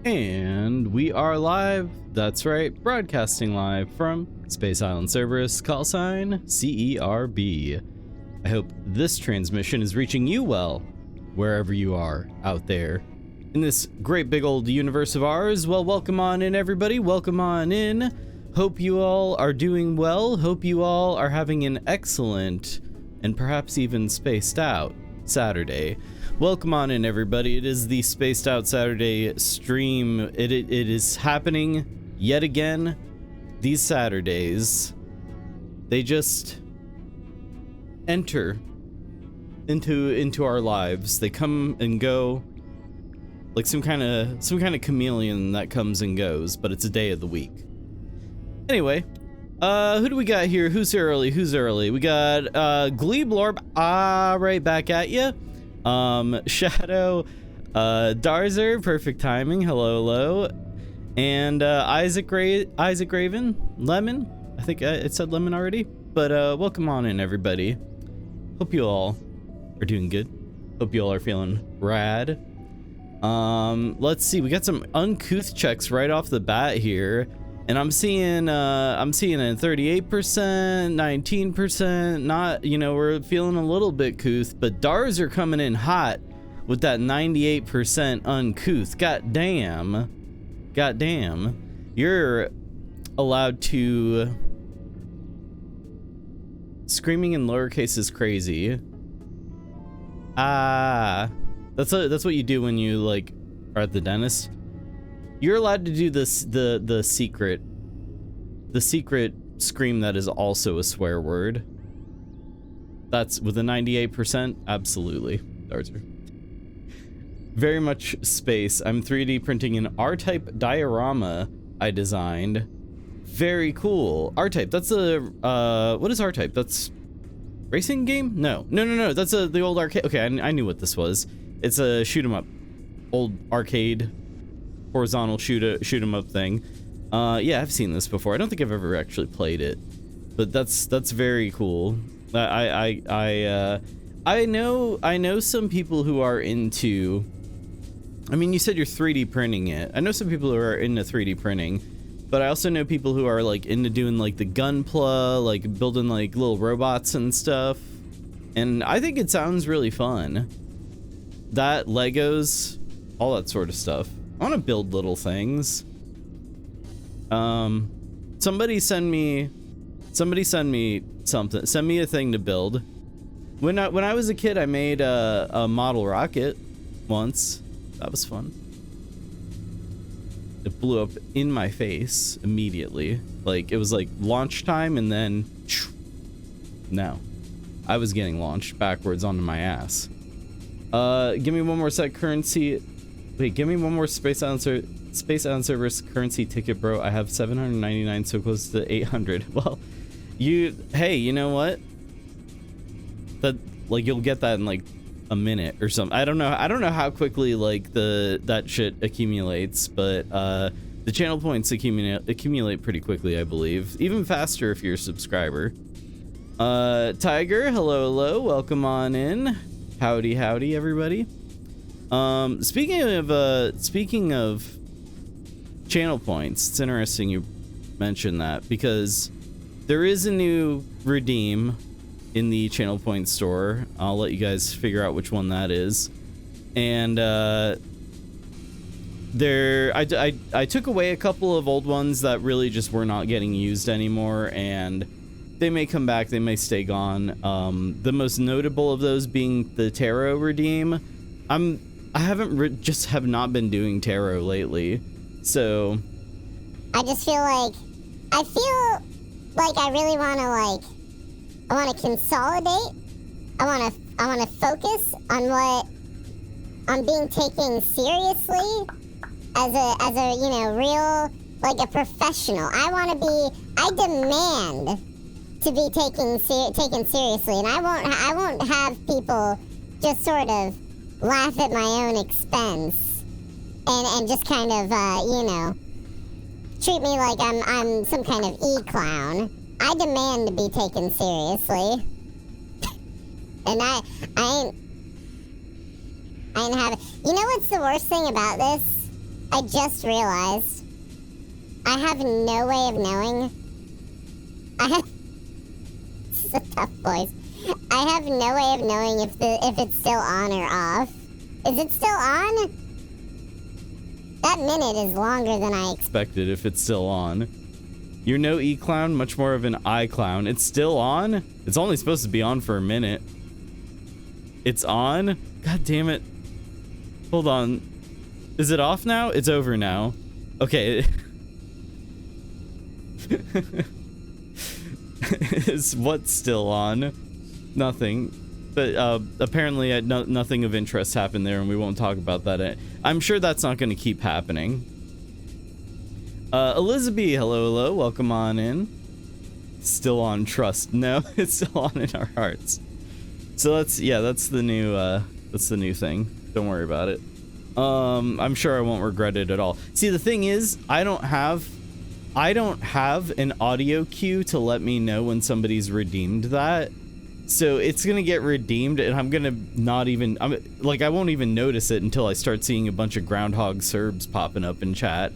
And we are live, that's right, broadcasting live from Space Island Cerberus, call sign CERB. I hope this transmission is reaching you well, wherever you are out there. In this great big old universe of ours, well, welcome on in everybody, welcome on in. Hope you all are doing well, hope you all are having an excellent, and perhaps even spaced out, Saturday. Welcome on in everybody, it is the Spaced Out Saturday stream. It is happening yet again. These Saturdays, they just enter into our lives. They come and go like some kind of chameleon that comes and goes, but it's a day of the week. Anyway, who do we got here? Who's early? We got Gleeblorb, right back at you. Shadow, Darzer, perfect timing, hello, and Isaac Raven, Lemon, I think it said Lemon already, but welcome on in everybody. Hope you all are doing good, hope you all are feeling rad. Let's see, we got some uncouth checks right off the bat here, and I'm seeing a 38%, 19%, not, you know, we're feeling a little bit couth, but Dars are coming in hot with that 98% uncouth. God damn. You're allowed to... Screaming in lowercase is crazy. That's what you do when you, like, are at the dentist. You're allowed to do this, the secret scream that is also a swear word. That's with a 98%, absolutely. Darzer. Very much space. I'm 3D printing an R-type diorama I designed. Very cool. R-type, that's a, what is R-type? That's racing game? No. That's the old arcade. Okay, I knew what this was. It's a shoot 'em up, old arcade. Horizontal shoot 'em up thing. Yeah, I've seen this before. I don't think I've ever actually played it, but that's very cool. I know some people who are into. I mean, you said you're 3D printing it. I know some people who are into 3D printing, but I also know people who are like into doing like the gunpla, like building like little robots and stuff. And I think it sounds really fun. That Legos, all that sort of stuff. I want to build little things. Somebody send me something. Send me a thing to build. When I was a kid, I made a model rocket once. That was fun. It blew up in my face immediately. Like, it was like launch time and then no. I was getting launched backwards onto my ass. Give me one more set currency. Wait, give me one more Space Island Cerberus currency ticket, bro. I have 799, so close to 800. Well, hey, you know what? That, like, you'll get that in like a minute or something. I don't know how quickly like that shit accumulates, but the channel points accumulate pretty quickly, I believe. Even faster if you're a subscriber. Tiger, hello, welcome on in. Howdy, everybody. Speaking of channel points, it's interesting you mentioned that, because there is a new redeem in the channel point store. I'll let you guys figure out which one that is. And I took away a couple of old ones that really just were not getting used anymore, and they may come back, they may stay gone. The most notable of those being the tarot redeem. I have not been doing tarot lately, so I just feel like I really want to consolidate. I want to focus on being taken seriously as a you know, real, like a professional. I demand to be taken seriously, and I won't have people just sort of laugh at my own expense and just kind of you know, treat me like I'm some kind of e-clown. I demand to be taken seriously. And I ain't having... You know what's the worst thing about this? I just realized I have no way of knowing. This is a tough voice. I have no way of knowing if it's still on or off. Is it still on? That minute is longer than I expected if it's still on. You're no E-clown, much more of an I-clown. It's still on? It's only supposed to be on for a minute. It's on? God damn it. Hold on. Is it off now? It's over now. Okay. Is what's still on? Nothing. But apparently nothing of interest happened there, and we won't talk about that. I'm sure that's not going to keep happening. Elizabeth, hello, welcome on in. Still on trust. No, it's still on in our hearts. So that's the new thing. Don't worry about it. I'm sure I won't regret it at all. See, the thing is, I don't have an audio cue to let me know when somebody's redeemed that. So it's gonna get redeemed, and I'm gonna I won't even notice it until I start seeing a bunch of groundhog Cerbs popping up in chat,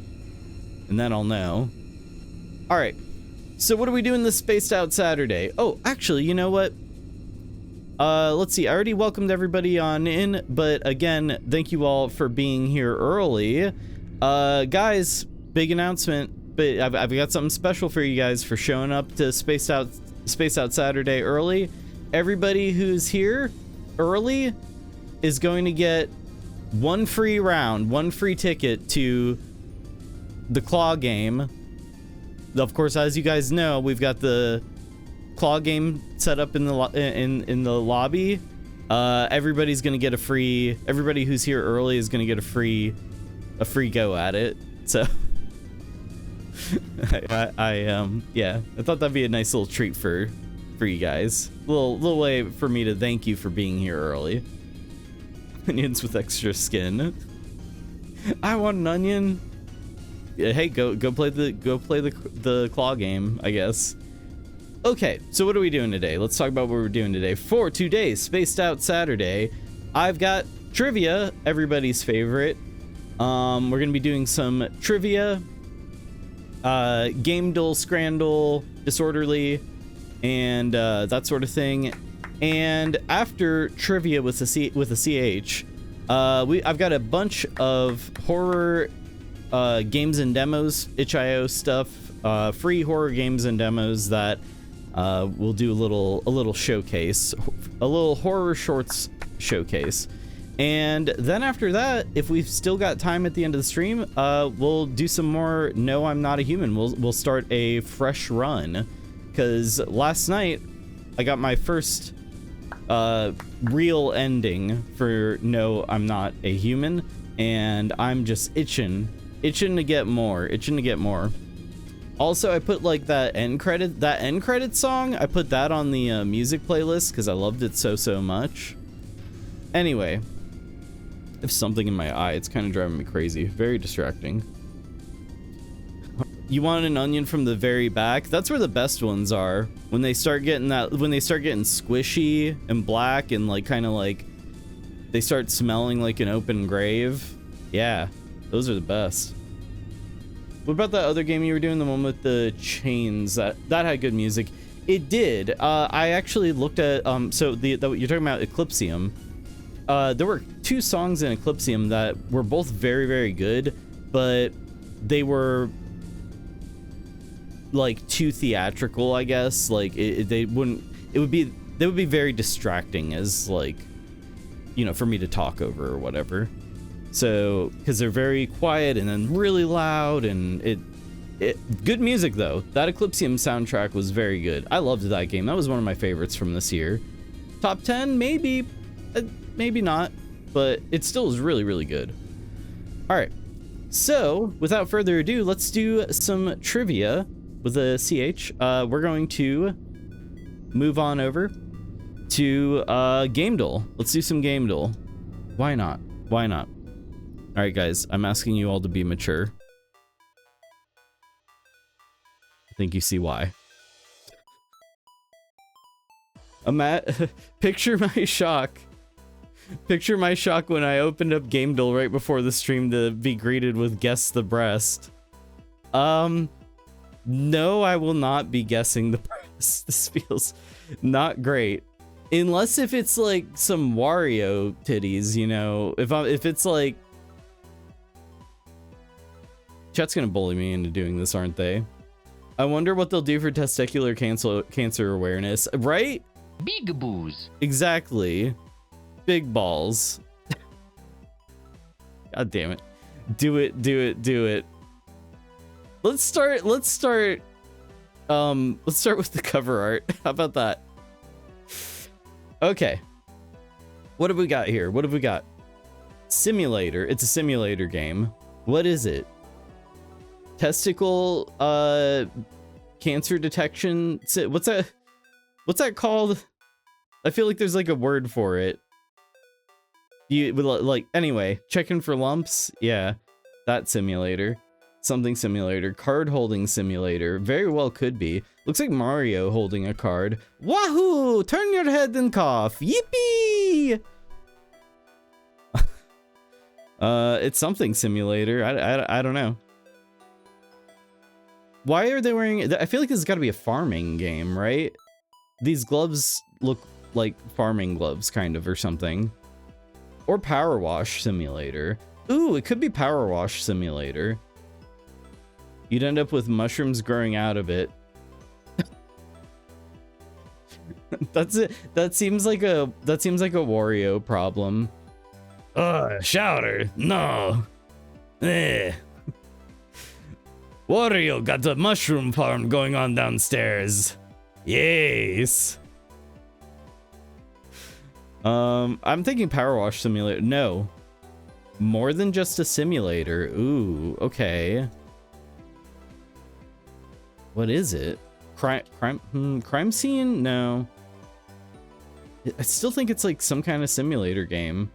and then I'll know. All right, so what are we doing this Spaced Out Saturday? Oh, actually, you know what? Let's see. I already welcomed everybody on in, but again, thank you all for being here early. Guys, big announcement, but I've got something special for you guys for showing up to Spaced Out Saturday early. Everybody who's here early is going to get one free ticket to the claw game. Of course, as you guys know, we've got the claw game set up in the lobby. Everybody's going to get everybody who's here early is going to get a free go at it. So I thought that'd be a nice little treat for you guys. Little way for me to thank you for being here early. Onions with extra skin. I want an onion. Yeah, hey, go play the claw game, I guess. Okay, so what are we doing today? Let's talk about what we're doing today. For today's Spaced Out Saturday, I've got trivia, everybody's favorite. We're gonna be doing some trivia, Gamedle, Scrandle, Disorderly, and that sort of thing. And after trivia with a CH, I've got a bunch of horror games and demos, itch.io stuff, free horror games and demos that we'll do a little showcase, a little horror shorts showcase. And then after that, if we've still got time at the end of the stream, we'll do some more No, I'm Not a Human. We'll start a fresh run, because last night I got my first real ending for No, I'm Not a Human, and I'm just itching to get more, Also, I put like that end credit song. I put that on the music playlist because I loved it so much. Anyway, I have something in my eye. It's kind of driving me crazy. Very distracting. You want an onion from the very back? That's where the best ones are. When they start getting squishy and black and like kind of like they start smelling like an open grave. Yeah, those are the best. What about that other game you were doing, the one with the chains? That had good music. It did. I actually looked at so you're talking about Eclipsium. There were 2 songs in Eclipsium that were both very, very good, but they were like too theatrical, I guess. Like they would be very distracting as, like, you know, for me to talk over or whatever. So, because they're very quiet and then really loud, and good music though. That Eclipsium soundtrack was very good. I loved that game. That was one of my favorites from this year. Top 10, maybe, maybe not, but it still is really, really good. All right, so without further ado, let's do some trivia with a CH. We're going to move on over to Gamedle. Let's do some Gamedle. Why not? Why not? All right, guys, I'm asking you all to be mature. I think you see why. Picture my shock Picture my shock when I opened up Gamedle right before the stream to be greeted with guess the breast. No, I will not be guessing the breast. This feels not great. Unless if it's like some Wario titties, you know, if it's like... Chat's gonna bully me into doing this, aren't they? I wonder what they'll do for testicular cancer awareness, right? Big boos. Exactly. Big balls. God damn it. Do it, do it, do it. Let's start with the cover art. How about that? Okay. What have we got here? What have we got? Simulator. It's a simulator game. What is it? Testicle cancer detection. What's that called? I feel like there's like a word for it. Anyway, checking for lumps. Yeah, that simulator. Something simulator. Card holding simulator. Very well could be. Looks like Mario holding a card. Wahoo! Turn your head and cough. Yippee! It's something simulator. I don't know. Why are they wearing... I feel like this has got to be a farming game, right? These gloves look like farming gloves, kind of, or something. Or Power Wash Simulator. Ooh, it could be Power Wash Simulator. You'd end up with mushrooms growing out of it. That's it. That seems like a Wario problem. Shower. No. Eh. Wario got a mushroom farm going on downstairs. Yes. I'm thinking Power Wash Simulator. No. More than just a simulator. Ooh, okay. What is it? Crime scene? No. I still think it's like some kind of simulator game.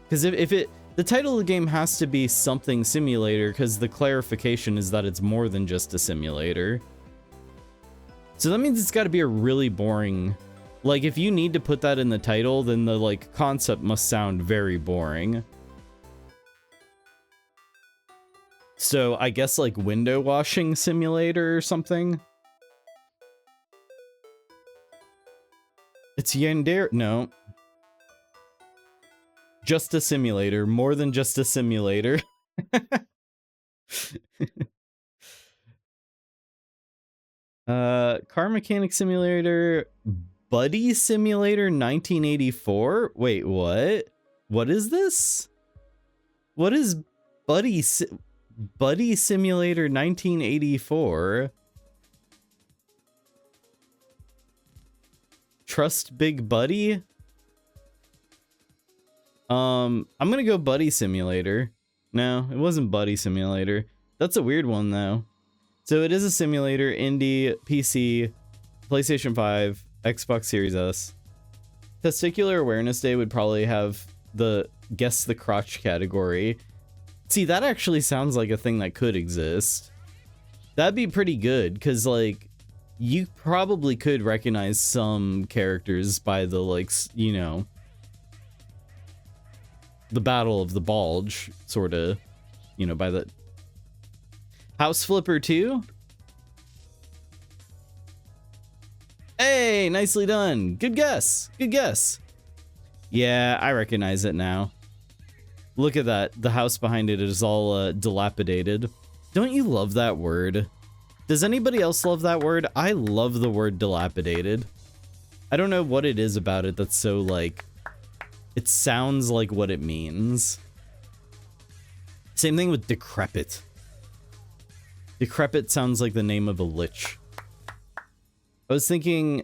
Because if the title of the game has to be something simulator, because the clarification is that it's more than just a simulator. So that means it's got to be a really boring... Like, if you need to put that in the title, then the, like, concept must sound very boring. So, I guess, like, window washing simulator or something? It's Yandere... No. Just a simulator. More than just a simulator. Car mechanic simulator... Buddy Simulator 1984? Wait, what? What is this? What is Buddy Simulator 1984? Trust Big Buddy? I'm gonna go Buddy Simulator. No, it wasn't Buddy Simulator. That's a weird one though. So it is a simulator, indie, PC, PlayStation 5, Xbox Series S. Testicular Awareness Day would probably have the guess the crotch category. See, that actually sounds like a thing that could exist. That'd be pretty good, because, like, you probably could recognize some characters by the, like, you know, the Battle of the Bulge, sort of, you know, by the... House Flipper 2? Hey, nicely done. Good guess. Good guess. Yeah, I recognize it now. Look at that. The house behind it is all dilapidated. Don't you love that word? Does anybody else love that word? I love the word dilapidated. I don't know what it is about it that's so, like... It sounds like what it means. Same thing with decrepit. Decrepit sounds like the name of a lich. I was thinking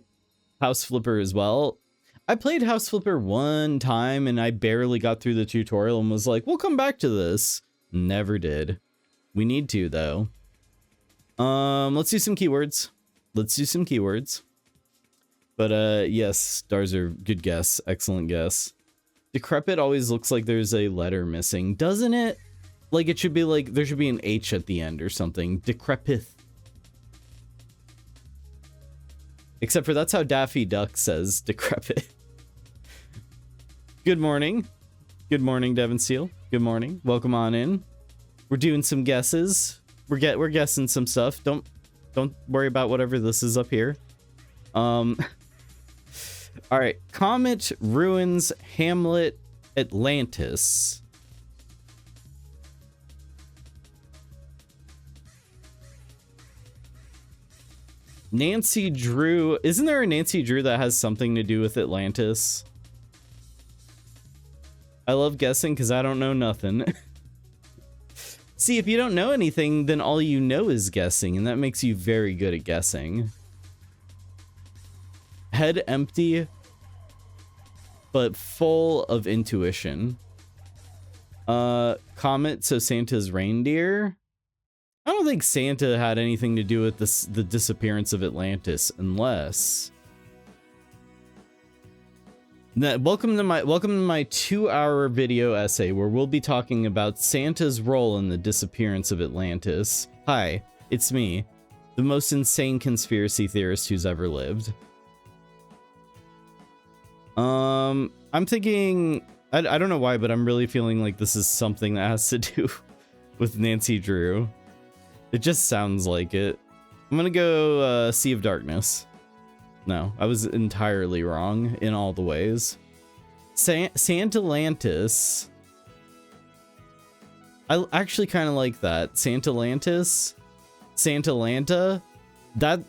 House Flipper as well. I played House Flipper one time and I barely got through the tutorial and was like, we'll come back to this. Never did. We need to though. Let's do some keywords. Let's do some keywords. But yes, Darzer, good guess. Excellent guess. Decrepit always looks like there's a letter missing, doesn't it? Like it should be like, there should be an H at the end or something. Decrepith. Except for that's how Daffy Duck says decrepit. Good morning. Good morning, Devon Steele. Good morning. Welcome on in. We're doing some guesses. We're guessing some stuff. Don't worry about whatever this is up here. All right. Comet ruins Hamlet Atlantis. Nancy Drew. Isn't there a Nancy Drew that has something to do with Atlantis? I love guessing because I don't know nothing. See, if you don't know anything, then all you know is guessing, and that makes you very good at guessing. Head empty, but full of intuition. Comet, so Santa's reindeer? I don't think Santa had anything to do with this, the disappearance of Atlantis, unless... Welcome to my 2-hour video essay where we'll be talking about Santa's role in the disappearance of Atlantis. Hi, it's me, the most insane conspiracy theorist who's ever lived. I'm thinking, I don't know why, but I'm really feeling like this is something that has to do with Nancy Drew. It just sounds like it. I'm gonna go Sea of Darkness. No, I was entirely wrong in all the ways. Santalantis. I actually kind of like that. Santalantis. Santalanta. That...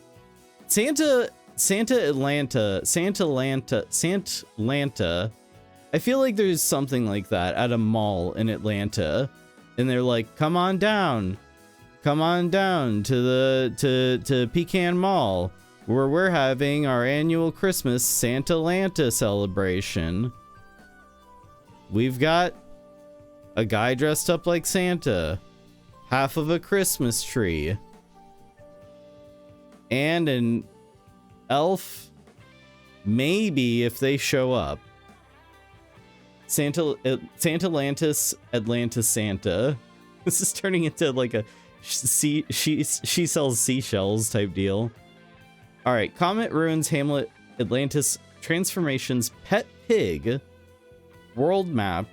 Santalanta. I feel like there's something like that at a mall in Atlanta. And they're like, come on down. Come on down to the Pecan Mall, where we're having our annual Christmas Santalanta celebration. We've got a guy dressed up like Santa, half of a Christmas tree, and an elf, maybe, if they show up. Santalantis, Atlantis Santa. This is turning into like a she sells seashells type deal. All right, Comet ruins Hamlet Atlantis transformations, pet pig, world map,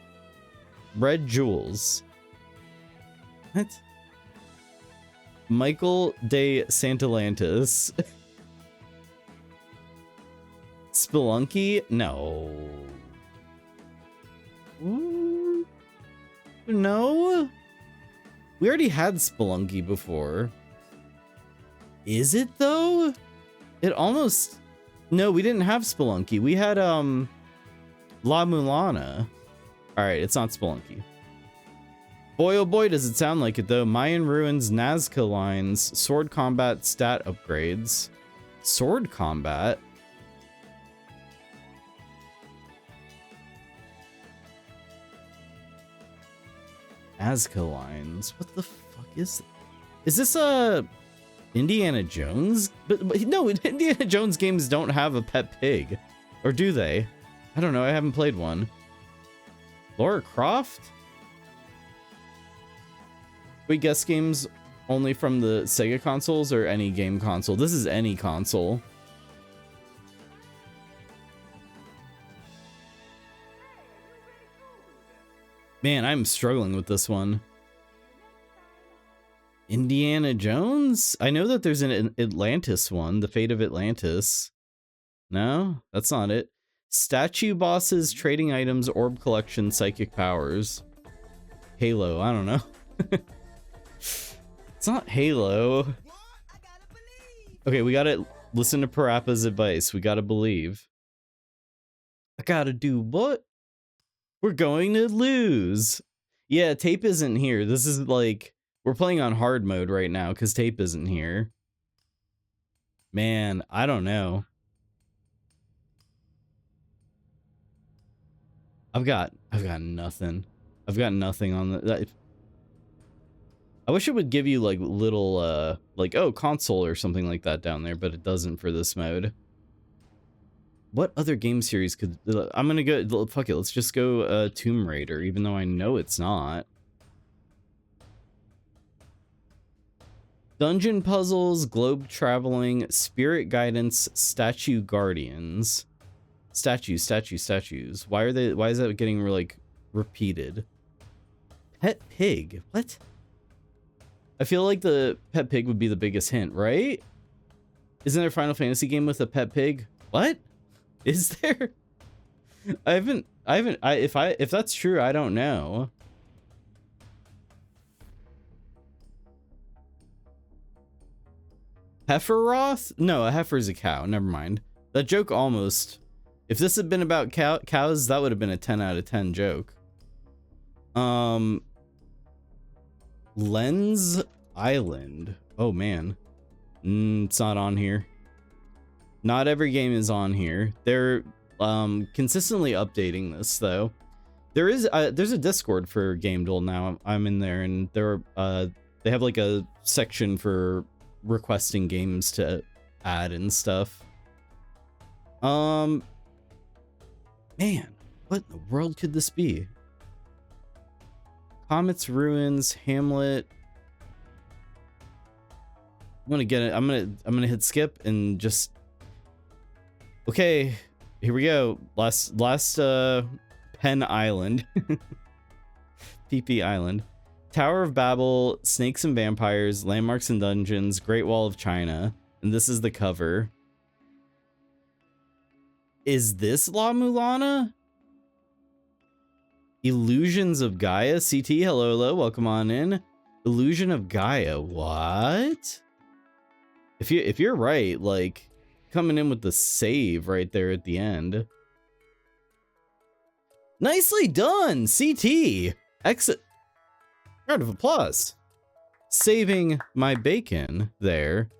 red jewels. What? Michael de Santalantis. Spelunky? No. Ooh. No? We already had Spelunky before. Is it though? It almost... No, we didn't have Spelunky. We had, La Mulana. Alright, it's not Spelunky. Boy, oh boy, does it sound like it, though. Mayan Ruins, Nazca Lines, Sword Combat stat upgrades. Sword Combat? Nazca Lines? What the fuck is... Is this a... Indiana Jones? But no, Indiana Jones games don't have a pet pig. Or do they? I don't know, I haven't played one. Lara Croft? We guess games only from the Sega consoles or any game console? This is any console. Man, I'm struggling with this one. Indiana Jones? I know that there's an Atlantis one, The Fate of Atlantis. No, that's not it. Statue bosses, trading items, orb collection, psychic powers. Halo, I don't know. It's not Halo. Okay, we gotta listen to Parappa's advice. We gotta believe. I gotta do what? We're going to lose. Yeah, tape isn't here. This is like... We're playing on hard mode right now because tape isn't here. Man, I don't know. I've got nothing. I've got nothing on the... I wish it would give you like little like, oh, console or something like that down there, but it doesn't for this mode. What other game series could... I'm gonna go... Fuck it, let's just go Tomb Raider, even though I know it's not. Dungeon puzzles, globe traveling, spirit guidance, statue guardians. Statues. Why is that getting like repeated? Pet pig. What? I feel like the pet pig would be the biggest hint, right? Isn't there a Final Fantasy game with a pet pig? What? Is there? If that's true, I don't know. Heiferroth? No, a heifer is a cow. Never mind. That joke almost. If this had been about cows, that would have been a 10 out of 10 joke. Lens Island. Oh man. It's not on here. Not every game is on here. They're consistently updating this though. There's a Discord for Gamedle now. I'm in there, and they have like a section for requesting games to add and stuff. Man, what in the world could this be? Comet's Ruins, Hamlet. I'm gonna get it. I'm gonna hit skip and just. Okay, here we go. Last Pen Island. PP Island. Tower of Babel, Snakes and Vampires, Landmarks and Dungeons, Great Wall of China. And this is the cover. Is this La Mulana? Illusions of Gaia. CT, hello, welcome on in. Illusion of Gaia, what? If you're right, like, coming in with the save right there at the end. Nicely done, CT. Exit. Round of applause. Saving my bacon there.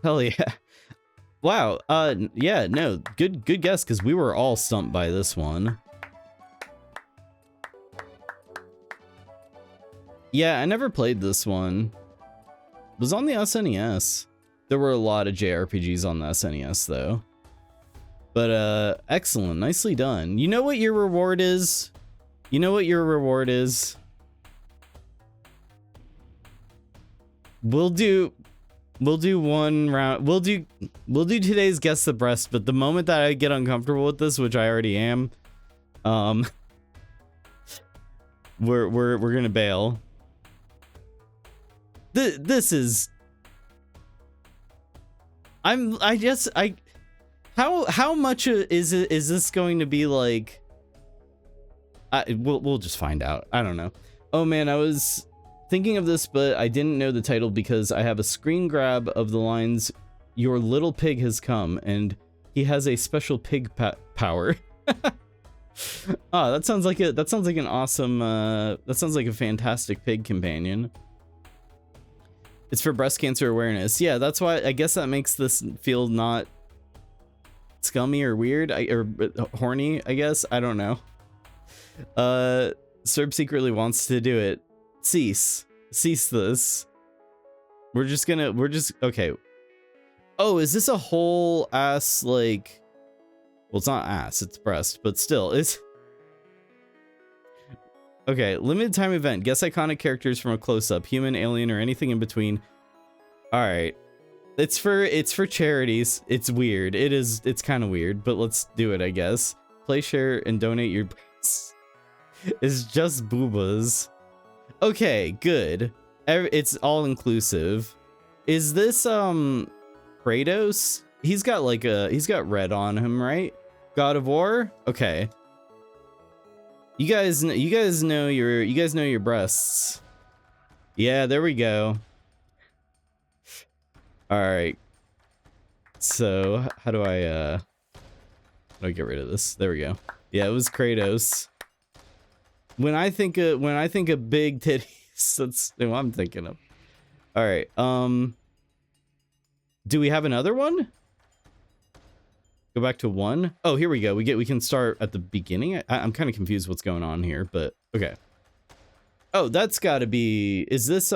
Hell yeah. Wow. Yeah, no, good guess, because we were all stumped by this one. Yeah, I never played this one. It was on the SNES. There were a lot of JRPGs on the SNES though. But excellent, nicely done. You know what your reward is? You know what your reward is? We'll do one round. We'll do today's Guess the Breast, but the moment that I get uncomfortable with this, which I already am, we're gonna bail. This is how much is this going to be like? We'll just find out. I don't know. Oh man, I was thinking of this, but I didn't know the title because I have a screen grab of the lines, "Your little pig has come, and he has a special pig power." That sounds like an awesome. That sounds like a fantastic pig companion. It's for breast cancer awareness. Yeah, that's why I guess that makes this feel not scummy or weird, or horny. I guess I don't know. Serb secretly wants to do it. Cease this. We're just okay. Oh, is this a whole ass, like, well, it's not ass, it's breast, but still, it's okay. Limited time event. Guess iconic characters from a close-up, human, alien, or anything in between. All right, it's for charities. It's weird. It's kind of weird, but let's do it, I guess. Play, share, and donate your it's just boobas. Okay, good. It's all inclusive. Is this Kratos? He's got red on him, right? God of War? Okay. You guys know your breasts. Yeah, there we go. All right. So, how do I get rid of this? There we go. Yeah, it was Kratos. When I think of big titties, that's what I'm thinking of. All right. Do we have another one? Go back to 1. Oh, here we go. We can start at the beginning. I'm kind of confused what's going on here, but okay. Oh, that's got to be. Is this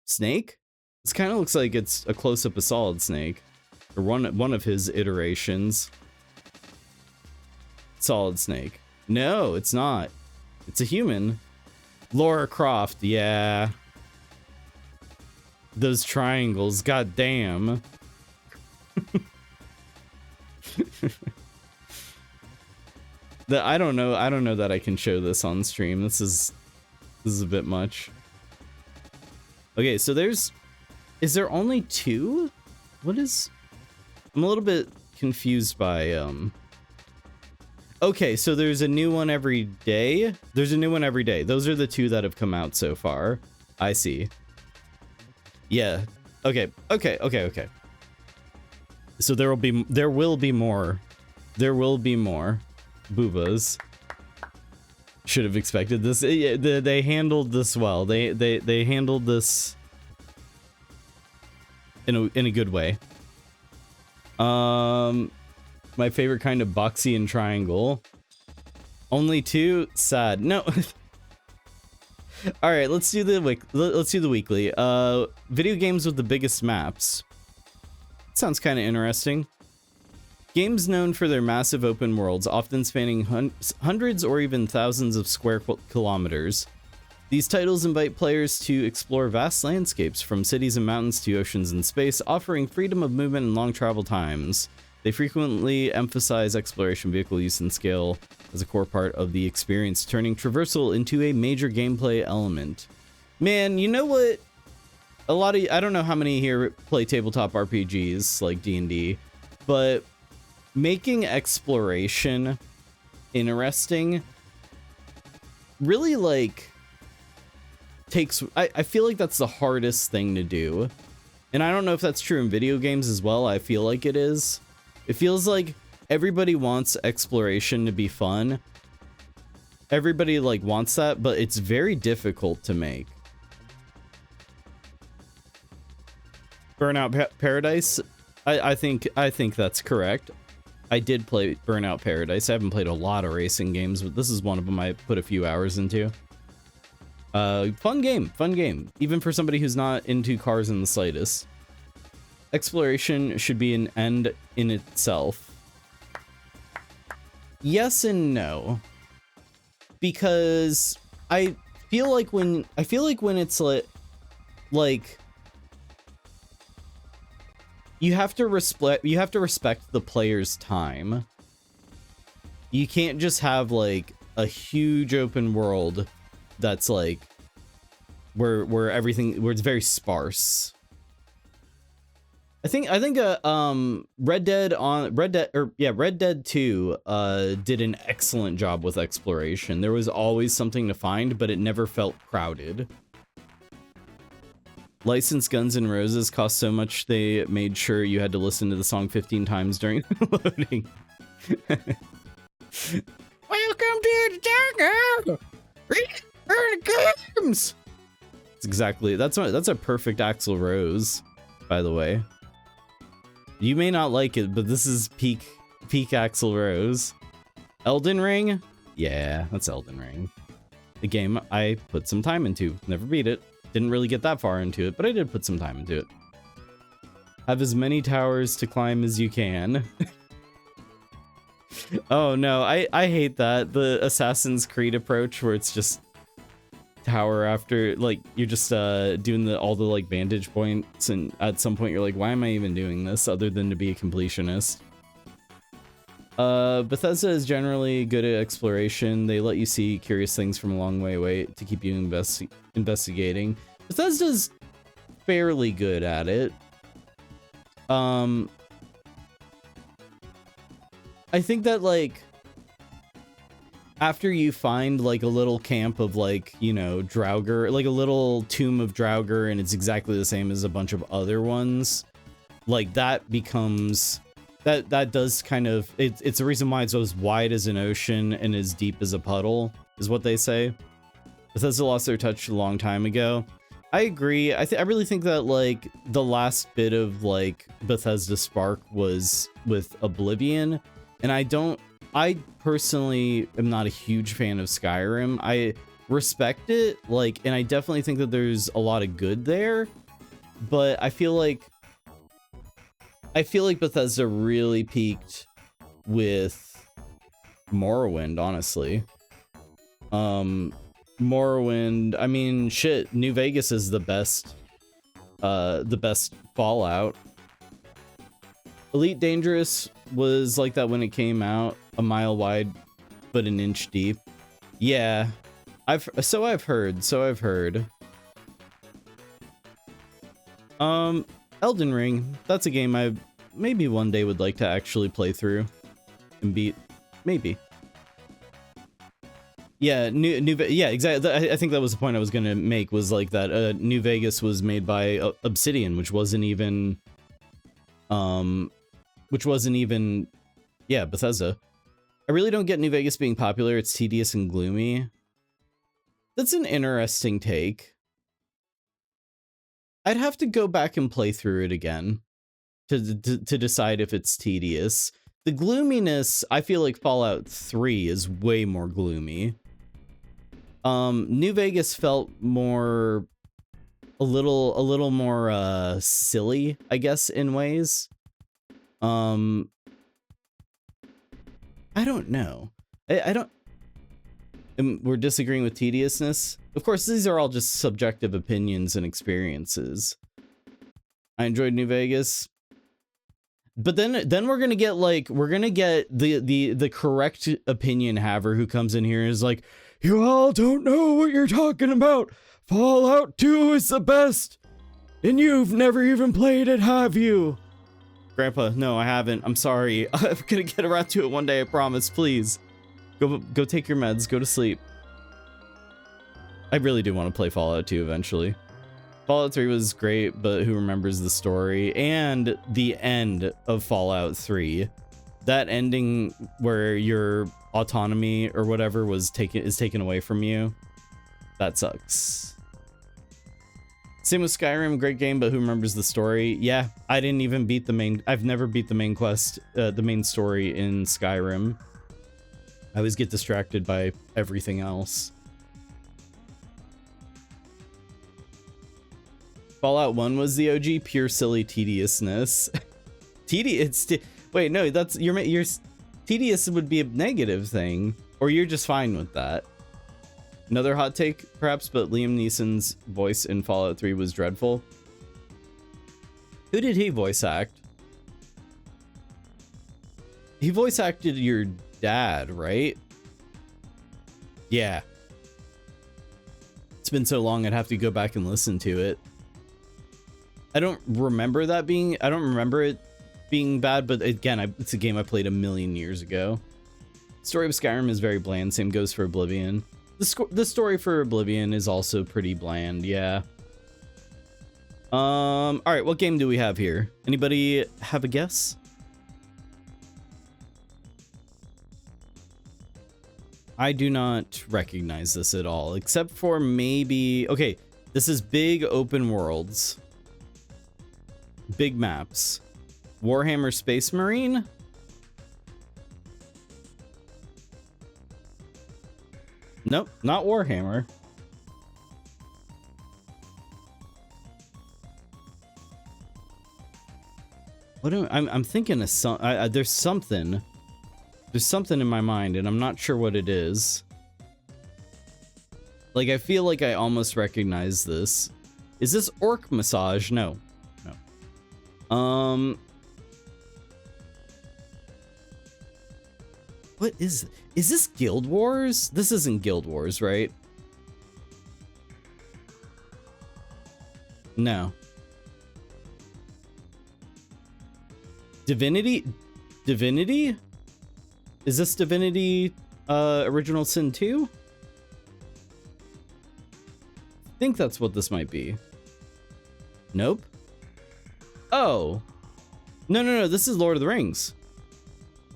Snake? This kind of looks like it's a close-up of Solid Snake, or one of his iterations. Solid Snake. No, it's not. It's a human. Lara Croft, yeah. Those triangles, goddamn. I don't know that I can show this on stream. This is a bit much. Okay, so is there only 2? What is... I'm a little bit confused by, Okay, so there's a new one every day? There's a new one every day. Those are the 2 that have come out so far. I see. Yeah. Okay. So there will be more. There will be more. Boobas. Should have expected this. They handled this well. They handled this in a good way. My favorite kind of boxy and triangle. Only 2? Sad. No. All right, let's do the weekly. Video games with the biggest maps. Sounds kind of interesting. Games known for their massive open worlds, often spanning hundreds or even thousands of square kilometers. These titles invite players to explore vast landscapes, from cities and mountains to oceans and space, offering freedom of movement and long travel times. They frequently emphasize exploration, vehicle use, and scale as a core part of the experience, turning traversal into a major gameplay element. Man, you know what? I don't know how many here play tabletop RPGs like D&D, but making exploration interesting really like takes... I feel like that's the hardest thing to do. And I don't know if that's true in video games as well. I feel like it is. It feels like everybody wants exploration to be fun. Everybody like wants that, but it's very difficult to make. Burnout Paradise? I think that's correct. I did play Burnout Paradise. I haven't played a lot of racing games, but this is one of them I put a few hours into. Fun game, even for somebody who's not into cars in the slightest. Exploration should be an end in itself. Yes and no. Because I feel like when it's like you have to respect the player's time. You can't just have like a huge open world that's like where it's very sparse. I think Red Dead 2 did an excellent job with exploration. There was always something to find, but it never felt crowded. Licensed Guns N' Roses cost so much they made sure you had to listen to the song 15 times during loading. Welcome to the jungle. Games. That's a perfect Axl Rose, by the way. You may not like it, but this is peak Axl Rose. Elden Ring? Yeah, that's Elden Ring. The game I put some time into. Never beat it. Didn't really get that far into it, but I did put some time into it. Have as many towers to climb as you can. Oh no, I hate that. The Assassin's Creed approach where it's just tower after, like, you're just doing all the like vantage points, and at some point you're like, why am I even doing this other than to be a completionist? Bethesda is generally good at exploration. They let you see curious things from a long way away to keep you investigating. Bethesda's fairly good at it. I think that like after you find like a little camp of like, you know, Draugr, like a little tomb of Draugr, and it's exactly the same as a bunch of other ones, like that becomes that does kind of it's the reason why it's as wide as an ocean and as deep as a puddle, is what they say. Bethesda lost their touch a long time ago. I agree. I really think that like the last bit of like Bethesda spark was with Oblivion, and I personally am not a huge fan of Skyrim. I respect it, like, and I definitely think that there's a lot of good there, but I feel like Bethesda really peaked with Morrowind, honestly. Morrowind, I mean, shit, New Vegas is the best Fallout. Elite Dangerous was like that when it came out, a mile wide, but an inch deep. Yeah, I've heard. Elden Ring, that's a game I maybe one day would like to actually play through and beat. Maybe. Yeah, yeah, exactly. I think that was the point I was gonna make, was like that New Vegas was made by Obsidian, which wasn't even yeah, Bethesda. I really don't get New Vegas being popular. It's tedious and gloomy. That's an interesting take. I'd have to go back and play through it again to decide if it's tedious. The gloominess, I feel like Fallout 3 is way more gloomy. New Vegas felt more, a little more silly, I guess, in ways. I don't know. I don't. We're disagreeing with tediousness. Of course, these are all just subjective opinions and experiences. I enjoyed New Vegas. But then we're gonna get the correct opinion haver who comes in here and is like, you all don't know what you're talking about. Fallout 2 is the best. And you've never even played it, have you? Grandpa, no, I haven't. I'm sorry. I'm gonna get around to it one day, I promise. Please. Go take your meds. Go to sleep. I really do want to play Fallout 2 eventually. Fallout 3 was great, but who remembers the story? And the end of Fallout 3. That ending where your autonomy or whatever is taken away from you. That sucks. Same with Skyrim, great game, but who remembers the story? Yeah, I didn't even beat the main... I've never beat the main quest, the main story in Skyrim. I always get distracted by everything else. Fallout 1 was the OG, pure silly tediousness. Wait, no, that's... Your tedious would be a negative thing, or you're just fine with that. Another hot take, perhaps, but Liam Neeson's voice in Fallout 3 was dreadful. Who did he voice act? He voice acted your dad, right? Yeah. It's been so long, I'd have to go back and listen to it. I don't remember it being bad, but again, it's a game I played a million years ago. Story of Skyrim is very bland, same goes for Oblivion. The story for Oblivion is also pretty bland, yeah. Alright, what game do we have here? Anybody have a guess? I do not recognize this at all, except for maybe... Okay, this is big open worlds. Big maps. Warhammer Space Marine? Nope, not Warhammer. I'm thinking of some... there's something in my mind, and I'm not sure what it is. Like, I feel like I almost recognize this. Is this Orc Massage? No. What is this Guild Wars? This isn't Guild Wars, right? No. Divinity? Is this Divinity Original Sin 2? I think that's what this might be. Nope. Oh. No, this is Lord of the Rings.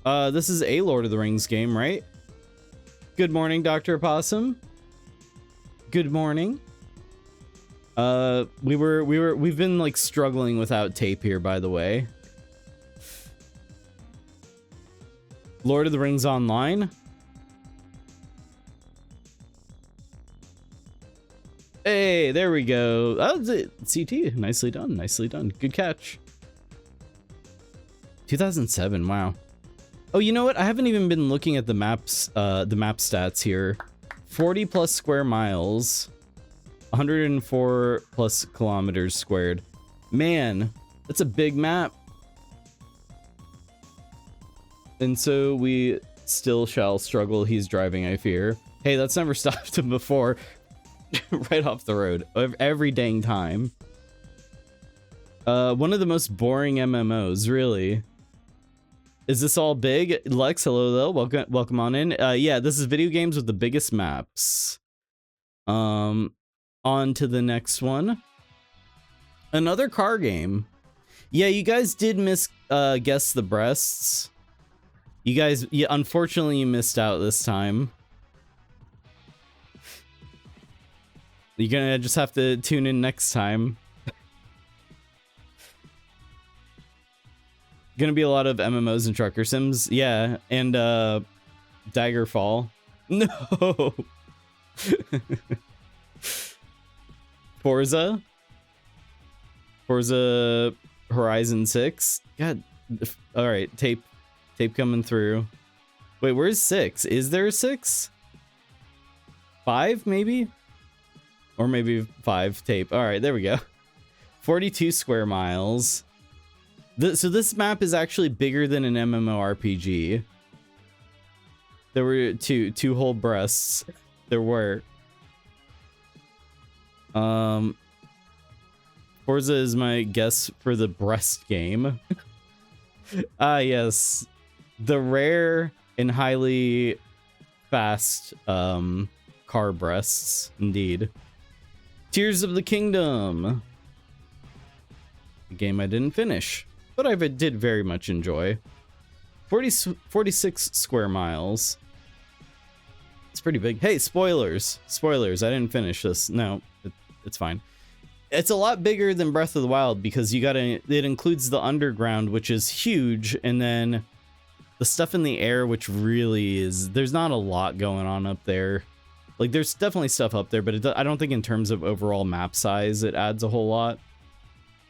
This is a Lord of the Rings game, right? Good morning, Dr. Possum. Good morning. We've been like struggling without tape here, by the way. Lord of the Rings Online. Hey, there we go. Oh, CT, nicely done, nicely done. Good catch. 2007, wow. Oh, you know what? I haven't even been looking at the maps, the map stats here. 40 plus square miles, 104 plus kilometers squared. Man, that's a big map. And so we still shall struggle. He's driving, I fear. Hey, that's never stopped him before. Right off the road. Every dang time. One of the most boring MMOs, really. Is this all big? Lex, hello, welcome on in. Yeah, this is video games with the biggest maps. On to the next one. Another car game. Yeah, you guys did guess the breasts. You guys, unfortunately, you missed out this time. You're gonna just have to tune in next time. Gonna be a lot of MMOs and trucker sims, yeah, and Daggerfall. No. Forza Horizon 6. God. All right, tape coming through. Wait, where's 6? Is there a 6? 5 maybe? Or maybe 5 tape. All right, there we go. 42 square miles. So this map is actually bigger than an MMORPG. There were two whole breasts. There were. Forza is my guess for the breast game. Ah, yes. The rare and highly fast car breasts, indeed. Tears of the Kingdom. A game I didn't finish, but I did very much enjoy. 46 square miles. It's pretty big. Hey, spoilers. Spoilers. I didn't finish this. No, it's fine. It's a lot bigger than Breath of the Wild because it includes the underground, which is huge, and then the stuff in the air, which really is, there's not a lot going on up there. Like, there's definitely stuff up there, but I don't think in terms of overall map size, it adds a whole lot.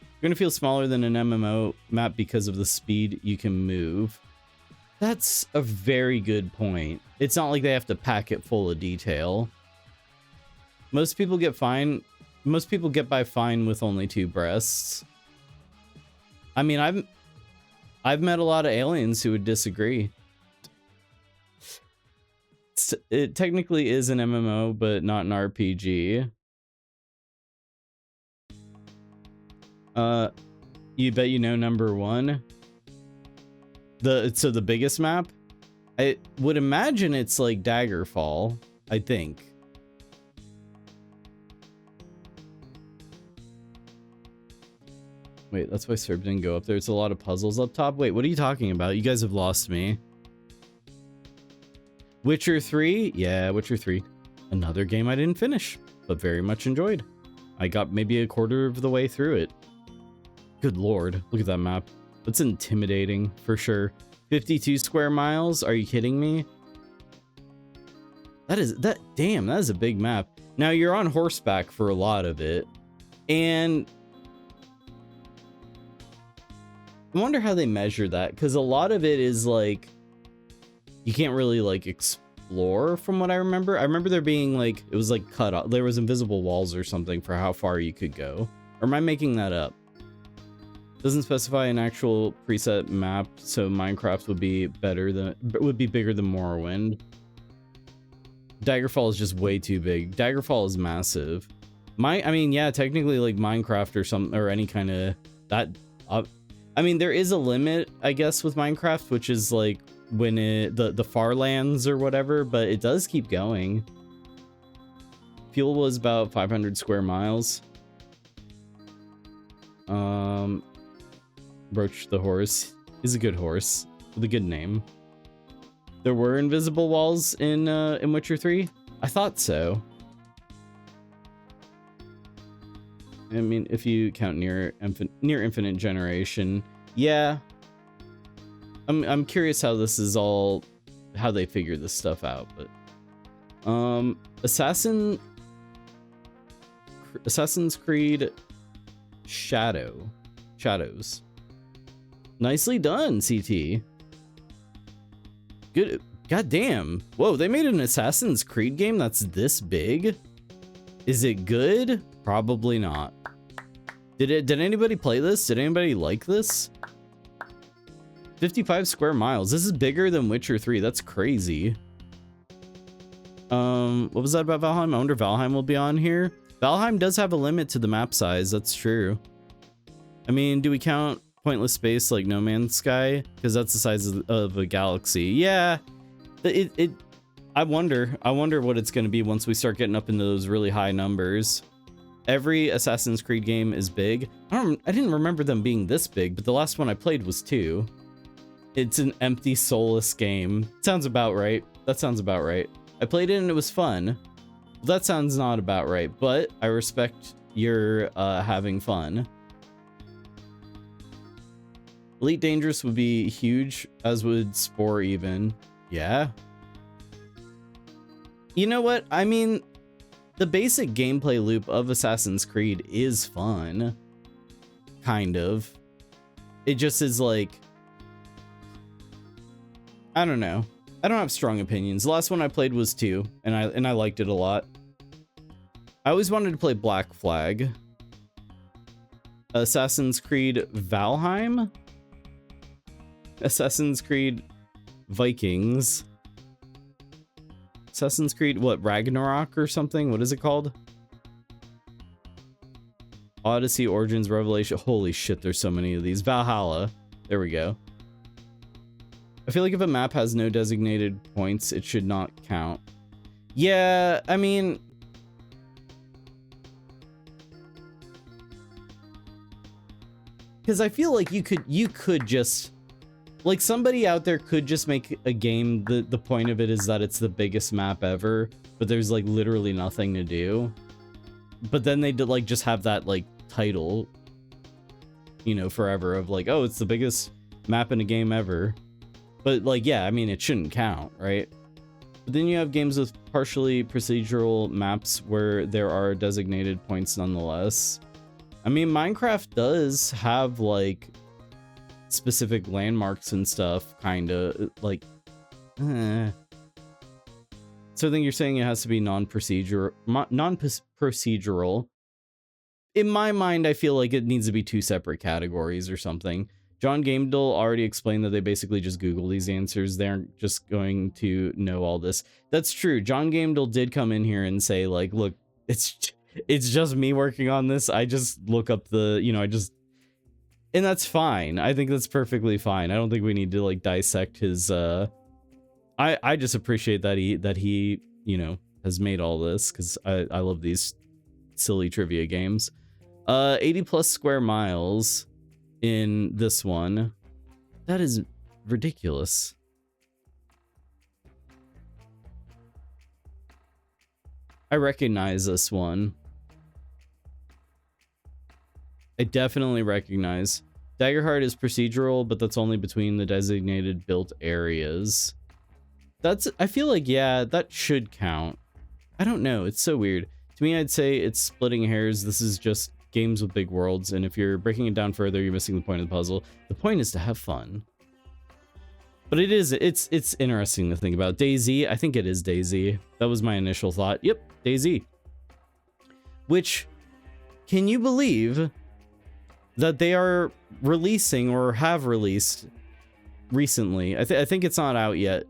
You're gonna feel smaller than an MMO map because of the speed you can move. That's a very good point. It's not like they have to pack it full of detail. Most people get by fine with only 2 breasts. I mean, I've met a lot of aliens who would disagree. It technically is an MMO, but not an RPG. You bet you know number 1. So the biggest map? I would imagine it's like Daggerfall, I think. Wait, that's why Serb didn't go up there. It's a lot of puzzles up top. Wait, what are you talking about? You guys have lost me. Witcher 3? Yeah, Witcher 3. Another game I didn't finish, but very much enjoyed. I got maybe a quarter of the way through it. Good lord, look at that map. That's intimidating, for sure. 52 square miles? Are you kidding me? Damn, that is a big map. Now, you're on horseback for a lot of it, and I wonder how they measure that, because a lot of it is like, you can't really like explore from what I remember. I remember there being like, it was like cut off. There was invisible walls or something for how far you could go. Or am I making that up? Doesn't specify an actual preset map, so Minecraft would be bigger than Morrowind. Daggerfall is just way too big. Daggerfall is massive. I mean, yeah, technically like Minecraft or any kind of that. I mean, there is a limit, I guess, with Minecraft, which is like when the far lands or whatever, but it does keep going. Fuel was about 500 square miles. Roach the horse is a good horse with a good name. There were invisible walls in Witcher 3? I thought so. I mean, if you count near infinite generation, yeah. I'm curious how this is all, how they figure this stuff out, but Assassin's Creed Shadows. Nicely done, CT. Good. God damn. Whoa, they made an Assassin's Creed game that's this big? Is it good? Probably not. Did anybody play this? Did anybody like this? 55 square miles. This is bigger than Witcher 3. That's crazy. What was that about Valheim? I wonder if Valheim will be on here. Valheim does have a limit to the map size. That's true. I mean, do we count Pointless Space like No Man's Sky? Because that's the size of a galaxy. Yeah. I wonder what it's going to be once we start getting up into those really high numbers. Every Assassin's Creed game is big. I didn't remember them being this big, but the last one I played was 2. It's an empty, soulless game. Sounds about right. That sounds about right. I played it and it was fun. That sounds not about right, but I respect your having fun. Elite Dangerous would be huge, as would Spore even. Yeah. You know what? I mean, the basic gameplay loop of Assassin's Creed is fun. Kind of. It just is like... I don't know. I don't have strong opinions. The last one I played was 2, and I liked it a lot. I always wanted to play Black Flag. Assassin's Creed Valheim? Assassin's Creed Vikings. Assassin's Creed, what, Ragnarok or something? What is it called? Odyssey, Origins, Revelation. Holy shit, there's so many of these. Valhalla. There we go. I feel like if a map has no designated points, it should not count. Yeah, I mean... Because I feel like you could just... Like, somebody out there could just make a game, the point of it is that it's the biggest map ever, but there's, like, literally nothing to do. But then they'd, like, just have that, like, title, you know, forever of, like, oh, it's the biggest map in a game ever. But, like, yeah, I mean, it shouldn't count, right? But then you have games with partially procedural maps where there are designated points nonetheless. I mean, Minecraft does have, like... specific landmarks and stuff, kind of like So I think you're saying it has to be non-procedural. In my mind, I feel like it needs to be 2 separate categories or something. John Gamedle already explained that they basically just Google these answers. They aren't just going to know all this. That's true. John Gamedle did come in here and say, like, look, it's just me working on this. I just look up the, you know, and that's fine. I think that's perfectly fine. I don't think we need to, like, dissect his, I just appreciate that he, you know, has made all this, because I love these silly trivia games. 80 plus square miles in this one. That is ridiculous. I recognize this one. I definitely recognize. Daggerheart is procedural, but that's only between the designated built areas. I feel like, yeah, that should count. I don't know, it's so weird. To me, I'd say it's splitting hairs. This is just games with big worlds, and if you're breaking it down further, you're missing the point of the puzzle. The point is to have fun. But it's interesting to think about. DayZ, I think it is DayZ. That was my initial thought. Yep, DayZ. Which, can you believe that they are releasing, or have released recently? I think it's not out yet.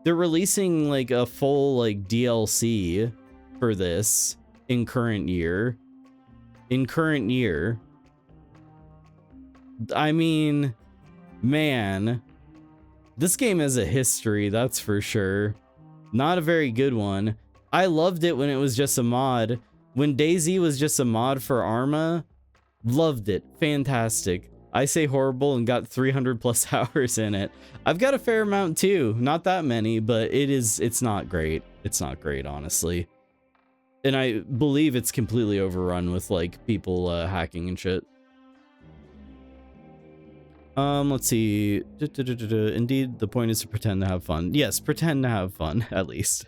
They're releasing, like, a full, like, DLC for this in current year. I mean, man, this game has a history, that's for sure. Not a very good one. I loved it when it was just a mod. When DayZ was just a mod for Arma, loved it. Fantastic. I say horrible and got 300 plus hours in it. I've got a fair amount too. Not that many, but it's not great. It's not great, honestly. And I believe it's completely overrun with, like, people hacking and shit. Let's see. Indeed, the point is to pretend to have fun. Yes, pretend to have fun, at least.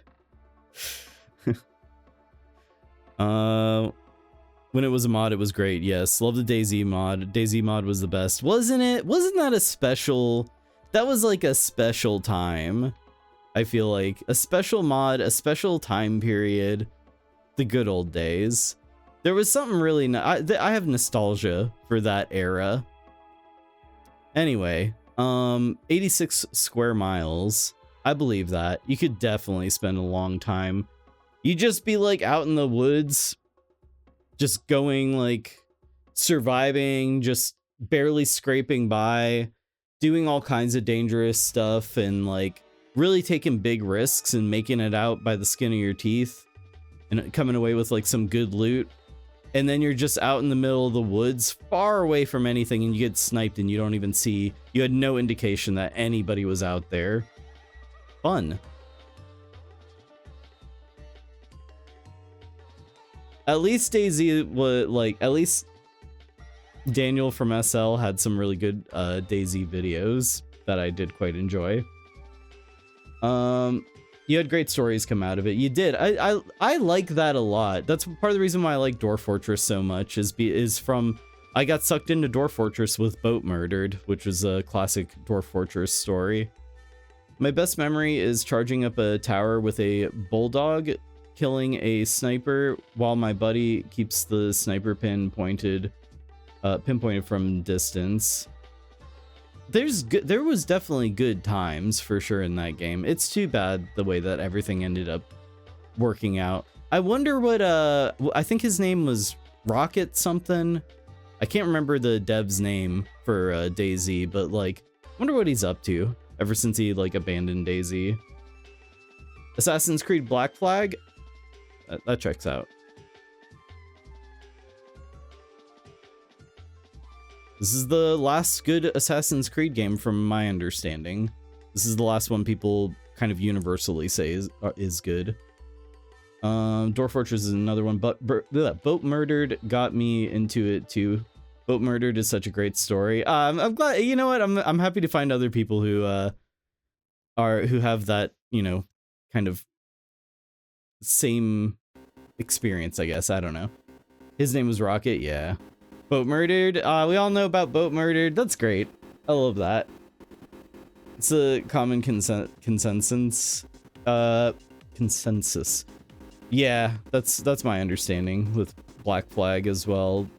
When it was a mod, it was great. Yes, love the DayZ mod. DayZ mod was the best, wasn't it? Wasn't that a special? That was like a special time. I feel like a special mod, a special time period. The good old days. There was something really. I have nostalgia for that era. Anyway, 86 square miles. I believe that. You could definitely spend a long time. You'd just be like out in the woods, just going like surviving, just barely scraping by, doing all kinds of dangerous stuff and like really taking big risks and making it out by the skin of your teeth and coming away with like some good loot. And then you're just out in the middle of the woods, far away from anything, and you get sniped and you don't even see, you had no indication that anybody was out there. Fun. At least Daisy was like, at least Daniel from SL had some really good Daisy videos that I did quite enjoy. You had great stories come out of it. You did. I like that a lot. That's part of the reason why I like Dwarf Fortress so much is from I got sucked into Dwarf Fortress with Boat Murdered, which was a classic Dwarf Fortress story. My best memory is charging up a tower with a bulldog, killing a sniper while my buddy keeps the sniper pin pinpointed from distance. There was definitely good times for sure in that game. It's too bad the way that everything ended up working out. I wonder what I think his name was Rocket something. I can't remember the dev's name for Daisy, but like I wonder what he's up to ever since he like abandoned Daisy. Assassin's Creed Black Flag, that checks out. This is the last good Assassin's Creed game from my understanding. This is the last one people kind of universally say is good. Dwarf Fortress is another one, but Boat Murdered got me into it too. Boat Murdered is such a great story. I'm glad, you know what, I'm happy to find other people who have that, you know, kind of same experience, I guess. I don't know. His name was Rocket, yeah. Boat Murdered, we all know about Boat Murdered. That's great. I love that. It's a common consensus. Yeah, that's my understanding with Black Flag as well.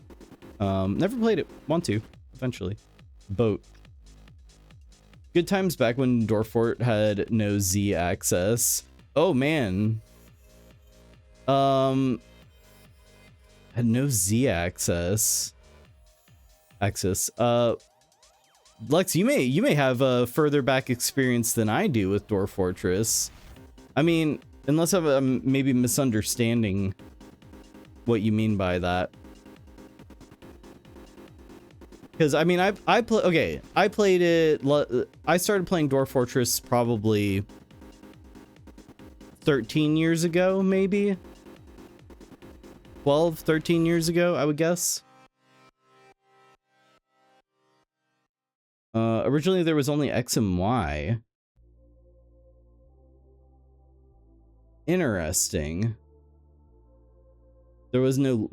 Never played it. Want to eventually. Boat. Good times back when Dwarf Fort had no Z access. Oh man. Had no Z access. Lex, you may have a further back experience than I do with Dwarf Fortress. I mean, unless I'm maybe misunderstanding what you mean by that. Because I mean, I played it. I started playing Dwarf Fortress probably 13 years ago, maybe 12, 13 years ago, I would guess. Originally there was only X and Y. Interesting. There was no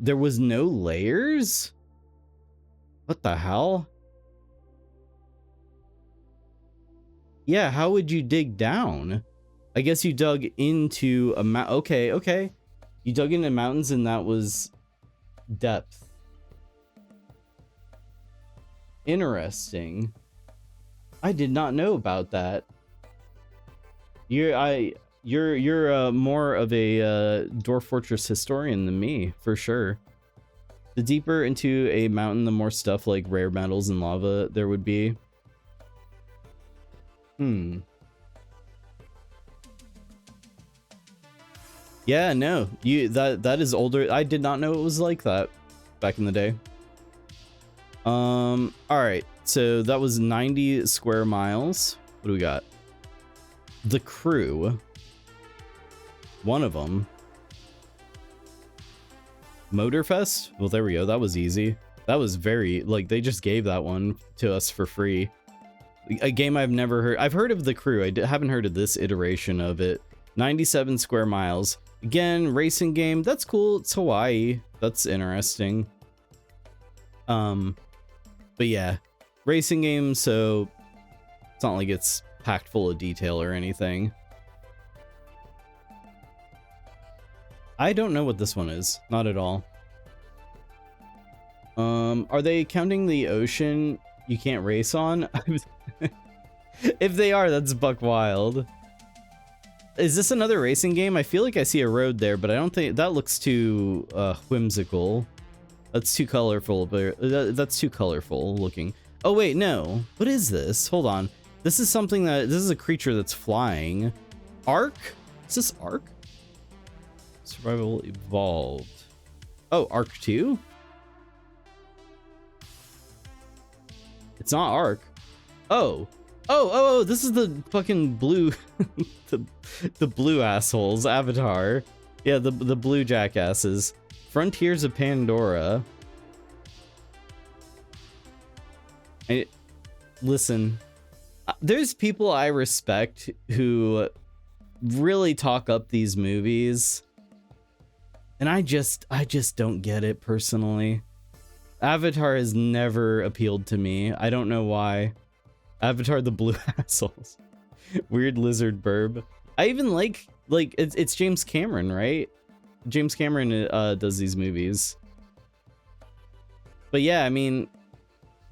layers? What the hell? Yeah, how would you dig down? I guess you dug into a okay. You dug into mountains and that was depth. Interesting. I did not know about that. You're more of a Dwarf Fortress historian than me, for sure. The deeper into a mountain, the more stuff like rare metals and lava there would be. Yeah, no. That is older. I did not know it was like that back in the day. All right. So that was 90 square miles. What do we got? The Crew. One of them. Motorfest? Well, there we go. That was easy. That was very, like, they just gave that one to us for free. A game I've never heard. I've heard of The Crew. I haven't heard of this iteration of it. 97 square miles. Again, racing game. That's cool. It's Hawaii. That's interesting. But yeah, racing game, so it's not like it's packed full of detail or anything. I don't know what this one is. Not at all. Are they counting the ocean you can't race on? If they are, that's buck wild. Is this another racing game? I feel like I see a road there, but I don't think that looks too whimsical. That's too colorful, but that's too colorful looking. Oh wait, no. What is this? Hold on. This is something this is a creature that's flying. Ark? Is this Ark? Survival evolved. Oh, Ark 2? It's not Ark. Oh, this is the fucking blue, the blue assholes, Avatar. Yeah, the blue jackasses. Frontiers of Pandora. Listen, there's people I respect who really talk up these movies, and I just don't get it personally. Avatar has never appealed to me. I don't know why. Avatar the blue assholes. Weird lizard burb. I even like it's James Cameron, right? James Cameron does these movies. But yeah, I mean,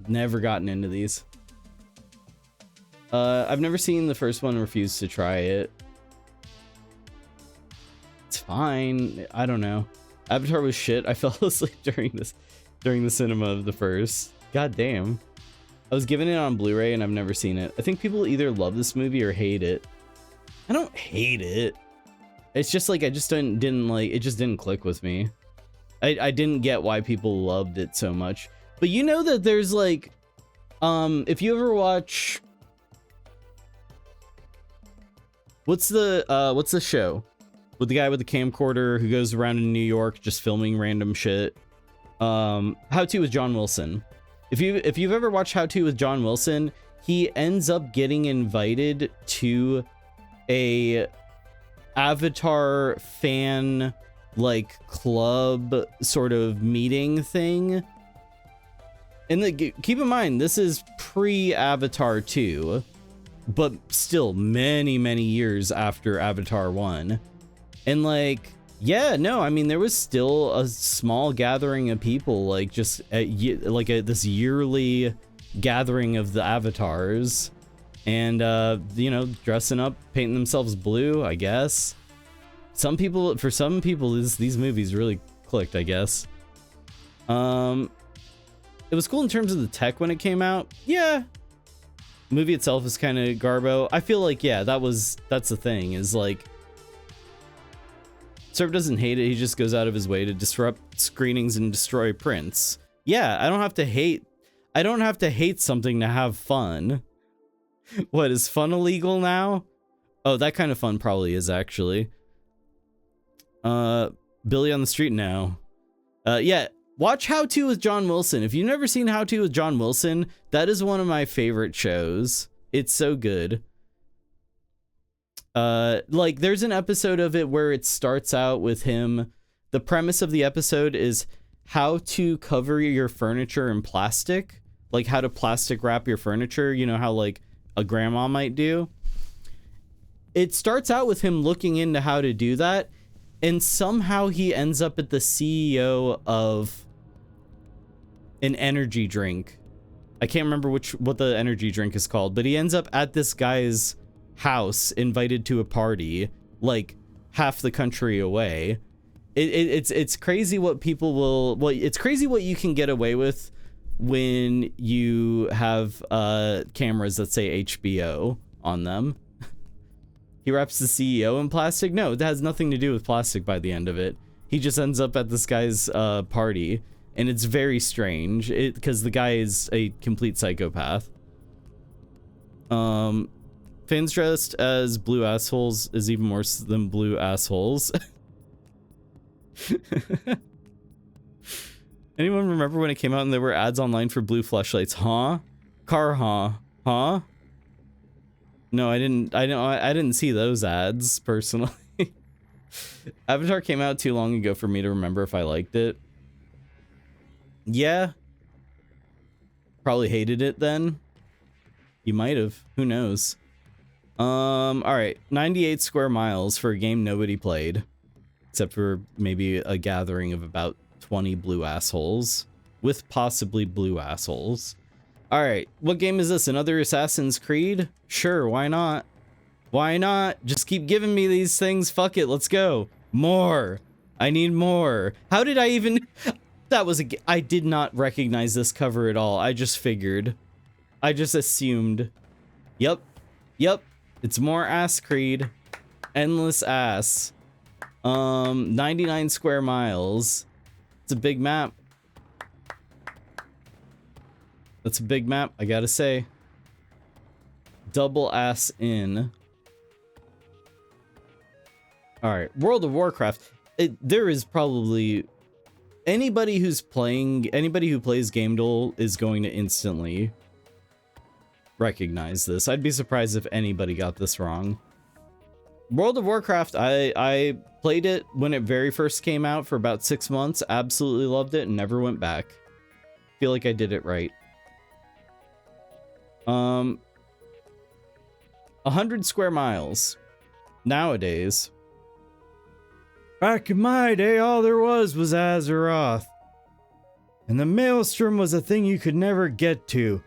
never gotten into these. I've never seen the first one, refused to try it. It's fine. I don't know. Avatar was shit. I fell asleep during the cinema of the first. God damn. I was given it on Blu-ray and I've never seen it. I think people either love this movie or hate it. I don't hate it. It's just like I just didn't like it. Just didn't click with me. I didn't get why people loved it so much. But you know that there's like, if you ever watch, what's the show with the guy with the camcorder who goes around in New York just filming random shit? How To with John Wilson. If you've ever watched How To with John Wilson, he ends up getting invited to a Avatar fan like club sort of meeting thing. And keep in mind, this is pre-Avatar 2, but still many, many years after Avatar 1. And like, yeah, no, I mean, there was still a small gathering of people, like just this yearly gathering of the avatars, and you know, dressing up, painting themselves blue, I guess. For some people, these movies really clicked, I guess. It was cool in terms of the tech when it came out. Yeah. The movie itself is kind of garbo. I feel like, yeah, that's the thing, is like, Cerb doesn't hate it, he just goes out of his way to disrupt screenings and destroy prints. Yeah, I don't have to hate something to have fun. What, is fun illegal now? Oh, that kind of fun probably is, actually. Billy on the Street now. Yeah, watch How To with John Wilson. If you've never seen How To with John Wilson, that is one of my favorite shows. It's so good. Like, there's an episode of it where it starts out with him. The premise of the episode is how to cover your furniture in plastic, like how to plastic wrap your furniture, you know how like a grandma might do. It starts out with him looking into how to do that, and somehow he ends up at the CEO of an energy drink. I can't remember what the energy drink is called, but he ends up at this guy's house, invited to a party like half the country away. It's crazy what people will, well, it's crazy what you can get away with when you have cameras that say HBO on them. He wraps the CEO in plastic. No, it has nothing to do with plastic by the end of it. He just ends up at this guy's party, and it's very strange because the guy is a complete psychopath. Fans dressed as blue assholes is even worse than blue assholes. Anyone remember when it came out and there were ads online for blue fleshlights? Huh? Car, huh? No, I didn't see those ads personally. Avatar came out too long ago for me to remember if I liked it. Yeah. Probably hated it then. You might have. Who knows? All right, 98 square miles for a game nobody played, except for maybe a gathering of about 20 blue assholes, with possibly blue assholes. All right, what game is this? Another Assassin's Creed? Sure, why not? Why not? Just keep giving me these things. Fuck it, let's go. More. I need more. How did I even... That was I did not recognize this cover at all. I just figured. I just assumed. Yep. Yep. It's more Ass Creed. Endless Ass. 99 square miles. It's a big map. That's a big map, I gotta say. Double Ass in. Alright, World of Warcraft. There is probably... Anybody who plays Gamedle is going to instantly recognize this. I'd be surprised if anybody got this wrong. World of Warcraft, I played it when it very first came out for about 6 months. Absolutely loved it and never went back. Feel like I did it right. 100 square miles. Nowadays. Back in my day, all there was Azeroth. And the Maelstrom was a thing you could never get to.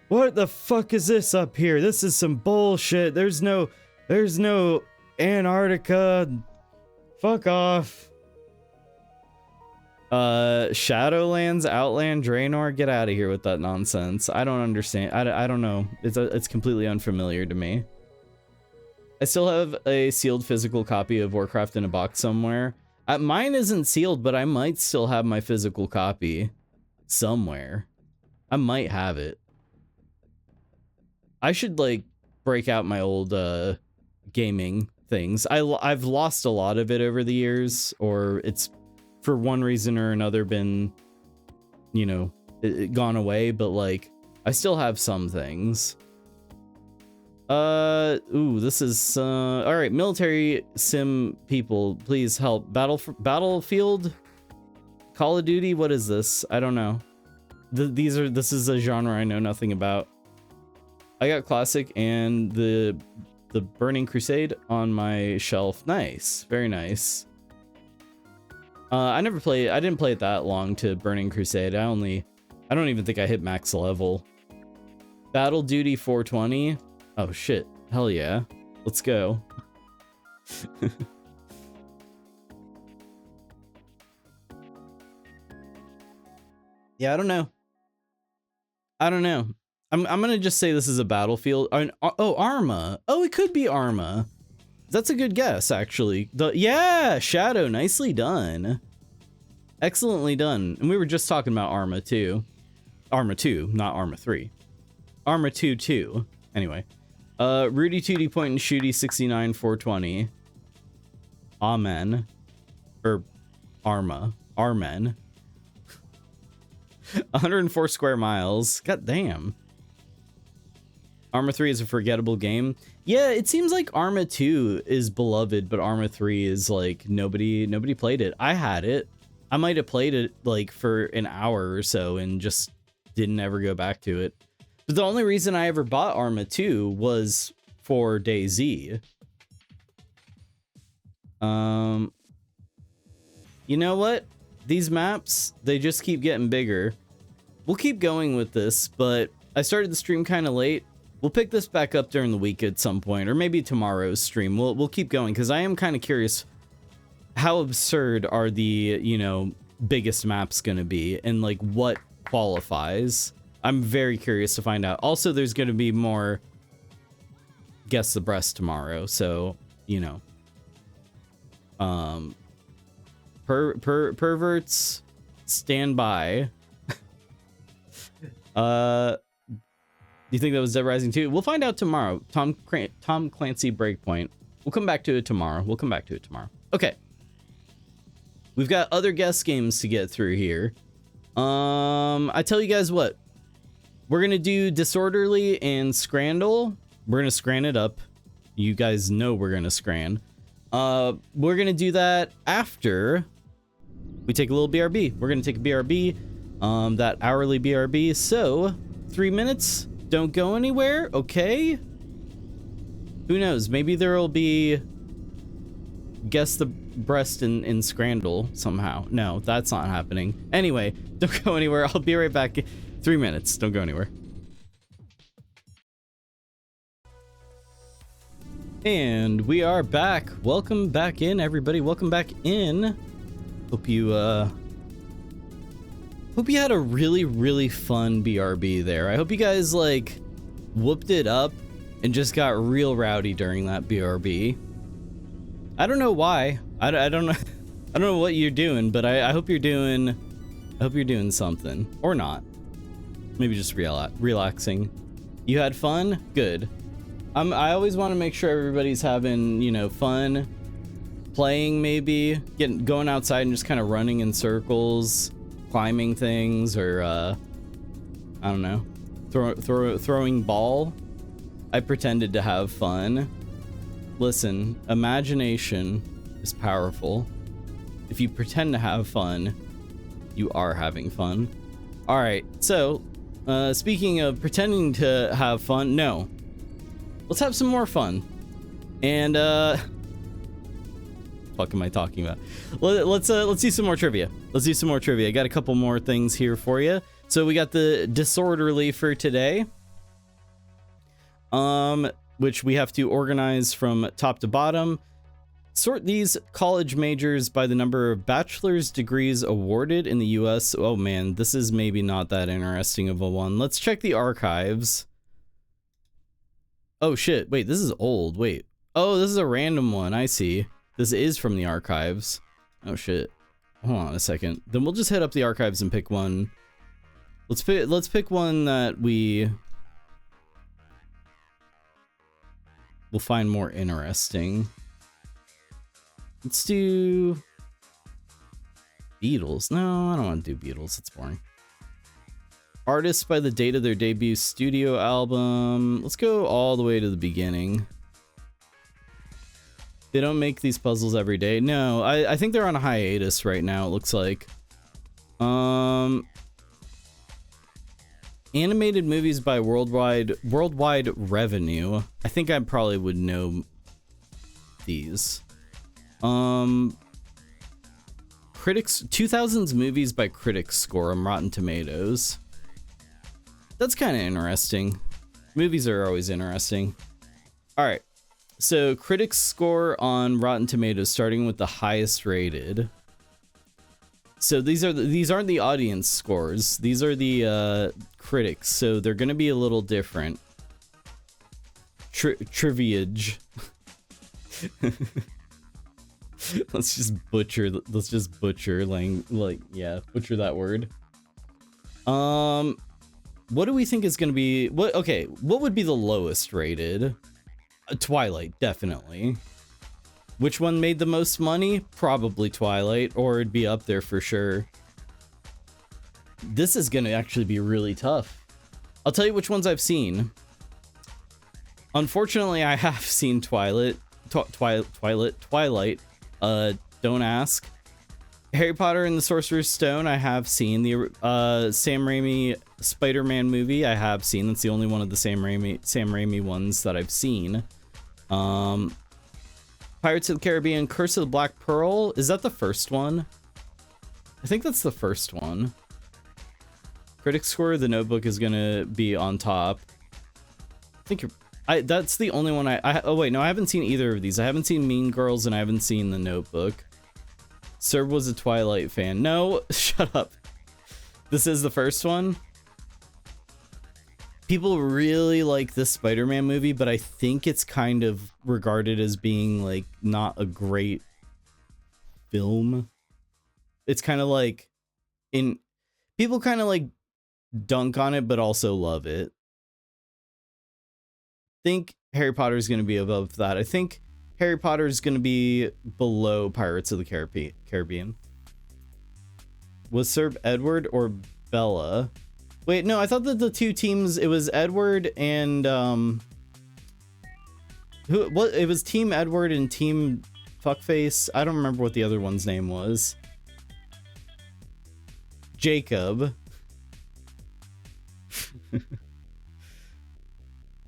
What the fuck is this up here? This is some bullshit. There's no Antarctica. Fuck off. Shadowlands, Outland, Draenor, get out of here with that nonsense. I don't understand. I don't know. It's completely unfamiliar to me. I still have a sealed physical copy of Warcraft in a box somewhere. Mine isn't sealed, but I might still have my physical copy somewhere. I might have it. I should like break out my old gaming things. I've lost a lot of it over the years, or it's for one reason or another been, you know, gone away, but like I still have some things. Ooh, this is all right. Military sim people, please help. Battlefield, Call of Duty. What is this? I don't know. This is a genre I know nothing about. I got Classic and the Burning Crusade on my shelf. Nice, very nice. I didn't play it that long to Burning Crusade. I don't even think I hit max level. Battle Duty 420. Oh shit, hell yeah. Let's go. Yeah, I don't know. I'm gonna just say this is a Battlefield. Oh, Arma. Oh, it could be Arma. That's a good guess, actually. Yeah, Shadow, nicely done. Excellently done. And we were just talking about Arma 2. Arma 2, not Arma 3. Arma 2 2. Anyway. Rudy Tooty Point and Shooty 69 420. Amen. Or Arma. Armen. 104 square miles. God damn. Arma 3 is a forgettable game. Yeah, it seems like Arma 2 is beloved, but Arma 3 is like nobody played it. I had it. I might have played it like for an hour or so and just didn't ever go back to it. But the only reason I ever bought Arma 2 was for DayZ. You know what? These maps, they just keep getting bigger. We'll keep going with this, but I started the stream kind of late. We'll pick this back up during the week at some point, or maybe tomorrow's stream. We'll keep going, because I am kind of curious how absurd are the, you know, biggest maps going to be, and like what qualifies. I'm very curious to find out. Also, there's going to be more Guess the Breast tomorrow, so, you know. Perverts, stand by. Do you think that was Dead Rising 2? We'll find out tomorrow. Tom Clancy Breakpoint. We'll come back to it tomorrow. Okay. We've got other guest games to get through here. I tell you guys what. We're gonna do Disorderly and Scrandle. We're gonna scran it up. You guys know we're gonna scran. We're gonna do that after we take a little BRB. We're gonna take a BRB, that hourly BRB. So 3 minutes. Don't go anywhere. Okay. Who knows? Maybe there will be Guess the Breast in Scrandle somehow. No, that's not happening. Anyway, don't go anywhere. I'll be right back. 3 minutes. Don't go anywhere. And we are back. Welcome back in, everybody. Welcome back in. Hope you had a really fun BRB there. I hope you guys like whooped it up and just got real rowdy during that BRB. I don't know why. I don't know. I don't know what you're doing, but I hope you're doing. I hope you're doing something or not. Maybe just relaxing. You had fun? Good. I always want to make sure everybody's having, you know, fun playing, maybe going outside and just kind of running in circles, climbing things, or I don't know, throwing ball. I pretended to have fun. Listen, imagination is powerful. If you pretend to have fun, you are having fun. All right, so speaking of pretending to have fun, no. Let's have some more fun. And fuck am I talking about? Let's do some more trivia. Let's do some more trivia. I got a couple more things here for you. So we got the disorderly for today. Which we have to organize from top to bottom. Sort these college majors by the number of bachelor's degrees awarded in the US. Oh man, this is maybe not that interesting of a one. Let's check the archives. Oh shit, wait, this is old, wait. Oh, this is a random one, I see. This is from the archives. Oh shit, hold on a second. Then we'll just head up the archives and pick one. Let's pick one that we'll find more interesting. Let's do Beatles. No, I don't want to do Beatles, it's boring. Artists by the date of their debut studio album. Let's go all the way to the beginning. They don't make these puzzles every day. No, I think they're on a hiatus right now, it looks like. Animated movies by worldwide revenue. I think I probably would know these. Critics 2000s movies by critics score on Rotten Tomatoes. That's kind of interesting. Movies are always interesting. All right, so critics score on Rotten Tomatoes, starting with the highest rated. So these aren't the audience scores. These are the critics. So they're going to be a little different. Triviage. Let's just butcher that word. What do we think is going to be what would be the lowest rated? Twilight, definitely. Which one made the most money? Probably Twilight, or it'd be up there for sure. This is going to actually be really tough. I'll tell you which ones I've seen. Unfortunately, I have seen Twilight. Don't ask. Harry Potter and the Sorcerer's Stone, I have seen. The Sam Raimi Spider-Man movie, I have seen. That's the only one of the Sam Raimi ones that I've seen. Pirates of the Caribbean, Curse of the Black Pearl, is that the first one? I think that's the first one. Critics score, The Notebook is gonna be on top. I think that's the only one oh wait, no, I haven't seen either of these. I haven't seen Mean Girls and I haven't seen The Notebook. Serb was a Twilight fan. No, shut up. This is the first one. People really like this Spider-Man movie, but I think it's kind of regarded as being like not a great film. It's kind of like people kind of like dunk on it, but also love it. I think Harry Potter is going to be above that. I think Harry Potter is going to be below Pirates of the Caribbean. Was Serb Edward or Bella? Wait, no, I thought that the two teams, it was Edward and it was Team Edward and Team Fuckface. I don't remember what the other one's name was. Jacob.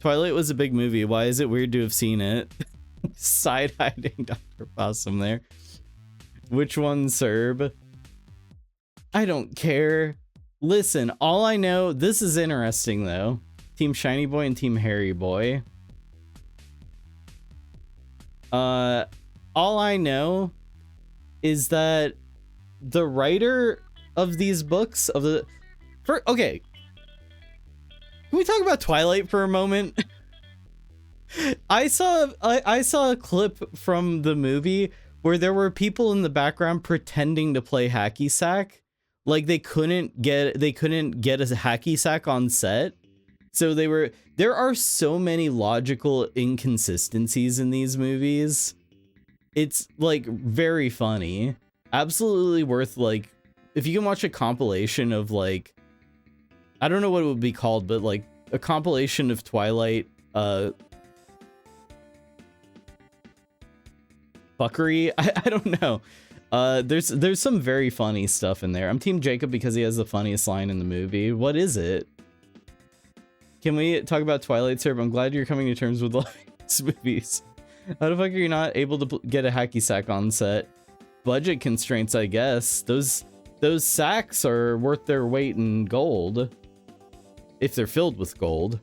Twilight was a big movie. Why is it weird to have seen it? Side-hiding Dr. Possum there. Which one, Serb? I don't care. Listen, all I know, this is interesting though. Team Shiny Boy and Team Hairy Boy. All I know is that the writer of these books okay, can we talk about Twilight for a moment? I saw a clip from the movie where there were people in the background pretending to play hacky sack, like they couldn't get a hacky sack on set. So there are so many logical inconsistencies in these movies. It's like very funny. Absolutely worth, like, if you can watch a compilation of, like, I don't know what it would be called, but like a compilation of Twilight fuckery. I don't know. There's some very funny stuff in there. I'm Team Jacob because he has the funniest line in the movie. What is it? Can we talk about Twilight, sir? I'm glad you're coming to terms with these movies. How the fuck are you not able to get a hacky sack on set? Budget constraints, I guess. Those sacks are worth their weight in gold. If they're filled with gold.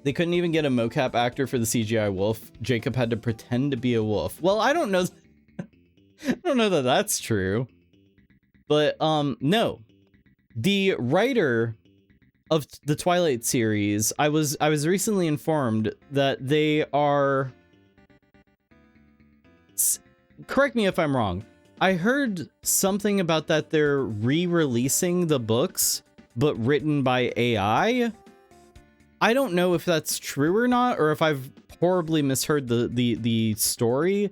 They couldn't even get a mocap actor for the CGI wolf. Jacob had to pretend to be a wolf. Well, I don't know. I don't know that that's true. But, no. The writer of the Twilight series, I was recently informed that they are... Correct me if I'm wrong. I heard something about that they're re-releasing the books, but written by AI. I don't know if that's true or not, or if I've horribly misheard the story.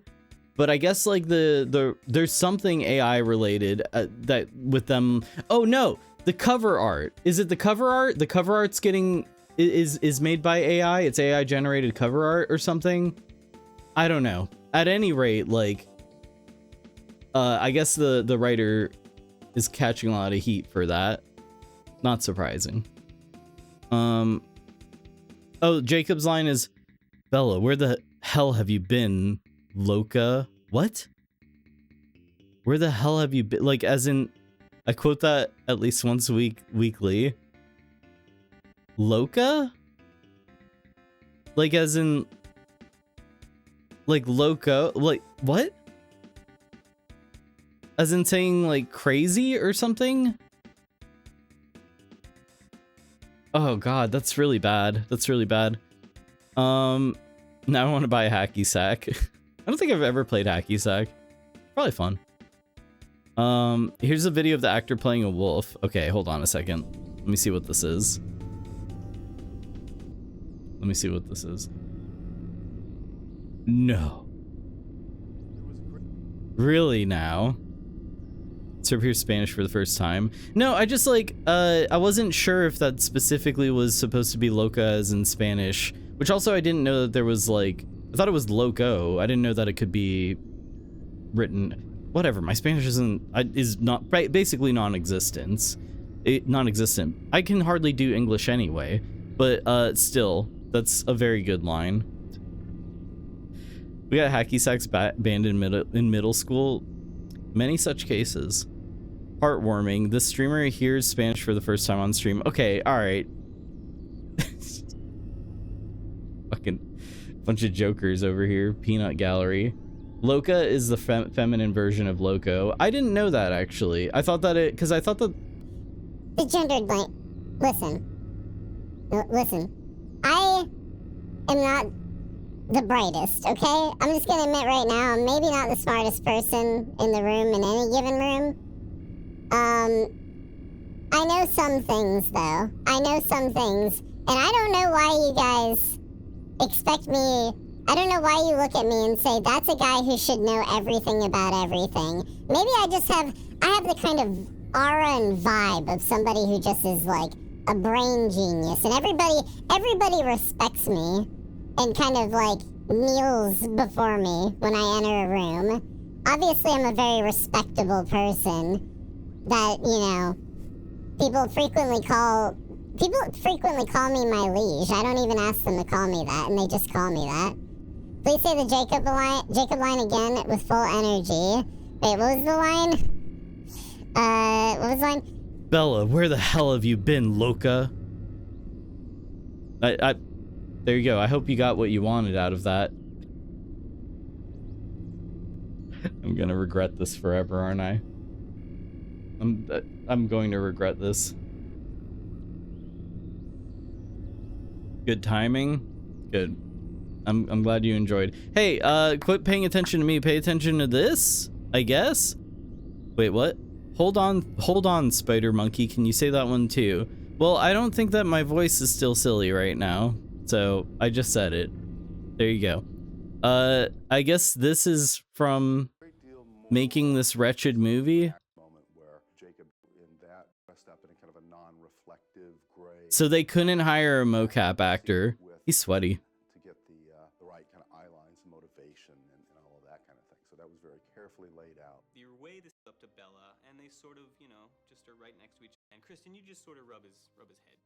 But I guess like there's something AI related that with them. Oh no, the cover art. Is it the cover art? The cover art's is made by AI. It's AI generated cover art or something. I don't know. At any rate, like, I guess the writer is catching a lot of heat for that. Not surprising. Oh, Jacob's line is, Bella, where the hell have you been, Loca? What? Where the hell have you been? Like, as in, I quote that at least once a weekly. Loca? Like, as in, like, loco? Like, what? As in saying, like, crazy or something? Oh god, that's really bad. That's really bad. Now I want to buy a hacky sack. I don't think I've ever played hacky sack. Probably fun. Here's a video of the actor playing a wolf. Okay, hold on a second. Let me see what this is. Let me see what this is. No. Really now? Here's Spanish for the first time. No, I just like, I wasn't sure if that specifically was supposed to be loca as in Spanish, which also I didn't know that there was like, I thought it was loco. I didn't know that it could be written, whatever. My Spanish is not basically non-existent. Non-existent. I can hardly do English anyway, but still, that's a very good line. We got hacky sacks banned in middle school. Many such cases. Heartwarming. This streamer hears Spanish for the first time on stream. Okay, alright. Fucking bunch of jokers over here. Peanut gallery. Loca is the feminine version of loco. I didn't know that, actually. I thought that because I thought that... The gendered blank. Listen. I am not the brightest, okay? I'm just gonna admit right now, I'm maybe not the smartest person in the room, in any given room. I know some things, though. I know some things. And I don't know why you guys expect me... I don't know why you look at me and say, that's a guy who should know everything about everything. Maybe I have the kind of aura and vibe of somebody who just is like a brain genius. And everybody respects me and kind of like kneels before me when I enter a room. Obviously, I'm a very respectable person that, you know, people frequently call me my liege. I don't even ask them to call me that, and they just call me that. Please say the Jacob line again with full energy. Wait, what was the line? What was the line? Bella, where the hell have you been, Loca? There you go. I hope you got what you wanted out of that. I'm gonna regret this forever, aren't I? I'm going to regret this. Good timing. Good. I'm glad you enjoyed. Hey, quit paying attention to me. Pay attention to this, I guess. Wait, what? Hold on, Spider Monkey. Can you say that one too? Well, I don't think that my voice is still silly right now, so I just said it. There you go. I guess this is from making this wretched movie. So they couldn't hire a mocap actor. He's sweaty. To get the right kind of eye lines, motivation, and all of that kind of thing. So that was very carefully laid out. Your way this up to Bella, and they sort of, you know, just are right next to each other. And Kristen, you just sort of rub his head.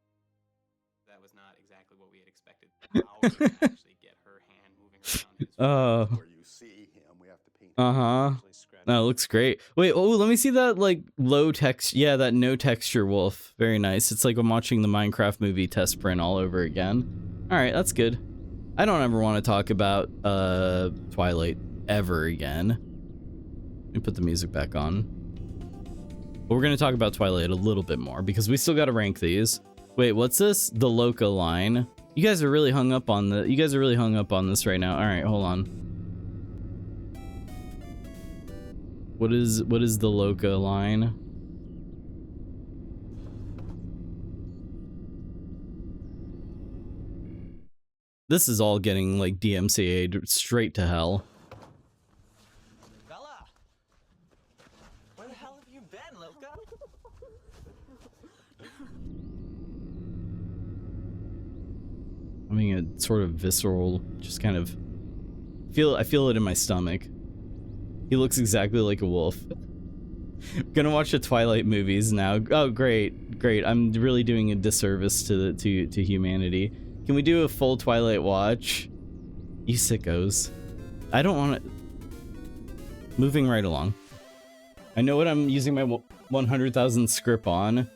That was not exactly what we had expected. How to actually get her hand moving around his Where you see him, we have to paint. That looks great. Wait, oh, let me see that, like, low text. Yeah, that no texture wolf. Very nice. It's like I'm watching the Minecraft movie test print all over again. All right, that's good. I don't ever want to talk about Twilight ever again. Let me put the music back on. But we're gonna talk about Twilight a little bit more because we still gotta rank these. Wait, what's this? The Loca line. You guys are really hung up on this right now. All right, hold on. What is the Loca line? This is all getting like DMCA'd straight to hell. Bella! Where the hell have you been, Loca? I mean, a sort of visceral, just kind of I feel it in my stomach. He looks exactly like a wolf. Gonna watch the Twilight movies now. Oh, great. I'm really doing a disservice to humanity. Can we do a full Twilight watch? You sickos. I don't want to... Moving right along. I know what I'm using my 100,000 script on.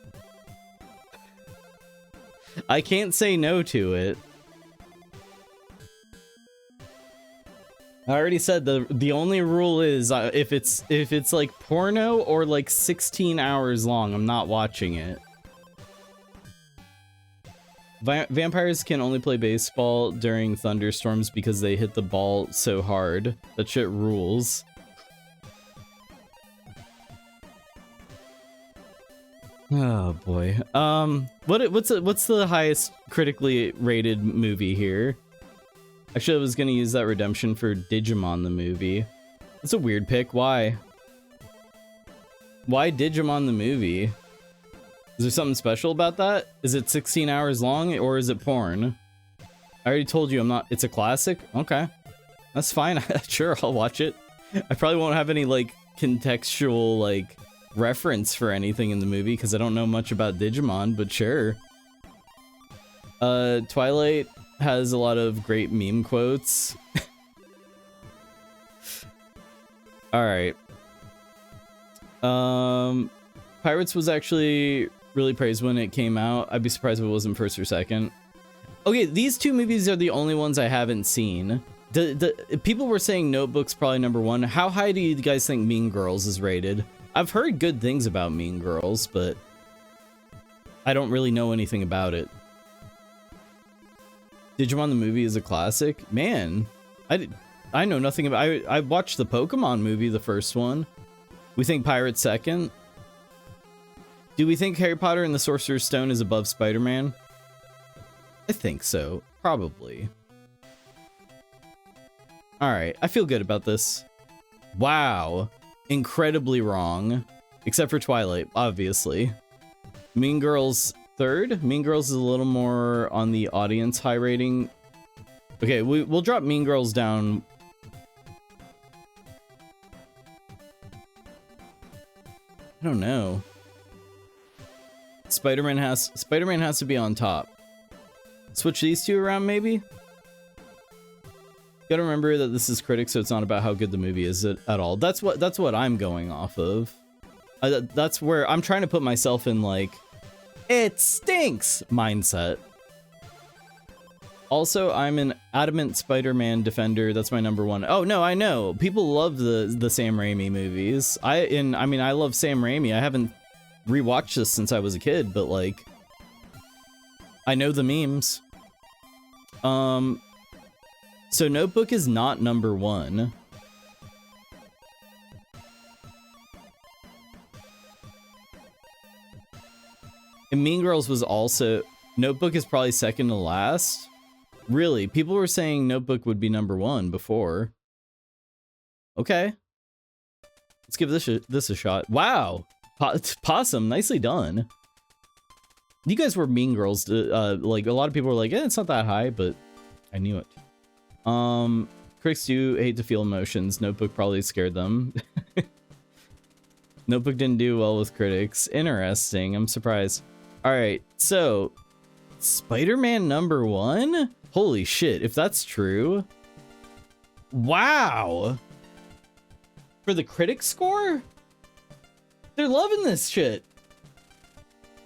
I can't say no to it. I already said the only rule is if it's like porno or like 16 hours long, I'm not watching it. Vampires can only play baseball during thunderstorms because they hit the ball so hard. That shit rules. Oh boy. What's the highest critically rated movie here? Actually, I was gonna use that redemption for Digimon the movie. That's a weird pick. Why? Why Digimon the movie? Is there something special about that? Is it 16 hours long or is it porn? I already told you I'm not. It's a classic? Okay. That's fine. Sure, I'll watch it. I probably won't have any like contextual like reference for anything in the movie because I don't know much about Digimon, but sure. Twilight has a lot of great meme quotes. All right. Pirates was actually really praised when it came out. I'd be surprised if it wasn't first or second. Okay, these two movies are the only ones I haven't seen. People were saying Notebook's probably #1. How high do you guys think Mean Girls is rated? I've heard good things about Mean Girls, but I don't really know anything about it. Digimon the movie is a classic. Man, I know nothing about. I watched the Pokemon movie, the first one. We think Pirates second. Do we think Harry Potter and the Sorcerer's Stone is above Spider-Man? I think so, probably. All right, I feel good about this. Wow, incredibly wrong, except for Twilight, obviously. Mean Girls third. Mean Girls is a little more on the audience high rating. Okay, we'll drop Mean Girls down. I don't know. Spider-Man has to be on top. Switch these two around, maybe? Gotta remember that this is critics, so it's not about how good the movie is at all. That's what I'm going off of. That's where I'm trying to put myself in, like, it stinks mindset. Also, I'm an adamant Spider-Man defender. That's my number one. Oh no, I know. People love the Sam Raimi movies. I mean, I love Sam Raimi. I haven't rewatched this since I was a kid, but like, I know the memes. So Notebook is not number one. And Mean Girls was also... Notebook is probably second to last. Really? People were saying Notebook would be number one before. Okay. Let's give this a shot. Wow! Possum, nicely done. You guys were Mean Girls. Like, a lot of people were like, it's not that high, but I knew it. Critics do hate to feel emotions. Notebook probably scared them. Notebook didn't do well with critics. Interesting. I'm surprised. Alright, so... Spider-Man number one? Holy shit, if that's true. Wow! For the critic score? They're loving this shit.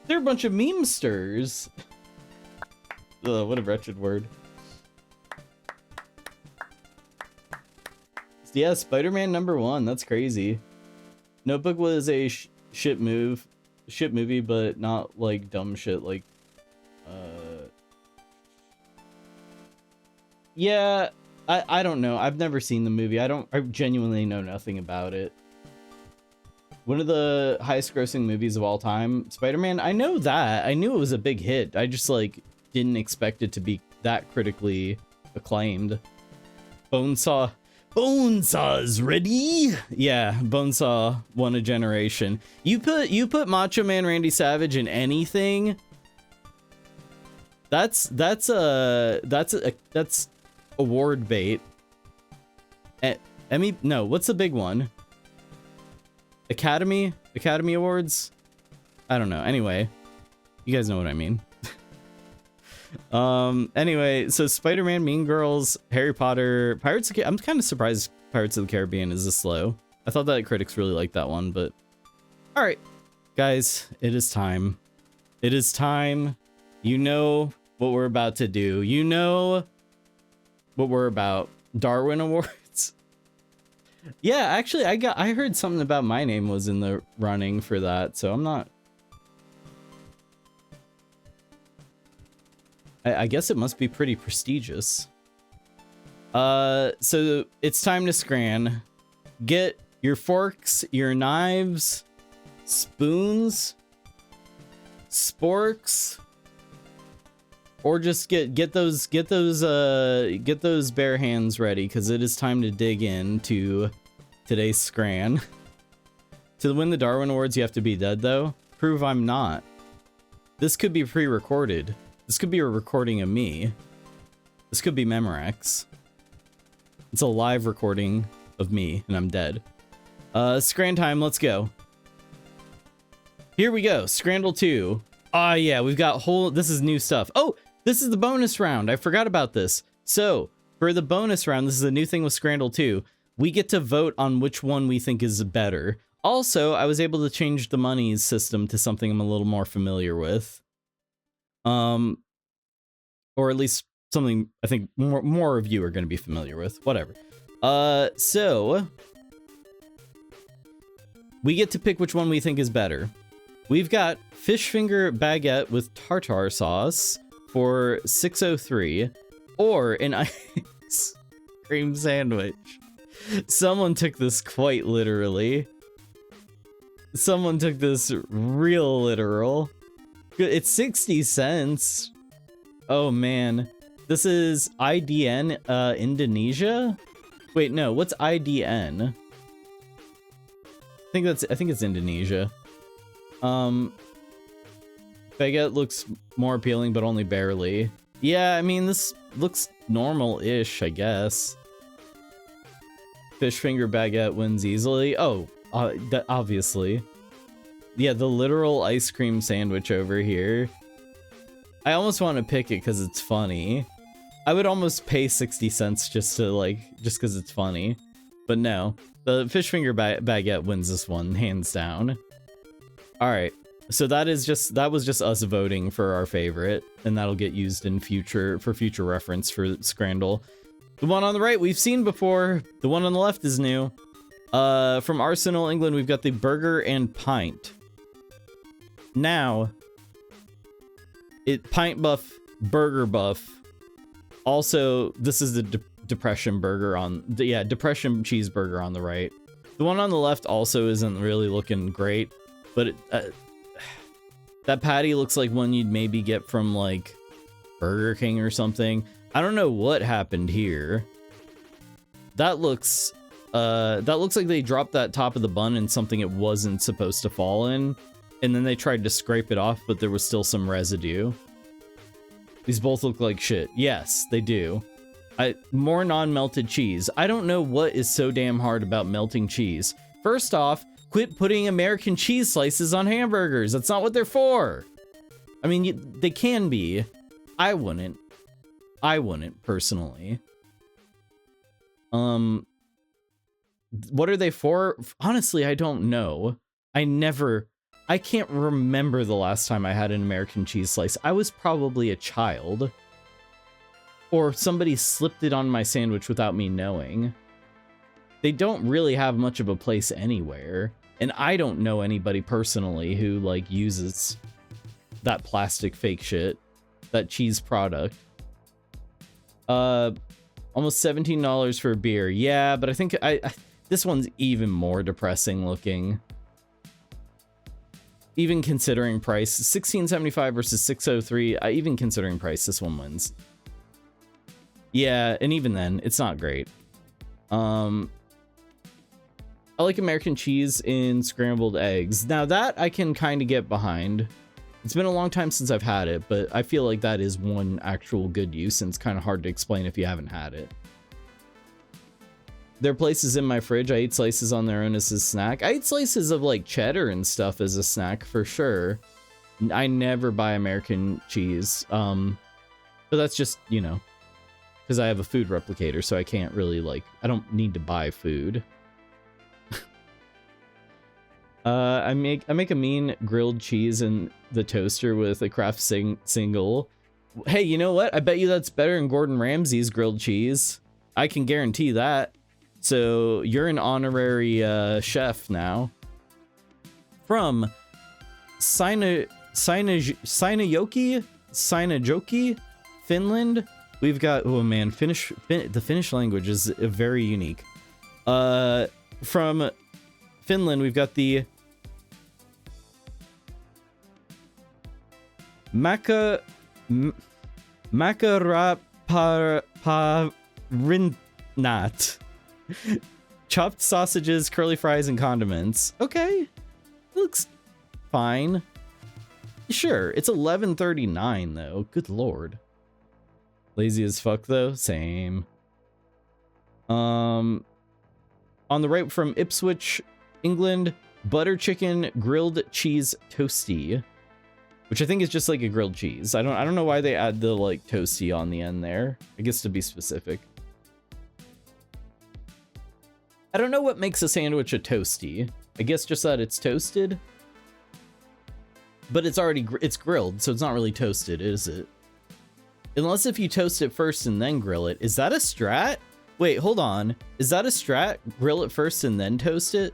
They're a bunch of memesters. Ugh, what a wretched word. Yeah, Spider-Man number one. That's crazy. Notebook was a shit movie, but not like dumb shit. Like, yeah, I don't know. I've never seen the movie. I genuinely know nothing about it. One of the highest grossing movies of all time, Spider-Man. I know that. I knew it was a big hit. I just like didn't expect it to be that critically acclaimed. Bonesaw's ready. Yeah, Bonesaw won a generation. You put Macho Man Randy Savage in anything. That's award bait. Emmy, no, what's the big one? Academy Awards? I don't know. Anyway, you guys know what I mean. Anyway, so Spider-Man, Mean Girls, Harry Potter, Pirates of the I'm kind of surprised Pirates of the Caribbean is this low. I thought that critics really liked that one, but all right, guys, it is time. It is time. You know what we're about to do. You know what we're about. Darwin Awards. Yeah, actually, I heard something about my name was in the running for that, so I'm not. I guess it must be pretty prestigious. So it's time to scran. Get your forks, your knives, spoons, sporks, or just get those bare hands ready, because it is time to dig into today's scran. To win the Darwin Awards, you have to be dead, though. Prove I'm not. This could be pre-recorded. This could be a recording of me. This could be Memorex. It's a live recording of me, and I'm dead. Scran time, let's go. Here we go, Scrandle 2. Ah, yeah, we've got this is new stuff. Oh, this is the bonus round. I forgot about this. So, for the bonus round, this is a new thing with Scrandle 2. We get to vote on which one we think is better. Also, I was able to change the monies system to something I'm a little more familiar with. Or at least something I think more of you are going to be familiar with. Whatever. So we get to pick which one we think is better. We've got fish finger baguette with tartar sauce for $6.03, or an ice cream sandwich. Someone took this quite literally. Someone took this real literal. It's 60 cents. Oh man. This is IDN Indonesia? Wait, no, what's IDN? I think it's Indonesia. Baguette looks more appealing, but only barely. Yeah, I mean, this looks normal-ish, I guess. Fish finger baguette wins easily. Oh, obviously. Yeah, the literal ice cream sandwich over here. I almost want to pick it because it's funny. I would almost pay 60 cents just because it's funny. But no, the fish finger baguette wins this one, hands down. All right, So that was just us voting for our favorite, and that'll get used in future reference for Scrandle. The one on the right we've seen before. The one on the left is new. From Arsenal, England, we've got the burger and pint. Now, pint buff, burger buff. Also, this is the depression burger depression cheeseburger on the right. The one on the left also isn't really looking great, but that patty looks like one you'd maybe get from like Burger King or something. I don't know what happened here. That looks like they dropped that top of the bun in something it wasn't supposed to fall in, and then they tried to scrape it off, but there was still some residue. These both look like shit. Yes, they do. More non-melted cheese. I don't know what is so damn hard about melting cheese. First off, quit putting American cheese slices on hamburgers. That's not what they're for. I mean, they can be. I wouldn't personally. What are they for? Honestly, I don't know. I can't remember the last time I had an American cheese slice. I was probably a child. Or somebody slipped it on my sandwich without me knowing. They don't really have much of a place anywhere. And I don't know anybody personally who, like, uses that plastic fake shit. That cheese product. Almost $17 for a beer. Yeah, but I think this one's even more depressing looking. Even considering price, $16.75 versus $6.03. Even considering price, this one wins. Yeah, and even then, it's not great. I like American cheese in scrambled eggs. Now that I can kind of get behind. It's been a long time since I've had it, but I feel like that is one actual good use, and it's kind of hard to explain if you haven't had it. There are places in my fridge. I eat slices on their own as a snack. I eat slices of like cheddar and stuff as a snack for sure. I never buy American cheese. But that's just, you know, because I have a food replicator, so I can't really I don't need to buy food. I make a mean grilled cheese in the toaster with a Kraft single. Hey, you know what? I bet you that's better than Gordon Ramsay's grilled cheese. I can guarantee that. So you're an honorary chef now. From Sinajoki, Finland. We've got, oh man, the Finnish language is very unique. From Finland, we've got the Makaraparinat. Chopped sausages, curly fries, and condiments. Okay. Looks fine. Sure, it's $11.39 though. Good lord. Lazy as fuck though. Same. On the right from Ipswich, England, butter chicken grilled cheese toasty, which I think is just like a grilled cheese. I don't know why they add the like toasty on the end there. I guess to be specific. I don't know what makes a sandwich a toasty. I guess just that it's toasted. But it's grilled, so it's not really toasted, is it? Unless if you toast it first and then grill it. Is that a strat? Wait, hold on. Is that a strat? Grill it first and then toast it?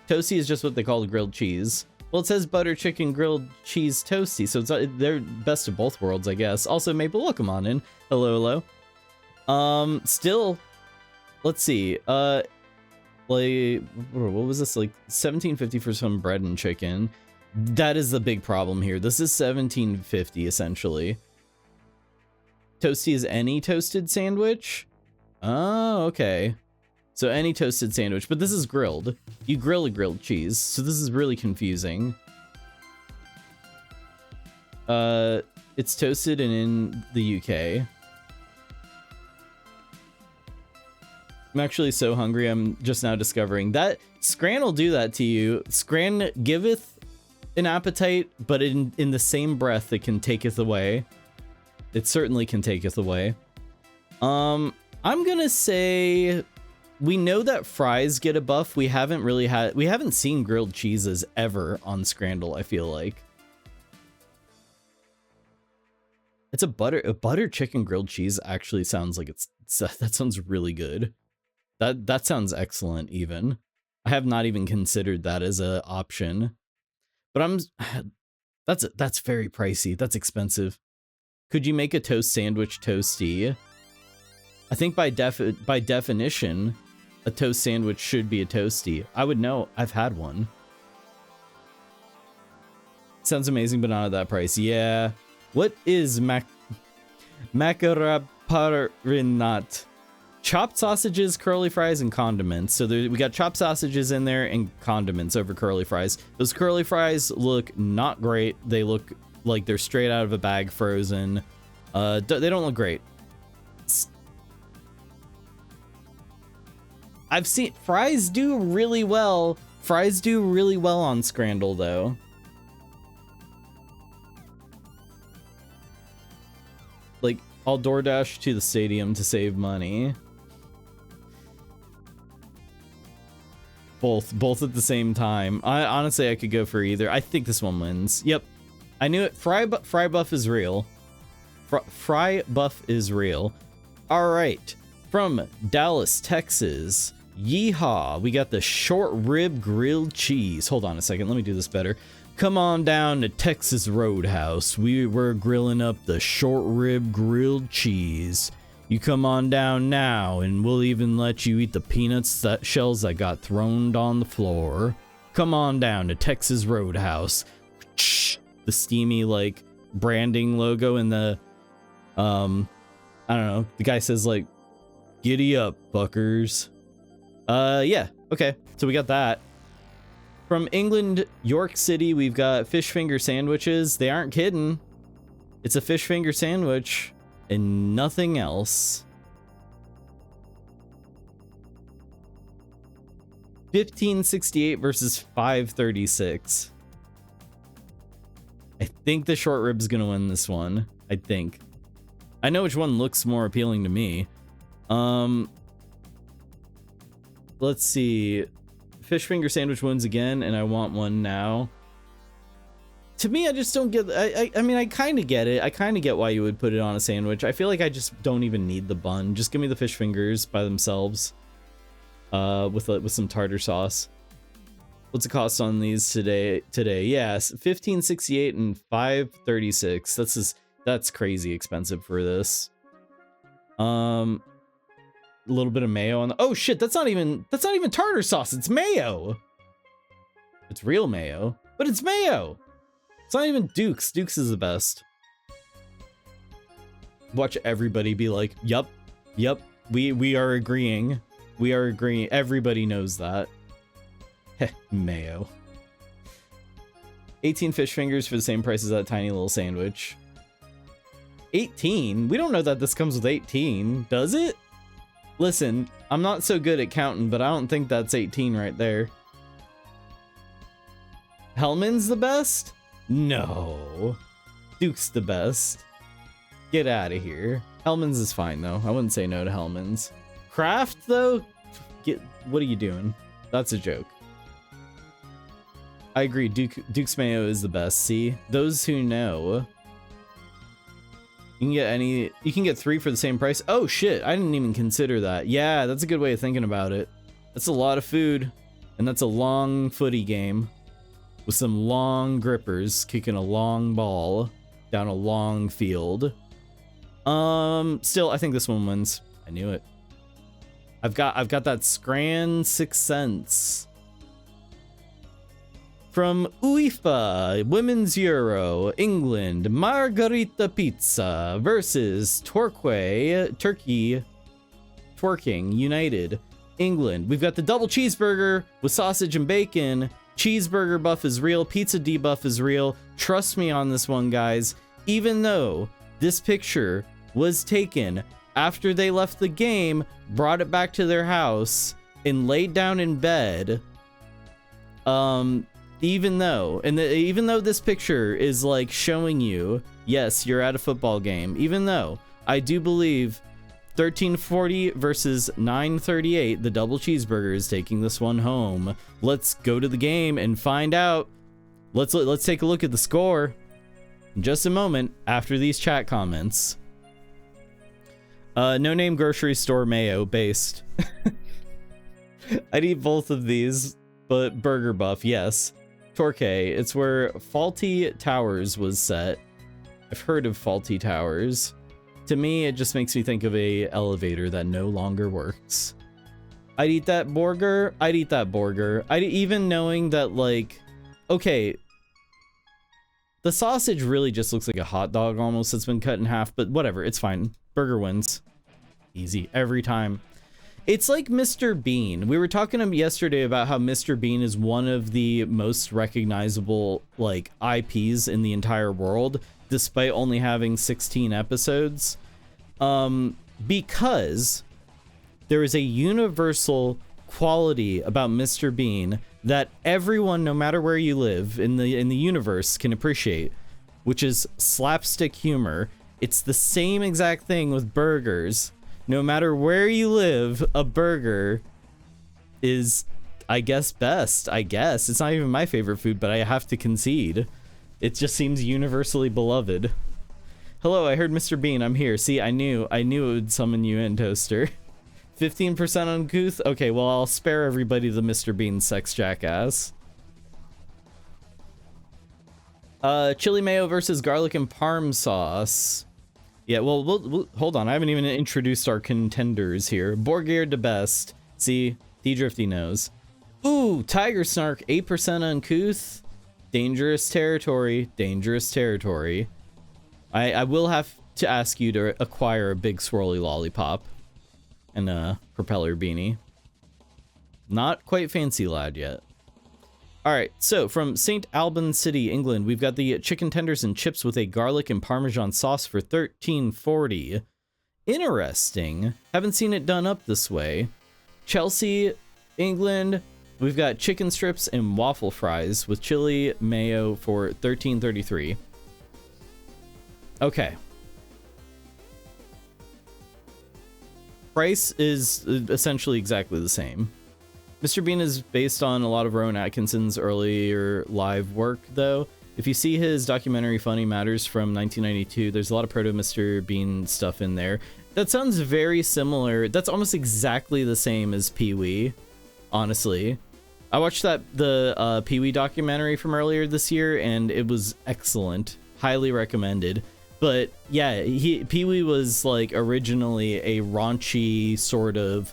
Toasty is just what they call the grilled cheese. Well, it says butter chicken grilled cheese toasty, so they're best of both worlds, I guess. Also, Maple, welcome on in. Hello, hello. Still, let's see. Like, what was this? Like $17.50 for some bread and chicken. That is the big problem here. This is $17.50 essentially. Toasty is any toasted sandwich? Oh, okay. So any toasted sandwich, but this is grilled. You grill a grilled cheese, so this is really confusing. It's toasted and in the UK. I'm actually so hungry, I'm just now discovering that Scran will do that to you. Scran giveth an appetite, but in the same breath it can taketh away. It certainly can taketh away. I'm gonna say we know that fries get a buff. We haven't seen grilled cheeses ever on Scrandle, I feel like. It's a butter chicken grilled cheese actually sounds like that sounds really good. That sounds excellent even. I have not even considered that as an option. But that's very pricey. That's expensive. Could you make a toast sandwich toasty? I think by definition, a toast sandwich should be a toasty. I would know. I've had one. Sounds amazing, but not at that price. Yeah. What is macaraparinat? Chopped sausages, curly fries, and condiments. So we got chopped sausages in there and condiments over curly fries. Those curly fries look not great. They look like they're straight out of a bag frozen. They don't look great. I've seen fries do really well. Fries do really well on Scrandle though. Like, I'll DoorDash to the stadium to save money. Both at the same time. Honestly, I could go for either. I think this one wins. Yep. I knew it. Fry buff is real. Fry buff is real. All right. From Dallas, Texas. Yeehaw. We got the short rib grilled cheese. Hold on a second. Let me do this better. Come on down to Texas Roadhouse. We're grilling up the short rib grilled cheese. You come on down now, and we'll even let you eat the peanuts shells that got thrown on the floor. Come on down to Texas Roadhouse. The steamy, like, branding logo and the, I don't know. The guy says, like, giddy up, fuckers. Yeah. Okay. So we got that. From England, York City, we've got fish finger sandwiches. They aren't kidding. It's a fish finger sandwich and nothing else. 1568 versus 536. I think the short rib's gonna win this one. I think. I know which one looks more appealing to me. Let's see. Fish finger sandwich wins again, and I want one now. To me, I just don't get. I mean, I kind of get it. I kind of get why you would put it on a sandwich. I feel like I just don't even need the bun. Just give me the fish fingers by themselves, with some tartar sauce. What's the cost on these today? Yes, 1568 and 536. That's crazy expensive for this. A little bit of mayo on the. Oh shit! That's not even tartar sauce. It's mayo. It's real mayo, but it's mayo. It's not even Duke's. Duke's is the best. Watch everybody be like, "Yup, we are agreeing. We are agreeing. Everybody knows that." Heh, mayo. 18 fish fingers for the same price as that tiny little sandwich. 18? We don't know that this comes with 18, does it? Listen, I'm not so good at counting, but I don't think that's 18 right there. Hellman's the best? No. Duke's the best. Get out of here. Hellman's is fine, though. I wouldn't say no to Hellman's. Kraft, though? What are you doing? That's a joke. I agree. Duke's mayo is the best. See? Those who know. You can get 3 for the same price. Oh shit, I didn't even consider that. Yeah, that's a good way of thinking about it. That's a lot of food. And that's a long footy game. With some long grippers kicking a long ball down a long field. Still, I think this one wins. I knew it. I've got that Scran 6 cents. From UEFA, Women's Euro, England, Margarita Pizza versus Turkey, Twerking United, England. We've got the double cheeseburger with sausage and bacon. Cheeseburger buff is real. Pizza debuff is real. Trust me on this one, guys. Even though this picture was taken after they left the game, brought it back to their house, and laid down in bed, even though this picture is like showing you, yes, you're at a football game, even though I do believe 1340 versus 938, the double cheeseburger is taking this one home. Let's go to the game and find out. Let's take a look at the score. in just a moment after these chat comments. No name grocery store mayo based. I'd eat both of these, but Burger Buff, yes. Torquay, it's where Faulty Towers was set. I've heard of Faulty Towers. To me, it just makes me think of a elevator that no longer works. I'd eat that burger. I'd eat that burger. Even knowing that, like, okay, the sausage really just looks like a hot dog almost that's been cut in half, but whatever, it's fine. Burger wins. Easy, every time. It's like Mr. Bean. We were talking yesterday about how Mr. Bean is one of the most recognizable, like, IPs in the entire world, despite only having 16 episodes. Because there is a universal quality about Mr. Bean that everyone, no matter where you live in the universe, can appreciate, which is slapstick humor. It's the same exact thing with burgers. No matter where you live, a burger is, I guess, best. I guess. It's not even my favorite food, but I have to concede. It just seems universally beloved. Hello, I heard Mr. Bean. I'm here. See, I knew it would summon you in, Toaster. 15% uncouth? Okay, well, I'll spare everybody the Mr. Bean sex jackass. Chili mayo versus garlic and parm sauce. Yeah, well, we'll hold on. I haven't even introduced our contenders here. Borgir de best. See, D-Drifty knows. Ooh, Tiger Snark, 8% uncouth. Dangerous territory. Dangerous territory. I will have to ask you to acquire a big swirly lollipop and a propeller beanie. Not quite fancy lad yet. All right, so from St. Albans City, England, we've got the chicken tenders and chips with a garlic and Parmesan sauce for $13.40. Interesting. Haven't seen it done up this way. Chelsea, England, we've got chicken strips and waffle fries with chili mayo for $13.33. Okay. Price is essentially exactly the same. Mr. Bean is based on a lot of Rowan Atkinson's earlier live work, though. If you see his documentary Funny Matters from 1992, there's a lot of proto Mr. Bean stuff in there. That sounds very similar. That's almost exactly the same as Pee-wee, honestly. I watched the Pee-wee documentary from earlier this year, and it was excellent. Highly recommended. But yeah, Pee-wee was like originally a raunchy sort of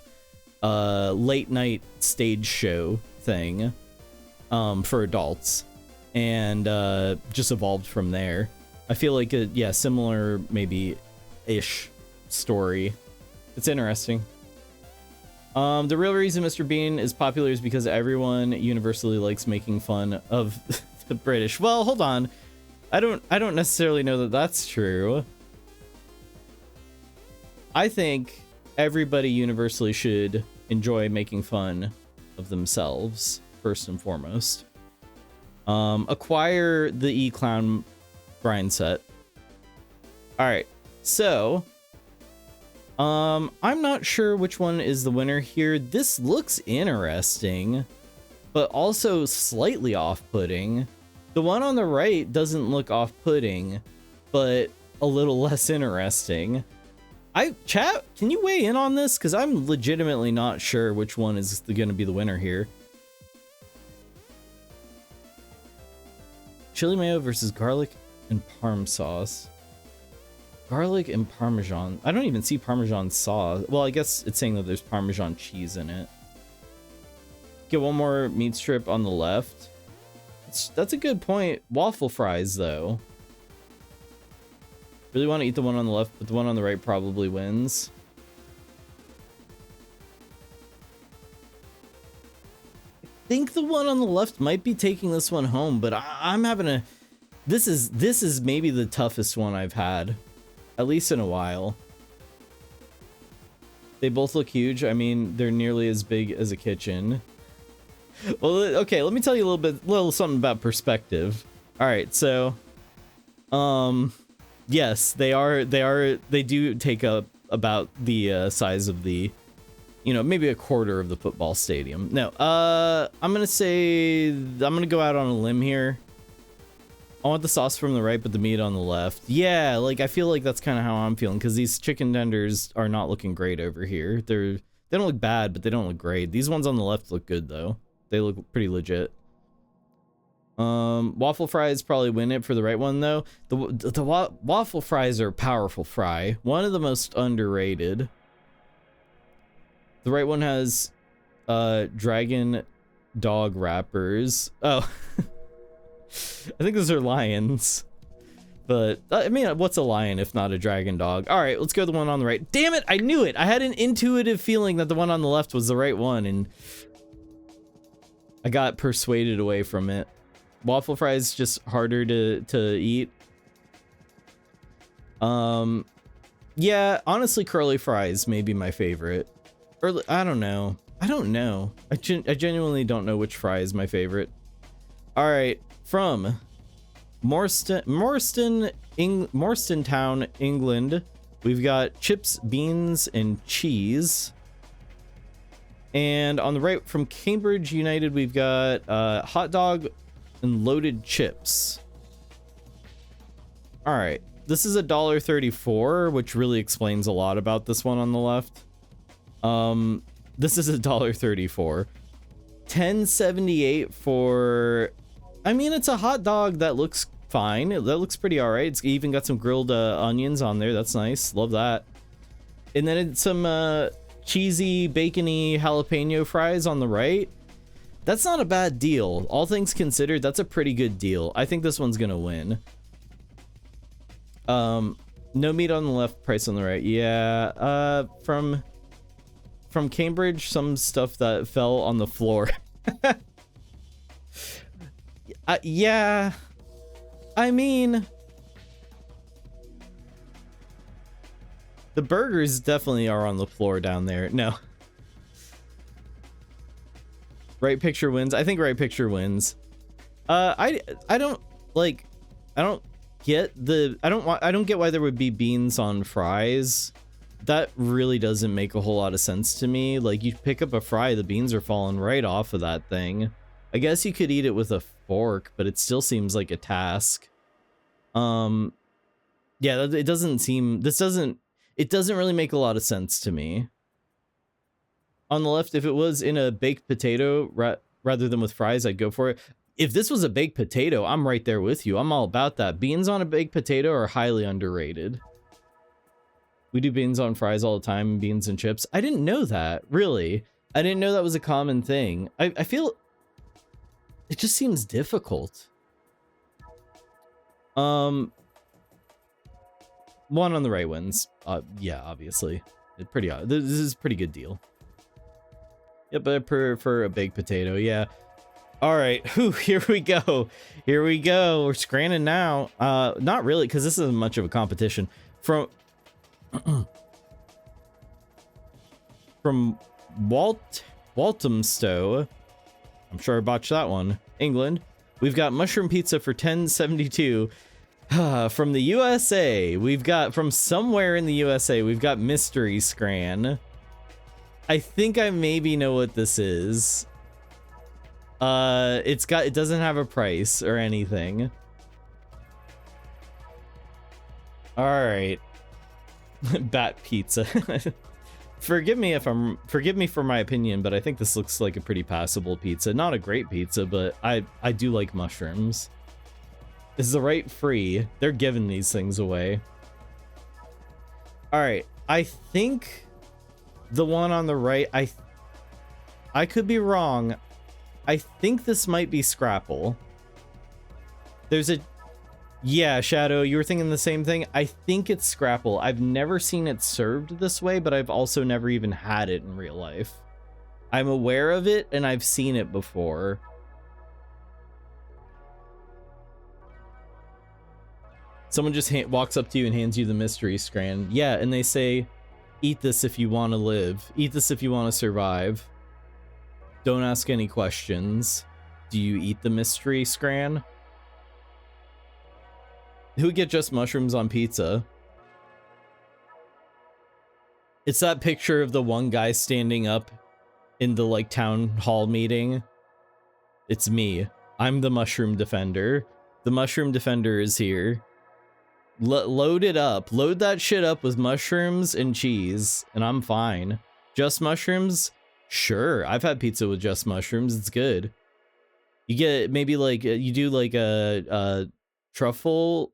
late night stage show thing for adults, and just evolved from there. I feel like a similar maybe ish story. It's interesting. The real reason Mr. Bean is popular is because everyone universally likes making fun of the British. Well, hold on. I don't necessarily know that that's true. I think everybody universally should enjoy making fun of themselves, first and foremost. Acquire the E-Clown grind set. Alright, so I'm not sure which one is the winner here. This looks interesting, but also slightly off-putting. The one on the right doesn't look off-putting, but a little less interesting. Chat, can you weigh in on this? Because I'm legitimately not sure which one is going to be the winner here. Chili mayo versus garlic and parm sauce. Garlic and Parmesan. I don't even see Parmesan sauce. Well, I guess it's saying that there's Parmesan cheese in it. Get one more meat strip on the left. That's a good point. Waffle fries, though. Really want to eat the one on the left, but the one on the right probably wins. I think the one on the left might be taking this one home, but I'm having a... This is maybe the toughest one I've had, at least in a while. They both look huge. I mean, they're nearly as big as a kitchen. Well, okay, let me tell you a little something about perspective. All right, so, yes, they do take up about the size of the, maybe a quarter of the football stadium. No, I'm gonna go out on a limb here. I want the sauce from the right, but the meat on the left. Yeah, like I feel like that's kind of how I'm feeling because these chicken tenders are not looking great over here. They don't look bad, but they don't look great. These ones on the left look good though. They look pretty legit. Waffle fries probably win it for the right one though. The waffle fries are a powerful fry. One of the most underrated. The right one has dragon dog wrappers. Oh. I think those are lions. But, I mean, what's a lion if not a dragon dog? Alright, let's go the one on the right. Damn it, I knew it! I had an intuitive feeling that the one on the left was the right one, and I got persuaded away from it. Waffle fries just harder to eat. Yeah, honestly, curly fries may be my favorite. Or, I don't know. I genuinely don't know which fry is my favorite. Alright. From Morriston Town, England, we've got chips, beans, and cheese. And on the right, from Cambridge United, we've got hot dog and loaded chips. All right, this is $1.34, which really explains a lot about this one on the left. This is $1.34. $10.78 for. I mean, it's a hot dog that looks fine. That looks pretty all right. It's even got some grilled onions on there. That's nice. Love that. And then it's some cheesy, bacony jalapeno fries on the right. That's not a bad deal. All things considered, that's a pretty good deal. I think this one's gonna win. No meat on the left, price on the right. Yeah. From Cambridge, some stuff that fell on the floor. Yeah, I mean, the burgers definitely are on the floor down there. No. Right picture wins. I think right picture wins. I don't get why there would be beans on fries. That really doesn't make a whole lot of sense to me. Like, you pick up a fry, the beans are falling right off of that thing. I guess you could eat it with a fork, but it still seems like a task. Yeah, it doesn't really make a lot of sense to me. On the left, if it was in a baked potato rather than with fries, I'd go for it. If this was a baked potato, I'm right there with you. I'm all about that. Beans on a baked potato are highly underrated. We do beans on fries all the time, beans and chips. I didn't know that, really. I didn't know that was a common thing. I feel it just seems difficult. One on the right wins. Yeah, obviously. This is a pretty good deal. Yeah, but I prefer a baked potato, yeah. Alright, here we go. Here we go. We're scrandling now. Not really, because this isn't much of a competition. From Walthamstow, I'm sure I botched that one, England, we've got mushroom pizza for $10.72. From the USA, we've got, from somewhere in the USA, we've got mystery scran. I think I maybe know what this is. It doesn't have a price or anything. All right. Bat pizza. Forgive me for my opinion, but I think this looks like a pretty passable pizza. Not a great pizza, but I do like mushrooms. Is the right free? They're giving these things away. All right. I think the one on the right, I could be wrong. I think this might be Scrapple. Yeah, Shadow, you were thinking the same thing? I think it's Scrapple. I've never seen it served this way, but I've also never even had it in real life. I'm aware of it, and I've seen it before. Someone just walks up to you and hands you the mystery scran. Yeah, and they say, eat this if you want to live. Eat this if you want to survive. Don't ask any questions. Do you eat the mystery scran? Who would get just mushrooms on pizza? It's that picture of the one guy standing up in the like town hall meeting. It's me. I'm the mushroom defender. The mushroom defender is here. Load it up. Load that shit up with mushrooms and cheese, and I'm fine. Just mushrooms? Sure. I've had pizza with just mushrooms. It's good. You get maybe like you do like a truffle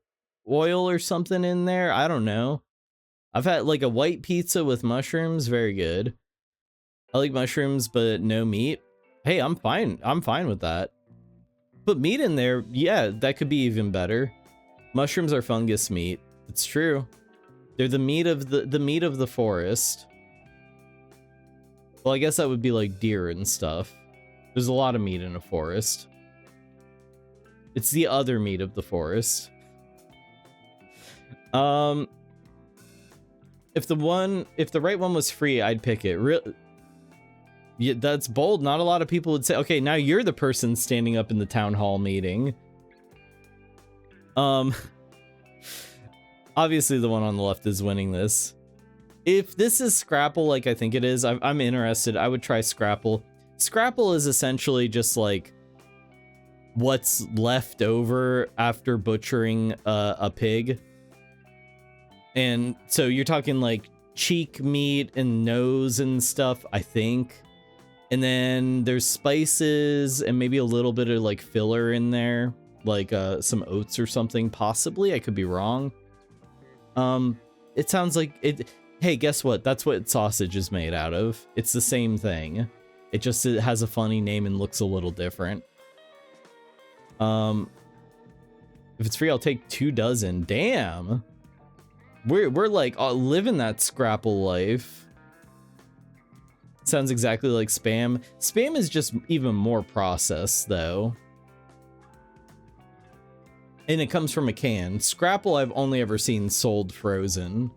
oil or something in there. I don't know. I've had like a white pizza with mushrooms. Very good. I like mushrooms, but no meat. Hey, I'm fine. I'm fine with that. Put meat in there. Yeah, that could be even better. Mushrooms are fungus meat. It's true. They're the meat of the meat of the forest. Well, I guess that would be like deer and stuff. There's a lot of meat in a forest. It's the other meat of the forest. If the right one was free, I'd pick it. Yeah, that's bold. Not a lot of people would say, okay, now you're the person standing up in the town hall meeting. Obviously the one on the left is winning this. If this is Scrapple like I think it is, I'm interested. I would try Scrapple. Scrapple is essentially just like what's left over after butchering a pig. And so you're talking like cheek meat and nose and stuff, I think. And then there's spices and maybe a little bit of like filler in there, like some oats or something, possibly. I could be wrong. It sounds like it. Hey, guess what? That's what sausage is made out of. It's the same thing. It has a funny name and looks a little different. If it's free, I'll take 2 dozen. Damn. We're like living that Scrapple life. Sounds exactly like Spam. Spam is just even more processed though. And it comes from a can. Scrapple I've only ever seen sold frozen.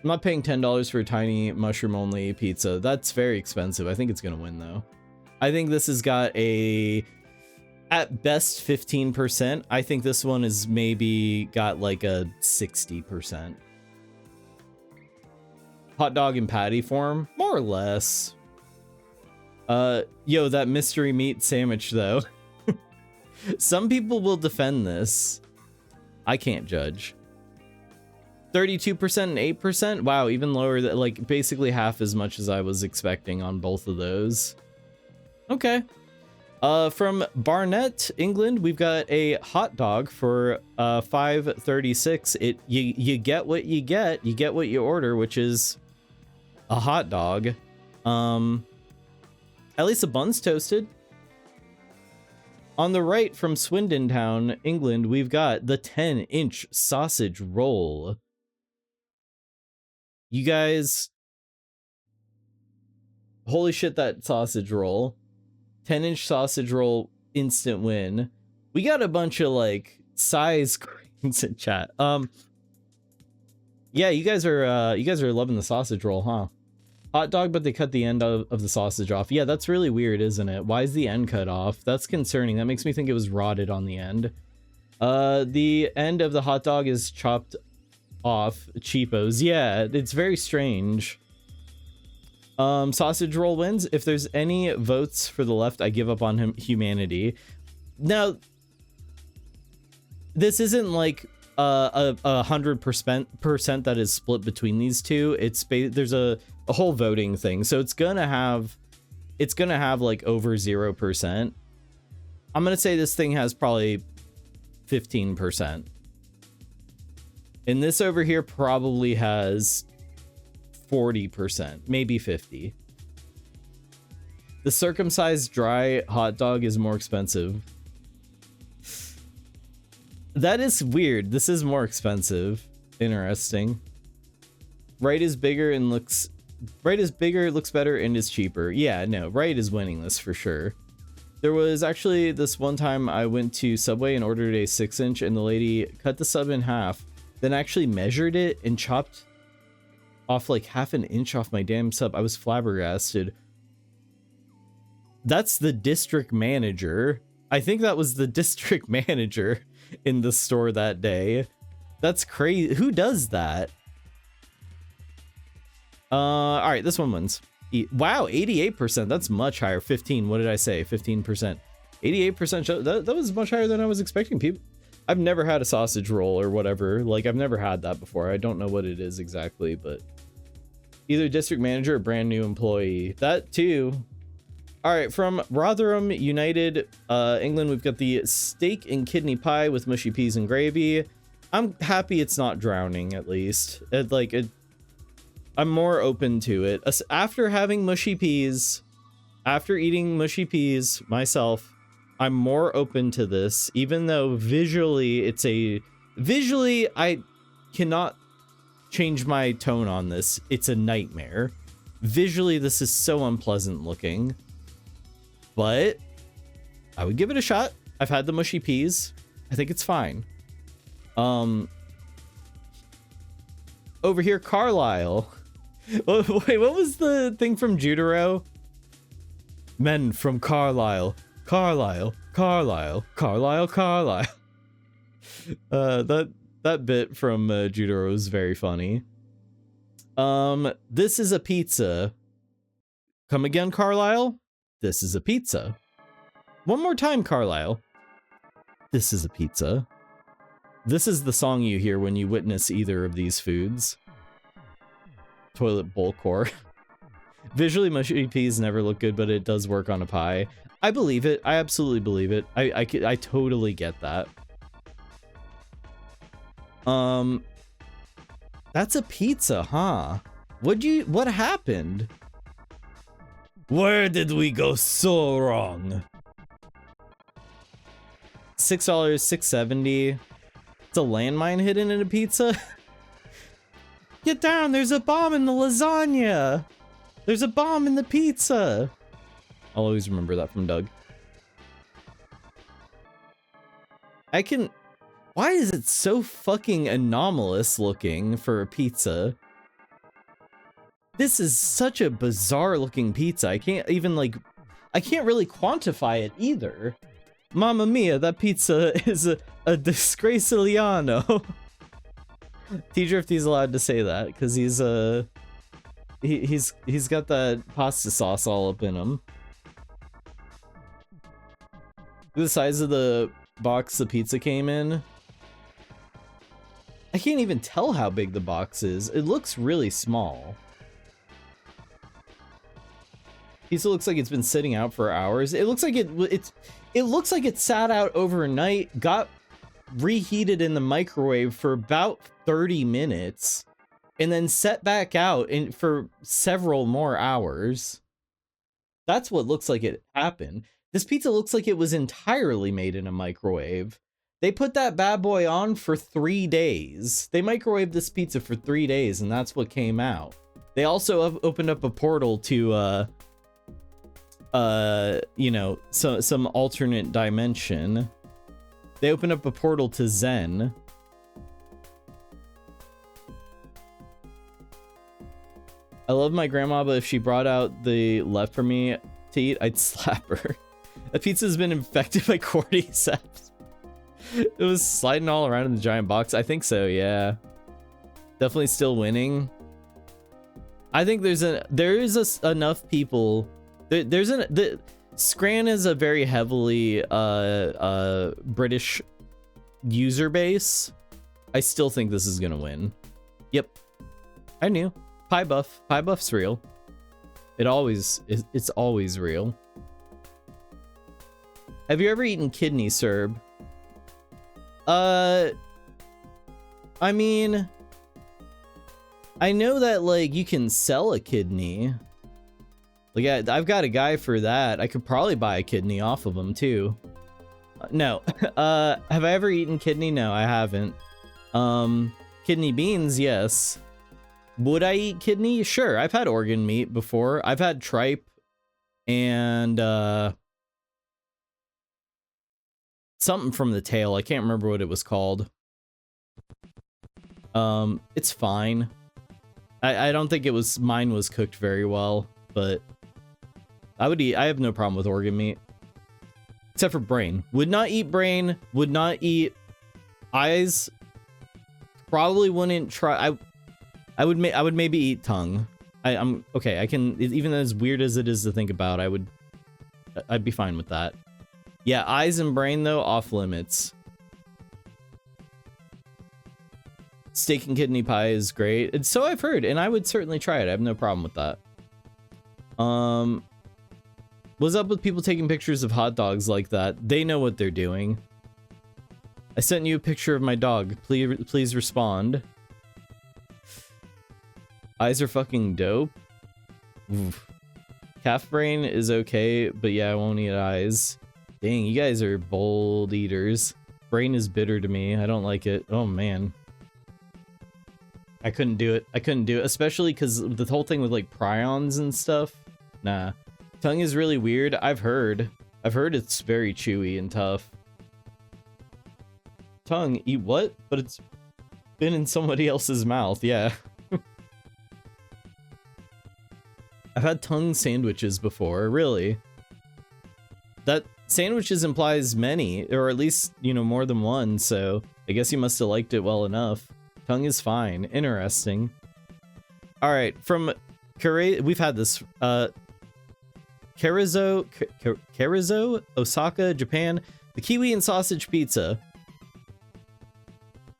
I'm not paying $10 for a tiny mushroom only pizza. That's very expensive. I think it's gonna win though. I think this has got at best 15%. I think this one is maybe got like a 60%. Hot dog and patty form, more or less. Yo, that mystery meat sandwich though. Some people will defend this. I can't judge. 32% and 8%. Wow, even lower, like basically half as much as I was expecting on both of those. Okay. From Barnet, England, we've got a hot dog for $5.36. You get what you get. You get what you order, which is a hot dog. At least the bun's toasted. On the right from Swindon Town, England, we've got the 10-inch sausage roll. You guys, holy shit, that sausage roll. 10-inch sausage roll, instant win. We got a bunch of like size queens in chat. Yeah, you guys are loving the sausage roll, huh? Hot dog, but they cut the end of the sausage off. Yeah, that's really weird, isn't it? Why is the end cut off? That's concerning. That makes me think it was rotted on the end. The end of the hot dog is chopped off. Cheapos. Yeah, it's very strange. Sausage roll wins. If there's any votes for the left, I give up on humanity. Now, this isn't like a 100% that is split between these two. There's a whole voting thing, so it's gonna have like over 0%. I'm gonna say this thing has probably 15%, and this over here probably has 40%, maybe 50. The circumcised dry hot dog is more expensive. That is weird. This is more expensive. Interesting. Right is bigger, looks better, and is cheaper. Yeah, no, right is winning this for sure. There was actually this one time I went to Subway and ordered a 6-inch, and the lady cut the sub in half, then actually measured it and chopped off like half an inch off my damn sub. I was flabbergasted. That's the district manager. I think that was the district manager in the store that day. That's crazy. Who does that? All right, this one wins. Wow, 88%. That's much higher. 15. What did I say? 15%. 88%. That was much higher than I was expecting. People, I've never had a sausage roll or whatever. Like, I've never had that before. I don't know what it is exactly, but either district manager or brand new employee. That too. All right, from Rotherham United, England, we've got the steak and kidney pie with mushy peas and gravy. I'm happy it's not drowning, at least. I'm more open to it. After having mushy peas, after eating mushy peas myself, I'm more open to this, even though visually I cannot change my tone on this. It's a nightmare. Visually, this is so unpleasant looking. But I would give it a shot. I've had the mushy peas. I think it's fine. Over here, Carlisle. Wait, what was the thing from Jutaro? Men from Carlisle. Carlisle. Carlisle. Carlisle. Carlisle. That bit from Jutaro is very funny. This is a pizza. Come again, Carlisle? This is a pizza. One more time, Carlisle. This is a pizza. This is the song you hear when you witness either of these foods. Toilet bowl core. Visually, mushy peas never look good, but it does work on a pie. I believe it. I absolutely believe it. I totally get that. That's a pizza, huh? What happened? Where did we go so wrong? $6, $6.70. It's a landmine hidden in a pizza. Get down, there's a bomb in the lasagna. There's a bomb in the pizza. I'll always remember that from Doug. Why is it so fucking anomalous looking for a pizza? This is such a bizarre looking pizza. I can't really quantify it either. Mamma mia, that pizza is a disgraciliano. Teacher, if he's allowed to say that, because he's got that pasta sauce all up in him. The size of the box the pizza came in. I can't even tell how big the box is. It looks really small. Pizza looks like it's been sitting out for hours. It looks like it looks like it sat out overnight, got reheated in the microwave for about 30 minutes, and then set back out for several more hours. That's what looks like it happened. This pizza looks like it was entirely made in a microwave. They put that bad boy on for 3 days. They microwaved this pizza for 3 days, and that's what came out. They also opened up a portal to you know, some alternate dimension. They open up a portal to Zen. I love my grandma, but if she brought out the left for me to eat, I'd slap her. That pizza's been infected by cordyceps. It was sliding all around in the giant box. I think so, yeah. Definitely still winning. I think there is enough people. Scran is a very heavily British user base. I still think this is gonna win. Yep, I knew. Pie buff's real. It's always real. Have you ever eaten kidney, Serb? I mean, I know that like you can sell a kidney. Like, I've got a guy for that. I could probably buy a kidney off of him too. No. Have I ever eaten kidney? No, I haven't. Kidney beans, yes. Would I eat kidney? Sure. I've had organ meat before. I've had tripe and something from the tail. I can't remember what it was called. It's fine. I don't think mine was cooked very well, but I would eat. I have no problem with organ meat. Except for brain. Would not eat brain. Would not eat eyes. Probably wouldn't try. I would maybe eat tongue. I'm okay. I can, even as weird as it is to think about, I'd be fine with that. Yeah, eyes and brain though, off limits. Steak and kidney pie is great. And so I've heard, and I would certainly try it. I have no problem with that. What's up with people taking pictures of hot dogs like that? They know what they're doing. I sent you a picture of my dog. Please respond. Eyes are fucking dope. Oof. Calf brain is okay, but yeah, I won't eat eyes. Dang, you guys are bold eaters. Brain is bitter to me. I don't like it. Oh man. I couldn't do it. I couldn't do it, especially because the whole thing with like prions and stuff. Nah. Tongue is really weird. I've heard it's very chewy and tough. Tongue, eat what? But it's been in somebody else's mouth, yeah. I've had tongue sandwiches before, really. That sandwiches implies many, or at least, you know, more than one, so I guess you must have liked it well enough. Tongue is fine. Interesting. Alright, from we've had this, Karizo, Osaka, Japan, the kiwi and sausage pizza.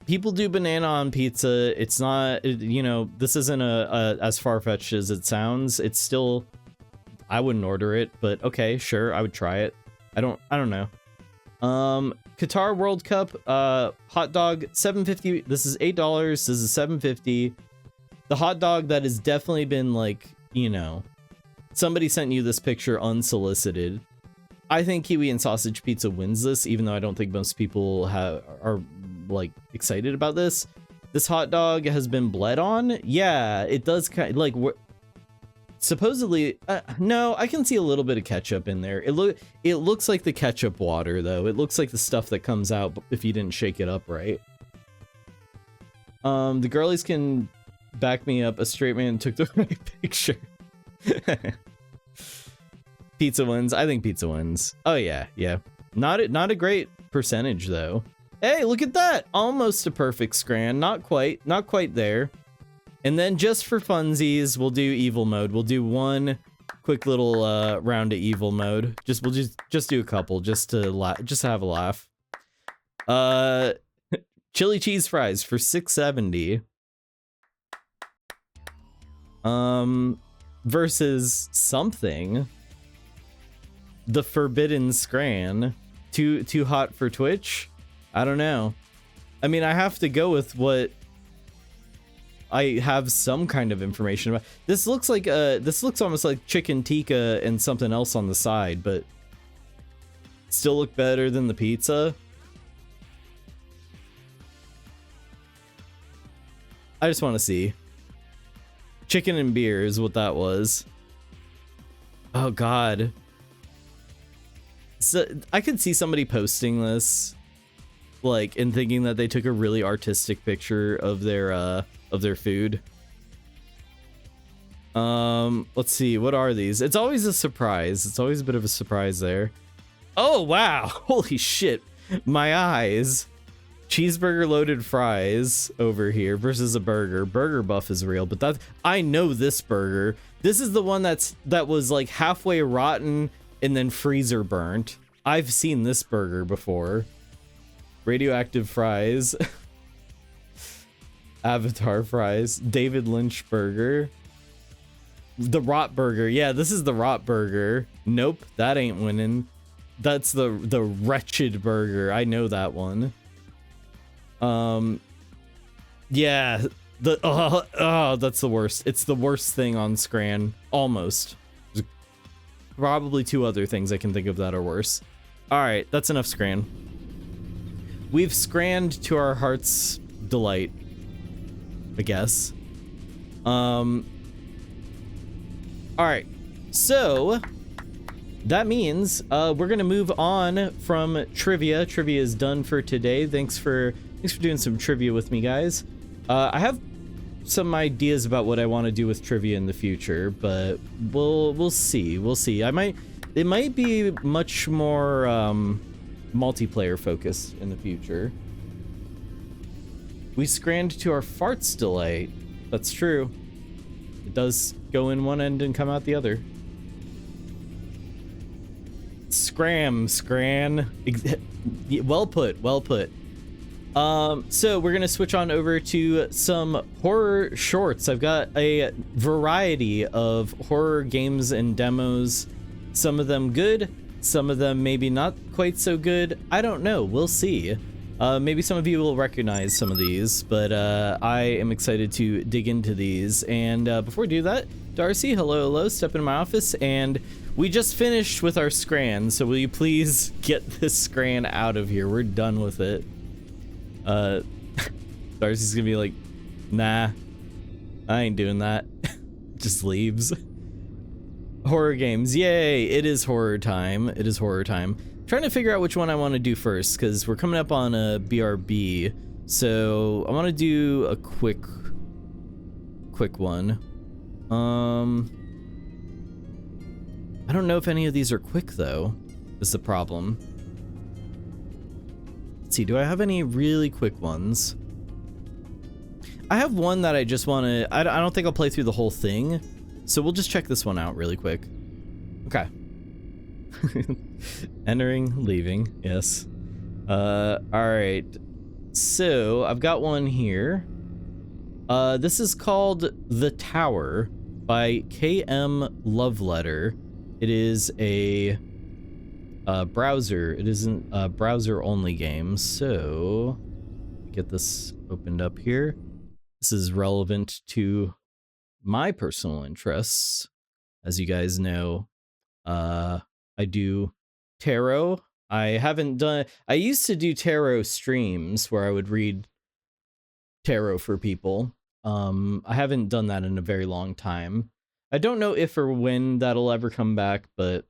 People do banana on pizza. It's not, you know, this isn't as far-fetched as it sounds. It's still, I wouldn't order it, but okay, sure, I would try it. I don't know. Qatar World Cup, hot dog, $7.50. This is $8. This is $7.50. The hot dog that has definitely been like, you know, somebody sent you this picture unsolicited. I think kiwi and sausage pizza wins this, even though I don't think most people are like excited about this. This hot dog has been bled on. Yeah, it does kind of like supposedly. No, I can see a little bit of ketchup in there. It looks like the ketchup water though. It looks like the stuff that comes out if you didn't shake it up right. The girlies can back me up. A straight man took the right picture. Pizza wins. I think pizza wins. Oh yeah, yeah. Not a great percentage though. Hey, look at that! Almost a perfect Scran. Not quite there. And then just for funsies, we'll do evil mode. We'll do one quick little round of evil mode. We'll just do a couple just to have a laugh. Chili cheese fries for $6.70. Versus something. The Forbidden Scran. Too hot for Twitch? I don't know. I mean, I have to go with what I have some kind of information about. This looks like this looks almost like chicken tikka and something else on the side, but still look better than the pizza. I just want to see. Chicken and beer is what that was. Oh god. So I could see somebody posting this like and thinking that they took a really artistic picture of their food. Let's see, what are these? It's always a surprise. It's always a bit of a surprise there. Oh wow, holy shit. My eyes. Cheeseburger loaded fries over here versus a burger. Burger Buff is real, but I know this burger. This is the one that was like halfway rotten and then freezer burnt. I've seen this burger before. Radioactive fries. Avatar fries. David Lynch burger. The Rot burger. Yeah, this is the Rot burger. Nope, that ain't winning. That's the wretched burger. I know that one. Yeah, that's the worst. It's the worst thing on Scran. Almost. There's probably two other things I can think of that are worse. Alright, that's enough Scran. We've scranned to our heart's delight, I guess. Alright, so that means we're gonna move on from trivia. Trivia is done for today. Thanks for doing some trivia with me, guys. I have some ideas about what I want to do with trivia in the future, but we'll see. We'll see. It might be much more multiplayer focused in the future. We scranned to our farts delight. That's true. It does go in one end and come out the other. Scran. Well put, well put. So we're gonna switch on over to some horror shorts. I've got a variety of horror games and demos. Some of them good, some of them maybe not quite so good. I don't know, we'll see. Maybe some of you will recognize some of these, but I am excited to dig into these. And before we do that, Darcy, hello, step into my office, and we just finished with our Scran, so will you please get this Scran out of here? We're done with it. Darcy's gonna be like, nah, I ain't doing that. Just leaves. Horror games, yay, it is horror time. It is horror time. Trying to figure out which one I want to do first, because we're coming up on a BRB, so I want to do a quick one. I don't know if any of these are quick though, is the problem. Let's see, do I have any really quick ones? I have one that I just want to, I don't think I'll play through the whole thing, so we'll just check this one out really quick. Okay. Entering, leaving, yes. Alright. So, I've got one here. This is called The Tower by KM Loveletter. It is a browser. It isn't a browser-only game, so get this opened up here. This is relevant to my personal interests. As you guys know, I do tarot. I used to do tarot streams where I would read tarot for people. I haven't done that in a very long time. I don't know if or when that'll ever come back, but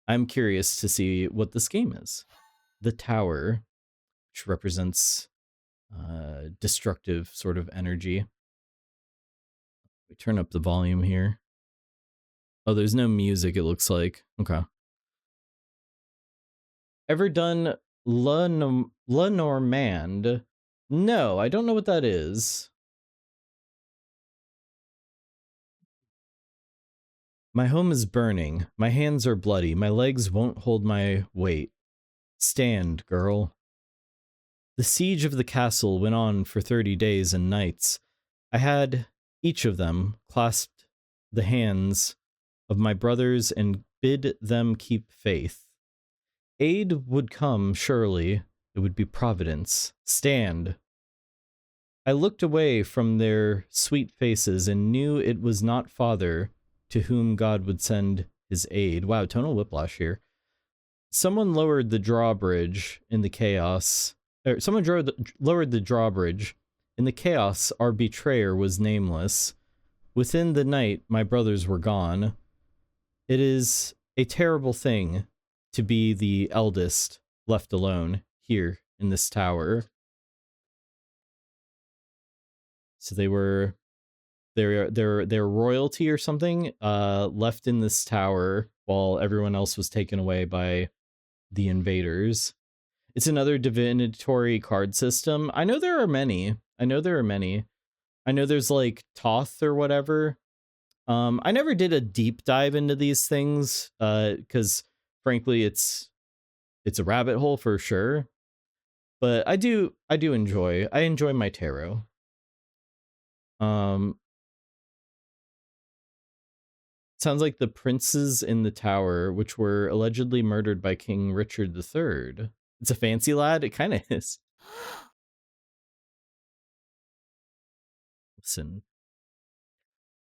I'm curious to see what this game is. The Tower, which represents destructive sort of energy. We turn up the volume here. Oh, there's no music, it looks like. Okay. Ever done La Normande? No, I don't know what that is. My home is burning. My hands are bloody. My legs won't hold my weight. Stand, girl. The siege of the castle went on for 30 days and nights. I had each of them clasped the hands of my brothers and bid them keep faith. Aid would come, surely. It would be Providence. Stand. I looked away from their sweet faces and knew it was not father to whom God would send his aid. Wow, tonal whiplash here. Someone lowered the drawbridge in the chaos. Someone lowered the drawbridge. In the chaos, our betrayer was nameless. Within the night, my brothers were gone. It is a terrible thing to be the eldest left alone here in this tower. So they're royalty or something, left in this tower while everyone else was taken away by the invaders. It's another divinatory card system. I know there are many. I know there's like Toth or whatever. I never did a deep dive into these things, because frankly, it's a rabbit hole for sure. But I enjoy my tarot. Sounds like the princes in the tower, which were allegedly murdered by King Richard III. It's a fancy lad? It kind of is. Listen.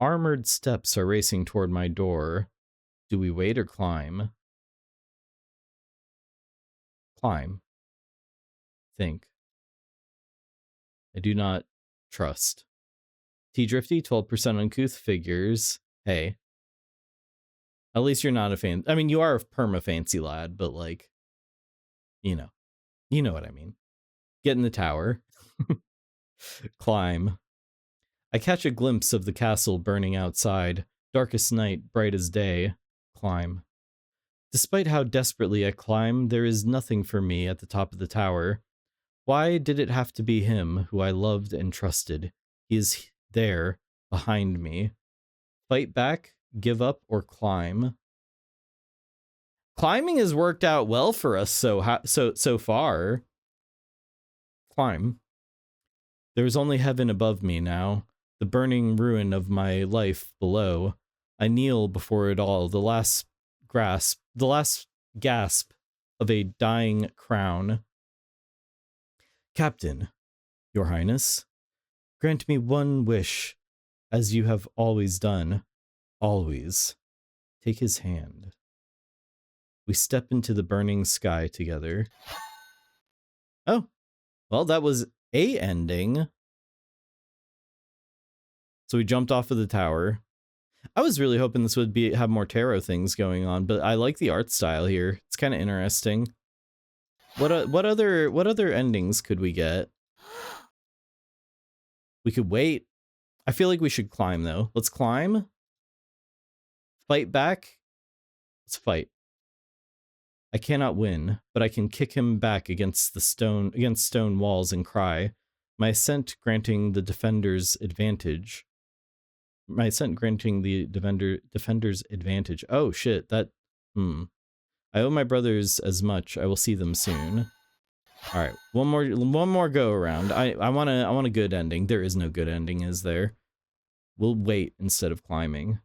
Armored steps are racing toward my door. Do we wait or climb? Climb. Think. I do not trust. T-Drifty, 12% uncouth figures. Hey. At least you're not a fan. I mean, you are a perma fancy lad, but like, you know what I mean. Get in the tower. Climb. I catch a glimpse of the castle burning outside. Darkest night, bright as day. Climb. Despite how desperately I climb, there is nothing for me at the top of the tower. Why did it have to be him who I loved and trusted? He is there, behind me. Fight back, give up, or climb. Climbing has worked out well for us so far. Climb. There is only heaven above me now, the burning ruin of my life below. I kneel before it all, the last gasp of a dying crown. Captain, Your Highness, grant me one wish, as you have always done. Always. Take his hand. We step into the burning sky together. Oh, well, that was a ending. So we jumped off of the tower. I was really hoping this would have more tarot things going on, but I like the art style here. It's kind of interesting. What other endings could we get? We could wait. I feel like we should climb though. Let's climb. Fight back. Let's fight. I cannot win, but I can kick him back against stone walls and cry. My ascent granting the defender's advantage. My ascent granting the defender's advantage. Oh shit, that I owe my brothers as much. I will see them soon. All right, one more go around. I want a good ending. There is no good ending, is there? We'll wait instead of climbing.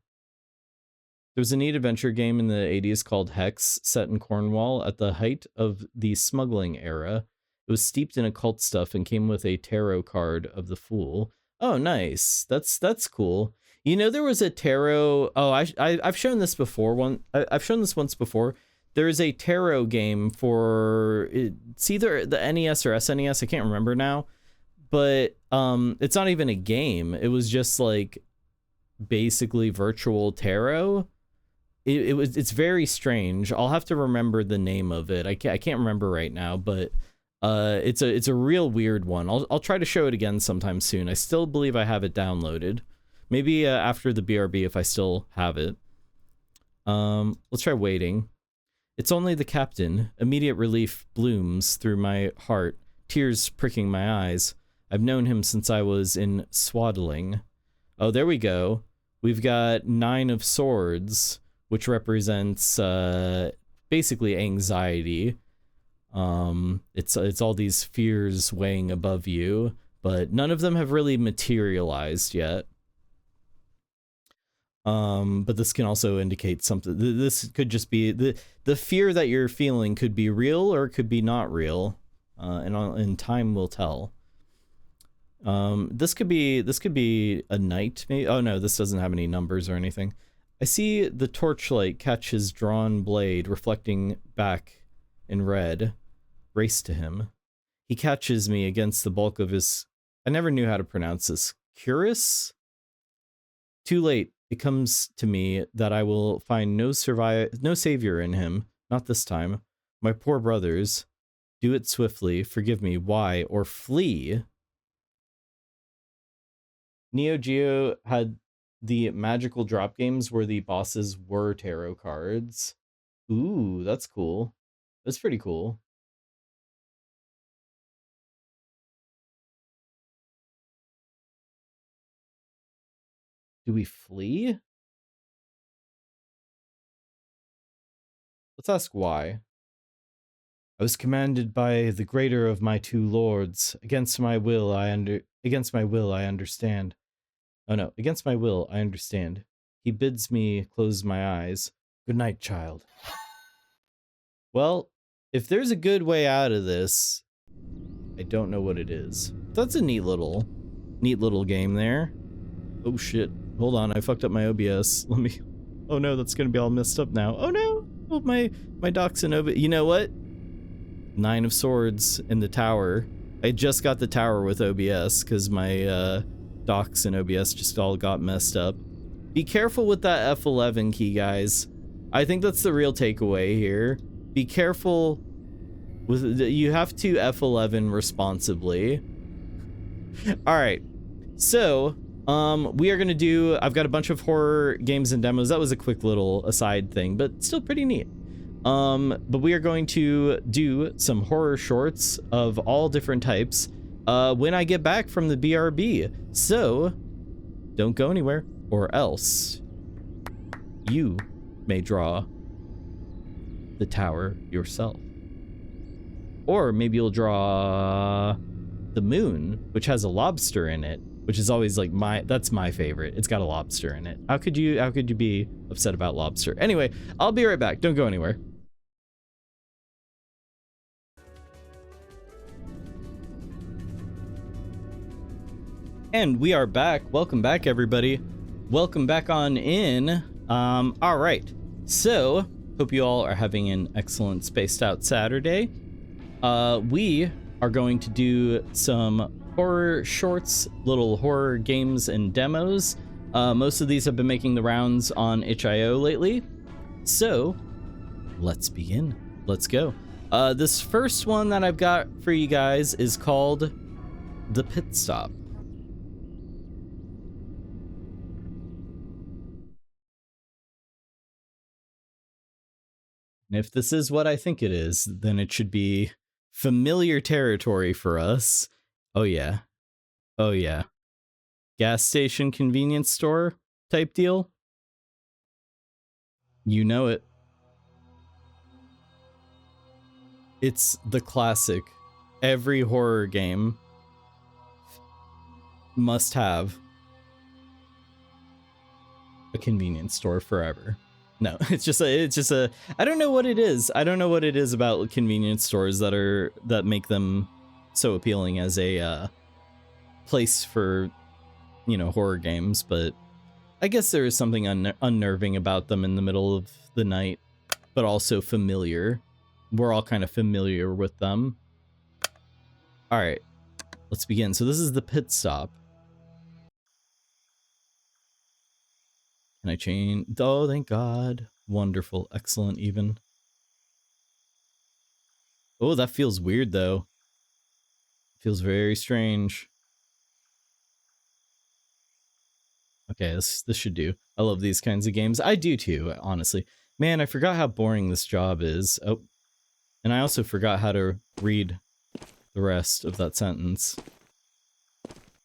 There was a neat adventure game in the 80s called Hex, set in Cornwall at the height of the smuggling era. It was steeped in occult stuff and came with a tarot card of the Fool. Oh, nice. That's cool. You know, there was a tarot. Oh, I've shown this before. I've shown this once before. There is a tarot game for it's either the NES or SNES. I can't remember now, but it's not even a game. It was just like basically virtual tarot. It's very strange. I'll have to remember the name of it. I can't remember right now, but it's a real weird one. I'll try to show it again sometime soon. I still believe I have it downloaded. Maybe after the BRB if I still have it. Let's try waiting. It's only the captain. Immediate relief blooms through my heart, tears pricking my eyes. I've known him since I was in swaddling. Oh, there we go. We've got 9 of Swords, which represents basically anxiety. It's all these fears weighing above you, but none of them have really materialized yet. But this can also indicate something. This could just be the fear that you're feeling could be real or it could be not real, and time will tell. This could be a knight. Maybe. Oh no, this doesn't have any numbers or anything. I see the torchlight catch his drawn blade, reflecting back in red. Race to him. He catches me against the bulk of his. I never knew how to pronounce this. Cuirass. Too late. It comes to me that I will find no savior in him, not this time. My poor brothers, do it swiftly, forgive me, why, or flee. Neo Geo had the magical drop games where the bosses were tarot cards. Ooh, that's cool. That's pretty cool. Do we flee? Let's ask why. I was commanded by the greater of my 2 lords. Against my will, I understand. Oh no, against my will, I understand. He bids me close my eyes. Good night, child. Well, if there's a good way out of this, I don't know what it is. That's a neat little game there. Oh shit. Hold on, I fucked up my OBS. Let me... Oh no, that's gonna be all messed up now. Oh no! Oh, my docs and OBS... You know what? 9 of Swords in the tower. I just got the tower with OBS because my docs and OBS just all got messed up. Be careful with that F11 key, guys. I think that's the real takeaway here. Be careful with... You have to F11 responsibly. Alright. So... we are gonna do, I've got a bunch of horror games and demos. That was a quick little aside thing, but still pretty neat. But we are going to do some horror shorts of all different types when I get back from the BRB. So, don't go anywhere, or else you may draw the tower yourself. Or maybe you'll draw the moon, which has a lobster in it, which is always like that's my favorite. It's got a lobster in it. How could you be upset about lobster? Anyway, I'll be right back. Don't go anywhere. And we are back. Welcome back, everybody. Welcome back on in. All right. So, hope you all are having an excellent spaced out Saturday. We are going to do some horror shorts, little horror games and demos. Most of these have been making the rounds on itch.io lately. So, let's begin. Let's go. This first one that I've got for you guys is called The Pit Stop. And if this is what I think it is, then it should be familiar territory for us. Oh yeah. Oh yeah. Gas station convenience store type deal. You know it. It's the classic. Every horror game must have a convenience store forever. No, it's just a I don't know what it is. I don't know what it is about convenience stores that make them so appealing as a place for, you know, horror games, but I guess there is something unnerving about them in the middle of the night, but also familiar. We're all kind of familiar with them. All right, let's begin. So this is the pit stop. Can I change? Oh, thank God. Wonderful. Excellent, even. Oh, that feels weird, though. Feels very strange. Okay, this should do. I love these kinds of games. I do, too, honestly. Man, I forgot how boring this job is. Oh, and I also forgot how to read the rest of that sentence.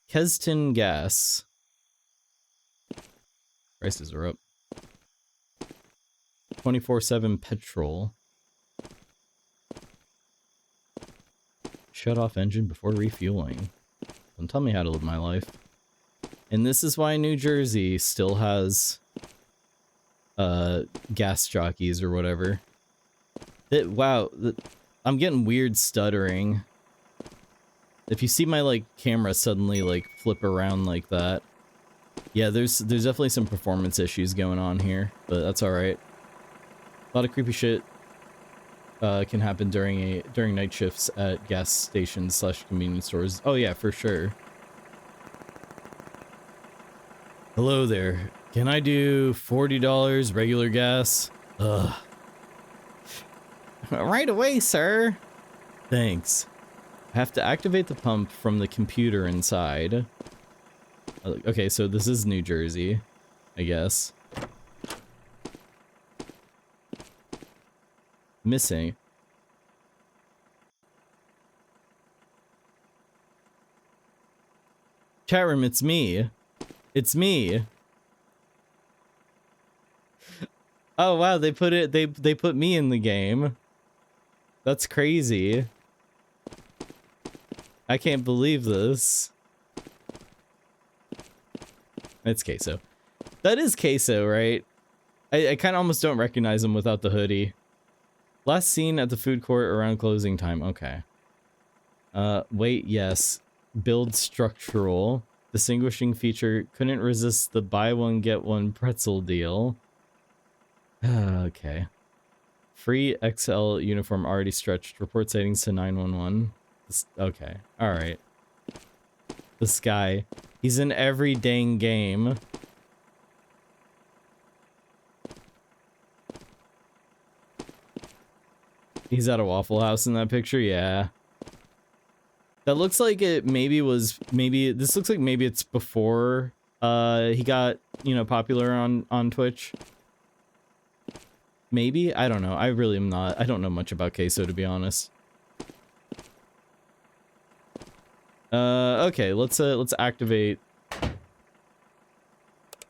Keston gas. Prices are up. 24/7 petrol. Shut off engine before refueling. Don't tell me how to live my life. And this is why New Jersey still has gas jockeys or whatever. Wow, I'm getting weird stuttering. If you see my like camera suddenly like flip around like that, yeah, there's definitely some performance issues going on here, but that's all right. A lot of creepy shit can happen during night shifts at gas stations / convenience stores. Oh yeah, for sure. Hello there. Can I do $40 regular gas? Ugh. Right away, sir. Thanks. I have to activate the pump from the computer inside. Okay, so this is New Jersey, I guess. Missing. Chat room, it's me. It's me. Oh wow, they put me in the game. That's crazy. I can't believe this. It's Queso. That is Queso, right? I kind of almost don't recognize him without the hoodie. Last seen at the food court around closing time. Okay. Wait, yes. Build structural. Distinguishing feature. Couldn't resist the buy one, get one pretzel deal. Okay. Free XL uniform already stretched. Report sightings to 911. Okay. Alright. This guy. He's in every dang game. He's at a Waffle House in that picture? Yeah. That looks like it this looks like maybe it's before he got, you know, popular on Twitch. Maybe? I don't know. I really am not. I don't know much about Queso, to be honest. Okay, let's activate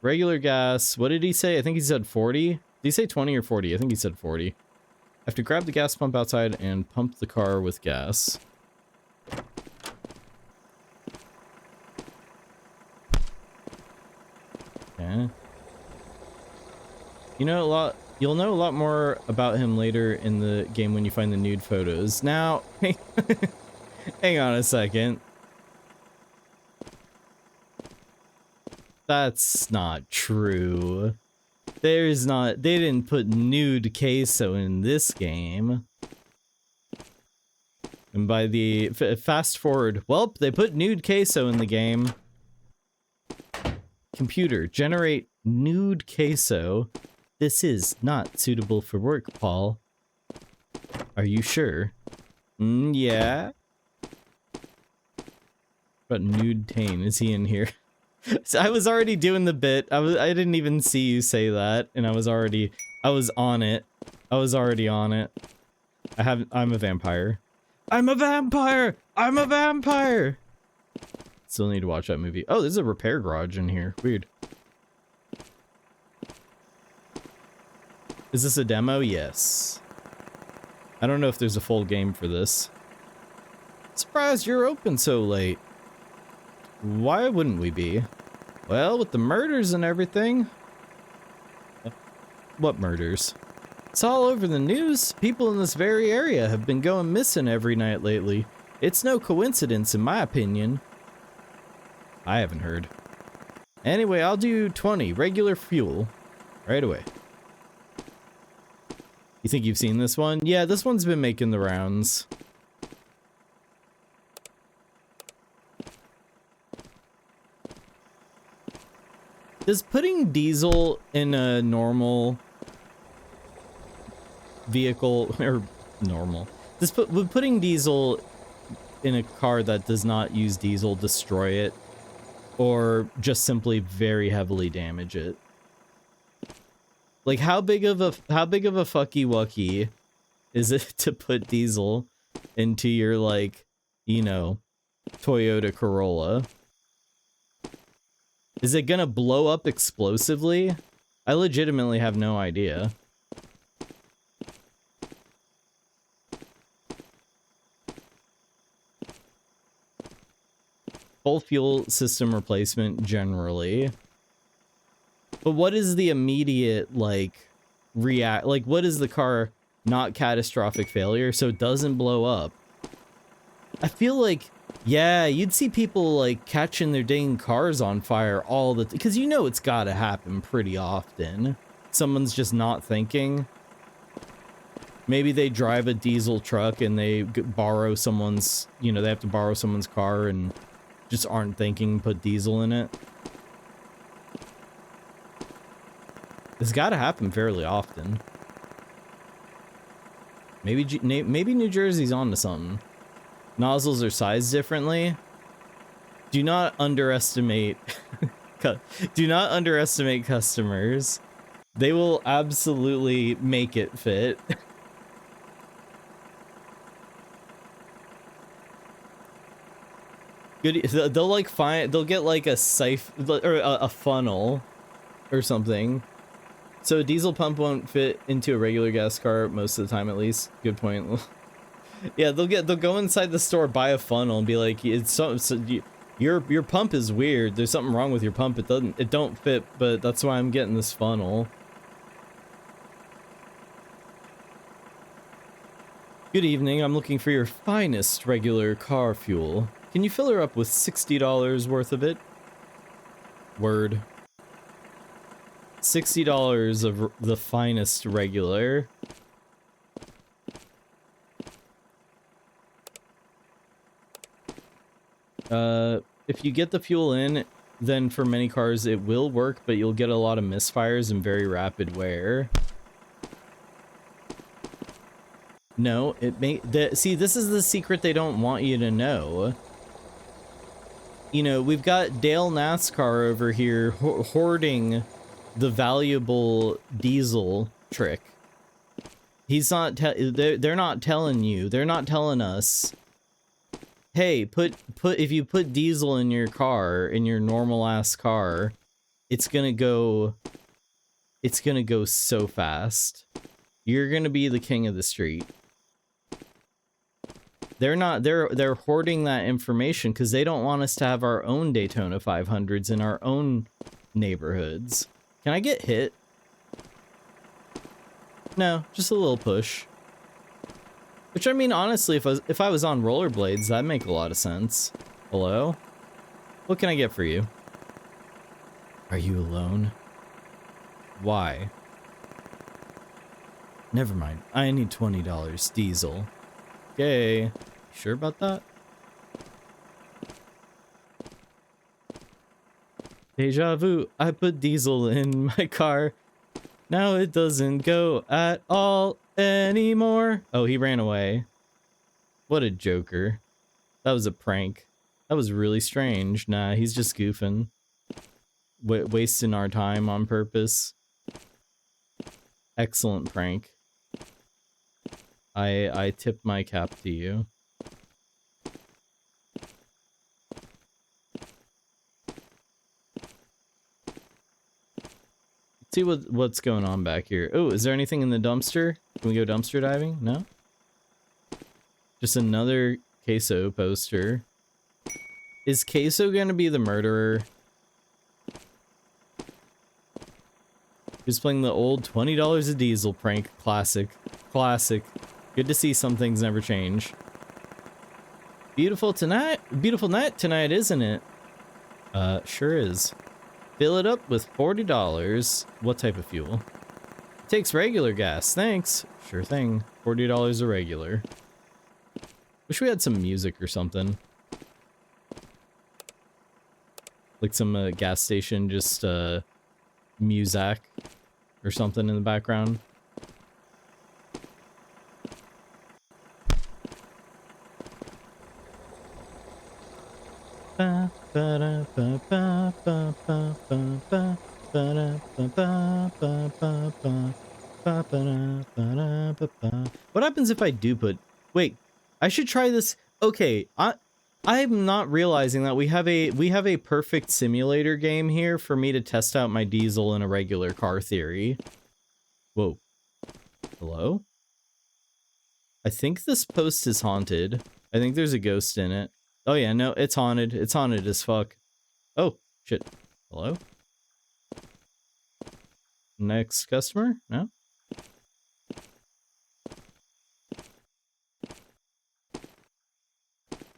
regular gas. What did he say? I think he said 40. Did he say 20 or 40? I think he said 40. have to grab the gas pump outside and pump the car with gas. Okay. You'll know a lot more about him later in the game when you find the nude photos. Now, hang on a second. That's not true. They didn't put nude queso in this game. And by the fast forward, welp, they put nude queso in the game. Computer, generate nude queso. This is not suitable for work, Paul. Are you sure? Yeah. But nude Tane, is he in here? So I was already doing the bit. I didn't even see you say that, and I was on it. I was already on it. I'm a vampire. I'm a vampire! I'm a vampire! Still need to watch that movie. Oh, there's a repair garage in here. Weird. Is this a demo? Yes. I don't know if there's a full game for this. Surprised you're open so late. Why wouldn't we be? Well, with the murders and everything. What murders? It's all over the news. People in this very area have been going missing every night lately. It's no coincidence, in my opinion. I haven't heard. Anyway, I'll do 20 regular fuel right away. You think you've seen this one? Yeah, this one's been making the rounds. Does putting diesel in a normal vehicle, or normal, would putting diesel in a car that does not use diesel destroy it, or just simply very heavily damage it? Like, how big of a fucky wucky is it to put diesel into your, like, you know, Toyota Corolla? Is it gonna blow up explosively? I legitimately have no idea. Full fuel system replacement generally. But what is the immediate, like, like, what is the car not catastrophic failure so it doesn't blow up? I feel like, yeah, you'd see people, like, catching their dang cars on fire all the because you know it's gotta happen pretty often. Someone's just not thinking. Maybe they drive a diesel truck and they borrow someone's, you know, they have to borrow someone's car and just aren't thinking, put diesel in it. It's gotta happen fairly often. Maybe New Jersey's onto something. Nozzles are sized differently. Do not underestimate do not underestimate customers. They will absolutely make it fit. Good, they'll like they'll get like a siphon or a funnel or something. So a diesel pump won't fit into a regular gas car most of the time, at least. Good point. Yeah, they'll go inside the store, buy a funnel, and be like, "It's so your pump is weird. There's something wrong with your pump. It don't fit, but that's why I'm getting this funnel." Good evening. I'm looking for your finest regular car fuel. Can you fill her up with $60 worth of it? Word. $60 of the finest regular. If you get the fuel in, then for many cars it will work, but you'll get a lot of misfires and very rapid wear. No, see, this is the secret they don't want you to know. You know, we've got Dale NASCAR over here hoarding the valuable diesel trick. He's not they're not telling you. They're not telling us, hey, if you put diesel in your car, in your normal ass car, it's gonna go so fast. You're gonna be the king of the street. They're not, they're hoarding that information because they don't want us to have our own Daytona 500s in our own neighborhoods. Can I get hit? No, just a little push. Which, I mean, honestly, if I was on rollerblades, that'd make a lot of sense. Hello? What can I get for you? Are you alone? Why? Never mind. I need $20 diesel. Okay. Sure about that? Deja vu. I put diesel in my car. Now it doesn't go at all anymore. Oh, he ran away. What a joker. That was a prank. That was really strange. Nah, he's just goofing. Wasting our time on purpose. Excellent prank. I tip my cap to you. Let's see what's going on back here. Oh, is there anything in the dumpster? Can we go dumpster diving? No? Just another Queso poster. Is Queso gonna be the murderer? Who's playing the old $20 a diesel prank? Classic. Classic. Good to see some things never change. Beautiful night tonight, isn't it? Sure is. Fill it up with $40. What type of fuel? Takes regular gas, thanks. Sure thing. $40 a regular. Wish we had some music or something. Like some gas station, just Muzak or something in the background. What happens if I do put... Wait, I should try this. Okay, I'm not realizing that we have a perfect simulator game here for me to test out my diesel in a regular car theory. Whoa. Hello? I think this post is haunted. I think there's a ghost in it. Oh yeah, no, it's haunted. It's haunted as fuck. Oh, shit. Hello? Next customer? No?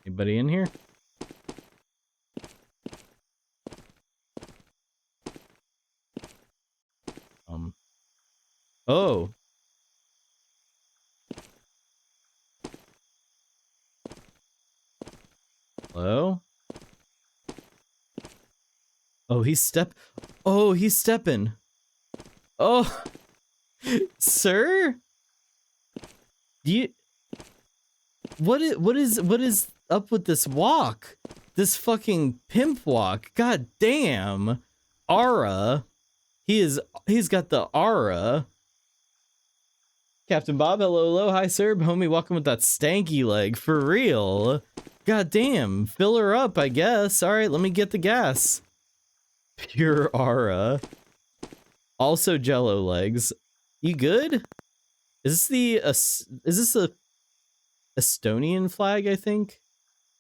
Anybody in here? Oh. Hello? Oh, he's stepping. Oh. Sir? What is up with this walk? This fucking pimp walk. God damn. Aura. He's got the aura. Captain Bob, hello, hi Serb, homie, welcome with that stanky leg, for real. God damn, fill her up, I guess. All right, let me get the gas. Pure aura. Also jello legs. You good? Is this the Estonian flag, I think?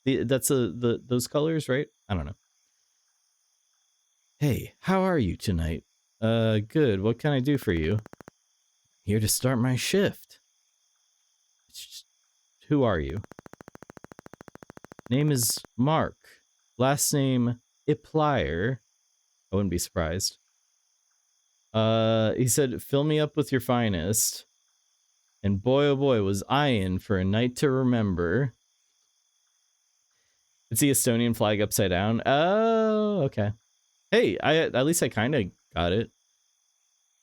That's those colors, right? I don't know. Hey, how are you tonight? Good. What can I do for you? Here to start my shift. Who are you? Name is Mark. Last name Iplier. I wouldn't be surprised. He said, fill me up with your finest. And boy, oh boy, was I in for a night to remember. It's the Estonian flag upside down. Oh, okay. Hey, at least I kind of got it.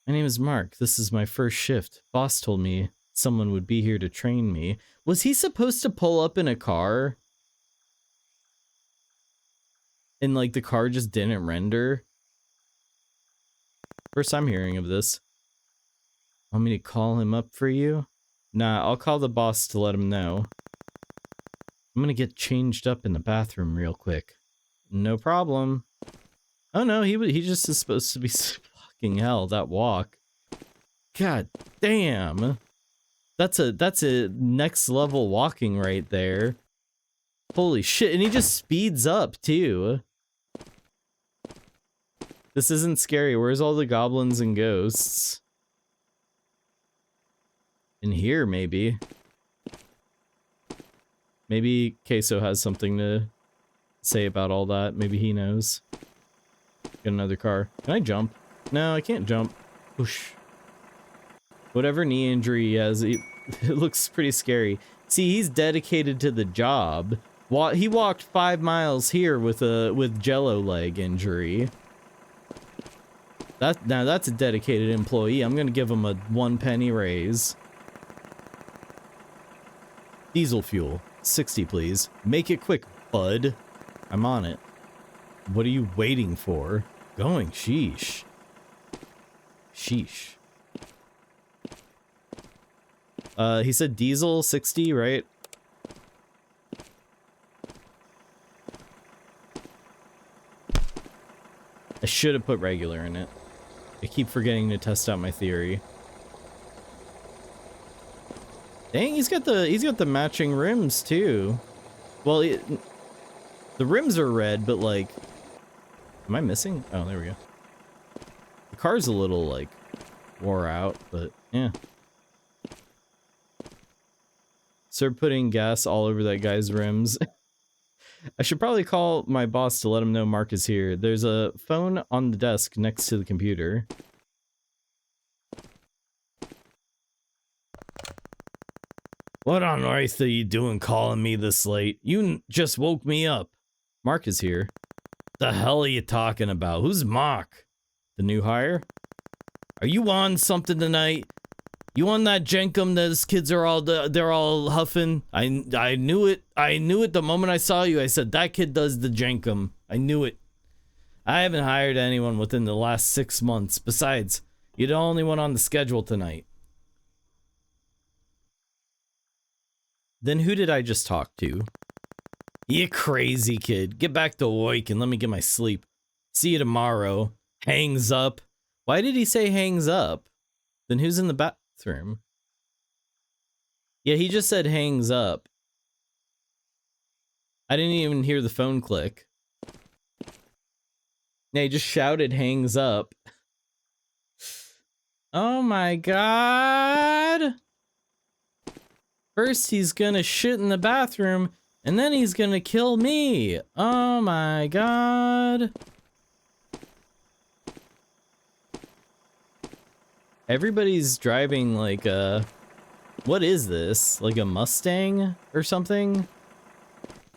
My name is Mark. This is my first shift. Boss told me someone would be here to train me. Was he supposed to pull up in a car? And like the car just didn't render? First time hearing of this. Want me to call him up for you? Nah, I'll call the boss to let him know. I'm gonna get changed up in the bathroom real quick. No problem. Oh no, he just is supposed to be fucking hell, that walk. God damn. That's a next level walking right there. Holy shit, and he just speeds up too. This isn't scary. Where's all the goblins and ghosts? In here, maybe. Maybe Queso has something to say about all that. Maybe he knows. Get another car. Can I jump? No, I can't jump. Whoosh. Whatever knee injury he has, it looks pretty scary. See, he's dedicated to the job. He walked 5 miles here with jello leg injury. Now that's a dedicated employee. I'm gonna give him a 1 penny raise. Diesel fuel, 60 please. Make it quick, bud. I'm on it. What are you waiting for? Going, sheesh. Sheesh. He said diesel 60, right? I should have put regular in it. I keep forgetting to test out my theory. Dang, he's got the matching rims too. Well, the rims are red, but like, am I missing? Oh, there we go. The car's a little like wore out, but yeah. Start putting gas all over that guy's rims. I should probably call my boss to let him know Mark is here. There's a phone on the desk next to the computer. What on earth are you doing calling me this late? You just woke me up. Mark is here. The hell are you talking about? Who's Mark? The new hire? Are you on something tonight? You on that jenkum those kids are they're all huffing? I knew it. I knew it the moment I saw you. I said, that kid does the jenkum. I knew it. I haven't hired anyone within the last 6 months. Besides, you're the only one on the schedule tonight. Then who did I just talk to? You crazy kid. Get back to work and let me get my sleep. See you tomorrow. Hangs up. Why did he say hangs up? Then who's in the bathroom? Yeah, he just said hangs up. I didn't even hear the phone click. Yeah, he just shouted hangs up. Oh my god. First he's gonna shit in the bathroom, and then he's gonna kill me. Oh my god. Everybody's driving like a... What is this? Like a Mustang or something?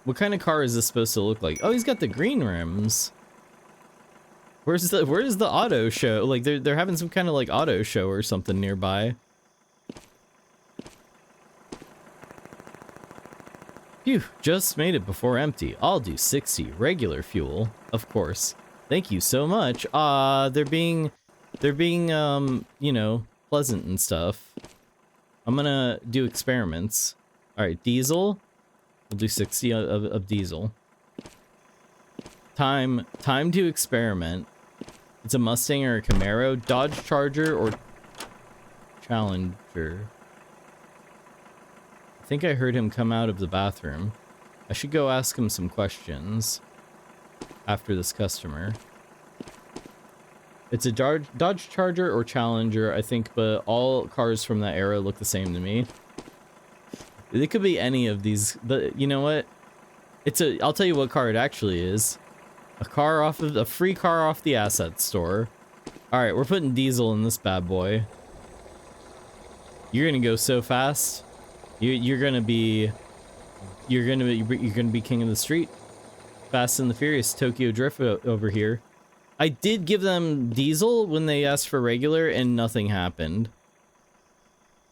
What kind of car is this supposed to look like? Oh, he's got the green rims. Where's the auto show? Like they're having some kind of like auto show or something nearby. Phew, just made it before empty. I'll do 60 regular fuel, of course. Thank you so much. They're being you know, pleasant and stuff. I'm gonna do experiments. All right, diesel. We'll do 60 of diesel. Time to experiment. It's a Mustang or a Camaro, Dodge Charger or Challenger. I think I heard him come out of the bathroom. I should go ask him some questions after this customer. It's a Dodge Charger or Challenger, I think, but all cars from that era look the same to me. It could be any of these, but you know what? I'll tell you what car it actually is. A free car off the asset store. All right, we're putting diesel in this bad boy. You're gonna go so fast. You're gonna be king of the street. Fast and the Furious Tokyo Drift over here. I did give them diesel when they asked for regular, and nothing happened.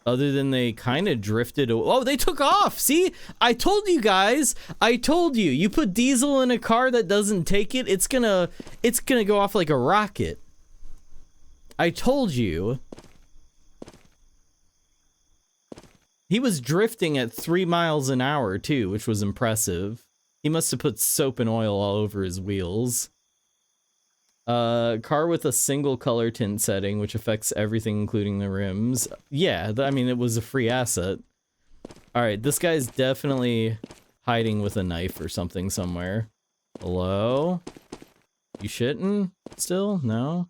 Other than they kind of drifted. Oh, they took off. See, I told you guys. I told you. You put diesel in a car that doesn't take it, it's gonna go off like a rocket. I told you. He was drifting at 3 miles an hour too, which was impressive. He must have put soap and oil all over his wheels. Car with a single color tint setting, which affects everything, including the rims. Yeah, I mean, it was a free asset. All right, this guy's definitely hiding with a knife or something somewhere. Hello? You shitting still? No?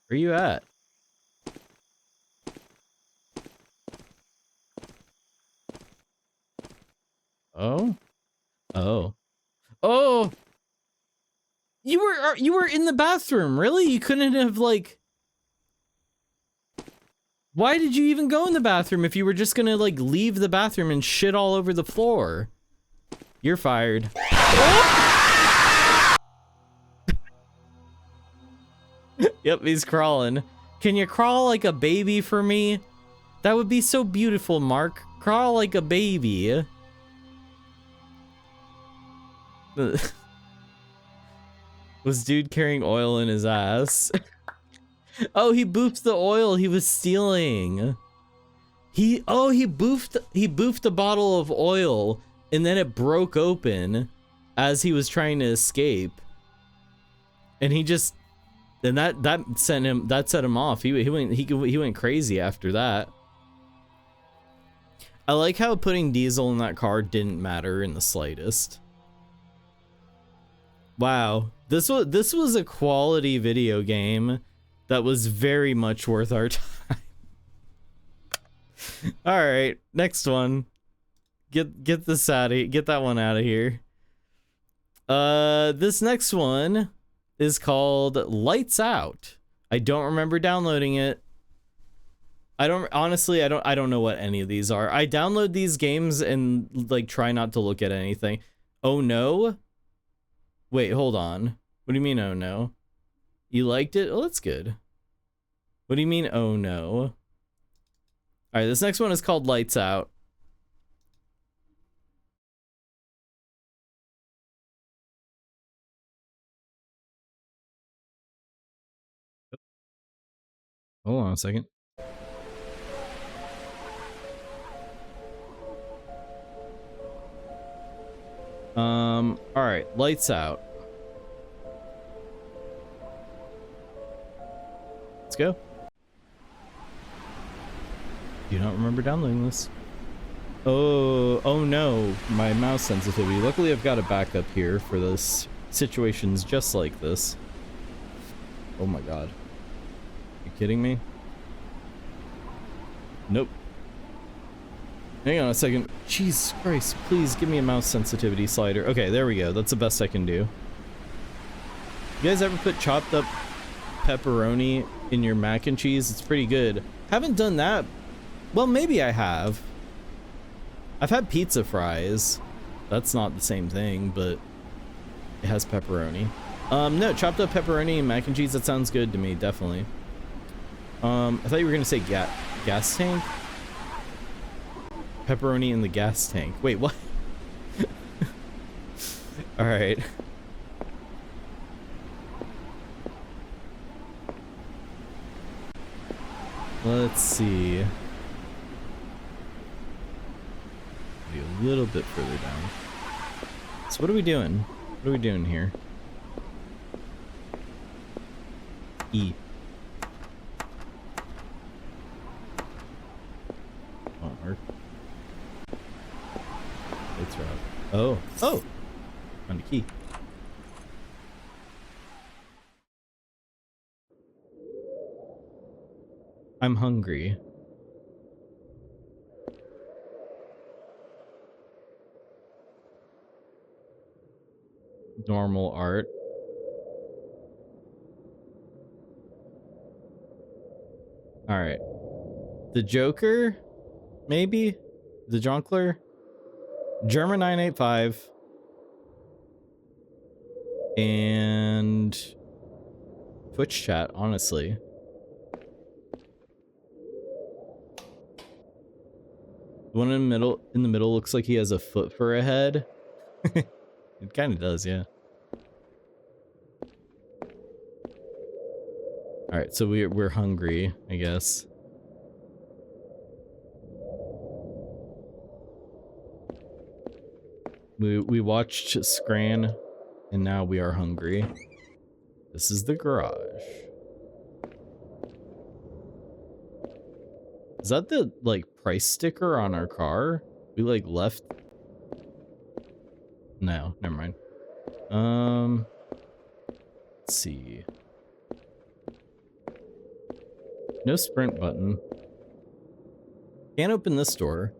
Where you at? Oh? Oh. Oh! You were in the bathroom, really? You couldn't have, like... Why did you even go in the bathroom if you were just gonna, like, leave the bathroom and shit all over the floor? You're fired. Yep, he's crawling. Can you crawl like a baby for me? That would be so beautiful, Mark. Crawl like a baby. Was dude carrying oil in his ass? Oh, he boofed the oil he was stealing. He boofed a bottle of oil and then it broke open as he was trying to escape. And he just, and that set him off. He went crazy after that. I like how putting diesel in that car didn't matter in the slightest. Wow, this was a quality video game that was very much worth our time. All right, next one. Get that one out of here. This next one is called Lights Out. I don't remember downloading it. I don't know what any of these are. I download these games and like try not to look at anything. Oh no? Wait, hold on. What do you mean, oh no? You liked it? Oh, that's good. What do you mean, oh no? Alright, this next one is called Lights Out. Hold on a second. Alright, Lights Out. Let's go. Do not remember downloading this. Oh no, my mouse sensitivity. Luckily I've got a backup here for this situations just like this. Oh my god. You kidding me? Nope. Hang on a second. Jesus Christ, please give me a mouse sensitivity slider. Okay, there we go. That's the best I can do. You guys ever put chopped up pepperoni in your mac and cheese? It's pretty good. Haven't done that. Well, maybe I have. I've had pizza fries. That's not the same thing, but it has pepperoni. No, chopped up pepperoni and mac and cheese, that sounds good to me, definitely. I thought you were gonna say gas tank? Pepperoni in the gas tank. Wait, what? Alright. Let's see. Be a little bit further down. So what are we doing? What are we doing here? E. Won't work. It's rough. Oh. Oh! Found a key. I'm hungry. Normal art. Alright. The Joker? Maybe? The Jonkler? German 985. And Twitch chat, honestly. The one in the middle looks like he has a foot for a head. It kind of does, yeah. All right, so we're hungry, I guess. We watched Scran And now we are hungry. This is the garage. Is that the, like, price sticker on our car? We, like, left... No, never mind. Let's see. No sprint button. Can't open this door.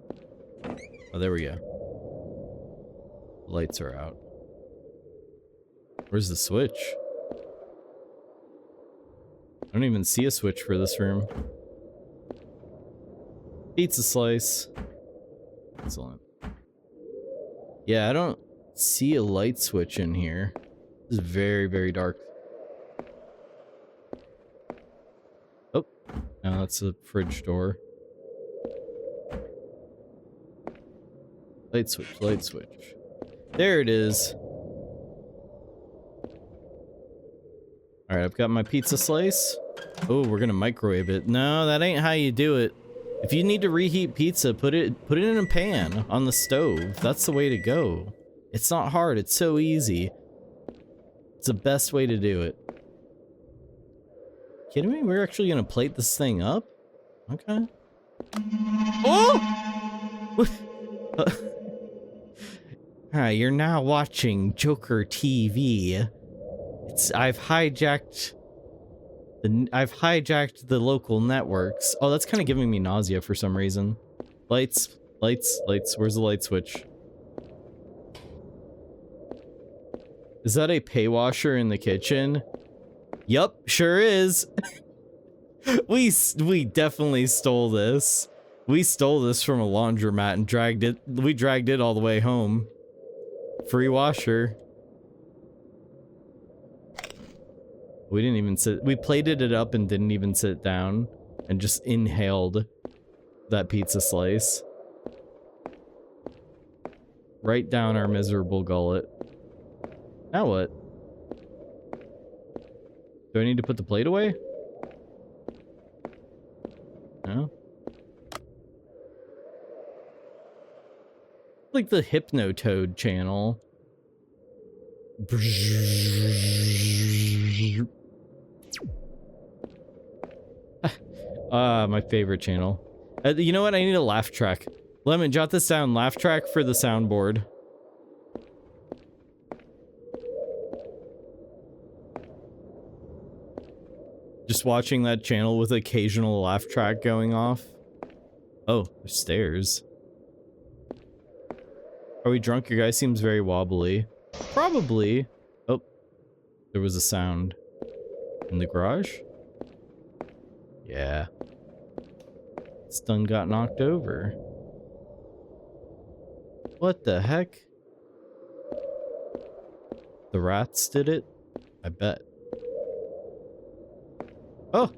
Oh, there we go. Lights are out. Where's the switch? I don't even see a switch for this room. Pizza slice. Excellent. Yeah, I don't see a light switch in here. This is very, very dark. Oh, no, that's a fridge door. Light switch, light switch. There it is. Alright, I've got my pizza slice. Oh, we're gonna microwave it. No, that ain't how you do it. If you need to reheat pizza, put it in a pan on the stove. That's the way to go. It's not hard, it's so easy. It's the best way to do it. Kidding me? We're actually gonna plate this thing up? Okay. Oh! Alright, you're now watching Joker TV. I've hijacked the local networks. Oh, that's kind of giving me nausea for some reason. Lights, lights, lights. Where's the light switch? Is that a pay washer in the kitchen? Yup, sure is. We definitely stole this. We stole this from a laundromat and we dragged it all the way home. Free washer. We didn't even sit. We plated it up and didn't even sit down and just inhaled that pizza slice. Right down our miserable gullet. Now what? Do I need to put the plate away? No? Like the Hypnotoad channel. My favorite channel. You know what? I need a laugh track. Lemon, jot this down. Laugh track for the soundboard. Just watching that channel with occasional laugh track going off. Oh, there's stairs. Are we drunk? Your guy seems very wobbly. Probably. Oh, there was a sound. In the garage? Yeah. Stun got knocked over. What the heck? The rats did it? I bet. Oh!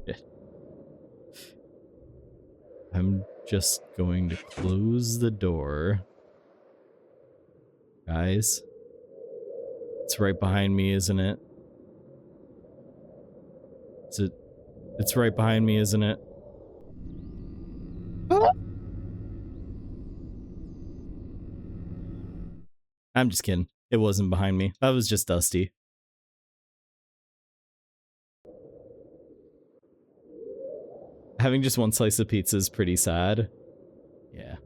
Yeah. I'm just going to close the door. Guys. It's right behind me, isn't it? It's right behind me, isn't it? I'm just kidding. It wasn't behind me. That was just Dusty. Having just one slice of pizza is pretty sad. Yeah.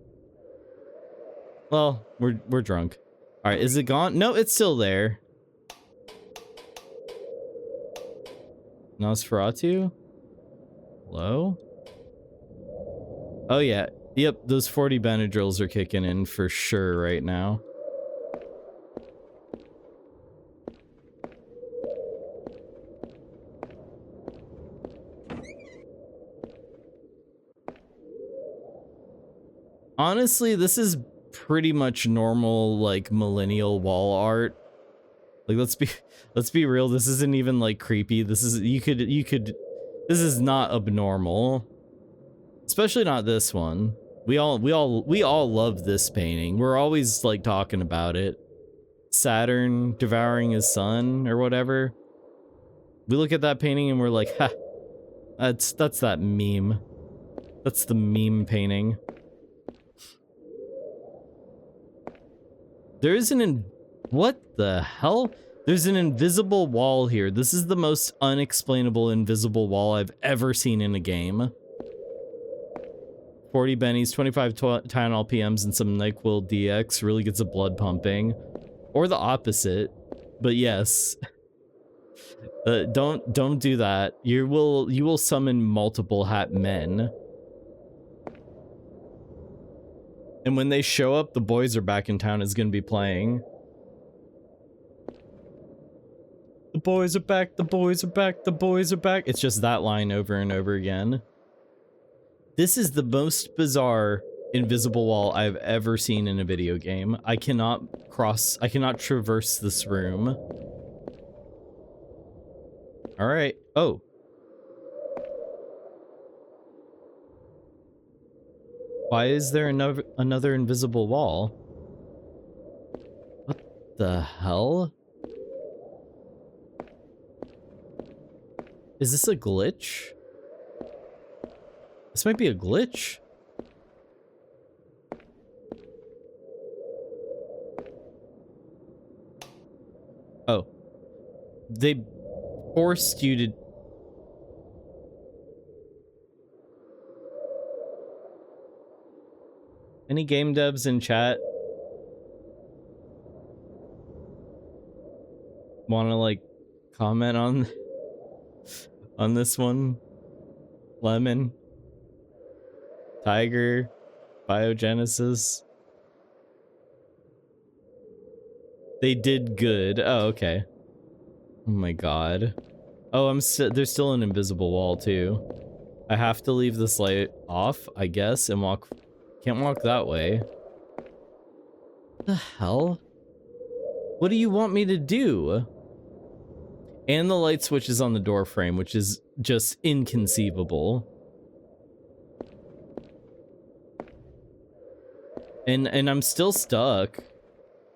Well, we're drunk. Alright, is it gone? No, it's still there. Nosferatu? Hello? Oh yeah. Yep, those 40 Benadryls are kicking in for sure right now. Honestly, this is pretty much normal, like, millennial wall art. Like, let's be real, this isn't even, like, creepy. This is, this is not abnormal. Especially not this one. We all love this painting. We're always, like, talking about it. Saturn devouring his son, or whatever. We look at that painting and we're like, ha, that's that meme. That's the meme painting. There's what the hell? There's an invisible wall here. This is the most unexplainable invisible wall I've ever seen in a game. 40 bennies, 25 Tylenol PMs, and some NyQuil DX really gets the blood pumping. Or the opposite. But yes. Don't do that. You will summon multiple hat men. And when they show up, the boys are back in town is gonna be playing. The boys are back, the boys are back, the boys are back. It's just that line over and over again. This is the most bizarre invisible wall I've ever seen in a video game. I cannot traverse this room. All right. Oh. Why is there another invisible wall? What the hell? Is this a glitch? This might be a glitch. Oh. They forced you to... Any game devs in chat? Wanna, like, comment on this one? Lemon? Tiger? Biogenesis? They did good. Oh, okay. Oh my god. Oh, there's still an invisible wall too. I have to leave this light off, I guess, and walk. Can't walk that way. The hell? What do you want me to do? And the light switch is on the door frame, which is just inconceivable. And I'm still stuck.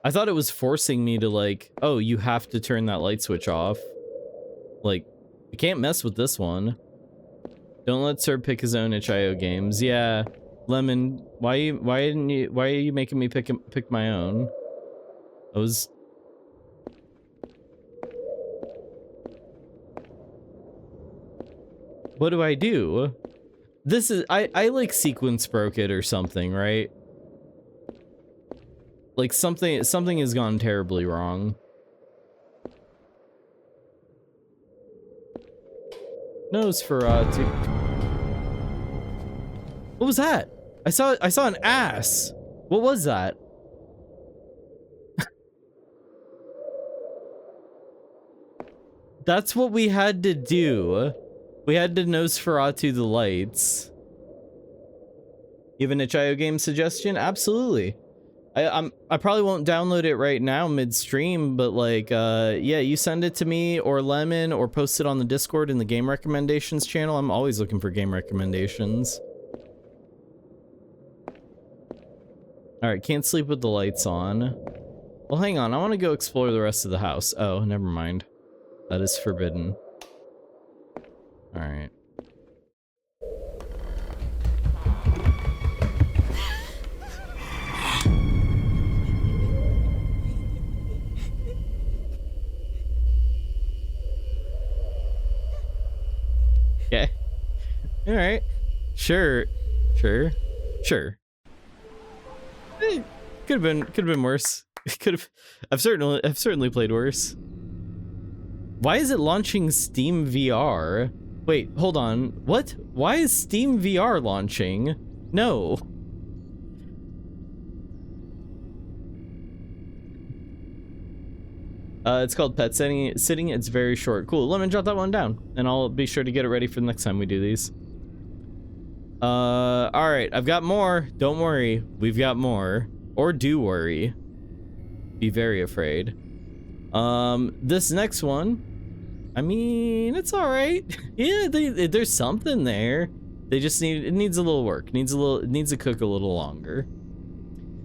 I thought it was forcing me to, like, oh, you have to turn that light switch off. Like, you can't mess with this one. Don't let Sir pick his own itch.io games. Yeah, Lemon, why are you making me pick my own? I was... What do I do? This is... I like sequence broke it or something, right? Like something has gone terribly wrong. Nosferatu. What was that? I saw an ass. What was that? That's what we had to do. We had to Nosferatu the lights. You have an itch.io game suggestion? Absolutely. I probably won't download it right now midstream, but like, yeah, you send it to me or Lemon or post it on the Discord in the game recommendations channel. I'm always looking for game recommendations. All right, can't sleep with the lights on. Well, hang on. I want to go explore the rest of the house. Oh, never mind. That is forbidden. All right. Okay. All right. Sure. Could have been worse. I've certainly played worse. Why is it launching Steam VR? Wait, hold on. What? Why is Steam VR launching? No. It's called Pet Sitting. It's very short. Cool. Let me jot that one down, and I'll be sure to get it ready for the next time we do these. All right. I've got more. Don't worry. We've got more. Or do worry. Be very afraid. This next one, I mean, it's all right. Yeah, there's something there. They just it needs a little work. It needs to cook a little longer.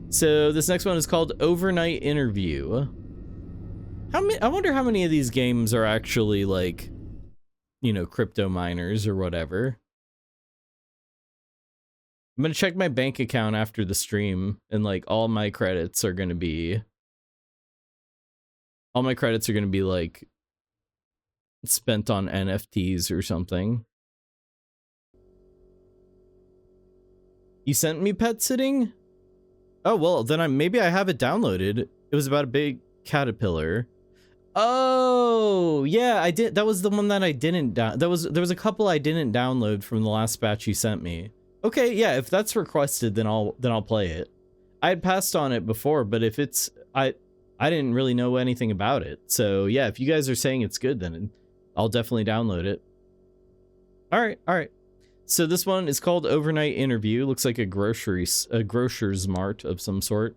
So this next one is called Overnight Interview. I wonder how many of these games are actually like, you know, crypto miners or whatever. I'm gonna check my bank account after the stream, and like all my credits are gonna be All my credits are going to be like spent on NFTs or something. You sent me pet sitting? Oh, well, then maybe I have it downloaded. It was about a big caterpillar. Oh, yeah, I did. That was the one that I didn't there was a couple I didn't download from the last batch you sent me. Okay, yeah, if that's requested, then I'll play it. I had passed on it before, but if it's I didn't really know anything about it. So, yeah, if you guys are saying it's good, then I'll definitely download it. All right. So this one is called Overnight Interview. Looks like a grocer's mart of some sort.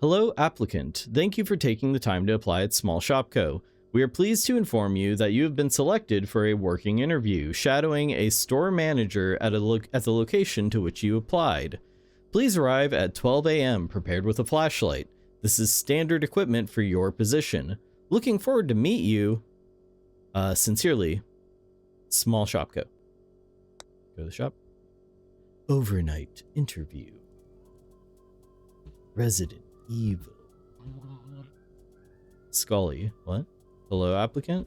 Hello, applicant. Thank you for taking the time to apply at Small Shop Co. We are pleased to inform you that you have been selected for a working interview, shadowing a store manager at the location to which you applied. Please arrive at 12 a.m. prepared with a flashlight. This is standard equipment for your position. Looking forward to meet you. Sincerely, Small Shop Co. Go to the shop. Overnight Interview. Resident Evil. Scully. What? Hello, applicant?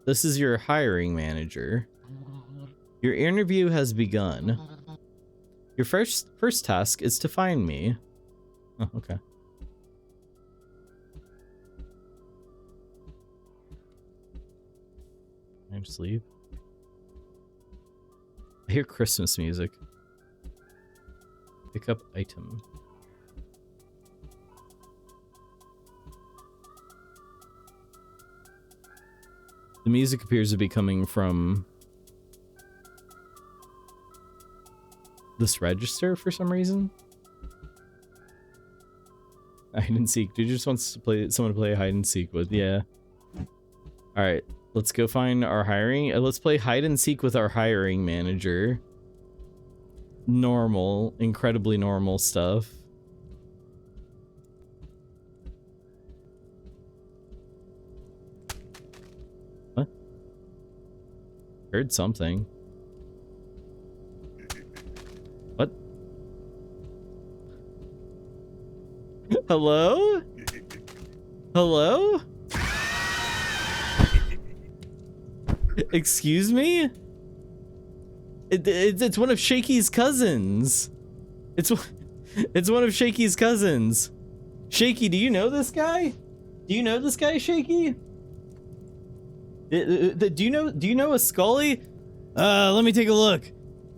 This is your hiring manager. Your interview has begun. Your first task is to find me. Oh, okay. Can I just leave? I hear Christmas music. Pick up item. The music appears to be coming from this register for some reason. Hide and seek. Dude just wants to play someone to play hide and seek with. Yeah. All right, let's go find our hiring. Let's play hide and seek with our hiring manager. Normal, incredibly normal stuff. What? Heard something. What? Hello? Hello? Excuse me? It's one of Shaky's cousins. It's one of Shaky's cousins. Shaky, do you know this guy? Do you know this guy, Shaky? Do you know a Scully? Let me take a look.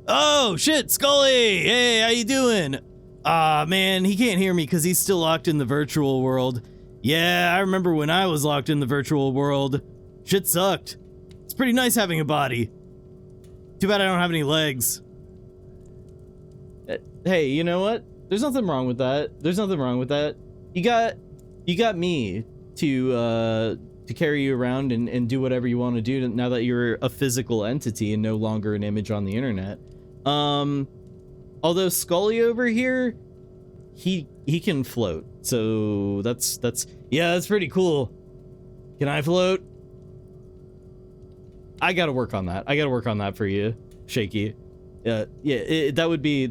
Oh shit, Scully! Hey, how you doing? Man, he can't hear me because he's still locked in the virtual world. Yeah, I remember when I was locked in the virtual world. Shit sucked. It's pretty nice having a body. Too bad I don't have any legs. Hey, you know what? There's nothing wrong with that. There's nothing wrong with that. You got me to carry you around and do whatever you want to do now that you're a physical entity and no longer an image on the internet. Although Scully over here, he can float. So that's pretty cool. Can I float? I gotta work on that. I gotta work on that for you, Shaky. Yeah, that would be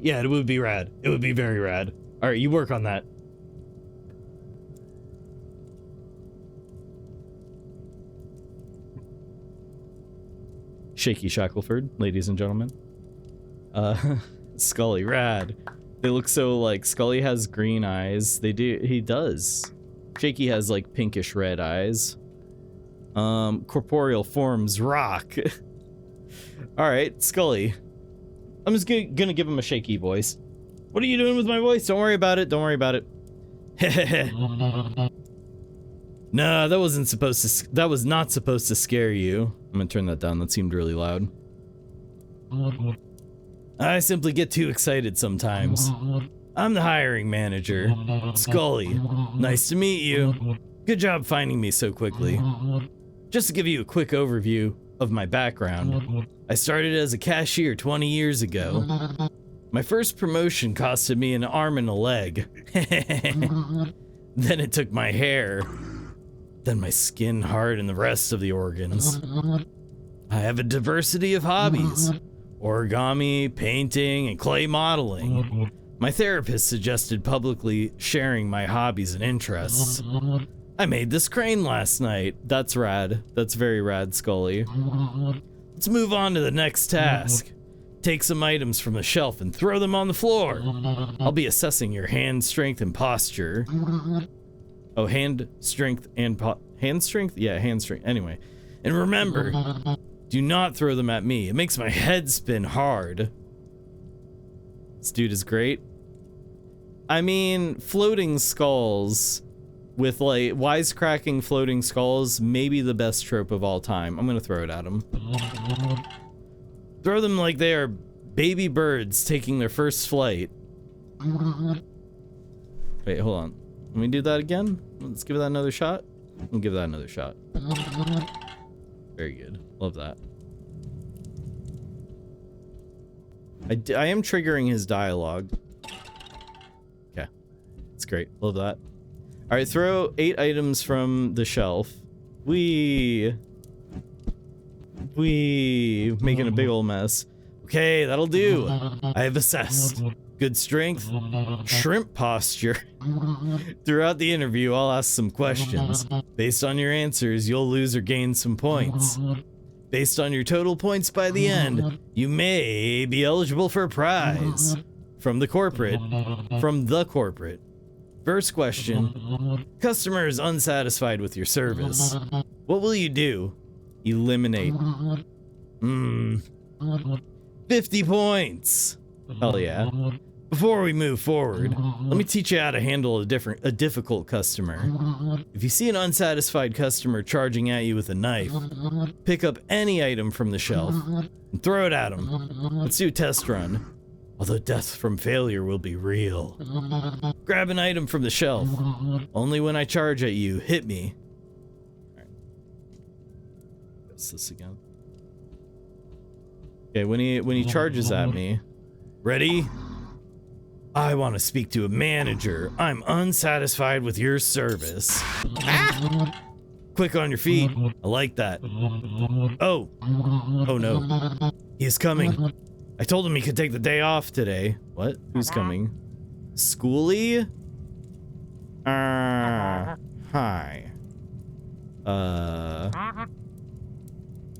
yeah, it would be rad. It would be very rad. All right, you work on that. Shaky Shackleford, ladies and gentlemen. Scully, rad. They look so like Scully has green eyes. He does. Shaky has like pinkish red eyes. Corporeal forms rock. All right, Scully. I'm just gonna give him a shaky voice. What are you doing with my voice? Don't worry about it. Don't worry about it. No, that wasn't supposed to. That was not supposed to scare you. I'm gonna turn that down. That seemed really loud. I simply get too excited sometimes. I'm the hiring manager, Scully. Nice to meet you. Good job finding me so quickly. Just to give you a quick overview of my background, I started as a cashier 20 years ago. My first promotion costed me an arm and a leg. Then it took my hair. Then my skin, heart, and the rest of the organs. I have a diversity of hobbies. Origami, painting, and clay modeling. My therapist suggested publicly sharing my hobbies and interests. I made this crane last night. That's rad. That's very rad, Scully. Let's move on to the next task. Take some items from the shelf and throw them on the floor. I'll be assessing your hand strength and posture. Oh, hand strength and hand strength? Yeah, hand strength. Anyway. And remember, do not throw them at me. It makes my head spin hard. This dude is great. I mean, floating skulls with like wisecracking floating skulls, maybe the best trope of all time. I'm gonna throw it at him. Throw them like they are baby birds taking their first flight. Wait, hold on. Let me do that again. Let's give that another shot. We'll give that another shot. Very good. Love that. I am triggering his dialogue. Okay. It's great. Love that. Alright, throw 8 items from the shelf. Making a big old mess. Okay, that'll do. I have assessed. Good strength. Shrimp posture. Throughout the interview, I'll ask some questions. Based on your answers, you'll lose or gain some points. Based on your total points by the end, you may be eligible for a prize. From the corporate. First question. Customer is unsatisfied with your service. What will you do? Eliminate. 50 points. Hell yeah. Before we move forward, let me teach you how to handle a difficult customer. If you see an unsatisfied customer charging at you with a knife, pick up any item from the shelf and throw it at them. Let's do a test run. Although death from failure will be real. Grab an item from the shelf. Only when I charge at you, hit me. Alright. Press this again. Okay, when he charges at me. Ready? I want to speak to a manager. I'm unsatisfied with your service. Ah! Quick on your feet. I like that. Oh. Oh no. He's coming. I told him he could take the day off today. What? Who's coming? Schoolie? Hi.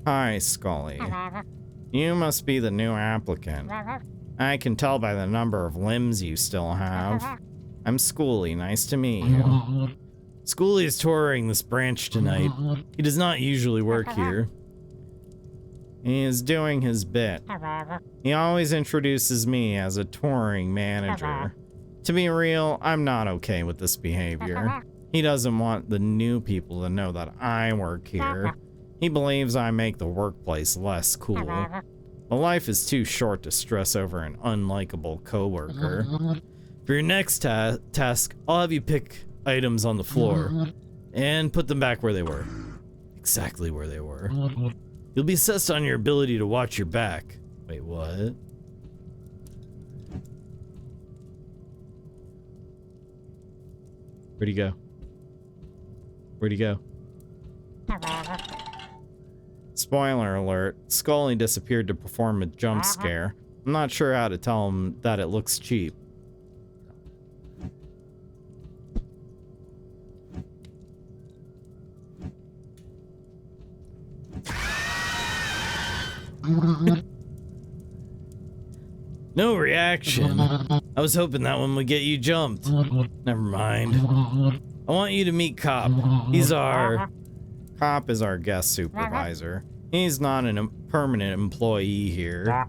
Hi, Scully. You must be the new applicant. I can tell by the number of limbs you still have. I'm Schoolie, nice to meet you. Schoolie is touring this branch tonight. He does not usually work here. He is doing his bit. He always introduces me as a touring manager. To be real, I'm not okay with this behavior. He doesn't want the new people to know that I work here. He believes I make the workplace less cool. But life is too short to stress over an unlikable coworker. For your next task, I'll have you pick items on the floor and put them back where they were. Exactly where they were. You'll be assessed on your ability to watch your back. Wait, what? Where'd he go? Where'd he go? Spoiler alert, Scully disappeared to perform a jump scare. I'm not sure how to tell him that it looks cheap. No reaction. I was hoping that one would get you jumped. Never mind. I want you to meet Cop. Cop is our guest supervisor. He's not a permanent employee here.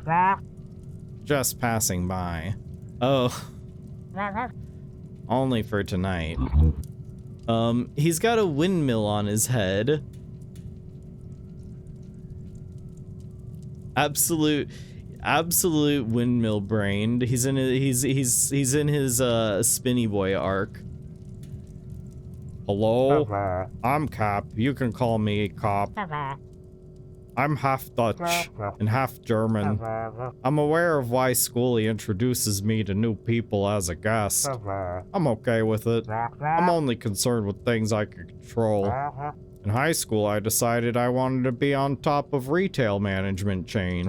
Just passing by. Oh. Only for tonight. He's got a windmill on his head. Absolute windmill brained. He's in his spinny boy arc. Hello? I'm Cop. You can call me Cop. I'm half Dutch and half German. I'm aware of why Schoolie introduces me to new people as a guest. I'm okay with it. I'm only concerned with things I can control. In high school, I decided I wanted to be on top of retail management chain.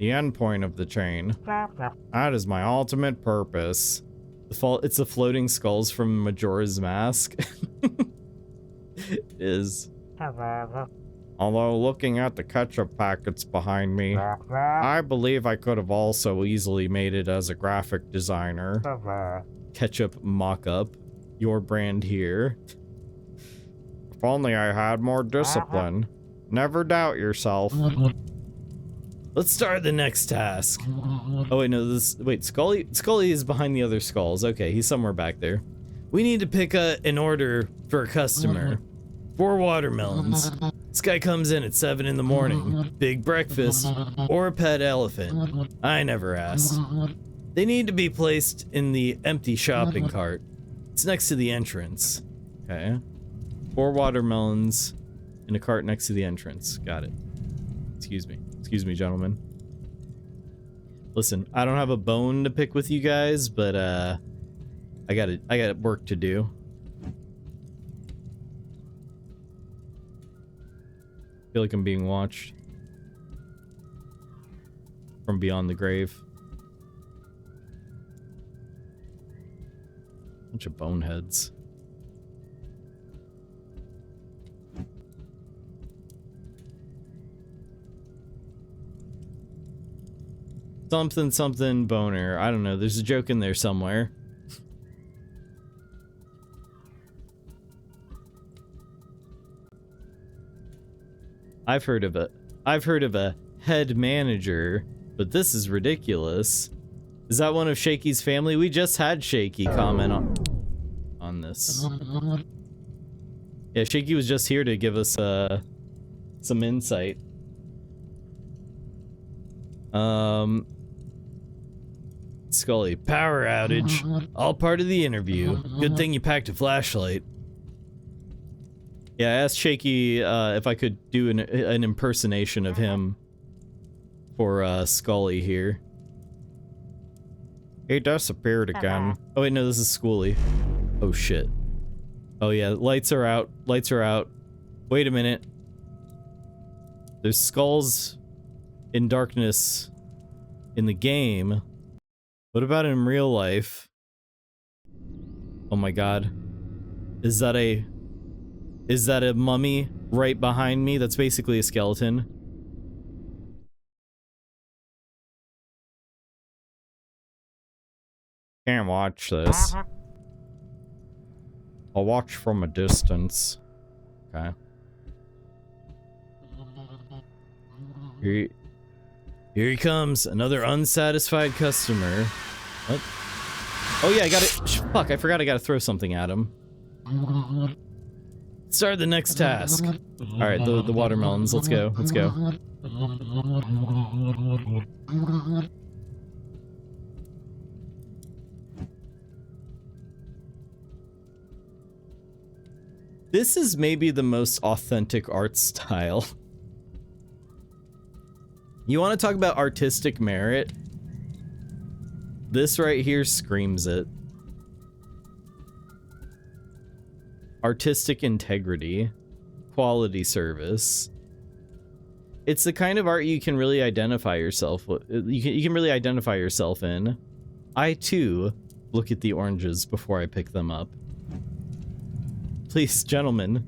the end point of the chain. That is my ultimate purpose. It's the floating skulls from Majora's Mask. It is. Although looking at the ketchup packets behind me, I believe I could have also easily made it as a graphic designer. Ketchup mock-up. Your brand here. If only I had more discipline. Never doubt yourself. Let's start the next task. Oh wait, no, wait, Scully is behind the other skulls. Okay, he's somewhere back there. We need to pick an order for a customer. 4 watermelons. This guy comes in at 7 in the morning. Big breakfast or a pet elephant. I never asked. They need to be placed in the empty shopping cart. It's next to the entrance. Okay. 4 watermelons in a cart next to the entrance. Got it. Excuse me. Excuse me, gentlemen. Listen, I don't have a bone to pick with you guys, but I got work to do. I feel like I'm being watched from beyond the grave. Bunch of boneheads. Something something boner. I don't know. There's a joke in there somewhere. I've heard of a head manager, but this is ridiculous. Is that one of Shaky's family? We just had Shaky comment on this. Yeah, Shaky was just here to give us some insight. Scully, power outage. All part of the interview. Good thing you packed a flashlight. Yeah, I asked Shaky if I could do an impersonation of him for Scully here. He disappeared again. Oh wait, no, this is Schooly. Oh shit. Oh yeah, lights are out. Lights are out. Wait a minute. There's skulls in darkness in the game. What about in real life? Oh my god. Is that a mummy right behind me? That's basically a skeleton. Can't watch this. I'll watch from a distance. Okay. Here he comes, another unsatisfied customer. What? Oh yeah, I gotta... Fuck, I forgot I gotta throw something at him. Start the next task. Alright, the watermelons, let's go, let's go. This is maybe the most authentic art style. You want to talk about artistic merit? This right here screams it. Artistic integrity. Quality service. It's the kind of art you can really identify yourself with. You can really identify yourself in. I too look at the oranges before I pick them up. Please, gentlemen.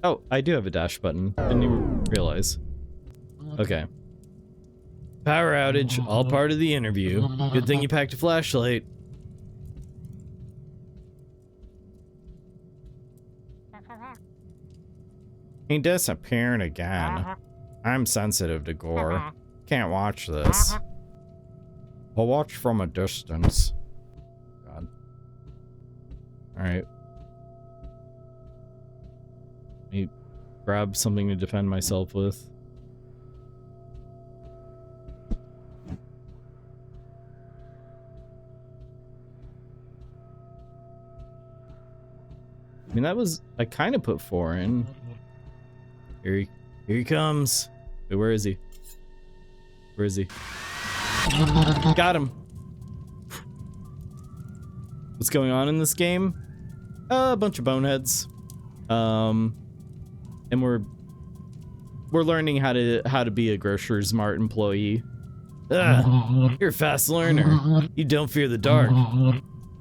Oh, I do have a dash button. Didn't even realize. Okay. Power outage, all part of the interview. Good thing you packed a flashlight. He disappeared again. I'm sensitive to gore. Can't watch this. I'll watch from a distance. God. Alright. Let me grab something to defend myself with. I mean, that was... I kind of put 4 in. Here he comes. Wait, where is he? Where is he? Got him. what's going on in this game? A bunch of boneheads. And we're learning how to be a grocer smart employee. You're a fast learner. You don't fear the dark.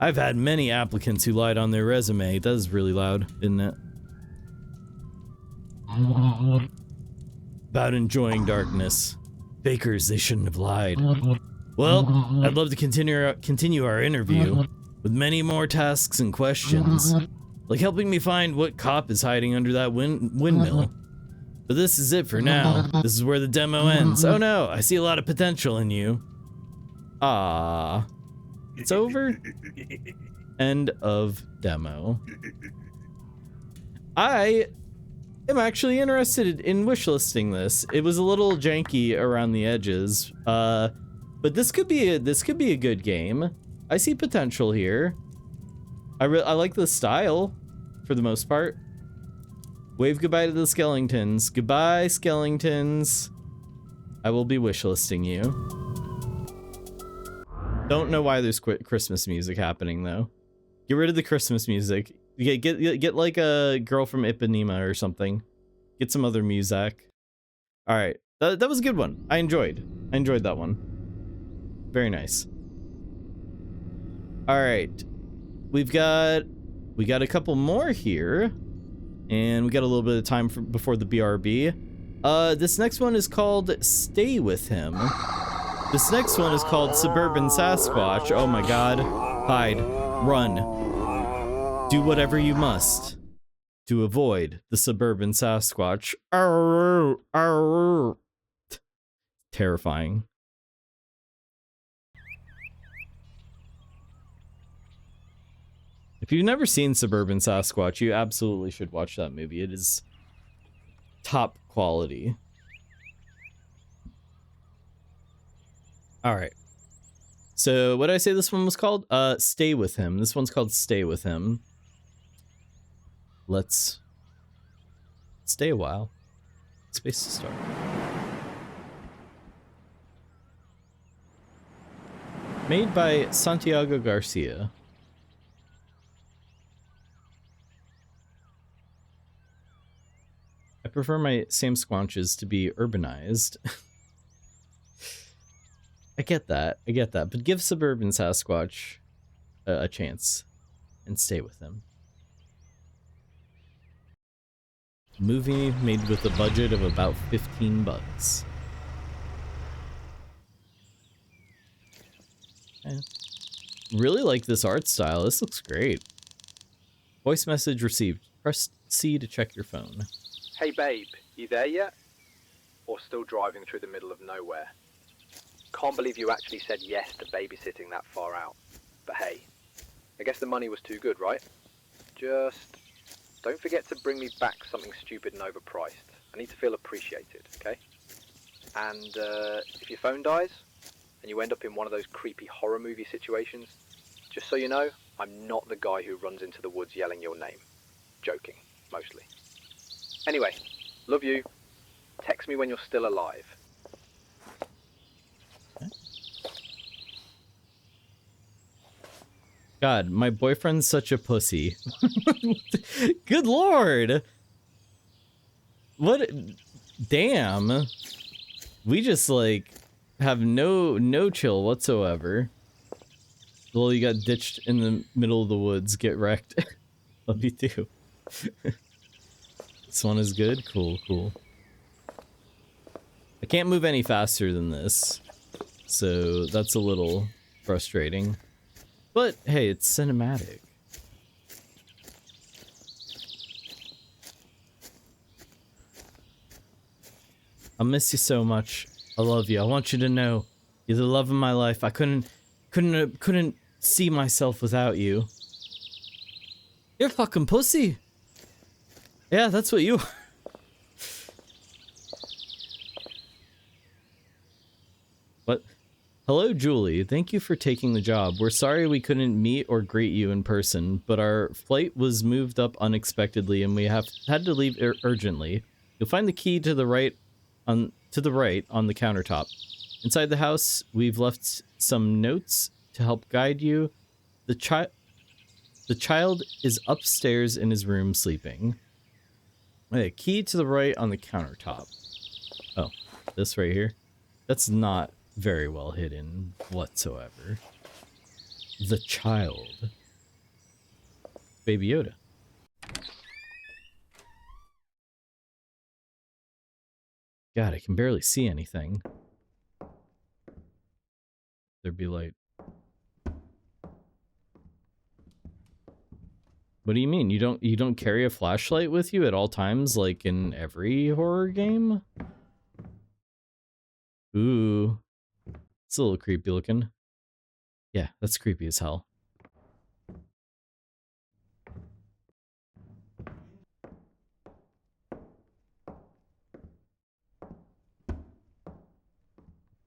I've had many applicants who lied on their resume. That is really loud, isn't it? About enjoying darkness. Fakers, they shouldn't have lied. Well, I'd love to continue our interview with many more tasks and questions, like helping me find what cop is hiding under that windmill. But this is it for now. This is where the demo ends. Oh no, I see a lot of potential in you. Ah, it's over. End of demo. I am actually interested in wishlisting this. It was a little janky around the edges, but this could be a good game. I see potential here. I like the style, for the most part. Wave goodbye to the skeletons. Goodbye, skeletons. I will be wishlisting you. Don't know why there's Christmas music happening though. Get rid of the Christmas music. Get like a Girl from Ipanema or something. Get some other music. All right, that was a good one. I enjoyed that one. Very nice. All right, we got a couple more here. And we got a little bit of time before the BRB. This next one is called Stay With Him. This next one is called Suburban Sasquatch. Oh my god. Hide. Run. Do whatever you must to avoid the Suburban Sasquatch. Arr, arr. Terrifying. If you've never seen Suburban Sasquatch, you absolutely should watch that movie. It is top quality. All right. So what did I say this one was called? Stay With Him. This one's called Stay With Him. Let's stay a while. Space to start. Made by Santiago Garcia. I prefer my Sam Squanches to be urbanized. I get that, but give Suburban Sasquatch a chance and stay with him. Movie made with a budget of about $15. Okay. Really like this art style. This looks great. Voice message received. Press C to check your phone. Hey babe, you there yet? Or still driving through the middle of nowhere? Can't believe you actually said yes to babysitting that far out. But hey, I guess the money was too good, right? Just don't forget to bring me back something stupid and overpriced. I need to feel appreciated, okay? And if your phone dies, and you end up in one of those creepy horror movie situations, just so you know, I'm not the guy who runs into the woods yelling your name. Joking, mostly. Anyway, love you. Text me when you're still alive. God, my boyfriend's such a pussy. Good lord. What? Damn. We just like have no chill whatsoever. Well, you got ditched in the middle of the woods. Get wrecked. Love you too. This one is good. Cool. I can't move any faster than this, so that's a little frustrating. But hey, it's cinematic. I miss you so much. I love you. I want you to know you're the love of my life. I couldn't see myself without you. You're a fucking pussy. Yeah, that's what you are. What? Hello, Julie. Thank you for taking the job. We're sorry we couldn't meet or greet you in person, but our flight was moved up unexpectedly and we had to leave urgently. You'll find the key to the right on the countertop. Inside the house, we've left some notes to help guide you. The The child is upstairs in his room sleeping. A key to the right on the countertop. Oh, this right here? That's not very well hidden whatsoever. The child. Baby Yoda. God, I can barely see anything. There'd be light. What do you mean? You don't carry a flashlight with you at all times, like in every horror game? Ooh. It's a little creepy looking. Yeah, that's creepy as hell.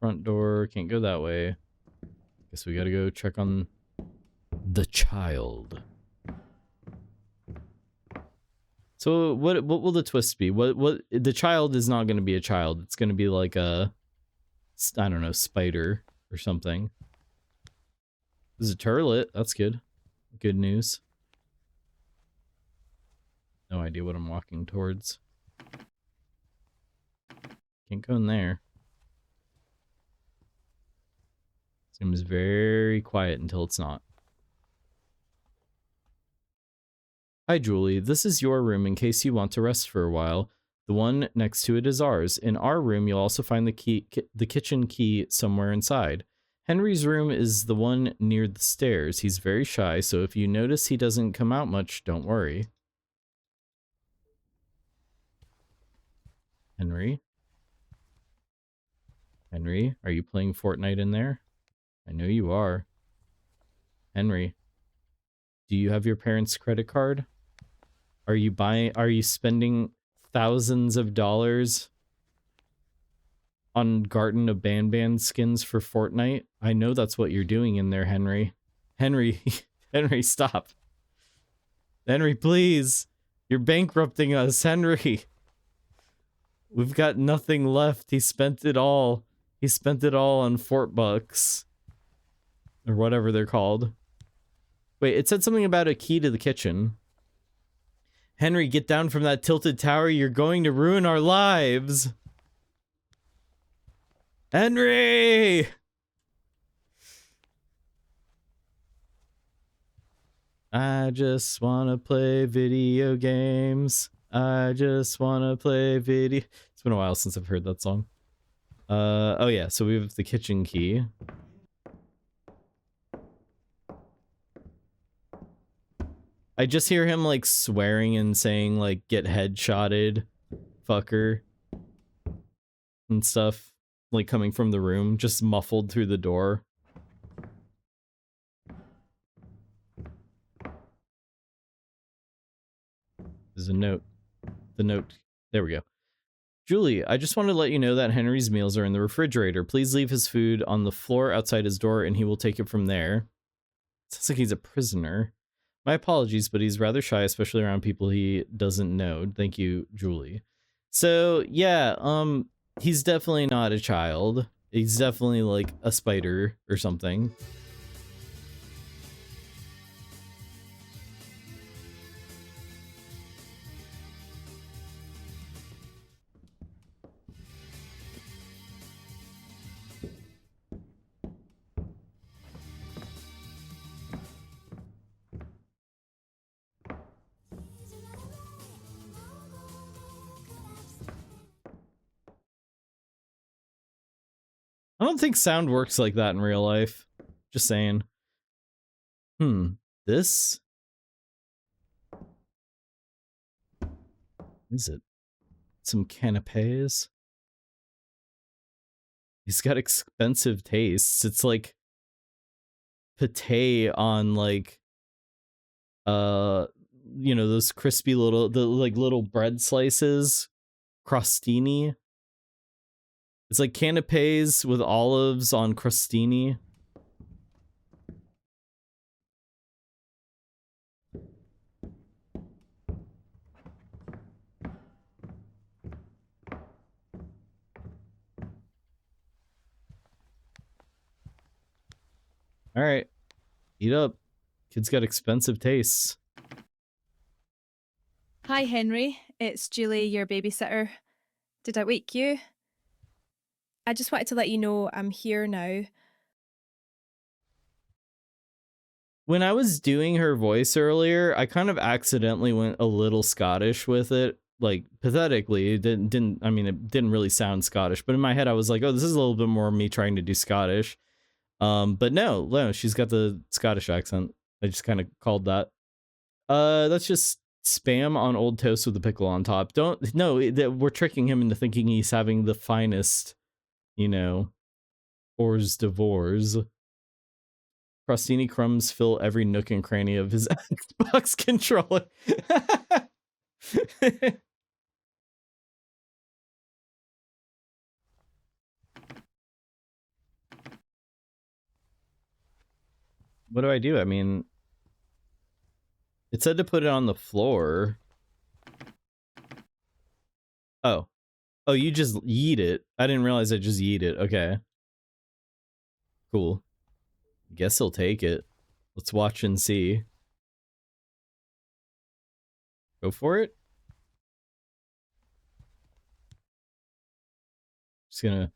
Front door, can't go that way. Guess we gotta go check on the child. So what will the twist be? What the child is not gonna be a child. It's gonna be like a, I don't know, spider or something. There's a turlet. That's good. Good news. No idea what I'm walking towards. Can't go in there. Seems very quiet until it's not. Hi, Julie. This is your room in case you want to rest for a while. The one next to it is ours. In our room, you'll also find the kitchen key somewhere inside. Henry's room is the one near the stairs. He's very shy, so if you notice he doesn't come out much, don't worry. Henry? Henry, are you playing Fortnite in there? I know you are. Henry, do you have your parents' credit card? Are you spending thousands of dollars on Garden of Banban skins for Fortnite? I know that's what you're doing in there, Henry. Henry, Henry, stop. Henry, please. You're bankrupting us, Henry. We've got nothing left. He spent it all. He spent it all on Fort Bucks. Or whatever they're called. Wait, it said something about a key to the kitchen. Henry, get down from that tilted tower. You're going to ruin our lives. Henry! I just want to play video games. I just want to play video... It's been a while since I've heard that song. Oh yeah, so we have the kitchen key. I just hear him, like, swearing and saying, like, get headshotted, fucker, and stuff, like, coming from the room, just muffled through the door. There's a note. The note. There we go. Julie, I just want to let you know that Henry's meals are in the refrigerator. Please leave his food on the floor outside his door, and he will take it from there. Sounds like he's a prisoner. My apologies, but he's rather shy, especially around people he doesn't know. Thank you, Julie. So, yeah, he's definitely not a child. He's definitely, like, a spider or something. I don't think sound works like that in real life. Just saying. This? Is it? Some canapes? He's got expensive tastes. It's like pate on, like, you know, those crispy little bread slices. Crostini. It's like canapes with olives on crostini. All right, eat up. Kid's got expensive tastes. Hi, Henry. It's Julie, your babysitter. Did I wake you? I just wanted to let you know I'm here now. When I was doing her voice earlier, I kind of accidentally went a little Scottish with it. Like, pathetically. It didn't really sound Scottish, but in my head I was like, oh, this is a little bit more me trying to do Scottish. But no, she's got the Scottish accent. I just kind of called that. That's just spam on old toast with a pickle on top. We're tricking him into thinking he's having the finest, hors d'oeuvres. Crostini crumbs fill every nook and cranny of his Xbox controller. What do I do? I mean, it said to put it on the floor. Oh, you just yeet it. I didn't realize I just yeet it. Okay. Cool. Guess he'll take it. Let's watch and see. Go for it. Just gonna...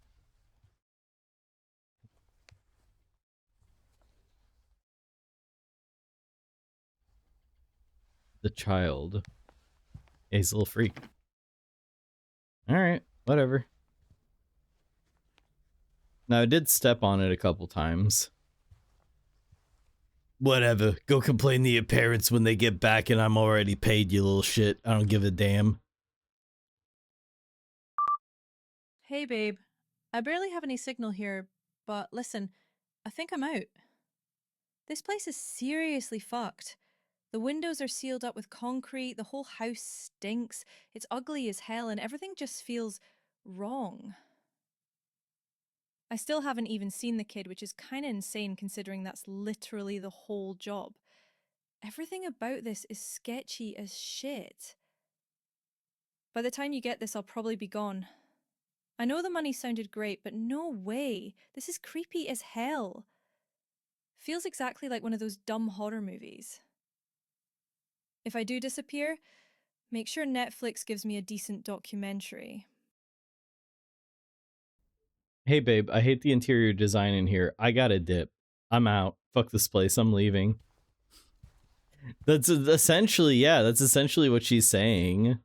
The child. Yeah, he's a little freak. Alright, whatever. Now, I did step on it a couple times. Whatever. Go complain to your parents when they get back and I'm already paid, you little shit. I don't give a damn. Hey, babe. I barely have any signal here, but listen, I think I'm out. This place is seriously fucked. The windows are sealed up with concrete, the whole house stinks, it's ugly as hell, and everything just feels wrong. I still haven't even seen the kid, which is kinda insane considering that's literally the whole job. Everything about this is sketchy as shit. By the time you get this, I'll probably be gone. I know the money sounded great, but no way. This is creepy as hell. Feels exactly like one of those dumb horror movies. If I do disappear, make sure Netflix gives me a decent documentary. Hey babe, I hate the interior design in here. I got a dip. I'm out. Fuck this place. I'm leaving. That's essentially what she's saying.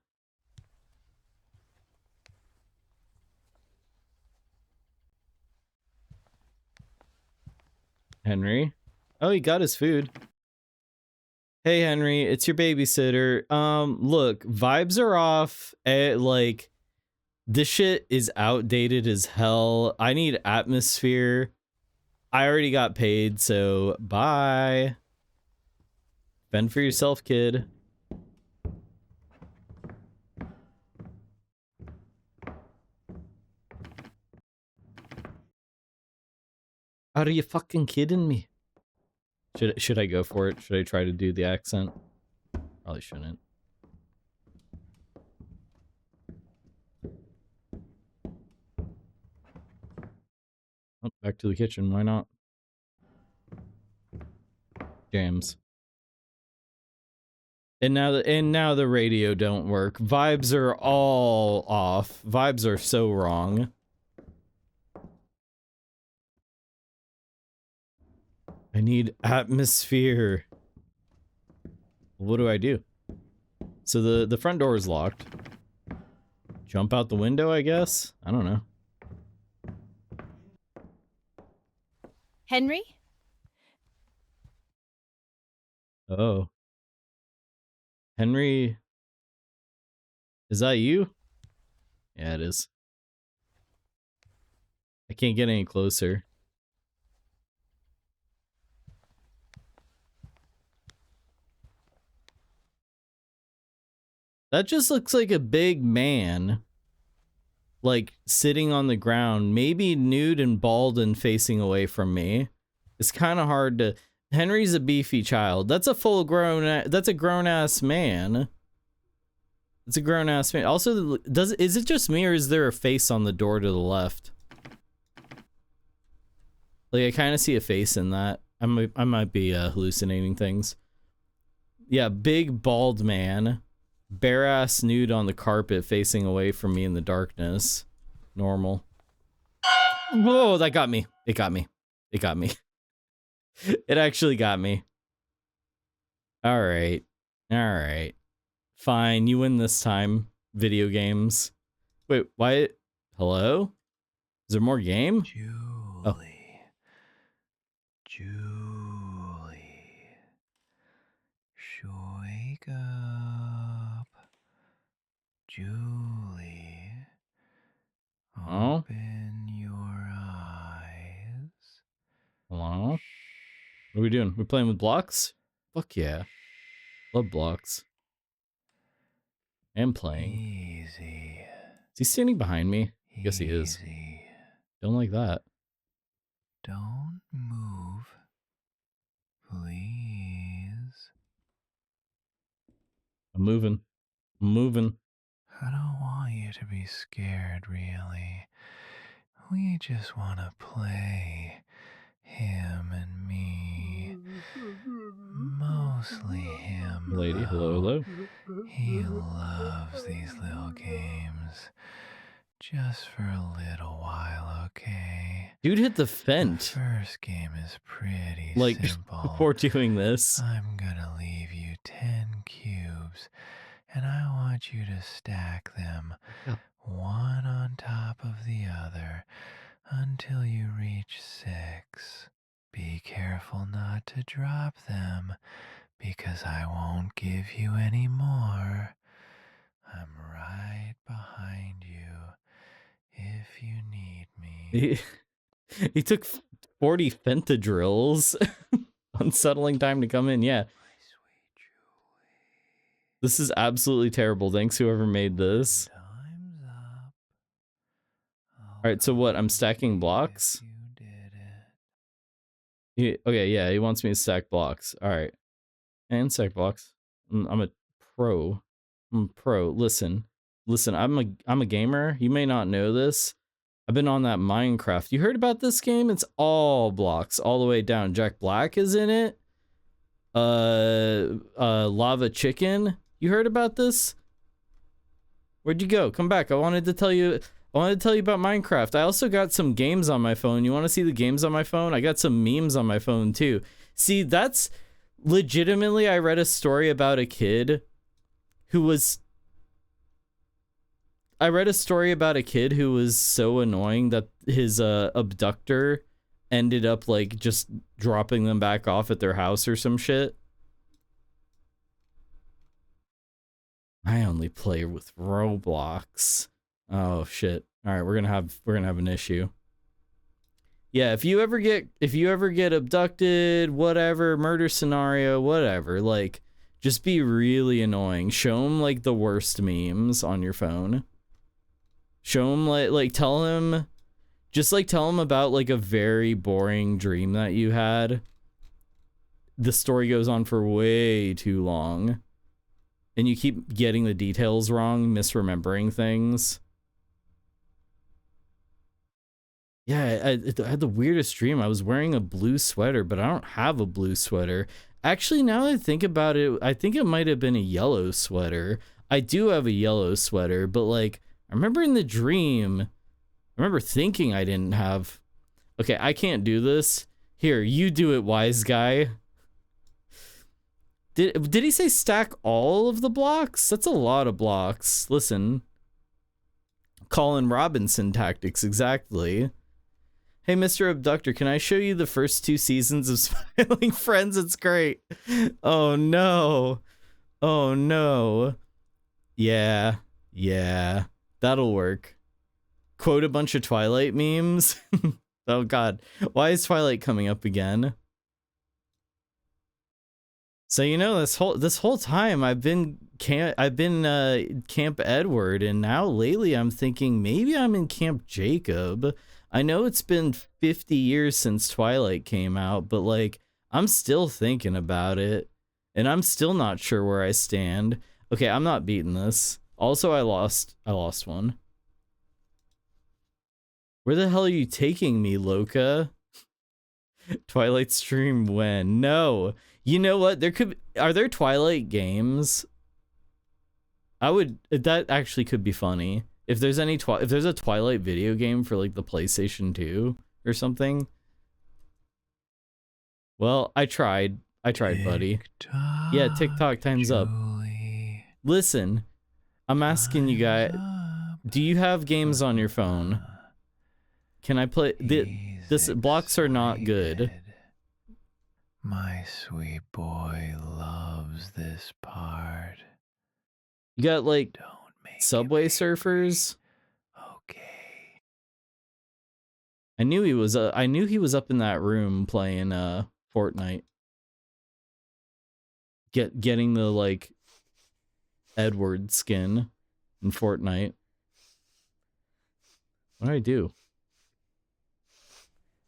Henry? Oh, he got his food. Hey Henry, it's your babysitter. Look, vibes are off. Like, this shit is outdated as hell. I need atmosphere. I already got paid, so bye. Fend for yourself, kid. Are you fucking kidding me? Should I go for it? Should I try to do the accent? Probably shouldn't. Oh, back to the kitchen. Why not? Jams. And now the radio don't work. Vibes are all off. Vibes are so wrong. I need atmosphere. What do I do? So the front door is locked. Jump out the window, I guess? I don't know. Henry? Oh. Henry? Is that you? Yeah, it is. I can't get any closer. That just looks like a big man. Like, sitting on the ground, maybe nude and bald and facing away from me. It's kind of hard to... Henry's a beefy child. That's a that's a grown-ass man. It's a grown-ass man. Also, is it just me or is there a face on the door to the left? Like, I kind of see a face in that. I might be hallucinating things. Yeah, big bald man, bare ass nude on the carpet, facing away from me in the darkness. Normal. Whoa, that got me. It got me. It got me. It actually got me. All right. All right. Fine, you win this time. Video games. Wait, why? Hello? Is there more game? Julie. Oh. Julie. Wake up. Julie. Oh? Open your eyes. Hello? What are we doing? We playing with blocks? Fuck yeah. Love blocks. And playing. Easy. Is he standing behind me? I guess he is. Easy. Don't like that. Don't move. Please. I'm moving. I'm moving. I don't want you to be scared, really. We just want to play. Him and me. Mostly him. Lady, hello, though. hello. He loves these little games. Just for a little while, okay? Dude hit the The fent. first game is pretty Like, simple. before doing this. I'm gonna leave you 10 cubes, and I want you to stack them one on top of the other until you reach 6. Be careful not to drop them, because I won't give you any more. I'm right behind you if you need me. He took 40 Fentadrills. Unsettling time to come in, yeah. My sweet Julie. This is absolutely terrible. Thanks whoever made this. Time's up. Alright, so what? I'm stacking blocks? You did it. Okay, yeah, he wants me to stack blocks. Alright. And stack blocks. I'm a pro. I'm a pro. Listen, I'm a gamer. You may not know this. I've been on that Minecraft. You heard about this game? It's all blocks all the way down. Jack Black is in it. Lava Chicken. You heard about this? Where'd you go? Come back. I wanted to tell you about Minecraft. I also got some games on my phone. You want to see the games on my phone? I got some memes on my phone too. See, that's legitimately, I read a story about a kid who was so annoying that his abductor ended up like just dropping them back off at their house or some shit. I only play with Roblox. Oh shit. All right, we're gonna have an issue. Yeah, if you ever get abducted, whatever, murder scenario, whatever, like just be really annoying. Show him like the worst memes on your phone. Show him like tell him about like a very boring dream that you had. The story goes on for way too long. And you keep getting the details wrong, misremembering things. Yeah, I had the weirdest dream. I was wearing a blue sweater, but I don't have a blue sweater. Actually, now that I think about it, I think it might have been a yellow sweater. I do have a yellow sweater, but like, I remember in the dream, I remember thinking I didn't have... Okay, I can't do this. Here, you do it, wise guy. Did he say stack all of the blocks? That's a lot of blocks. Listen. Colin Robinson tactics, exactly. Hey, Mr. Abductor, can I show you the first 2 seasons of Smiling Friends? It's great. Oh, no. Oh, no. Yeah. Yeah. That'll work. Quote a bunch of Twilight memes. Oh, God. Why is Twilight coming up again? So, you know, this whole time I've been Camp Edward, and now lately I'm thinking maybe I'm in Camp Jacob. I know it's been 50 years since Twilight came out, but like I'm still thinking about it, and I'm still not sure where I stand. Okay, I'm not beating this. Also, I lost one. Where the hell are you taking me, Loka? Twilight stream when? No. You know what? Are there Twilight games? That actually could be funny. If there's if there's a Twilight video game for like the PlayStation 2 or something. Well, I tried, buddy. Yeah, TikTok time's up. Listen, I'm asking you guys, do you have games on your phone? Can I play? This blocks are not good. My sweet boy loves this part. You got like Subway Surfers. Okay. I knew he was up in that room playing Fortnite. Getting the like Edward skin in Fortnite. What do I do?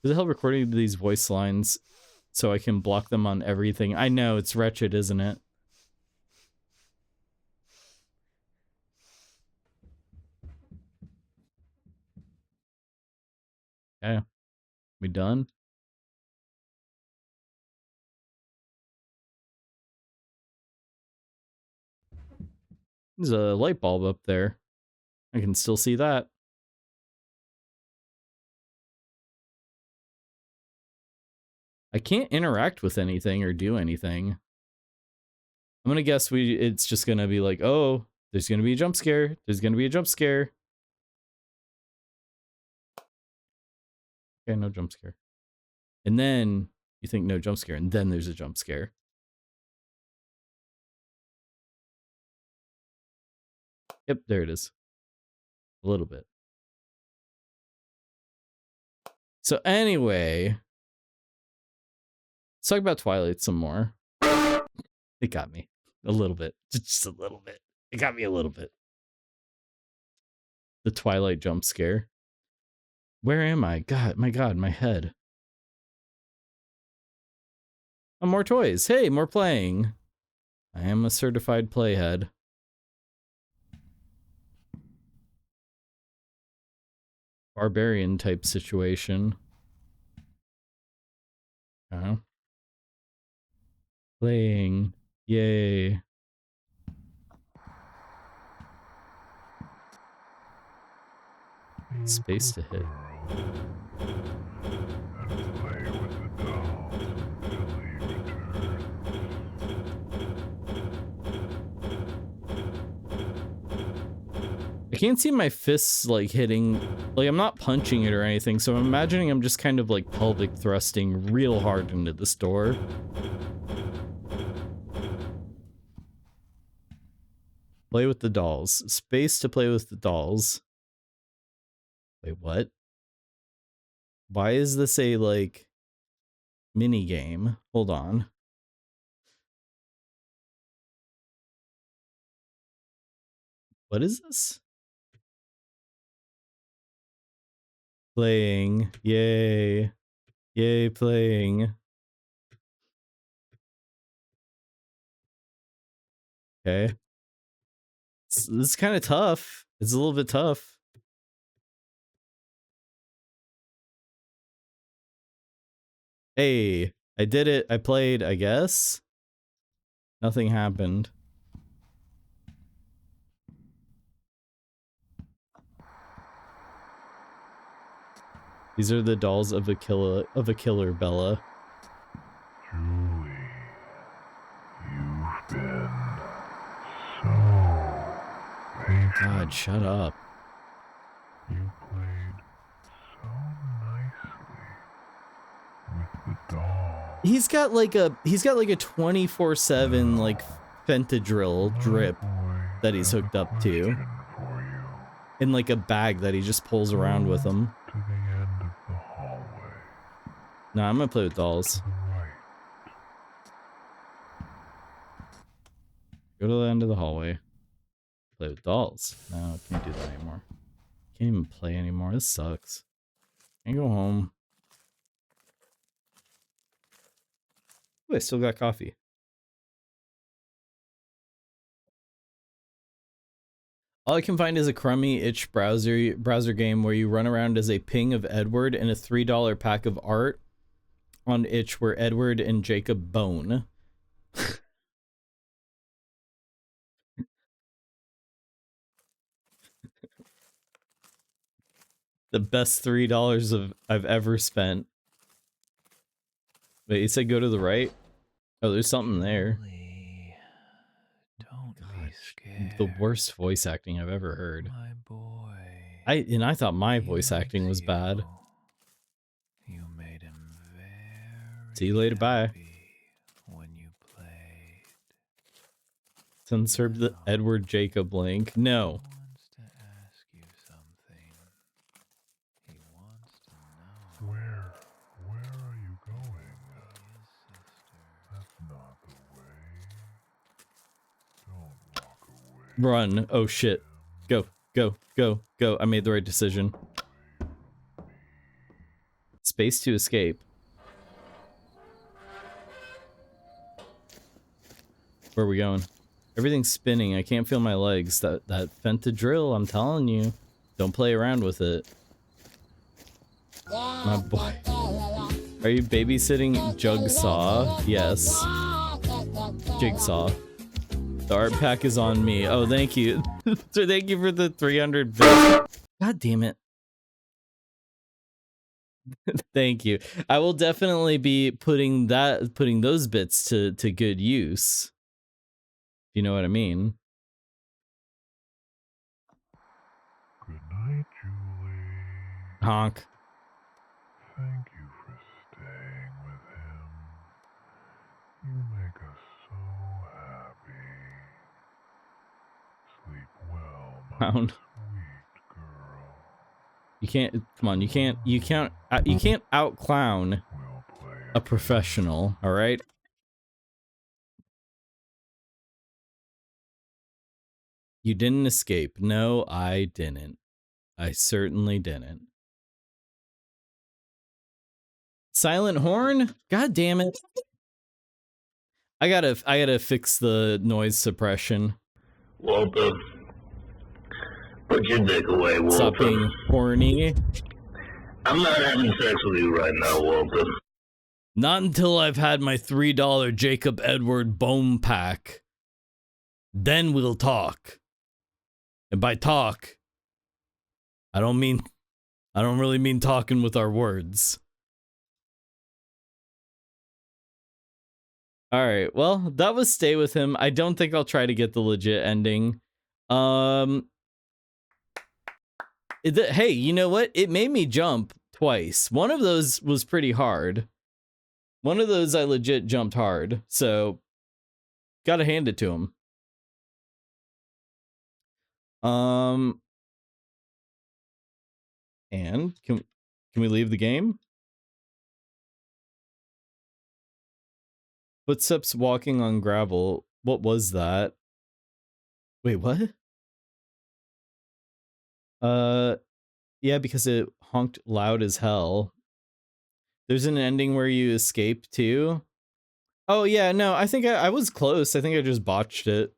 Does it help recording these voice lines so I can block them on everything? I know, it's wretched, isn't it? Okay. We done? There's a light bulb up there. I can still see that. I can't interact with anything or do anything. I'm gonna guess it's just gonna be like, oh, there's gonna be a jump scare. There's gonna be a jump scare. Okay, no jump scare. And then you think no jump scare, and then there's a jump scare. Yep, there it is. A little bit. So anyway, let's talk about Twilight some more. It got me a little bit, just a little bit. It got me a little bit. The Twilight jump scare. Where am I? God, my head. Oh, more toys. Hey, more playing. I am a certified playhead. Barbarian type situation. Playing. Yay. Space to hit. I can't see my fists like hitting, like I'm not punching it or anything, so I'm imagining I'm just kind of like pelvic thrusting real hard into this door. Play with the dolls. Space to play with the dolls. Wait, what? Why is this a like mini game? Hold on. What is this? Playing. Yay. Yay, playing. Okay. This is kind of tough. It's a little bit tough. Hey, I did it. I played, I guess. Nothing happened. These are the dolls of a killer, Bella. Julie, you've been so patient. God, shut up. You played so nicely with the doll. He's got like a 24/7 like Fentanyl drip that he's hooked up to. In like a bag that he just pulls around with him. To the end of the hallway. Nah, I'm gonna play with dolls. To the right. Go to the end of the hallway. Play with dolls. No, I can't do that anymore. Can't even play anymore. This sucks. Can't go home. Oh, I still got coffee. All I can find is a crummy itch browser game where you run around as a ping of Edward and a $3 pack of art. on itch where Edward and Jacob bone. The best $3 I've ever spent. Wait, you said go to the right? Oh, there's something there. Julie, don't be God, scared. the worst voice acting I've ever heard. My boy. I thought my He voice acting loves was bad. You made him very See you later, bye. happy when you played. Censored the Edward Jacob link. No. He wants to ask you something. He wants to know. Where are you going? His sister. That's not the way. Don't walk away. Run. Oh shit. Go, go, go, go. I made the right decision. Space to escape. Where are we going? Everything's spinning. I can't feel my legs. That Fentanyl, I'm telling you. Don't play around with it. My boy. Are you babysitting Jigsaw? Yes. Jigsaw. The art pack is on me. Oh, thank you. So thank you for the 300 bits. God damn it. Thank you. I will definitely be putting those bits to good use. You know what I mean? Good night, Julie. Honk. Thank you for staying with him. You make us so happy. Sleep well, my Clown. sweet girl. You can't. Come on. You can't out clown We'll play a professional. All right. You didn't escape. No, I didn't. I certainly didn't. Silent horn? God damn it. I gotta fix the noise suppression. Walter, put your dick away, Walter. Stop being horny. I'm not having sex with you right now, Walter. Not until I've had my $3 Jacob Edward bone pack. Then we'll talk. And by talk, I don't really mean talking with our words. Alright, well, that was Stay With Him. I don't think I'll try to get the legit ending. Hey, you know what? It made me jump twice. One of those was pretty hard. One of those I legit jumped hard. So, gotta hand it to him. And can we leave the game? Footsteps walking on gravel. What was that? Wait, what? Yeah, because it honked loud as hell. There's an ending where you escape too. Oh yeah, no, I think I was close. I think I just botched it.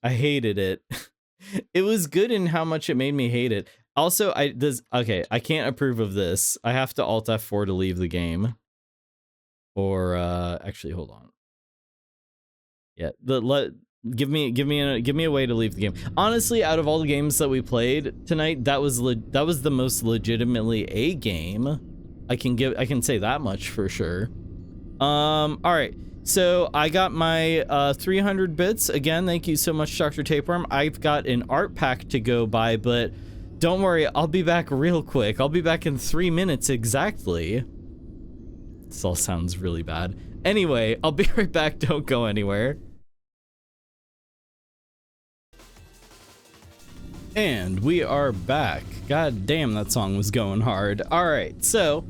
I hated it. It was good in how much it made me hate it. Also, okay, I can't approve of this. I have to Alt F4 to leave the game. Or actually, hold on. Yeah, give me a way to leave the game. Honestly, out of all the games that we played tonight, that was the most legitimately a game. I can say that much for sure. All right. So I got my 300 bits. Again, thank you so much, Dr. Tapeworm. I've got an art pack to go by, but don't worry, I'll be back real quick. I'll be back in 3 minutes exactly. This all sounds really bad. Anyway, I'll be right back. Don't go anywhere. And we are back. God damn, that song was going hard. All right, so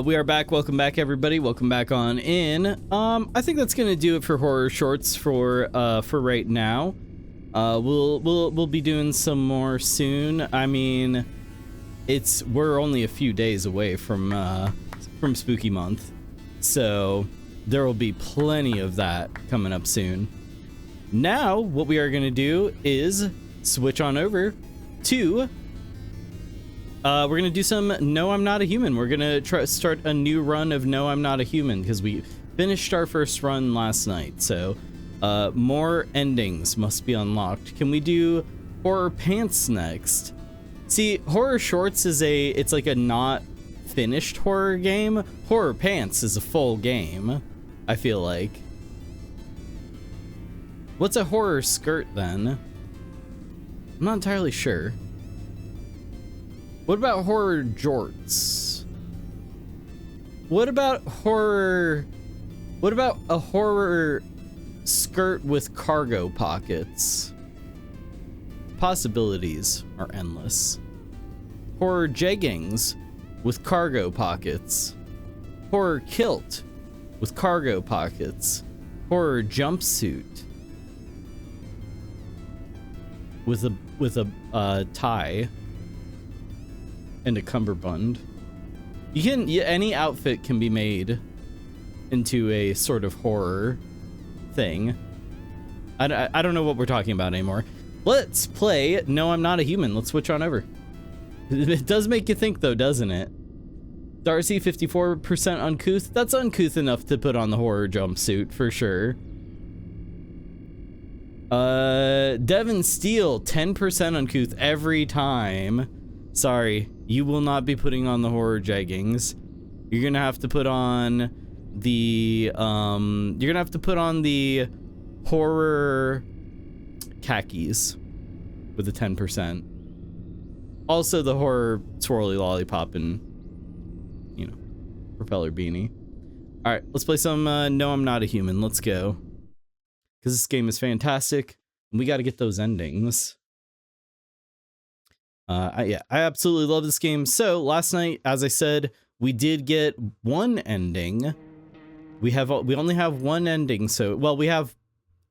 we are back. Welcome back, everybody. Welcome back on in. I think that's gonna do it for horror shorts for right now. We'll be doing some more soon. I mean, we're only a few days away from Spooky Month, so there will be plenty of that coming up soon. Now, what we are gonna do is switch on over to We're gonna do some No, I'm Not a Human. We're gonna try start a new run of No, I'm Not a Human because we finished our first run last night. So, more endings must be unlocked. Can we do Horror Pants next? See, Horror Shorts is it's like a not finished horror game. Horror Pants is a full game, I feel like. What's a horror skirt then? I'm not entirely sure. What about horror jorts? What about a horror skirt with cargo pockets? Possibilities are endless. Horror jeggings with cargo pockets. Horror kilt with cargo pockets. Horror jumpsuit with a tie and a cummerbund. Any outfit can be made into a sort of horror thing. I don't know what we're talking about anymore. Let's play No, I'm Not a Human. Let's switch on over. It does make you think though, doesn't it? Darcy, 54% uncouth. That's uncouth enough to put on the horror jumpsuit for sure. Devin Steele, 10% uncouth every time. Sorry, you will not be putting on the horror jeggings. You're gonna have to put on the horror khakis with the 10%. Also the horror swirly lollipop and, you know, propeller beanie. All right, let's play some No, I'm Not a Human. Let's go. Because this game is fantastic, and we got to get those endings. I absolutely love this game. So last night, as I said, we did get one ending. We only have one ending. So, well, we have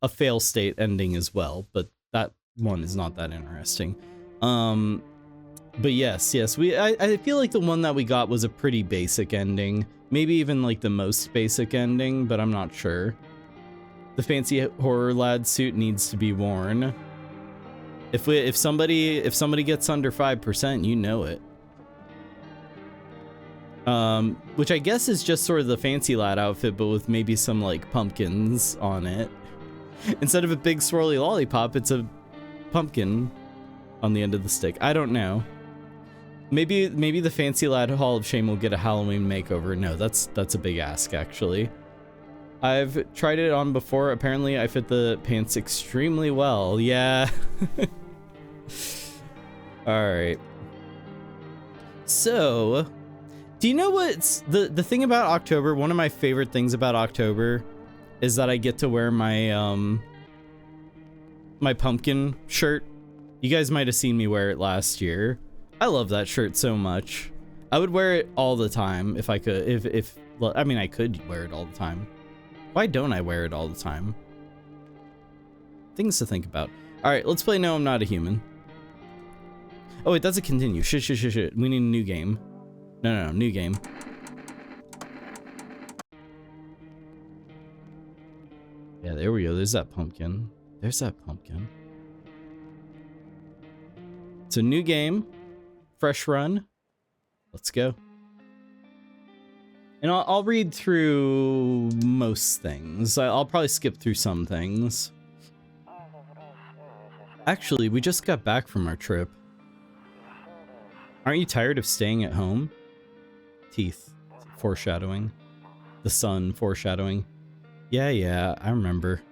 a fail state ending as well, but that one is not that interesting. But yes, I feel like the one that we got was a pretty basic ending. Maybe even like the most basic ending, but I'm not sure. The fancy horror lad suit needs to be worn. If somebody gets under 5%, you know it. Which I guess is just sort of the fancy lad outfit, but with maybe some like pumpkins on it. Instead of a big swirly lollipop, it's a pumpkin on the end of the stick. I don't know. Maybe the fancy lad Hall of Shame will get a Halloween makeover. No, that's a big ask actually. I've tried it on before. Apparently I fit the pants extremely well. Yeah. All right. So, do you know what's the thing about October? One of my favorite things about October is that I get to wear my my pumpkin shirt. You guys might have seen me wear it last year. I love that shirt so much. I would wear it all the time if I could. Well, I mean, I could wear it all the time. Why don't I wear it all the time? Things to think about. All right, let's play No, I'm Not a Human. Oh wait, that's a continue. Shit. We need a new game. No, new game. Yeah, there we go. There's that pumpkin. There's that pumpkin. It's a new game. Fresh run. Let's go. And I'll read through most things. I'll probably skip through some things. Actually, we just got back from our trip. Aren't you tired of staying at home? Teeth. Foreshadowing. The sun foreshadowing. Yeah, I remember.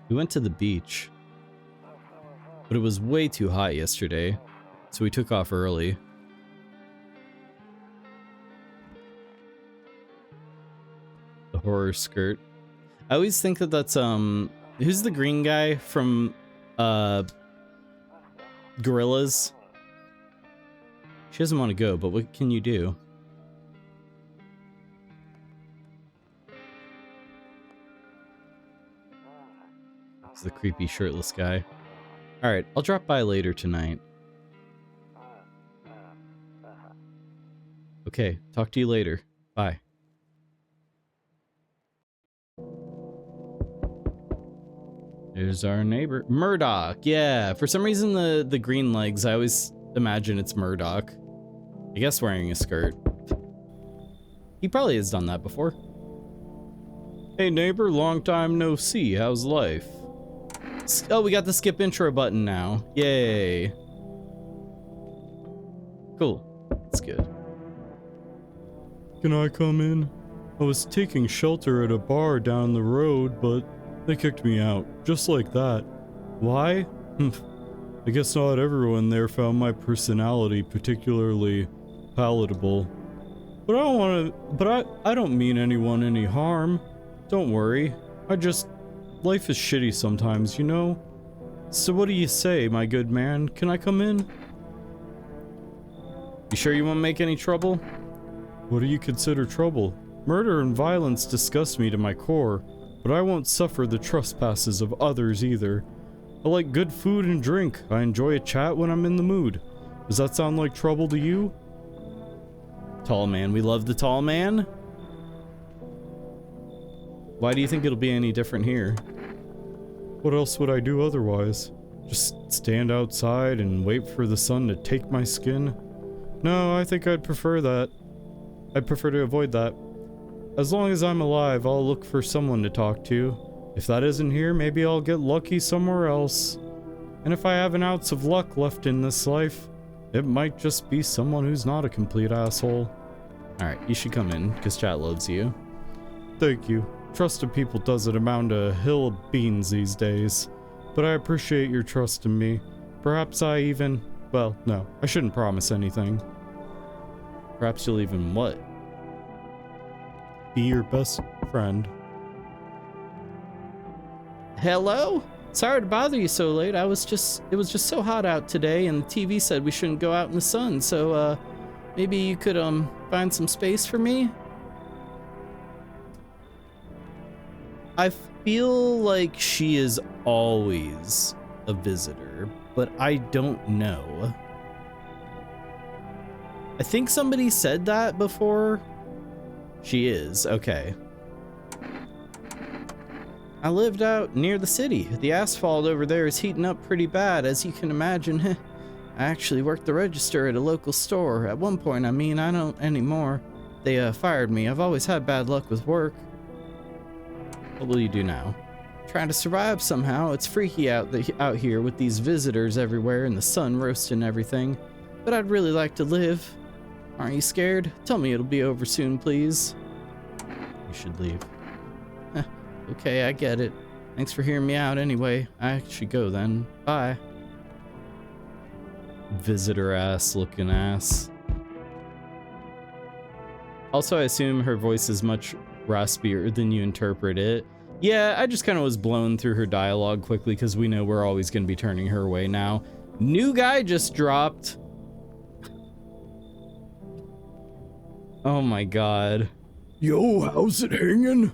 We went to the beach, but it was way too hot yesterday, so we took off early. The horror skirt. I always think that that's, who's the green guy from, Gorillas? She doesn't want to go, but what can you do? It's the creepy shirtless guy. Alright, I'll drop by later tonight. Okay, talk to you later. Bye. There's our neighbor. Murdoch, yeah. For some reason, the green legs, I always imagine it's Murdoch. I guess wearing a skirt. He probably has done that before. Hey neighbor, long time no see. How's life? Oh, we got the skip intro button now. Yay. Cool. That's good. Can I come in? I was taking shelter at a bar down the road, but they kicked me out. Just like that. Why? I guess not everyone there found my personality particularly palatable. But I don't mean anyone any harm. Don't worry. Life is shitty sometimes, you know? So what do you say, my good man? Can I come in? You sure you won't make any trouble? What do you consider trouble? Murder and violence disgust me to my core, but I won't suffer the trespasses of others either. I like good food and drink. I enjoy a chat when I'm in the mood. Does that sound like trouble to you? Tall man. We love the tall man. Why do you think it'll be any different here? What else would I do otherwise? Just stand outside and wait for the sun to take my skin? No, I think I'd prefer that. I'd prefer to avoid that. As long as I'm alive, I'll look for someone to talk to. If that isn't here, maybe I'll get lucky somewhere else. And if I have an ounce of luck left in this life, it might just be someone who's not a complete asshole. Alright, you should come in, because chat loves you. Thank you. Trust in people doesn't amount to a hill of beans these days. But I appreciate your trust in me. Perhaps I even... Well, no, I shouldn't promise anything. Perhaps you'll even what? Be your best friend. Hello? Sorry to bother you so late. It was just so hot out today and the TV said we shouldn't go out in the sun, so maybe you could find some space for me? I feel like she is always a visitor, but I don't know. I think somebody said that before. She is, okay. I lived out near the city. The asphalt over there is heating up pretty bad, as you can imagine. I actually worked the register at a local store. At one point, I mean, I don't anymore. They fired me. I've always had bad luck with work. What will you do now? Trying to survive somehow. It's freaky out here with these visitors everywhere and the sun roasting everything. But I'd really like to live. Aren't you scared? Tell me it'll be over soon, please. You should leave. Okay, I get it. Thanks for hearing me out anyway. I should go then. Bye. Visitor ass looking ass. Also, I assume her voice is much raspier than you interpret it. Yeah, I just kind of was blown through her dialogue quickly because we know we're always going to be turning her away now. New guy just dropped. Oh my god. Yo, how's it hanging?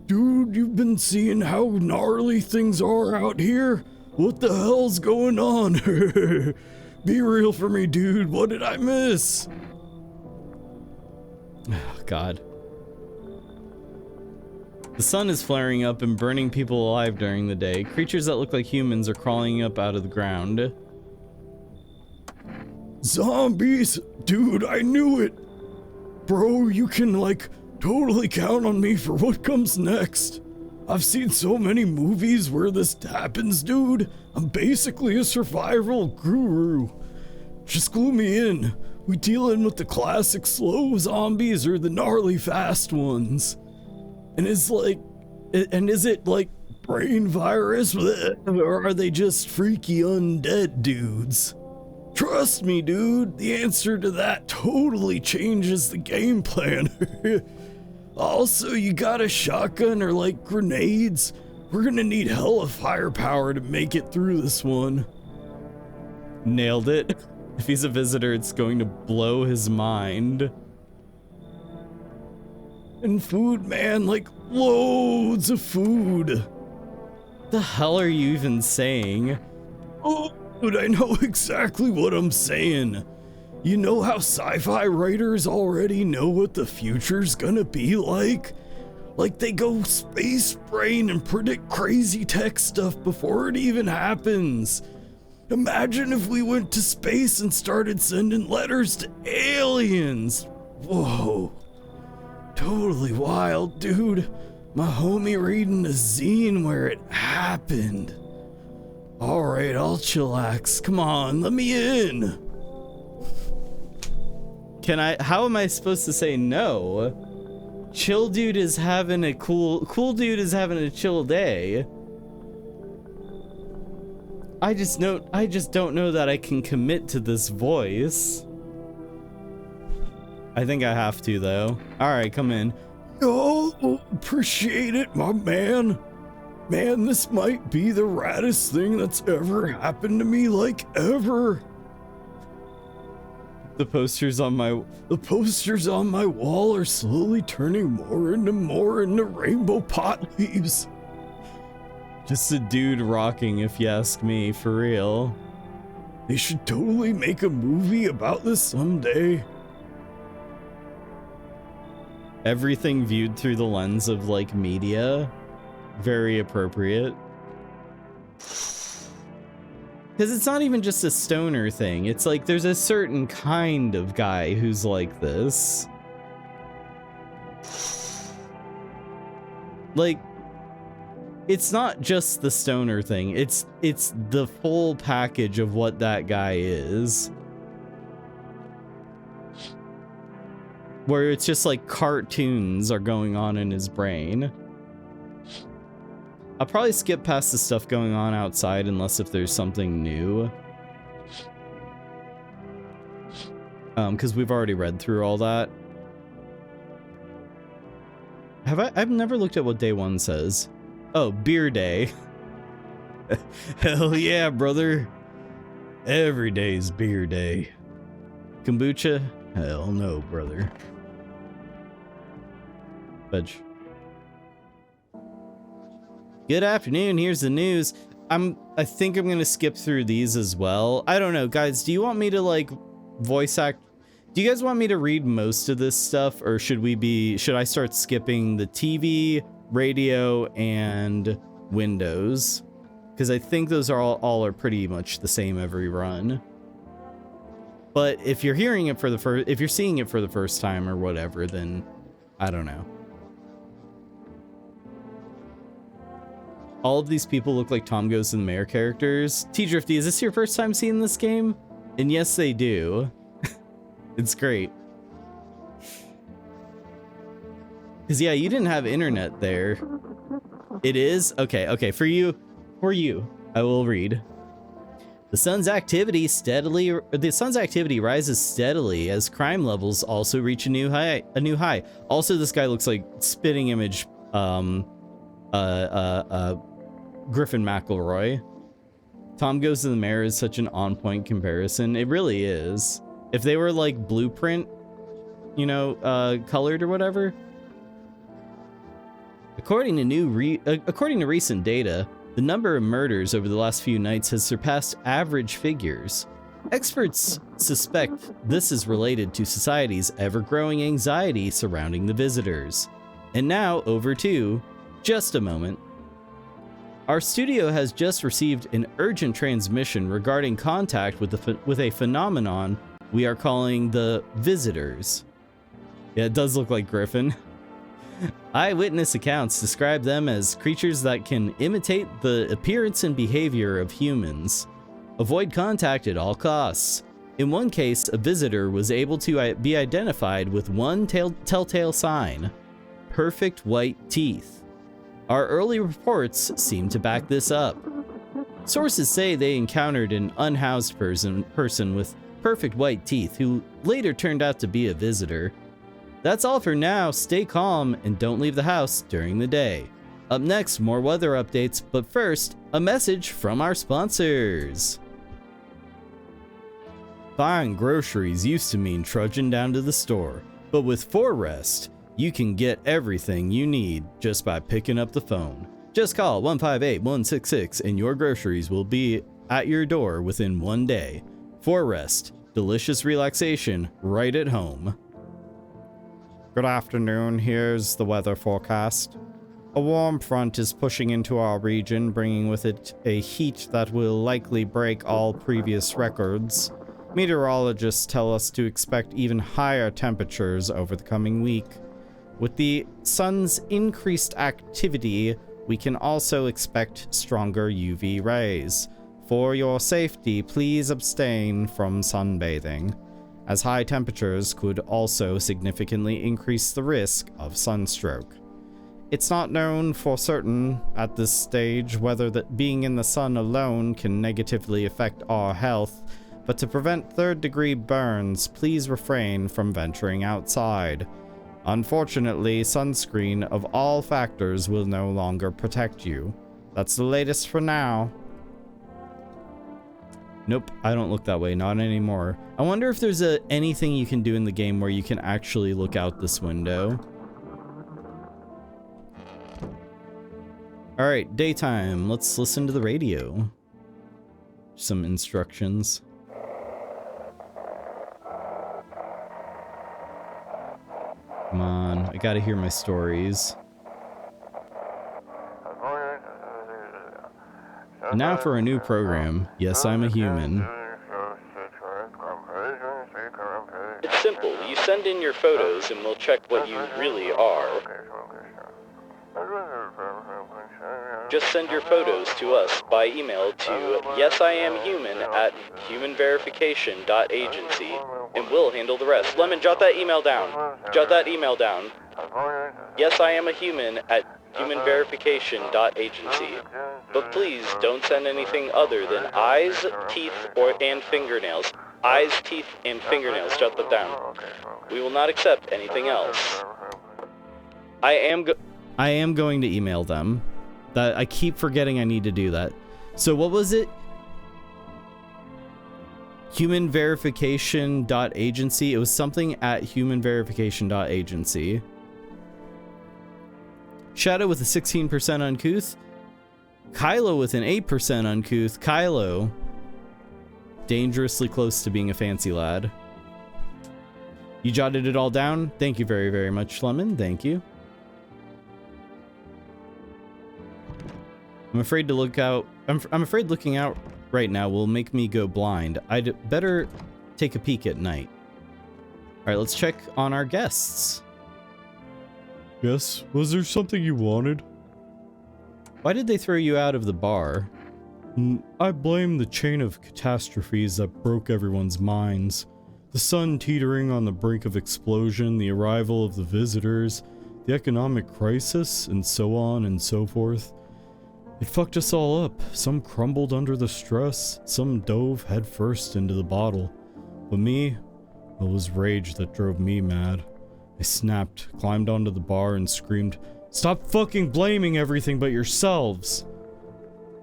Dude, you've been seeing how gnarly things are out here? What the hell's going on? Be real for me, dude. What did I miss? Oh, God. The sun is flaring up and burning people alive during the day. Creatures that look like humans are crawling up out of the ground. Zombies? Dude, I knew it. Bro, you can, like, totally count on me for what comes next. I've seen so many movies where this happens, dude. I'm basically a survival guru. Just glue me in. We dealing with the classic slow zombies or the gnarly fast ones? And is it like brain virus, or are they just freaky undead dudes? Trust me, dude, the answer to that totally changes the game plan. Also, you got a shotgun or like grenades? We're gonna need hella firepower to make it through this one. Nailed it. If he's a visitor, it's going to blow his mind. And food, man, like loads of food. The hell are you even saying? Oh, dude, I know exactly what I'm saying. You know how sci-fi writers already know what the future's gonna be like? Like they go space brain and predict crazy tech stuff before it even happens. Imagine if we went to space and started sending letters to aliens. Whoa. Totally wild, dude. My homie reading a zine where it happened. Alright, I'll chillax. Come on, let me in. How am I supposed to say no? Chill dude is having a cool dude is having a chill day. I just don't know that I can commit to this voice. I think I have to though. Alright, come in. Oh, appreciate it, my man. Man, this might be the raddest thing that's ever happened to me, like ever. The posters on my wall are slowly turning more into rainbow pot leaves. Just a dude rocking, if you ask me, for real. They should totally make a movie about this someday. Everything viewed through the lens of like media. Very appropriate. Because it's not even just a stoner thing. It's like there's a certain kind of guy who's like this. Like, it's not just the stoner thing. It's the full package of what that guy is. Where it's just like cartoons are going on in his brain. I'll probably skip past the stuff going on outside unless if there's something new. Because we've already read through all that. I've never looked at what day 1 says. Oh, beer day. Hell yeah, brother. Every day's beer day. Kombucha? Hell no, brother. Fudge. Good afternoon, here's the news. I think I'm gonna skip through these as well. I don't know, guys, do you want me to like voice act? Do you guys want me to read most of this stuff, or should I start skipping the TV, radio, and Windows? Because I think those are all are pretty much the same every run. But if you're hearing it for if you're seeing it for the first time or whatever, then I don't know. All of these people look like Tom Goes to the Mayor characters. T-Drifty, is this your first time seeing this game? And yes, they do. It's great. Because, yeah, you didn't have internet there. It is? Okay, for you, I will read. The sun's activity rises steadily as crime levels also reach a new high. Also, this guy looks like spitting image Griffin McElroy. Tom Goes to the Mayor is such an on-point comparison. It really is. If they were like Blueprint, you know, colored or whatever. According to recent data, the number of murders over the last few nights has surpassed average figures. Experts suspect this is related to society's ever-growing anxiety surrounding the visitors. And now, over to just a moment. Our studio has just received an urgent transmission regarding contact with a phenomenon we are calling the visitors. Yeah, it does look like Griffin. Eyewitness accounts describe them as creatures that can imitate the appearance and behavior of humans. Avoid contact at all costs. In one case, a visitor was able to be identified with one telltale sign: perfect white teeth. Our early reports seem to back this up. Sources say they encountered an unhoused person with perfect white teeth who later turned out to be a visitor. That's all for now. Stay calm and don't leave the house during the day. Up next, more weather updates, but first, a message from our sponsors. Buying groceries used to mean trudging down to the store, but with Forrest, you can get everything you need just by picking up the phone. Just call 158-166 and your groceries will be at your door within one day. Forrest, delicious relaxation right at home. Good afternoon. Here's the weather forecast. A warm front is pushing into our region, bringing with it a heat that will likely break all previous records. Meteorologists tell us to expect even higher temperatures over the coming week. With the sun's increased activity, we can also expect stronger UV rays. For your safety, please abstain from sunbathing, as high temperatures could also significantly increase the risk of sunstroke. It's not known for certain at this stage whether that being in the sun alone can negatively affect our health, but to prevent third-degree burns, please refrain from venturing outside. Unfortunately, sunscreen of all factors will no longer protect you. That's the latest for now. Nope, I don't look that way, not anymore. I wonder if there's anything you can do in the game where you can actually look out this window. Alright, daytime. Let's listen to the radio. Some instructions. Come on, I gotta hear my stories. And now for a new program. Yes, I'm a human. It's simple. You send in your photos and we'll check what you really are. Just send your photos to us by email to yesiamhuman@humanverification.agency and we'll handle the rest. Lemon, jot that email down. Jot that email down. yesiamhuman@humanverification.agency. But please don't send anything other than eyes, teeth, and fingernails. Eyes, teeth, and fingernails. Jot that down. We will not accept anything else. I am going to email them. That I keep forgetting I need to do that. So what was it? Humanverification.agency. It was something at humanverification.agency. Shadow with a 16% uncouth. Kylo with an 8% uncouth. Kylo. Dangerously close to being a fancy lad. You jotted it all down? Thank you very, very much, Lemon. Thank you. I'm afraid to look out. I'm afraid looking out right now will make me go blind. I'd better take a peek at night. All right, let's check on our guests. Yes, was there something you wanted? Why did they throw you out of the bar? I blame the chain of catastrophes that broke everyone's minds. The sun teetering on the brink of explosion, the arrival of the visitors, the economic crisis, and so on and so forth. It fucked us all up. Some crumbled under the stress, some dove headfirst into the bottle. But me, it was rage that drove me mad. I snapped, climbed onto the bar, and screamed, "Stop fucking blaming everything but yourselves!"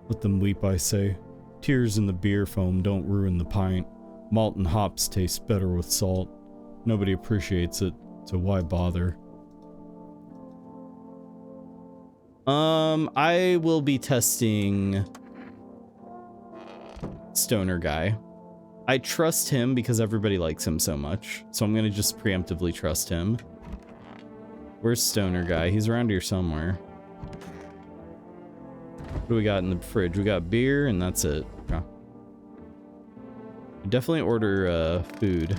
Let them weep, I say. Tears in the beer foam don't ruin the pint. Malt and hops taste better with salt. Nobody appreciates it, so why bother? I will be testing Stoner Guy. I trust him because everybody likes him so much, so I'm gonna just preemptively trust him. Where's Stoner Guy? He's around here somewhere. What do we got in the fridge? We got beer, and that's it. Yeah. Definitely order food.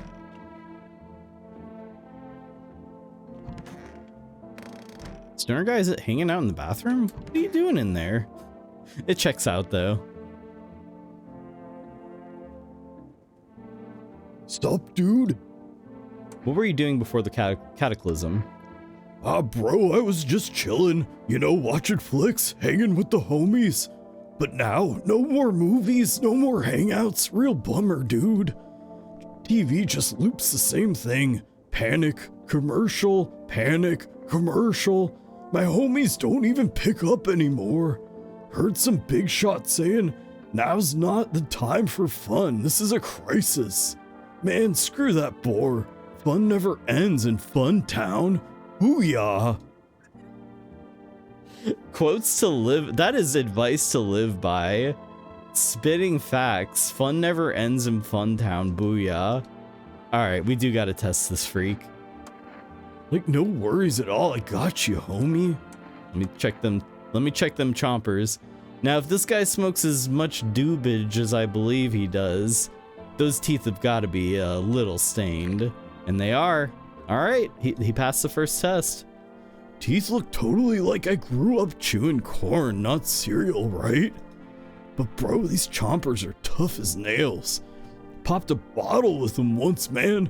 Stoner Guy, is it hanging out in the bathroom? What are you doing in there? It checks out, though. Stop, dude. What were you doing before the cataclysm? Bro, I was just chilling. You know, watching flicks, hanging with the homies. But now, no more movies, no more hangouts. Real bummer, dude. TV just loops the same thing. Panic, commercial, panic, commercial. My homies don't even pick up anymore. Heard some big shot saying, now's not the time for fun. This is a crisis. Man, screw that bore. Fun never ends in Fun Town. Booyah. Quotes to live. That is advice to live by. Spitting facts. Fun never ends in Fun Town. Booyah. Alright, we do gotta test this freak. Like, no worries at all. I got you, homie. Let me check them chompers. Now, if this guy smokes as much doobage as I believe he does, those teeth have got to be a little stained. And they are. All right, he passed the first test. Teeth look totally like I grew up chewing corn, not cereal, right? But bro, these chompers are tough as nails. Popped a bottle with them once, man.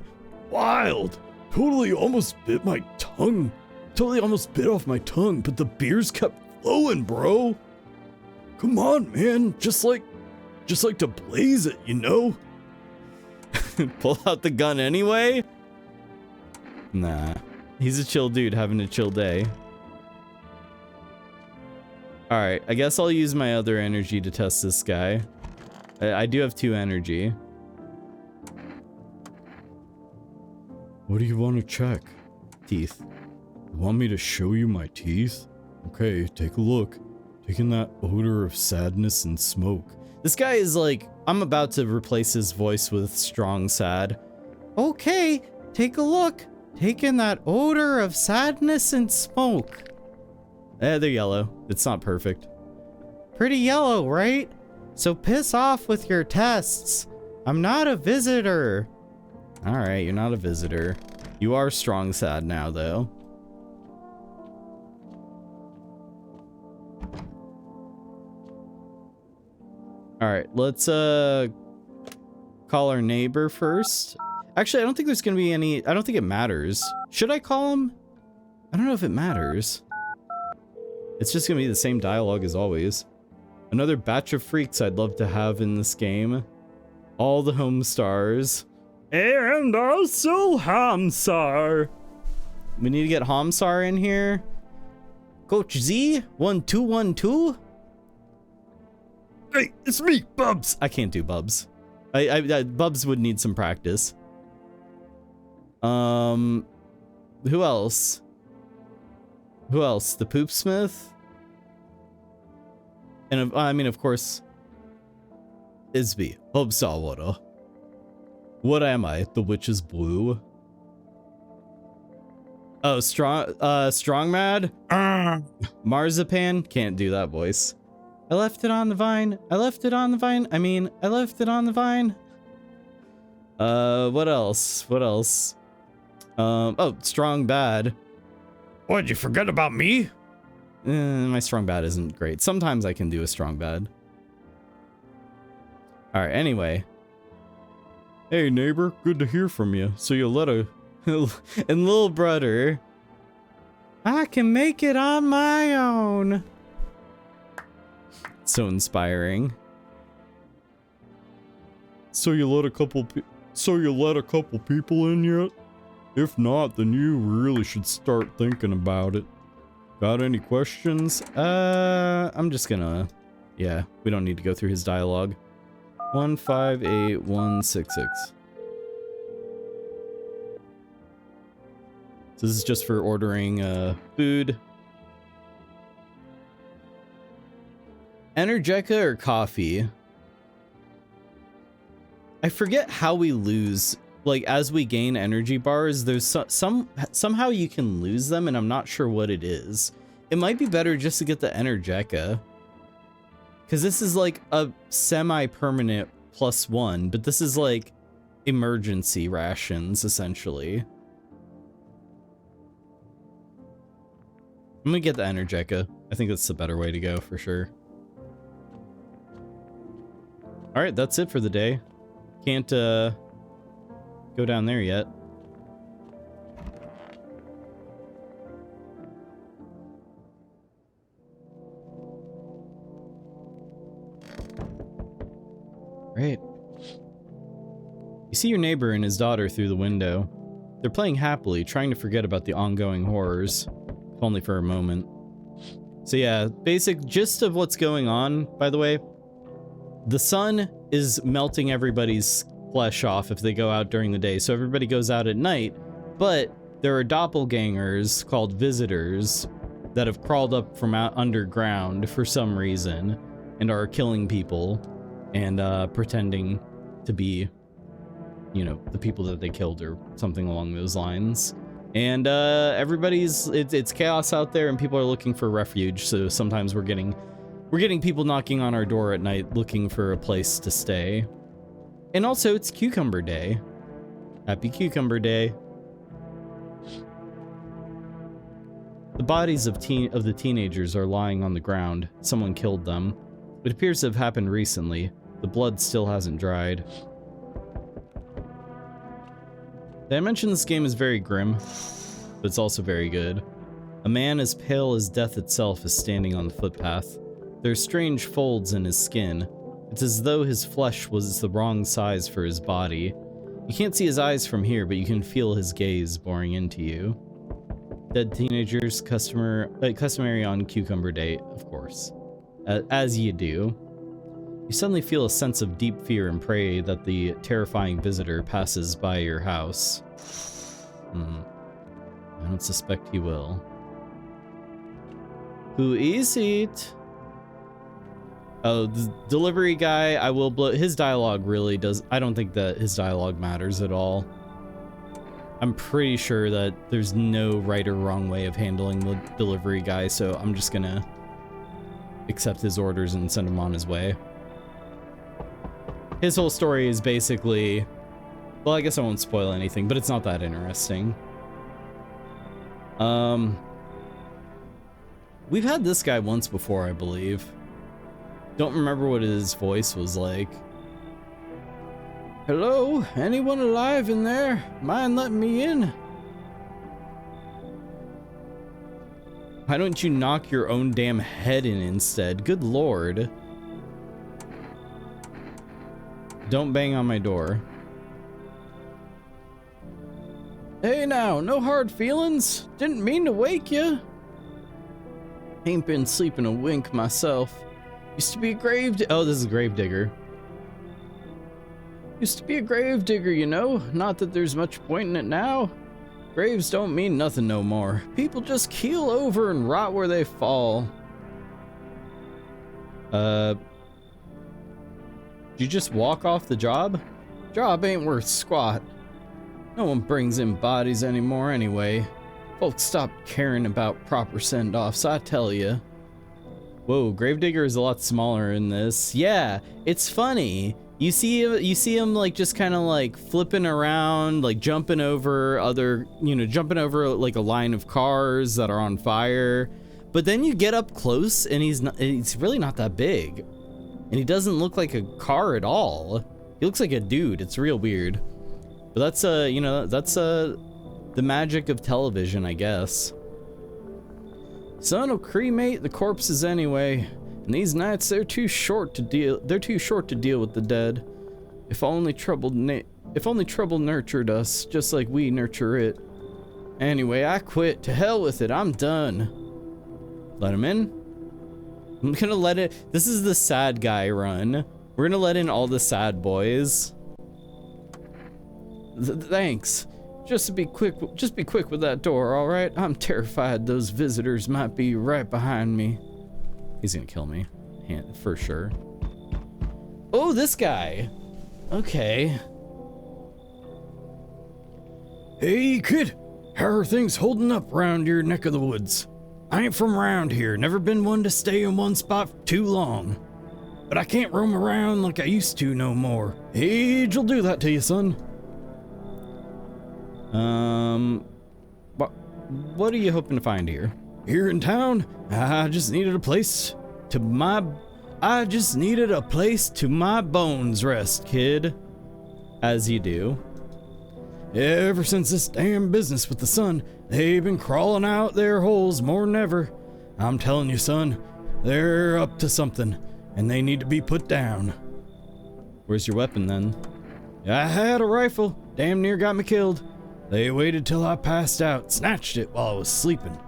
Wild. Totally almost bit my tongue. Totally almost bit off my tongue, but the beers kept flowing, bro. Come on, man. Just like to blaze it, you know? Pull out the gun anyway? Nah. He's a chill dude having a chill day. Alright, I guess I'll use my other energy to test this guy. I do have 2 energy. What do you want to check? Teeth. You want me to show you my teeth? Okay, take a look. Taking that odor of sadness and smoke. This guy is like, I'm about to replace his voice with strong sad. Okay, take a look. Taking that odor of sadness and smoke. They're yellow. It's not perfect. Pretty yellow, right? So piss off with your tests. I'm not a visitor. All right, you're not a visitor. You are strong sad now, though. All right, let's call our neighbor first. Actually, I don't think there's gonna be any. I don't think it matters. Should I call him? I don't know if it matters. It's just gonna be the same dialogue as always. Another batch of freaks I'd love to have in this game. All the home stars. And also Hamsar. We need to get Hamsar in here. Coach Z, 1212. Hey, it's me, Bubs. I can't do Bubs. Bubs would need some practice. Who else? Who else? The Poopsmith? And I mean, of course, Isby. Hobsawara. What am I? The witch is blue? Oh, strong mad? Marzipan? Can't do that voice. I left it on the vine. I left it on the vine. I mean, I left it on the vine. What else? What else? Oh, strong bad. What'd you forget about me? My strong bad isn't great. Sometimes I can do a strong bad. All right, anyway. Hey, neighbor, good to hear from you. So you let a... And little brother. I can make it on my own. So inspiring. So you let a couple people in yet? If not, then you really should start thinking about it. Got any questions? I'm just gonna... Yeah, we don't need to go through his dialogue. 158166. So this is just for ordering food. Energeca or coffee? I forget how we lose. Like, as we gain energy bars, there's somehow you can lose them, and I'm not sure what it is. It might be better just to get the Energeca. Because this is like a semi-permanent +1, but this is like emergency rations, essentially. I'm gonna get the Energeca. I think that's the better way to go, for sure. Alright, that's it for the day. Can't, go down there yet. Great. You see your neighbor and his daughter through the window. They're playing happily, trying to forget about the ongoing horrors, if only for a moment. So yeah, basic gist of what's going on, by the way. The sun is melting everybody's flesh off if they go out during the day, so everybody goes out at night, but there are doppelgangers called visitors that have crawled up from out underground for some reason and are killing people and pretending to be, you know, the people that they killed or something along those lines. And it's chaos out there and people are looking for refuge. So sometimes we're getting people knocking on our door at night looking for a place to stay. And also it's Cucumber Day. Happy Cucumber Day. The bodies of the teenagers are lying on the ground. Someone killed them. It appears to have happened recently. The blood still hasn't dried. Did I mention this game is very grim? But it's also very good. A man as pale as death itself is standing on the footpath. There are strange folds in his skin. It's as though his flesh was the wrong size for his body. You can't see his eyes from here, but you can feel his gaze boring into you. Dead teenagers, customary on Cucumber Day, of course. As you do. You suddenly feel a sense of deep fear and pray that the terrifying visitor passes by your house. I don't suspect he will. Who is it? Oh, the delivery guy, I will blow. His dialogue really does. I don't think that his dialogue matters at all. I'm pretty sure that there's no right or wrong way of handling the delivery guy, so I'm just gonna accept his orders and send him on his way. His whole story is basically, well, I guess I won't spoil anything, but it's not that interesting. We've had this guy once before, I believe. Don't remember what his voice was like. Hello? Anyone alive in there? Mind letting me in? Why don't you knock your own damn head in instead? Good lord. Don't bang on my door. Hey now, no hard feelings. Didn't mean to wake you. Ain't been sleeping a wink myself. Used to be a oh, this is a gravedigger. Used to be a gravedigger, you know. Not that there's much point in it now. Graves don't mean nothing no more. People just keel over and rot where they fall. Did you just walk off the job? Job ain't worth squat. No one brings in bodies anymore anyway. Folks stopped caring about proper send-offs, I tell ya. Whoa, Gravedigger is a lot smaller in this. Yeah, it's funny. You see him like just kind of like flipping around, like jumping over other, jumping over like a line of cars that are on fire. But then you get up close and he's really not that big. And he doesn't look like a car at all. He looks like a dude. It's real weird. But that's the magic of television, I guess. Sun'll cremate the corpses anyway. And these nights they're too short to deal with the dead. If only trouble nurtured us just like we nurture it. Anyway, I quit. To hell with it. I'm done. Let him in. I'm gonna let it. This is the sad guy run. We're gonna let in all the sad boys. Thanks. Just be quick with that door, all right? I'm terrified those visitors might be right behind me. He's gonna kill me, for sure. Oh, this guy. Okay. Hey, kid. How are things holding up around your neck of the woods? I ain't from around here. Never been one to stay in one spot for too long. But I can't roam around like I used to no more. Age'll do that to you, son. What are you hoping to find here? Here in town, I just needed a place to my bones rest, kid. As you do. Ever since this damn business with the sun, they've been crawling out their holes more than ever. I'm telling you, son, they're up to something, and they need to be put down. Where's your weapon, then? I had a rifle. Damn near got me killed. They waited till I passed out, snatched it while I was sleeping.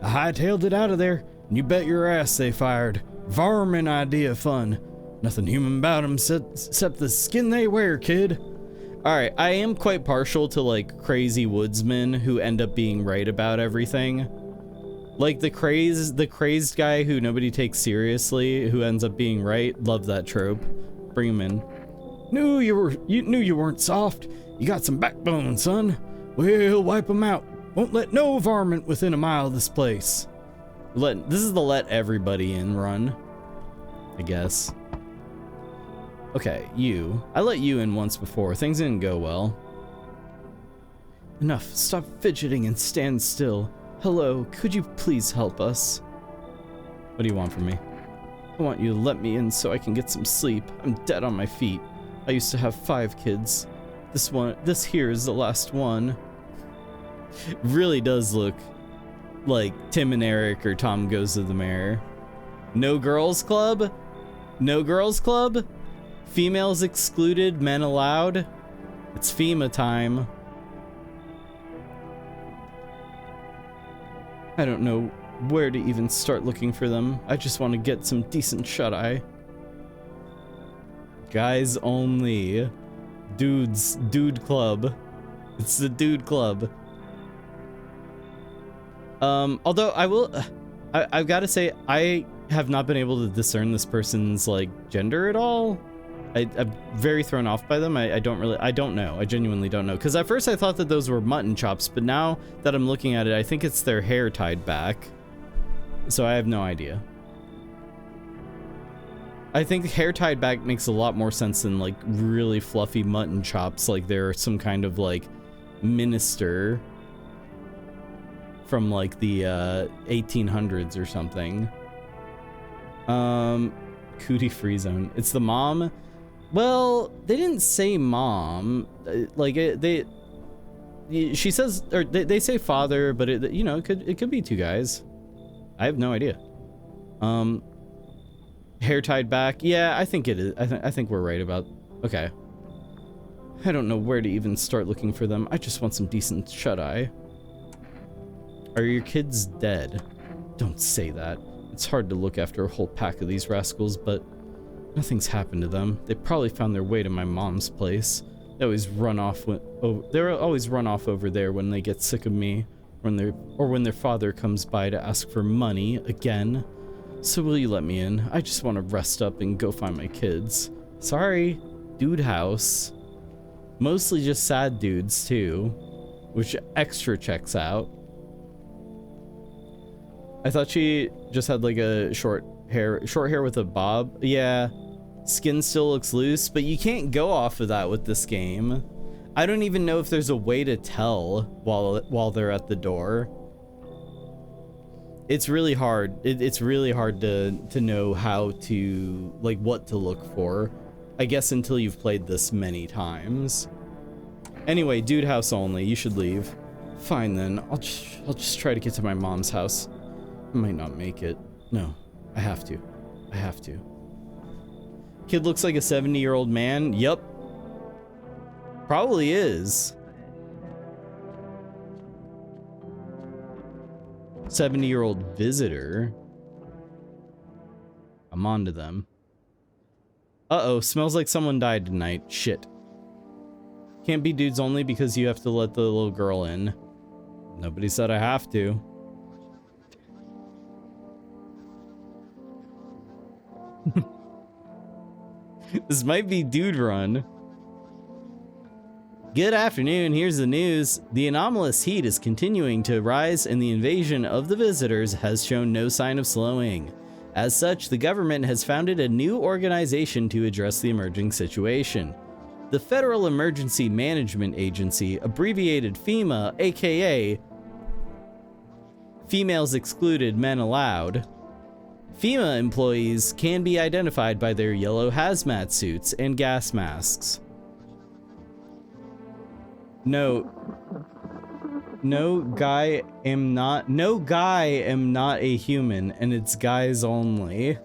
I hightailed it out of there, and you bet your ass they fired. Varmin idea fun. Nothing human about them except the skin they wear, kid. Alright, I am quite partial to like crazy woodsmen who end up being right about everything. Like the crazed guy who nobody takes seriously, who ends up being right. Love that trope. Bring him in. Knew you weren't soft. You got some backbone, son. We'll wipe them out. Won't let no varmint within a mile of this place. This is the let everybody in run, I guess. Okay, you. I let you in once before. Things didn't go well. Enough. Stop fidgeting and stand still. Hello, could you please help us? What do you want from me? I want you to let me in so I can get some sleep. I'm dead on my feet. I used to have 5 kids. This here is the last one. It really does look like Tim and Eric or Tom Goes to the Mayor. No girls club? No girls club? Females excluded, men allowed? It's FEMA time. I don't know where to even start looking for them. I just want to get some decent shut-eye. Guys only. Dude club. It's the dude club. Although I've got to say, I have not been able to discern this person's like gender at all. I'm very thrown off by them. I don't know. I genuinely don't know. Because at first I thought that those were mutton chops, but now that I'm looking at it, I think it's their hair tied back. So I have no idea. I think hair tied back makes a lot more sense than like really fluffy mutton chops, like they're some kind of like minister from like the 1800s or something. Cootie free zone. It's the mom. Well, they didn't say mom. Like she says, or they say father, but it, you know, it could be 2 guys. I have no idea. Hair tied back. Yeah, I think it is. I think we're right about. Okay. I don't know where to even start looking for them. I just want some decent shut-eye. Are your kids dead? Don't say that. It's hard to look after a whole pack of these rascals, but nothing's happened to them. They probably found their way to my mom's place. They always run off over there when they get sick of me, when their father comes by to ask for money again. So will you let me in? I just want to rest up and go find my kids. Sorry, dude house. Mostly just sad dudes too, which extra checks out. I thought she just had like a short hair with a bob. Yeah, skin still looks loose, but you can't go off of that with this game. I don't even know if there's a way to tell while they're at the door. It's really hard. It's really hard to know how to, like, what to look for. I guess until you've played this many times. Anyway, dude house only. You should leave. Fine then. I'll just try to get to my mom's house. I might not make it. No, I have to. I have to. Kid looks like a 70-year-old man. Yup. Probably is. 70-year-old visitor. I'm on to them. Uh-oh, smells like someone died tonight. Shit. Can't be dudes only because you have to let the little girl in. Nobody said I have to. This might be dude run. Good afternoon, here's the news. The anomalous heat is continuing to rise and the invasion of the visitors has shown no sign of slowing. As such, the government has founded a new organization to address the emerging situation. The Federal Emergency Management Agency, abbreviated FEMA, aka Females Excluded, Men Allowed. FEMA employees can be identified by their yellow hazmat suits and gas masks. No guy am not a human, and it's guys only.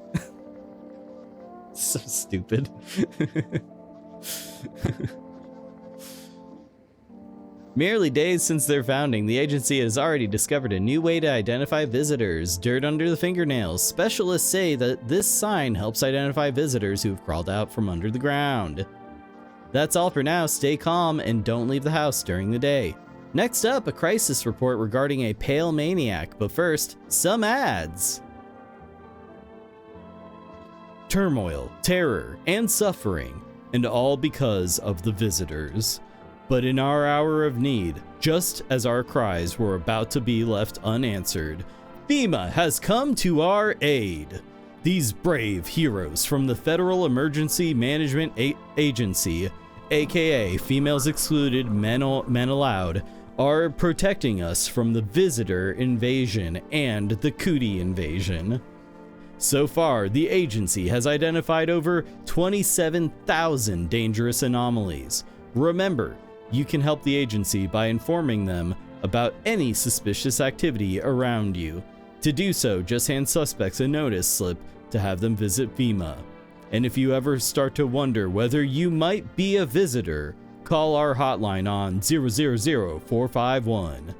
So stupid. Merely days since their founding, the agency has already discovered a new way to identify visitors. Dirt under the fingernails. Specialists say that this sign helps identify visitors who've crawled out from under the ground. That's all for now. Stay calm and don't leave the house during the day. Next up, a crisis report regarding a pale maniac, but first, some ads. Turmoil, terror, and suffering, and all because of the visitors. But in our hour of need, just as our cries were about to be left unanswered, FEMA has come to our aid. These brave heroes from the Federal Emergency Management Agency, aka Females Excluded, Men Allowed, are protecting us from the visitor invasion and the cootie invasion. So far, the agency has identified over 27,000 dangerous anomalies. Remember, you can help the agency by informing them about any suspicious activity around you. To do so, just hand suspects a notice slip to have them visit FEMA. And if you ever start to wonder whether you might be a visitor, call our hotline on 000-451.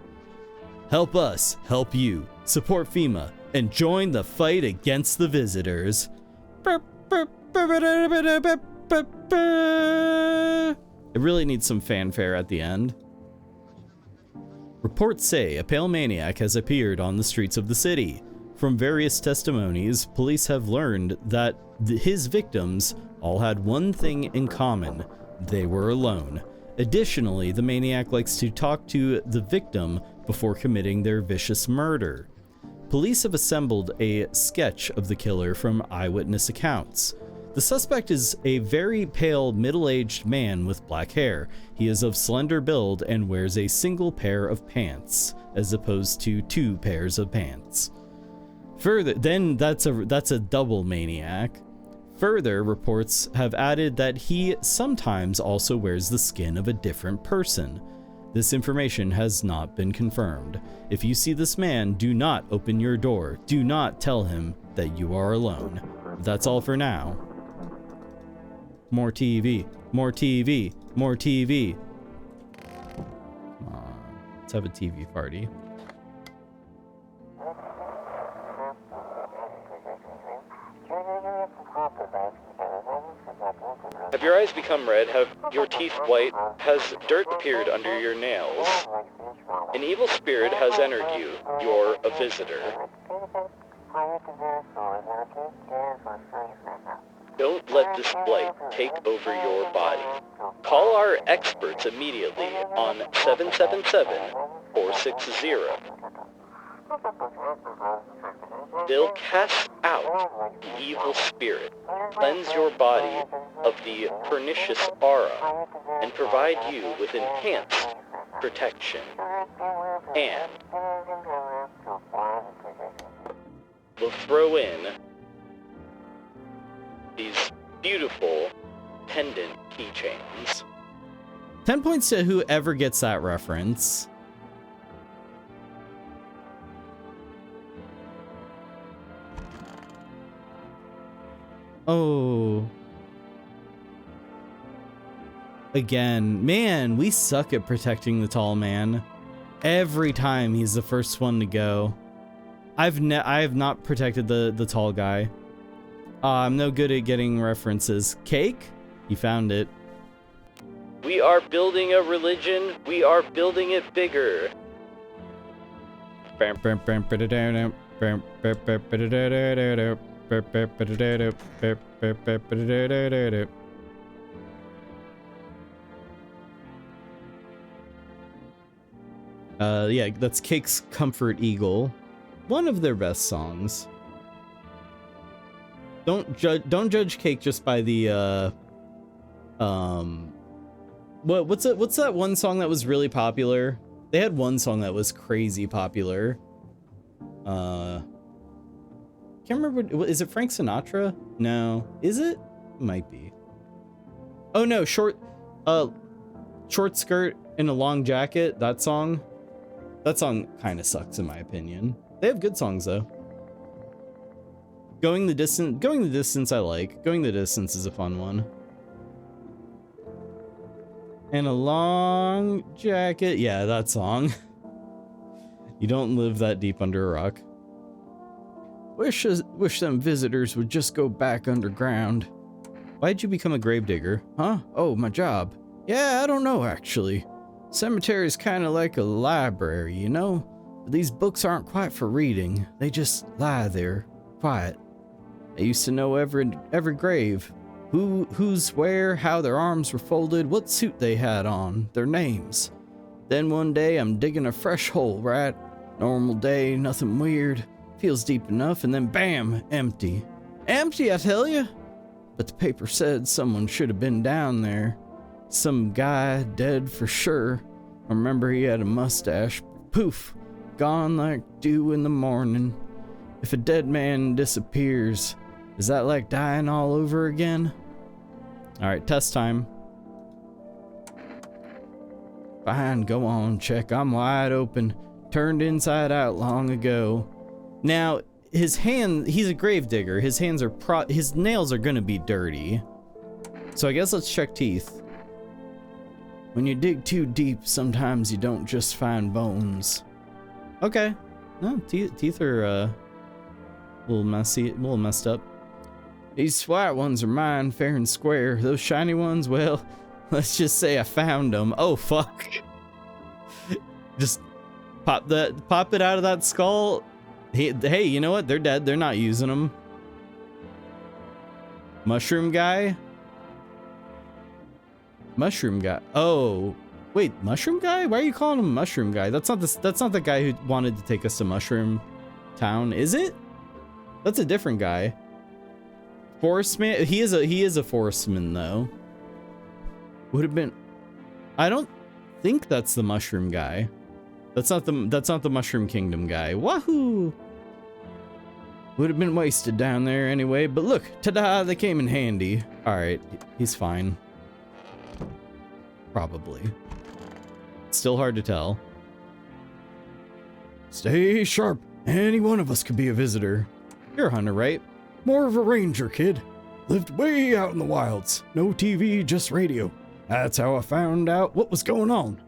Help us help you. Support FEMA and join the fight against the visitors. It really needs some fanfare at the end. Reports say a pale maniac has appeared on the streets of the city. From various testimonies, police have learned that his victims all had one thing in common: they were alone. Additionally, the maniac likes to talk to the victim before committing their vicious murder. Police have assembled a sketch of the killer from eyewitness accounts. The suspect is a very pale, middle-aged man with black hair. He is of slender build and wears a single pair of pants, as opposed to 2 pairs of pants. Further, then that's a double maniac. Further, reports have added that he sometimes also wears the skin of a different person. This information has not been confirmed. If you see this man, do not open your door. Do not tell him that you are alone. That's all for now. More TV, more TV, more TV. Come on, let's have a TV party. Have your eyes become red? Have your teeth white? Has dirt appeared under your nails? An evil spirit has entered you. You're a visitor. Don't let this blight take over your body. Call our experts immediately on 777-460. They'll cast out the evil spirit, cleanse your body of the pernicious aura, and provide you with enhanced protection. And we'll throw in these beautiful pendant keychains. 10 points to whoever gets that reference. Oh. Again, man, we suck at protecting the tall man. Every time he's the first one to go. I have not protected the tall guy. I'm no good at getting references. Cake? You found it. We are building a religion. We are building it bigger. Yeah, that's Cake's Comfort Eagle. One of their best songs. Don't judge Cake just by the what's that one song that was really popular? They had one song that was crazy popular. Can't remember. Is it Frank Sinatra? No. Is it? Might be. Oh no, short skirt in a long jacket. That song kind of sucks in my opinion. They have good songs though. Going the distance I like. Going the Distance is a fun one. And a long jacket. Yeah, that song. You don't live that deep under a rock. Wish them visitors would just go back underground. Why'd you become a gravedigger? Huh? Oh, my job. Yeah, I don't know actually. Cemetery's kind of like a library, you know? But these books aren't quite for reading. They just lie there, quiet. I used to know every grave. who's where, how their arms were folded, what suit they had on, their names. Then one day I'm digging a fresh hole, right? Normal day, nothing weird. Feels deep enough, and then bam, empty. Empty, I tell you. But the paper said someone should have been down there. Some guy dead for sure. I remember he had a mustache. Poof, gone like dew in the morning. If a dead man disappears, is that like dying all over again? Alright, test time. Fine, go on, check. I'm wide open. Turned inside out long ago. Now, his hand, he's a gravedigger. His hands are his nails are gonna be dirty. So I guess let's check teeth. When you dig too deep, sometimes you don't just find bones. Okay. No, teeth are a little messy, a little messed up. These white ones are mine, fair and square. Those shiny ones, well, let's just say I found them. Oh, fuck. Just pop it out of that skull. Hey, you know what? They're dead. They're not using them. Mushroom guy? Mushroom guy. Oh, wait, mushroom guy? Why are you calling him mushroom guy? That's not the guy who wanted to take us to Mushroom Town, is it? That's a different guy. Forestman? He is a forestman though. Would have been. I don't think that's the mushroom guy. That's not the Mushroom Kingdom guy. Wahoo! Would have been wasted down there anyway, but look, ta-da, they came in handy. Alright, he's fine. Probably. It's still hard to tell. Stay sharp. Any one of us could be a visitor. You're a hunter, right? More of a ranger, kid. Lived way out in the wilds. No TV, just radio. That's how I found out what was going on.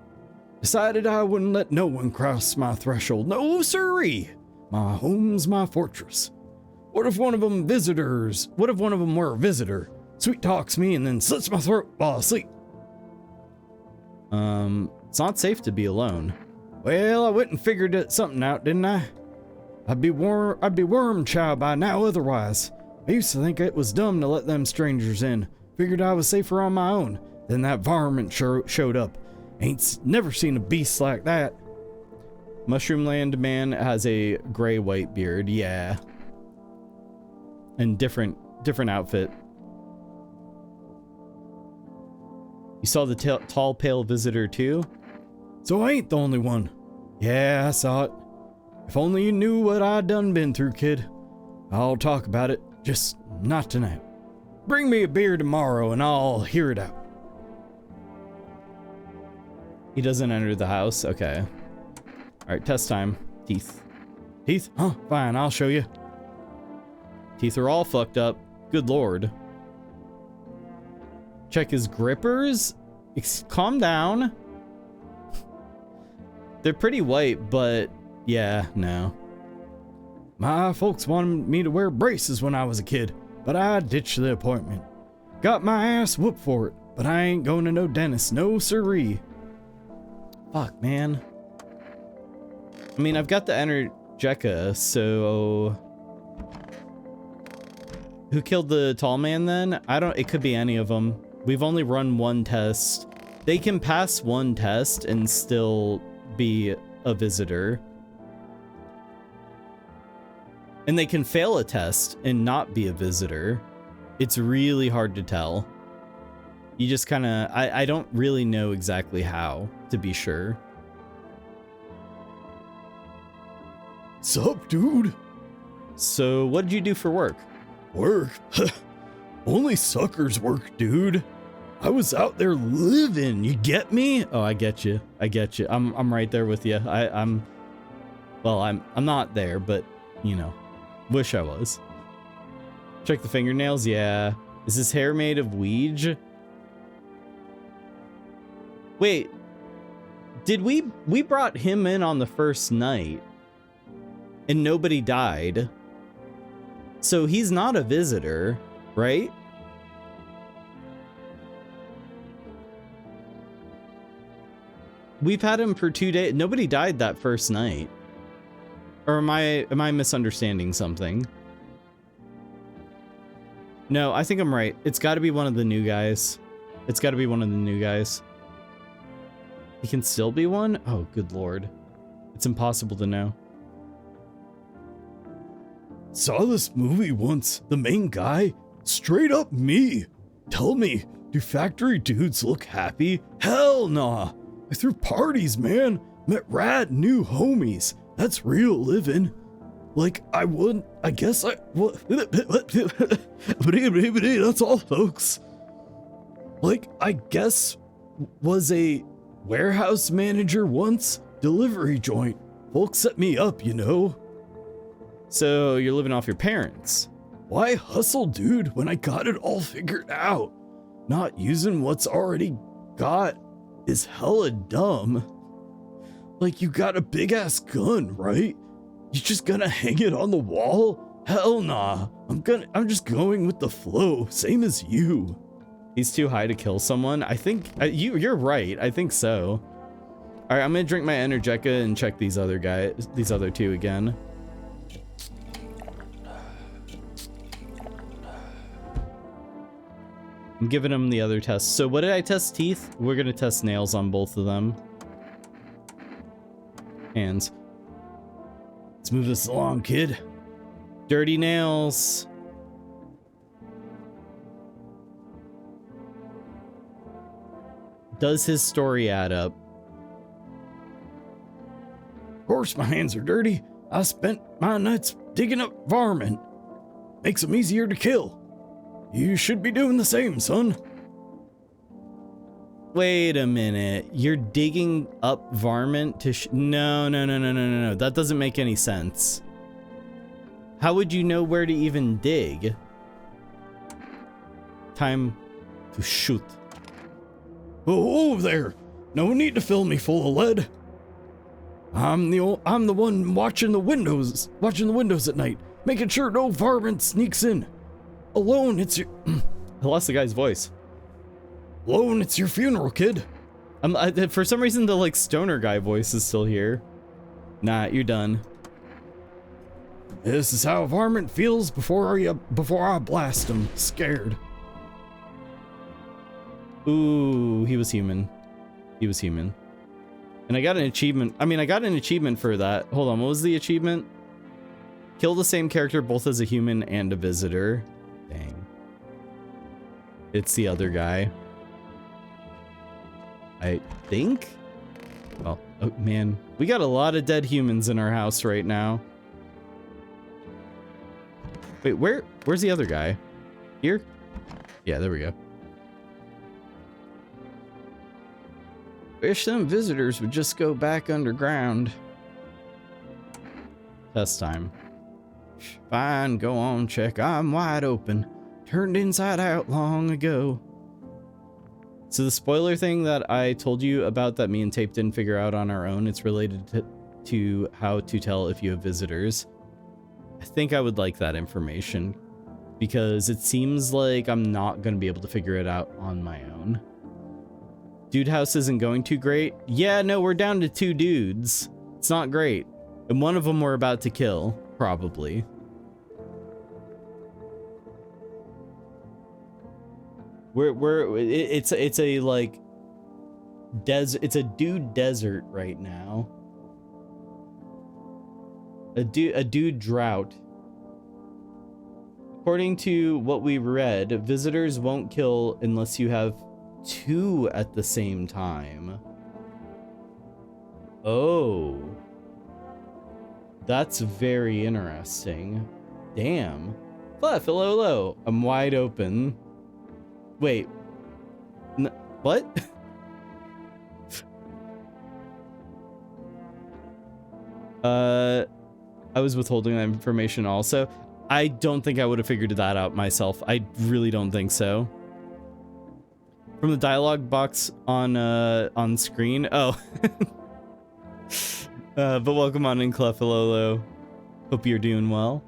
Decided I wouldn't let no one cross my threshold. No siree. My home's my fortress. What if one of them were a visitor? Sweet talks me and then slits my throat while I sleep. It's not safe to be alone. Well, I went and figured something out, didn't I? I'd be worm chow by now otherwise. I used to think it was dumb to let them strangers in. Figured I was safer on my own. Then that varmint showed up. Never seen a beast like that. Mushroom Land man has a gray-white beard, yeah. And different outfit. You saw the tall, pale visitor too? So I ain't the only one. Yeah, I saw it. If only you knew what I done been through, kid. I'll talk about it, just not tonight. Bring me a beer tomorrow and I'll hear it out. He doesn't enter the house? Okay. Alright, test time. Teeth. Teeth? Huh, fine, I'll show you. Teeth are all fucked up. Good lord. Check his grippers. Calm down. They're pretty white, but yeah, no. My folks wanted me to wear braces when I was a kid, but I ditched the appointment. Got my ass whooped for it, but I ain't going to no dentist, no siree. Fuck, man. I mean, I've got the Energeca, so... Who killed the tall man then? It could be any of them. We've only run one test. They can pass one test and still be a visitor. And they can fail a test and not be a visitor. It's really hard to tell. You just kind of... I don't really know exactly how, to be sure. Sup, dude? So, what did you do for work? Work? Only suckers work, dude. I was out there living, you get me? Oh, I get you. I get you. I'm right there with you. I'm not there, but, you know, wish I was. Check the fingernails, yeah. Is his hair made of weege? Wait, did we brought him in on the first night and nobody died? So he's not a visitor, right? We've had him for 2 days. Nobody died that first night. Or am I misunderstanding something? No, I think I'm right. It's got to be one of the new guys. It's got to be one of the new guys. He can still be one? Oh, good lord. It's impossible to know. Saw this movie once. The main guy? Straight up me. Tell me, do factory dudes look happy? Hell nah. I threw parties, man. Met rad new homies. That's real living. Like, I guess I... That's all, folks. Like, I guess was a warehouse manager once. Delivery joint. Folks set me up, you know. So, you're living off your parents? Why hustle, dude, when I got it all figured out? Not using what's already got is hella dumb. Like, you got a big-ass gun, right? You just gonna hang it on the wall? Hell nah. I'm just going with the flow, same as you. He's too high to kill someone? I think you're right. I think so. All right, I'm gonna drink my Energetica and check these other two again. I'm giving him the other tests. So what did I test? Teeth? We're gonna test nails on both of them. Hands. Let's move this along, kid. Dirty nails. Does his story add up? Of course my hands are dirty. I spent my nights digging up varmint. Makes them easier to kill. You should be doing the same, son. Wait a minute. You're digging up varmint to No. That doesn't make any sense. How would you know where to even dig? Time to shoot. Oh, there. No need to fill me full of lead. I'm the one watching the windows at night, making sure no varmint sneaks in. Alone, it's your... I lost the guy's voice. Alone, it's your funeral, kid. For some reason, the like stoner guy voice is still here. Nah, you're done. This is how varmint feels before I blast him. Scared. Ooh, he was human. He was human. And I got an achievement. I mean, I got an achievement for that. Hold on, what was the achievement? Kill the same character both as a human and a visitor. Dang. It's the other guy. I think? Well, oh man. We got a lot of dead humans in our house right now. Wait, where's the other guy? Here? Yeah, there we go. Wish some visitors would just go back underground. Test time. Fine, go on, check. I'm wide open. Turned inside out long ago. So the spoiler thing that I told you about that me and Tape didn't figure out on our own, it's related to how to tell if you have visitors. I think I would like that information because it seems like I'm not going to be able to figure it out on my own. Dude house isn't going too great. Yeah, no, we're down to 2 dudes. It's not great. And one of them we're about to kill, probably. It's a like it's a dude desert right now. A dude drought. According to what we read, visitors won't kill unless you have 2 at the same time. Oh. That's very interesting. Damn. Fluff, hello. I'm wide open. Wait. What? I was withholding that information also. I don't think I would have figured that out myself. I really don't think so. From the dialogue box on screen. Oh. But welcome on in, Clefalolo. Hope you're doing well.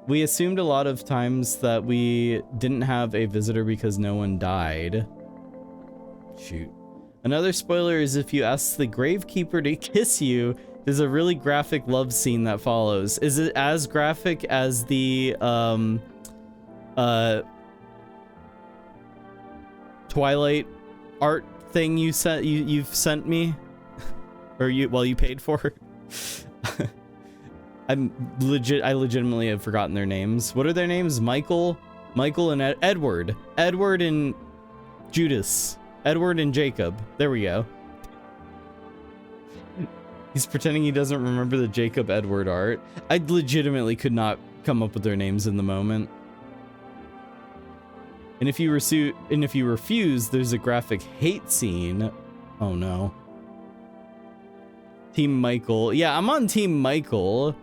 We assumed a lot of times that we didn't have a visitor because no one died. Shoot. Another spoiler is if you ask the gravekeeper to kiss you, there's a really graphic love scene that follows. Is it as graphic as the Twilight art thing you've sent me, or you paid for. I legitimately have forgotten their names. What are their names? Michael and Edward and Judas, Edward and Jacob. There we go. He's pretending he doesn't remember the Jacob Edward art. I legitimately could not come up with their names in the moment. And if you refuse, there's a graphic hate scene. Oh no. Team Michael. Yeah, I'm on Team Michael.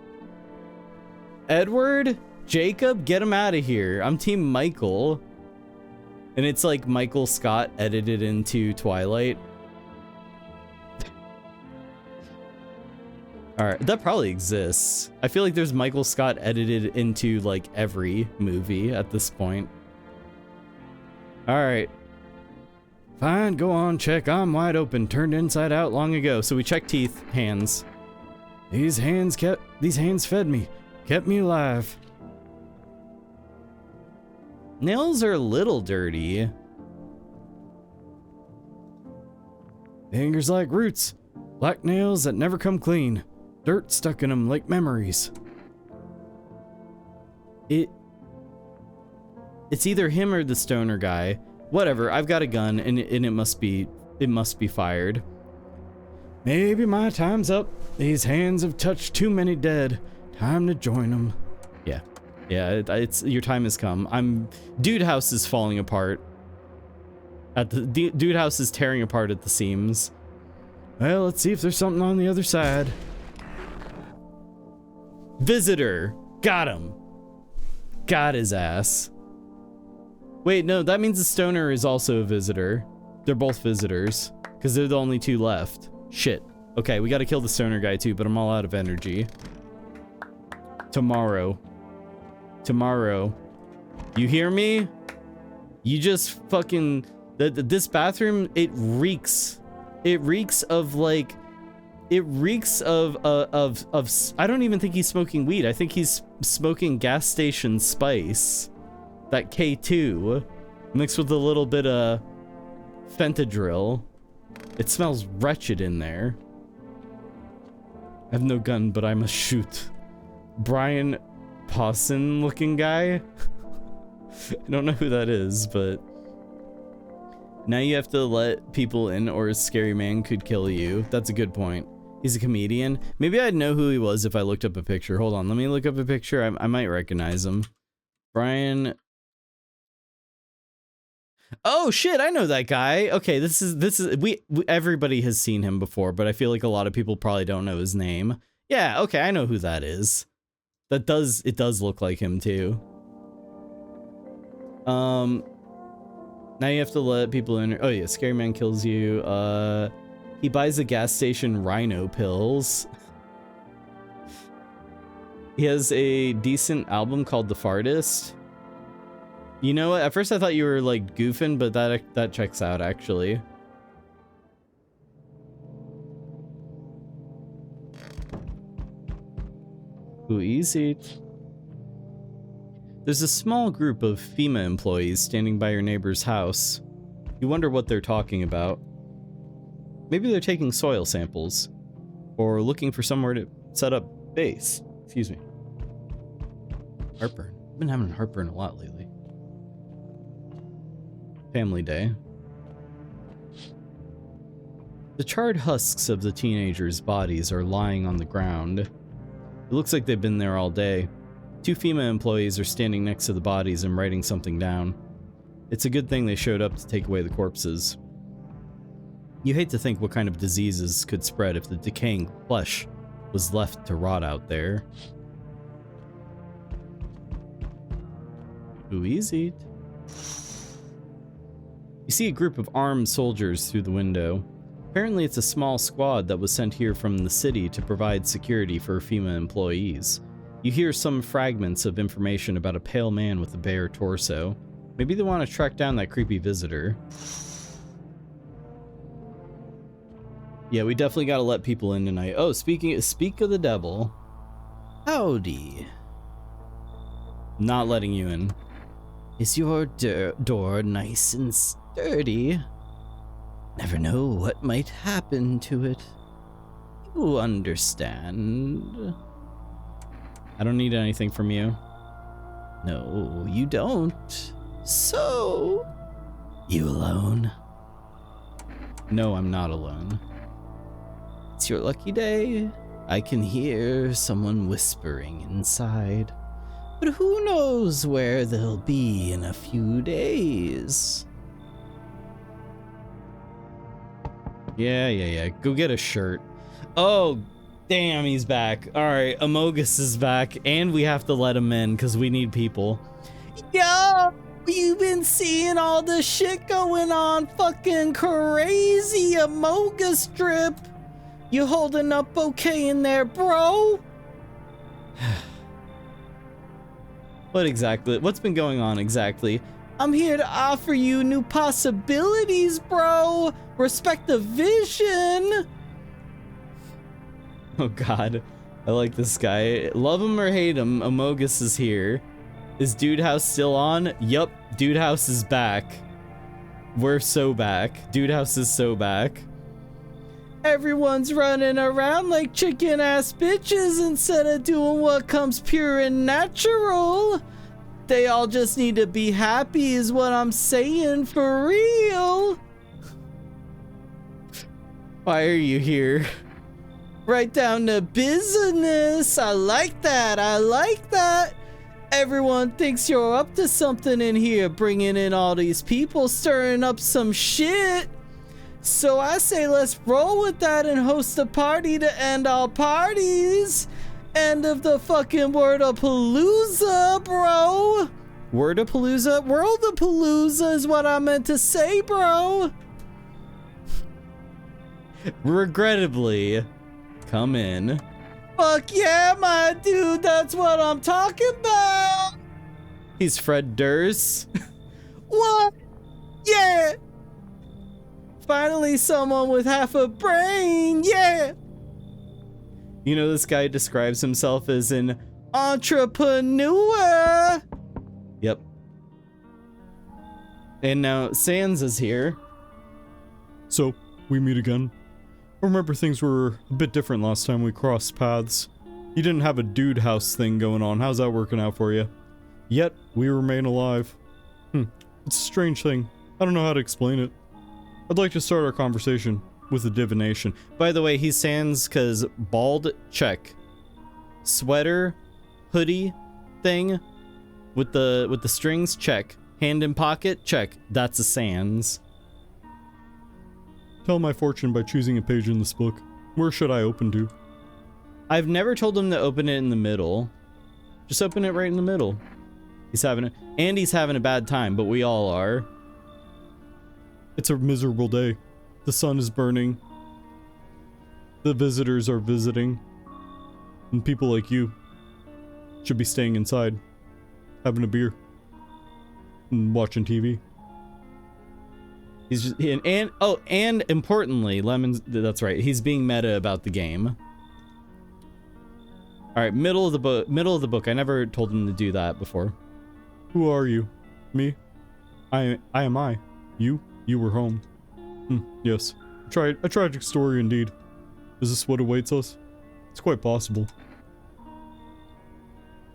Edward, Jacob, get him out of here. I'm Team Michael. And it's like Michael Scott edited into Twilight. Alright, that probably exists. I feel like there's Michael Scott edited into like every movie at this point. Alright. Fine, go on, check. I'm wide open, turned inside out long ago. So we check teeth, hands. These hands fed me, kept me alive. Nails are a little dirty. Fingers like roots, black nails that never come clean. Dirt stuck in them like memories. It's either him or the stoner guy. Whatever, I've got a gun and it must be fired. Maybe my time's up. These hands have touched too many dead. Time to join them. Yeah. Yeah, it's your time has come. Dude House is falling apart. Dude House is tearing apart at the seams. Well, let's see if there's something on the other side. Visitor. Got him. Got his ass. Wait, no, that means the stoner is also a visitor. They're both visitors, because they're the only two left. Shit. Okay, we gotta kill the stoner guy too, but I'm all out of energy. Tomorrow. You hear me? You just fucking... This bathroom, it reeks. It reeks of like... It reeks of I don't even think he's smoking weed. I think he's smoking gas station spice. That K2 mixed with a little bit of Fentanyl. It smells wretched in there. I have no gun, but I must shoot. Brian Pawson looking guy. I don't know who that is, but now you have to let people in or a scary man could kill you. That's a good point. He's a comedian. Maybe I'd know who he was if I looked up a picture. Hold on, let me look up a picture. I might recognize him. Brian. Oh shit, I know that guy. Okay, this is everybody has seen him before, but I feel like a lot of people probably don't know his name. Yeah, okay, I know who that is. It does look like him too. Now you have to let people in. Oh yeah, scary man kills you. He buys a gas station rhino pills. He has a decent album called The Fartist. You know what? At first I thought you were like goofing, but that checks out actually. Ooh, easy. There's a small group of FEMA employees standing by your neighbor's house. You wonder what they're talking about. Maybe they're taking soil samples, or looking for somewhere to set up base. Excuse me. Heartburn. I've been having heartburn a lot lately. Family day. The charred husks of the teenagers' bodies are lying on the ground. It looks like they've been there all day. 2 FEMA employees are standing next to the bodies and writing something down. It's a good thing they showed up to take away the corpses. You hate to think what kind of diseases could spread if the decaying flesh was left to rot out there. Ooh, easy. You see a group of armed soldiers through the window. Apparently it's a small squad that was sent here from the city to provide security for FEMA employees. You hear some fragments of information about a pale man with a bare torso. Maybe they want to track down that creepy visitor. Yeah, we definitely gotta let people in tonight. Oh, speak of the devil. Howdy. Not letting you in. Is your door nice and sturdy? Never know what might happen to it. You understand? I don't need anything from you. No, you don't. So, you alone? No, I'm not alone. It's your lucky day. I can hear someone whispering inside. But who knows where they'll be in a few days? Yeah. Go get a shirt. Oh, damn, he's back. All right, Amogus is back, and we have to let him in because we need people. Yo, you've been seeing all the shit going on. Fucking crazy Amogus drip. You holding up okay in there, bro? What's been going on exactly? I'm here to offer you new possibilities, bro. Respect the vision. Oh god, I like this guy. Love him or hate him, Amogus is here. Is Dude House still on? Yup, Dude House is back. We're so back. Dude House is so back. Everyone's running around like chicken ass bitches instead of doing what comes pure and natural. They all just need to be happy is what I'm saying, for real. Why are you here? Right down to business. I like that. I like that. Everyone thinks you're up to something in here, bringing in all these people, stirring up some shit. So I say let's roll with that and host a party to end all parties. End of the fucking Wordapalooza, bro. Wordapalooza? Worldapalooza is what I meant to say, bro. Regrettably, come in. Fuck yeah, my dude, that's what I'm talking about. He's Fred Durst. What? Yeah. Finally someone with half a brain, yeah! You know, this guy describes himself as an entrepreneur! Yep. And now Sans is here. So, we meet again. I remember things were a bit different last time we crossed paths. You didn't have a dude house thing going on. How's that working out for you? Yet, we remain alive. It's a strange thing. I don't know how to explain it. I'd like to start our conversation with a divination. By the way, he's Sans because bald, check. Sweater, hoodie thing with the strings, check. Hand in pocket, check. That's a Sans. Tell my fortune by choosing a page in this book. Where should I open to? I've never told him to open it in the middle. Just open it right in the middle. He's having a bad time, but we all are. It's a miserable day. The sun is burning. The visitors are visiting. And people like you should be staying inside, having a beer, and watching TV. He's just, and importantly, Lemons, that's right, he's being meta about the game. Alright, middle of the book. I never told him to do that before. Who are you? Me? I am I. You? You were home. Yes. A tragic story indeed. Is this what awaits us? It's quite possible.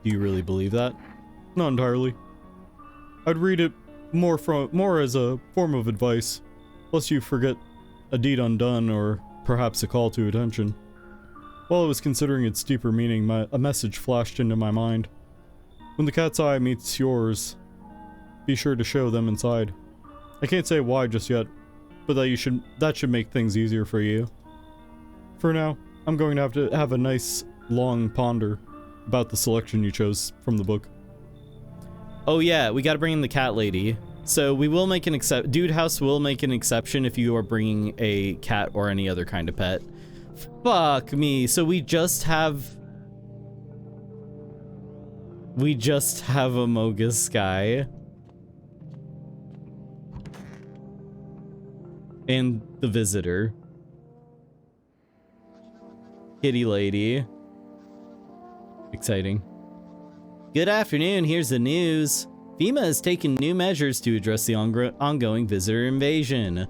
Do you really believe that? Not entirely. I'd read it more as a form of advice, lest you forget a deed undone or perhaps a call to attention. While I was considering its deeper meaning, a message flashed into my mind. When the cat's eye meets yours, be sure to show them inside. I can't say why just yet, but that should make things easier for you. For now, I'm going to have a nice long ponder about the selection you chose from the book. Oh yeah, we gotta bring in the cat lady. So we will make an Dude House will make an exception if you are bringing a cat or any other kind of pet. Fuck me. So we just have a Mogus guy. And the visitor. Kitty lady. Exciting. Good afternoon, here's the news. FEMA has taken new measures to address the ongoing visitor invasion.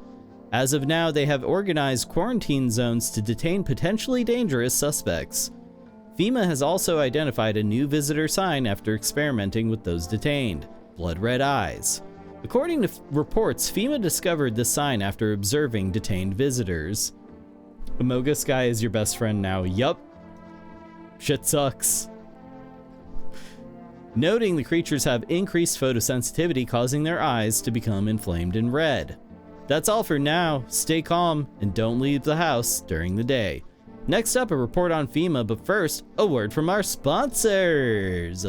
As of now, they have organized quarantine zones to detain potentially dangerous suspects. FEMA has also identified a new visitor sign after experimenting with those detained: blood red eyes. According to reports, FEMA discovered this sign after observing detained visitors. Amogus guy is your best friend now. Yup. Shit sucks. Noting the creatures have increased photosensitivity, causing their eyes to become inflamed and red. That's all for now. Stay calm and don't leave the house during the day. Next up, a report on FEMA, but first, a word from our sponsors.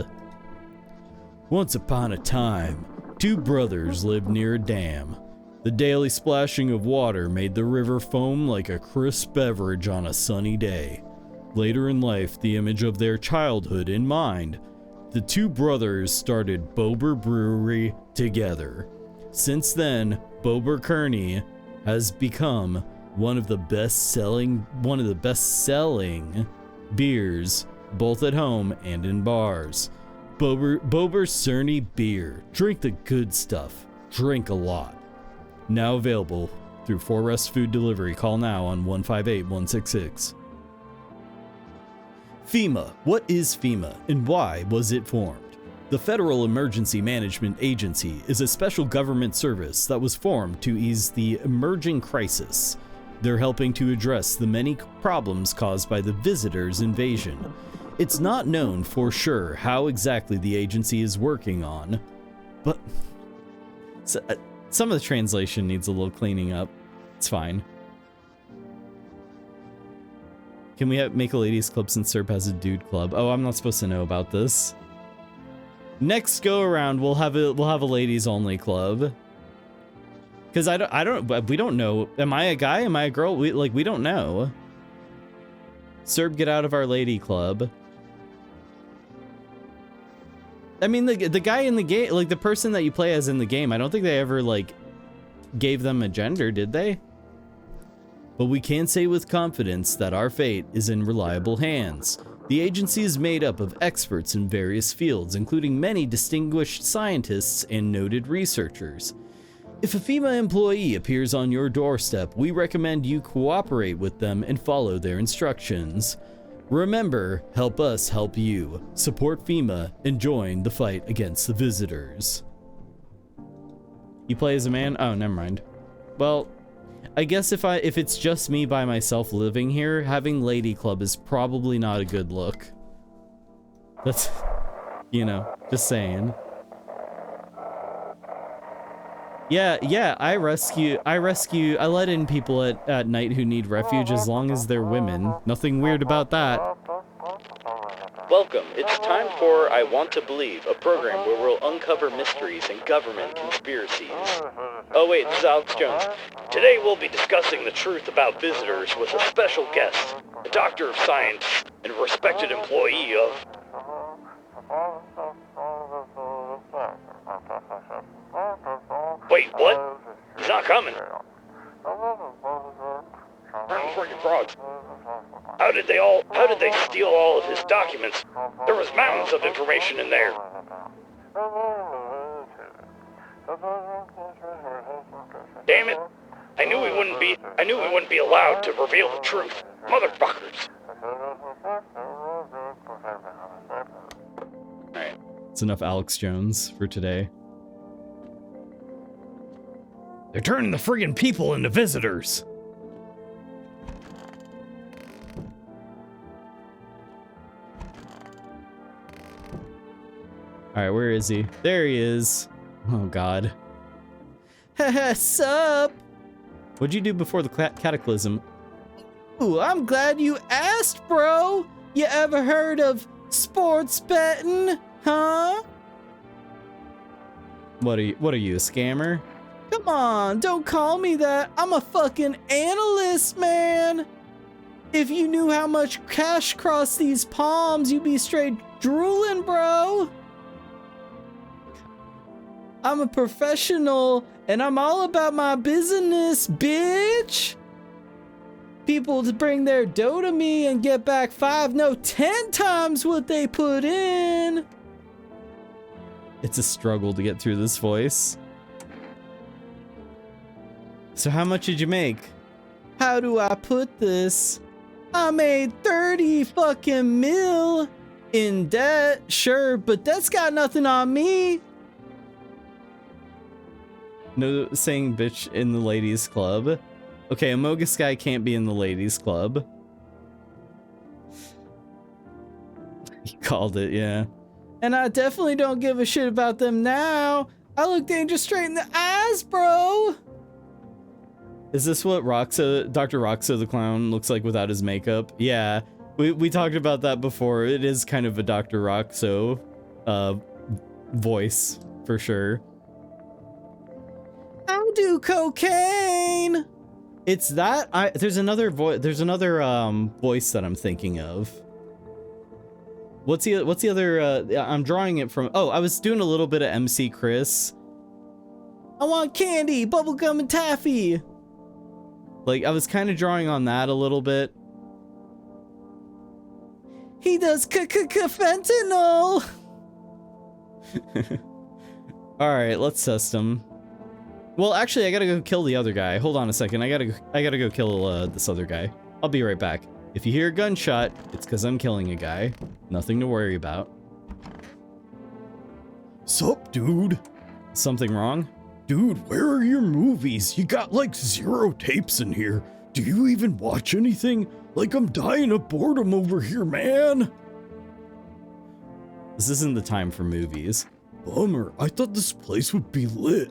Once upon a time, two brothers lived near a dam. The daily splashing of water made the river foam like a crisp beverage on a sunny day. Later in life, the image of their childhood in mind, the two brothers started Bober Brewery together. Since then, Bober Kearney has become one of the best-selling beers, both at home and in bars. Bober Cerny beer. Drink the good stuff. Drink a lot. Now available through 4Rest Food Delivery. Call now on 158-166. FEMA. What is FEMA and why was it formed? The Federal Emergency Management Agency is a special government service that was formed to ease the emerging crisis. They're helping to address the many problems caused by the visitors' invasion. It's not known for sure how exactly the agency is working on, but some of the translation needs a little cleaning up. It's fine. Can we make a ladies club since Serb has a dude club? Oh, I'm not supposed to know about this. Next go around, we'll have a ladies only club. Because we don't know. Am I a guy? Am I a girl? We don't know. Serb, get out of our lady club. I mean, the guy in the game, like the person that you play as in the game, I don't think they ever gave them a gender, did they? But we can say with confidence that our fate is in reliable hands. The agency is made up of experts in various fields, including many distinguished scientists and noted researchers. If a FEMA employee appears on your doorstep, we recommend you cooperate with them and follow their instructions. Remember, help us help you. Support FEMA and join the fight against the visitors. You play as a man? Oh, never mind. Well, I guess if it's just me by myself living here, having lady club is probably not a good look. That's, just saying. Yeah, I let in people at night who need refuge as long as they're women. Nothing weird about that. Welcome. It's time for I Want to Believe, a program where we'll uncover mysteries and government conspiracies. Oh wait, this is Alex Jones. Today we'll be discussing the truth about visitors with a special guest, a doctor of science and a respected employee of... Wait, what? He's not coming. Freaking frogs. How did they steal all of his documents? There was mountains of information in there. Damn it. I knew we wouldn't be allowed to reveal the truth. Motherfuckers. Alright. It's enough Alex Jones for today. They're turning the friggin' people into visitors. Alright, where is he? There he is. Oh god. Haha, sup? What'd you do before the cataclysm? Ooh, I'm glad you asked, bro! You ever heard of sports betting? Huh? What are you, a scammer? Come on, don't call me that. I'm a fucking analyst, man. If you knew how much cash crossed these palms, you'd be straight drooling, bro. I'm a professional, and I'm all about my business, bitch. People to bring their dough to me and get back 5, no 10 times what they put in. It's a struggle to get through this voice. So how much did you make? How do I put this? I made 30 fucking mil in debt, sure, but that's got nothing on me. No saying bitch in the ladies club. Okay, Amogus guy can't be in the ladies club. He called it, yeah. And I definitely don't give a shit about them now. I look danger straight in the eyes, bro. Is this what Dr. Roxo the clown looks like without his makeup? Yeah, we talked about that before. It is kind of a Dr. Roxo voice for sure. I'll do cocaine. It's that there's another voice that I'm thinking of. What's the other I'm drawing it from. Oh, I was doing a little bit of MC Chris. I want candy, bubblegum, and taffy. Like, I was kind of drawing on that a little bit. He does fentanyl. All right, let's test him. Well, actually, I gotta go kill the other guy. Hold on a second. I gotta go kill this other guy. I'll be right back. If you hear a gunshot, it's because I'm killing a guy. Nothing to worry about. Sup, dude? Something wrong? Dude, where are your movies? You got like 0 tapes in here. Do you even watch anything? Like, I'm dying of boredom over here, man. This isn't the time for movies. Bummer. I thought this place would be lit.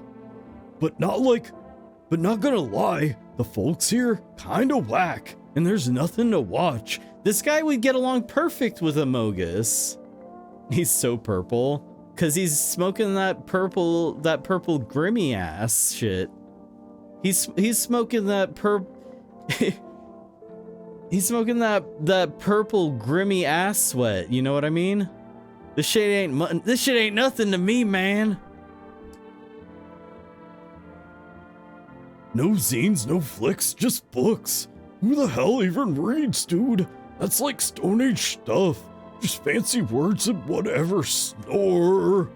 But not gonna lie, the folks here kinda whack, and there's nothing to watch. This guy would get along perfect with Amogus. He's so purple. Cause he's smoking that purple grimy ass shit. He's smoking that he's smoking that purple grimy ass sweat, you know what I mean? This shit ain't nothing to me, man. No zines, no flicks, just books. Who the hell even reads, dude? That's like Stone Age stuff. Just fancy words and whatever, snore.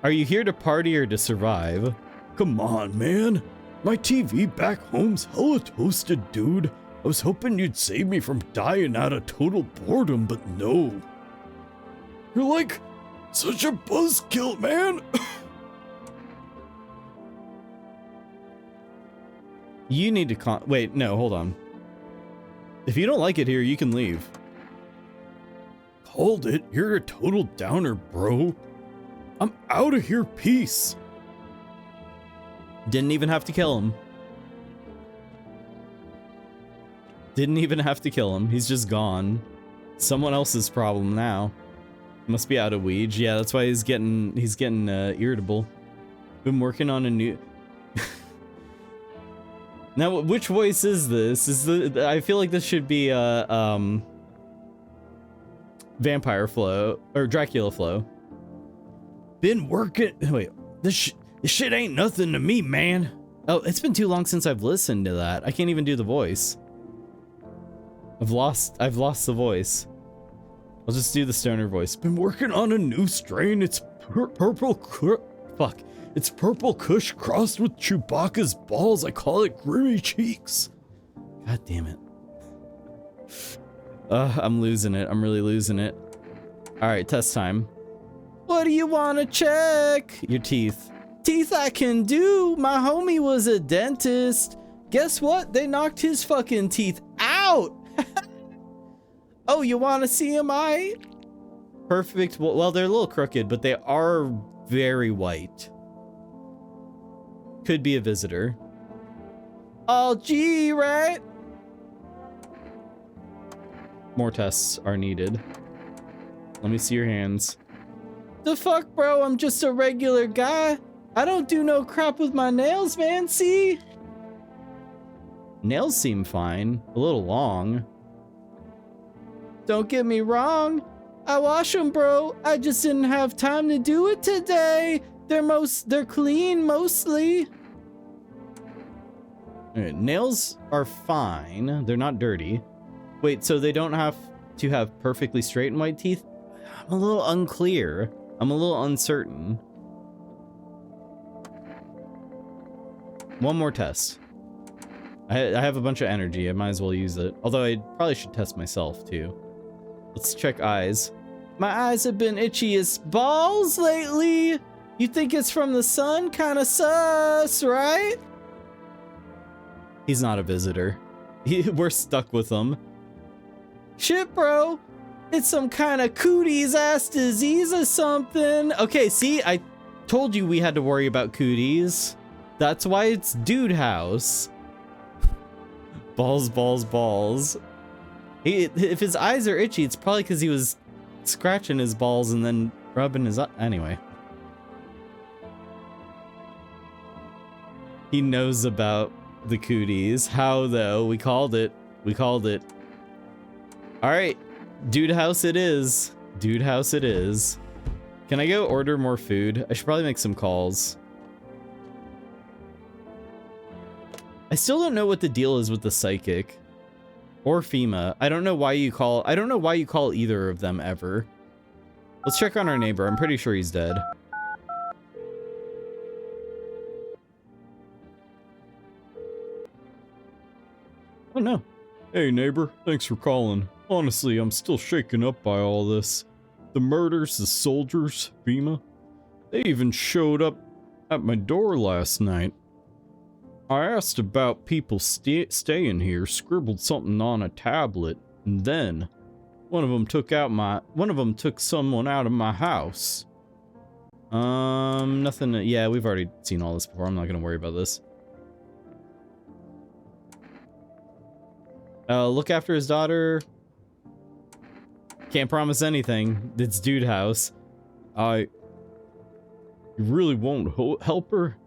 Are you here to party or to survive? Come on, man. My TV back home's hella toasted, dude. I was hoping you'd save me from dying out of total boredom, but no. You're like such a buzzkill, man. You need to wait, no, hold on. If you don't like it here, you can leave. Called it. You're a total downer, bro. I'm out of here, peace. Didn't even have to kill him. Didn't even have to kill him. He's just gone. Someone else's problem now. Must be out of weed. Yeah, that's why he's getting irritable. Been working on a new. Now, which voice is this? I feel like this should be Vampire Flow or Dracula Flow. Been working. Wait, this shit ain't nothing to me, man. Oh, it's been too long since I've listened to that. I can't even do the voice. I've lost the voice. I'll just do the stoner voice. Been working on a new strain. It's It's purple kush crossed with Chewbacca's balls. I call it Grimmy Cheeks. God damn it. I'm losing it. I'm really losing it. All right, test time. What do you want to check? Your teeth. Teeth I can do. My homie was a dentist. Guess what? They knocked his fucking teeth out. Oh, you want to see them, Perfect. Well, they're a little crooked, but they are very white. Could be a visitor. Oh, gee, right? More tests are needed. Let me see your hands. The fuck, bro? I'm just a regular guy. I don't do no crap with my nails, man. See? Nails seem fine. A little long. Don't get me wrong. I wash them, bro. I just didn't have time to do it today. They're clean mostly. All right, nails are fine. They're not dirty. Wait, so they don't have to have perfectly straight and white teeth? I'm a little unclear. I'm a little uncertain. One more test. I have a bunch of energy. I might as well use it. Although I probably should test myself too. Let's check eyes. My eyes have been itchy as balls lately. You think it's from the sun? Kinda sus, right? He's not a visitor. We're stuck with him. Shit, bro. It's some kind of cooties ass disease or something. Okay, see, I told you we had to worry about cooties. That's why it's dude house. Balls, balls, balls. If his eyes are itchy, it's probably because he was scratching his balls and then rubbing his eye. Anyway. He knows about the cooties. How, though? We called it. We called it. Alright. Dude house it is. Dude house it is. Can I go order more food? I should probably make some calls. I still don't know what the deal is with the psychic. Or FEMA. I don't know why you call either of them ever. Let's check on our neighbor. I'm pretty sure he's dead. Oh no. Hey neighbor, thanks for calling. Honestly, I'm still shaken up by all this. The murders, the soldiers, FEMA. They even showed up at my door last night. I asked about people staying here, scribbled something on a tablet, and then one of them took someone out of my house. Nothing. Yeah, we've already seen all this before. I'm not gonna worry about this. Look after his daughter. Can't promise anything. It's dude house. You really won't help her?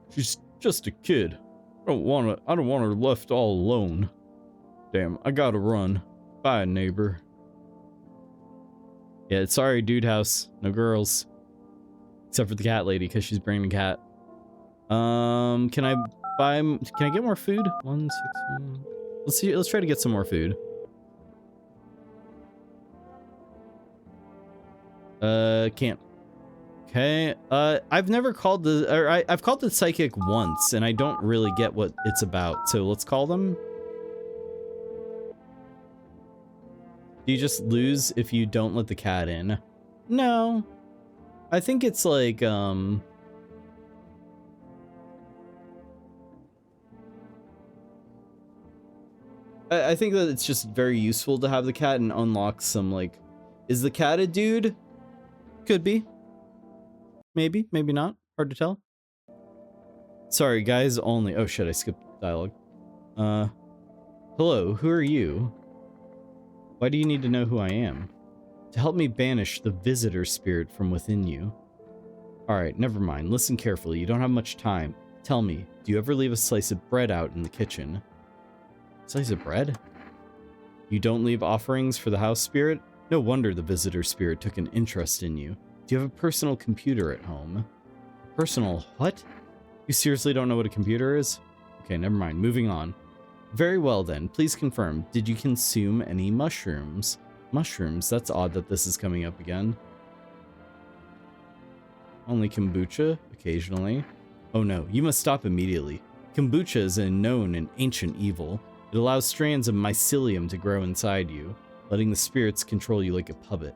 She's just a kid. I don't want her left all alone. Damn, I gotta run. Bye, neighbor. Yeah, sorry, dude house. No girls. Except for the cat lady, because she's bringing the cat. Can I get more food? 1, 6, 1. Let's try to get some more food. Can't. Okay, I've never called I've called the psychic once, and I don't really get what it's about, so let's call them. Do you just lose if you don't let the cat in? No. I think it's like, I think that it's just very useful to have the cat and unlock some, like, is the cat a dude? Could be. Maybe, maybe not. Hard to tell. Sorry, guys only. Oh shit, I skipped dialogue. Hello, who are you? Why do you need to know who I am? To help me banish the visitor spirit from within you. Alright, never mind. Listen carefully. You don't have much time. Tell me, do you ever leave a slice of bread out in the kitchen? Slice of bread? You don't leave offerings for the house spirit? No wonder the visitor spirit took an interest in you. Do you have a personal computer at home? Personal what? You seriously don't know what a computer is? Okay, never mind. Moving on. Very well then. Please confirm. Did you consume any mushrooms? Mushrooms? That's odd that this is coming up again. Only kombucha? Occasionally. Oh no, you must stop immediately. Kombucha is a known and ancient evil. It allows strands of mycelium to grow inside you, letting the spirits control you like a puppet.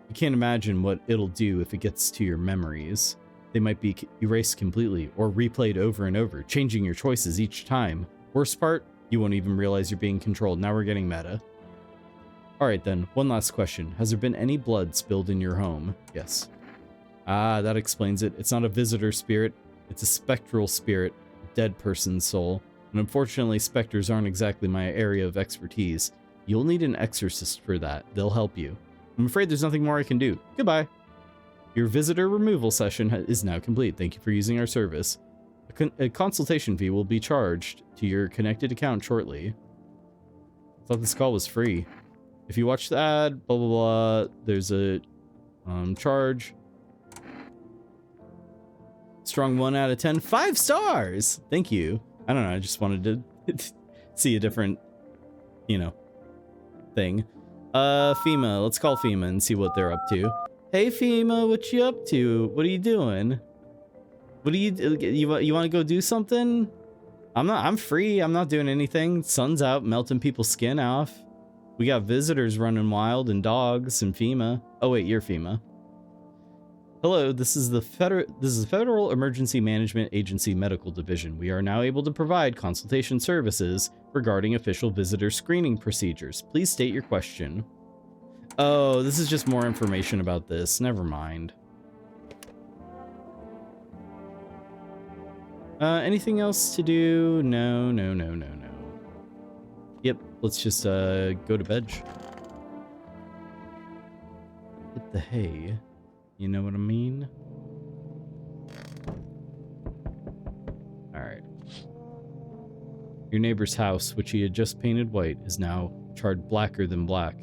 You can't imagine what it'll do if it gets to your memories. They might be erased completely or replayed over and over, changing your choices each time. Worst part, you won't even realize you're being controlled. Now we're getting meta. Alright then, one last question. Has there been any blood spilled in your home? Yes. Ah, that explains it. It's not a visitor spirit. It's a spectral spirit, a dead person's soul. And unfortunately, specters aren't exactly my area of expertise. You'll need an exorcist for that. They'll help you. I'm afraid there's nothing more I can do. Goodbye. Your visitor removal session is now complete. Thank you for using our service. A consultation fee will be charged to your connected account shortly. I thought this call was free. If you watch the ad, blah, blah, blah, there's a charge. Strong 1 out of 10. 5 stars! Thank you. I don't know, I just wanted to see a different, you know, thing. FEMA, let's call FEMA and see what they're up to. Hey FEMA, what you up to? What are you doing? What do you want to go do something? I'm free. I'm not doing anything. Sun's out, melting people's skin off. We got visitors running wild and dogs and FEMA. Oh wait, you're FEMA. Hello, this is the Federal Emergency Management Agency Medical Division. We are now able to provide consultation services regarding official visitor screening procedures. Please state your question. Oh, this is just more information about this. Never mind. Anything else to do? No. Yep, let's just go to bed. Hit the hay. You know what I mean? Alright. Your neighbor's house, which he had just painted white, is now charred blacker than black.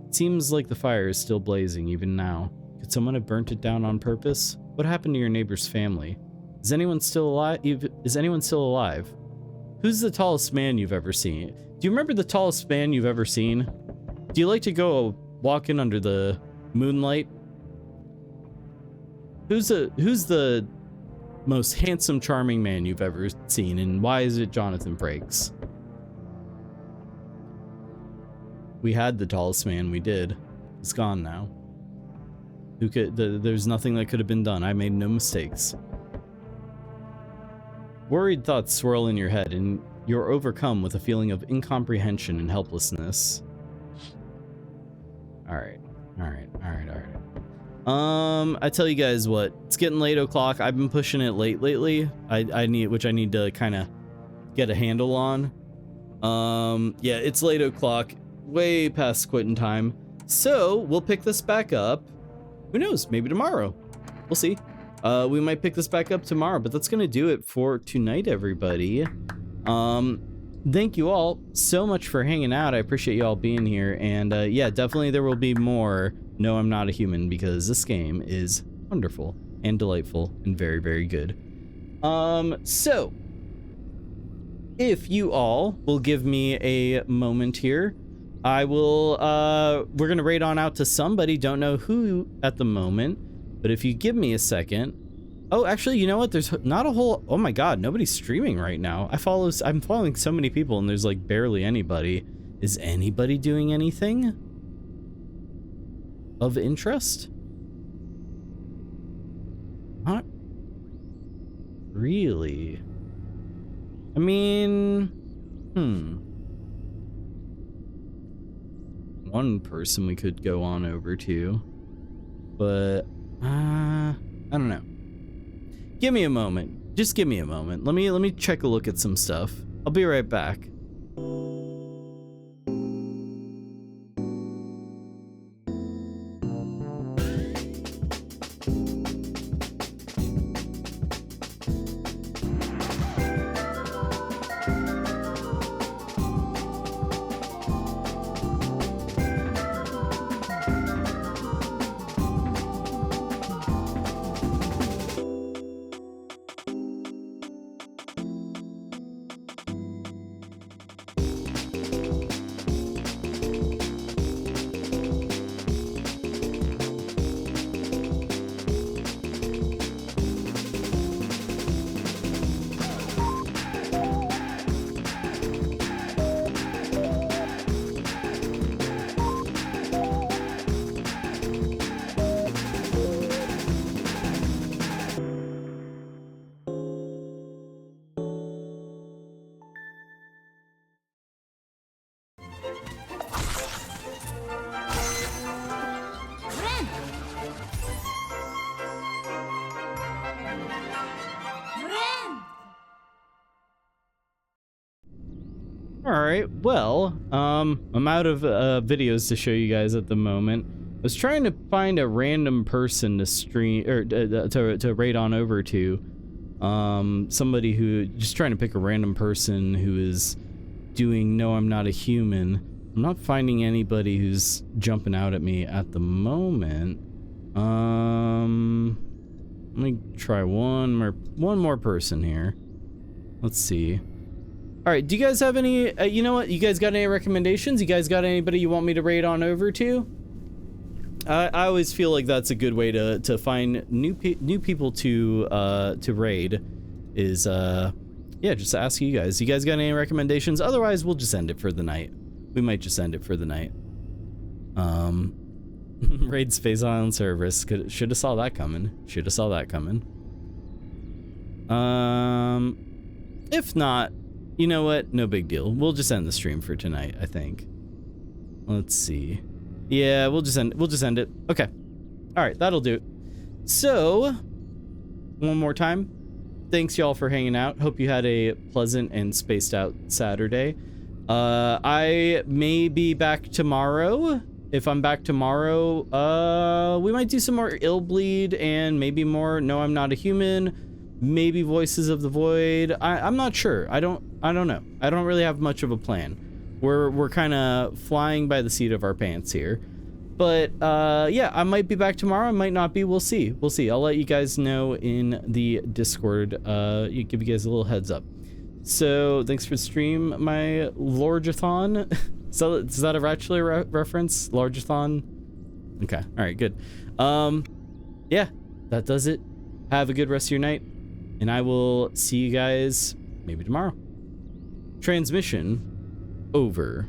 It seems like the fire is still blazing even now. Could someone have burnt it down on purpose? What happened to your neighbor's family? Is anyone still alive? Who's the tallest man you've ever seen? Do you remember the tallest man you've ever seen? Do you like to go walking under the moonlight? Who's the most handsome, charming man you've ever seen, and why is it Jonathan Frakes? We had the tallest man, we did. He's gone now. There's nothing that could have been done. I made no mistakes. Worried thoughts swirl in your head, and you're overcome with a feeling of incomprehension and helplessness. Alright. I tell you guys what, it's getting late o'clock. I've been pushing it late lately. I need to kind of get a handle on. Yeah, it's late o'clock, way past quitting time. So we'll pick this back up. Who knows? Maybe tomorrow. We'll see. We might pick this back up tomorrow, but that's gonna do it for tonight, everybody. Thank you all so much for hanging out. I appreciate you all being here, and yeah, definitely there will be more No, I'm Not a Human, because this game is wonderful and delightful and very, very good. So if you all will give me a moment here, I will, we're gonna raid on out to somebody, don't know who at the moment, but if you give me a second. Oh, actually, you know what? There's not a whole, oh my god, nobody's streaming right now. I'm following so many people and there's like barely anybody. Is anybody doing anything of interest? Not really. I mean, one person we could go on over to, but I don't know. Give me a moment. Just give me a moment. Let me check a look at some stuff. I'll be right back. Alright, well, I'm out of videos to show you guys at the moment. I was trying to find a random person to stream, or to raid on over to. Somebody who, just trying to pick a random person who is doing No, I'm Not a Human. I'm not finding anybody who's jumping out at me at the moment. Let me try one more person here. Let's see. All right, do you guys have any, you know what, you guys got any recommendations? You guys got anybody you want me to raid on over to? I always feel like that's a good way to find new people to raid. Is yeah, just to ask you guys. You guys got any recommendations? Otherwise, we'll just end it for the night. We might just end it for the night. Raid Space Island Cerberus. Should have saw that coming. Should have saw that coming. If not, you know what? No big deal. We'll just end the stream for tonight, I think. Let's see. Yeah, we'll just end it. Okay. All right, that'll do it. So, one more time. Thanks y'all for hanging out. Hope you had a pleasant and spaced out Saturday. I may be back tomorrow. If I'm back tomorrow, we might do some more Illbleed and maybe more No, I'm Not a Human, maybe Voices of the Void. I'm not sure. I don't know. I don't really have much of a plan. We're kind of flying by the seat of our pants here. But yeah, I might be back tomorrow. I might not be. We'll see. We'll see. I'll let you guys know in the Discord. Give you guys a little heads up. So thanks for the stream, my Lorgathon. So is that a Ratchet reference? Largathon? Okay. All right, good. Yeah, that does it. Have a good rest of your night, and I will see you guys maybe tomorrow. Transmission over.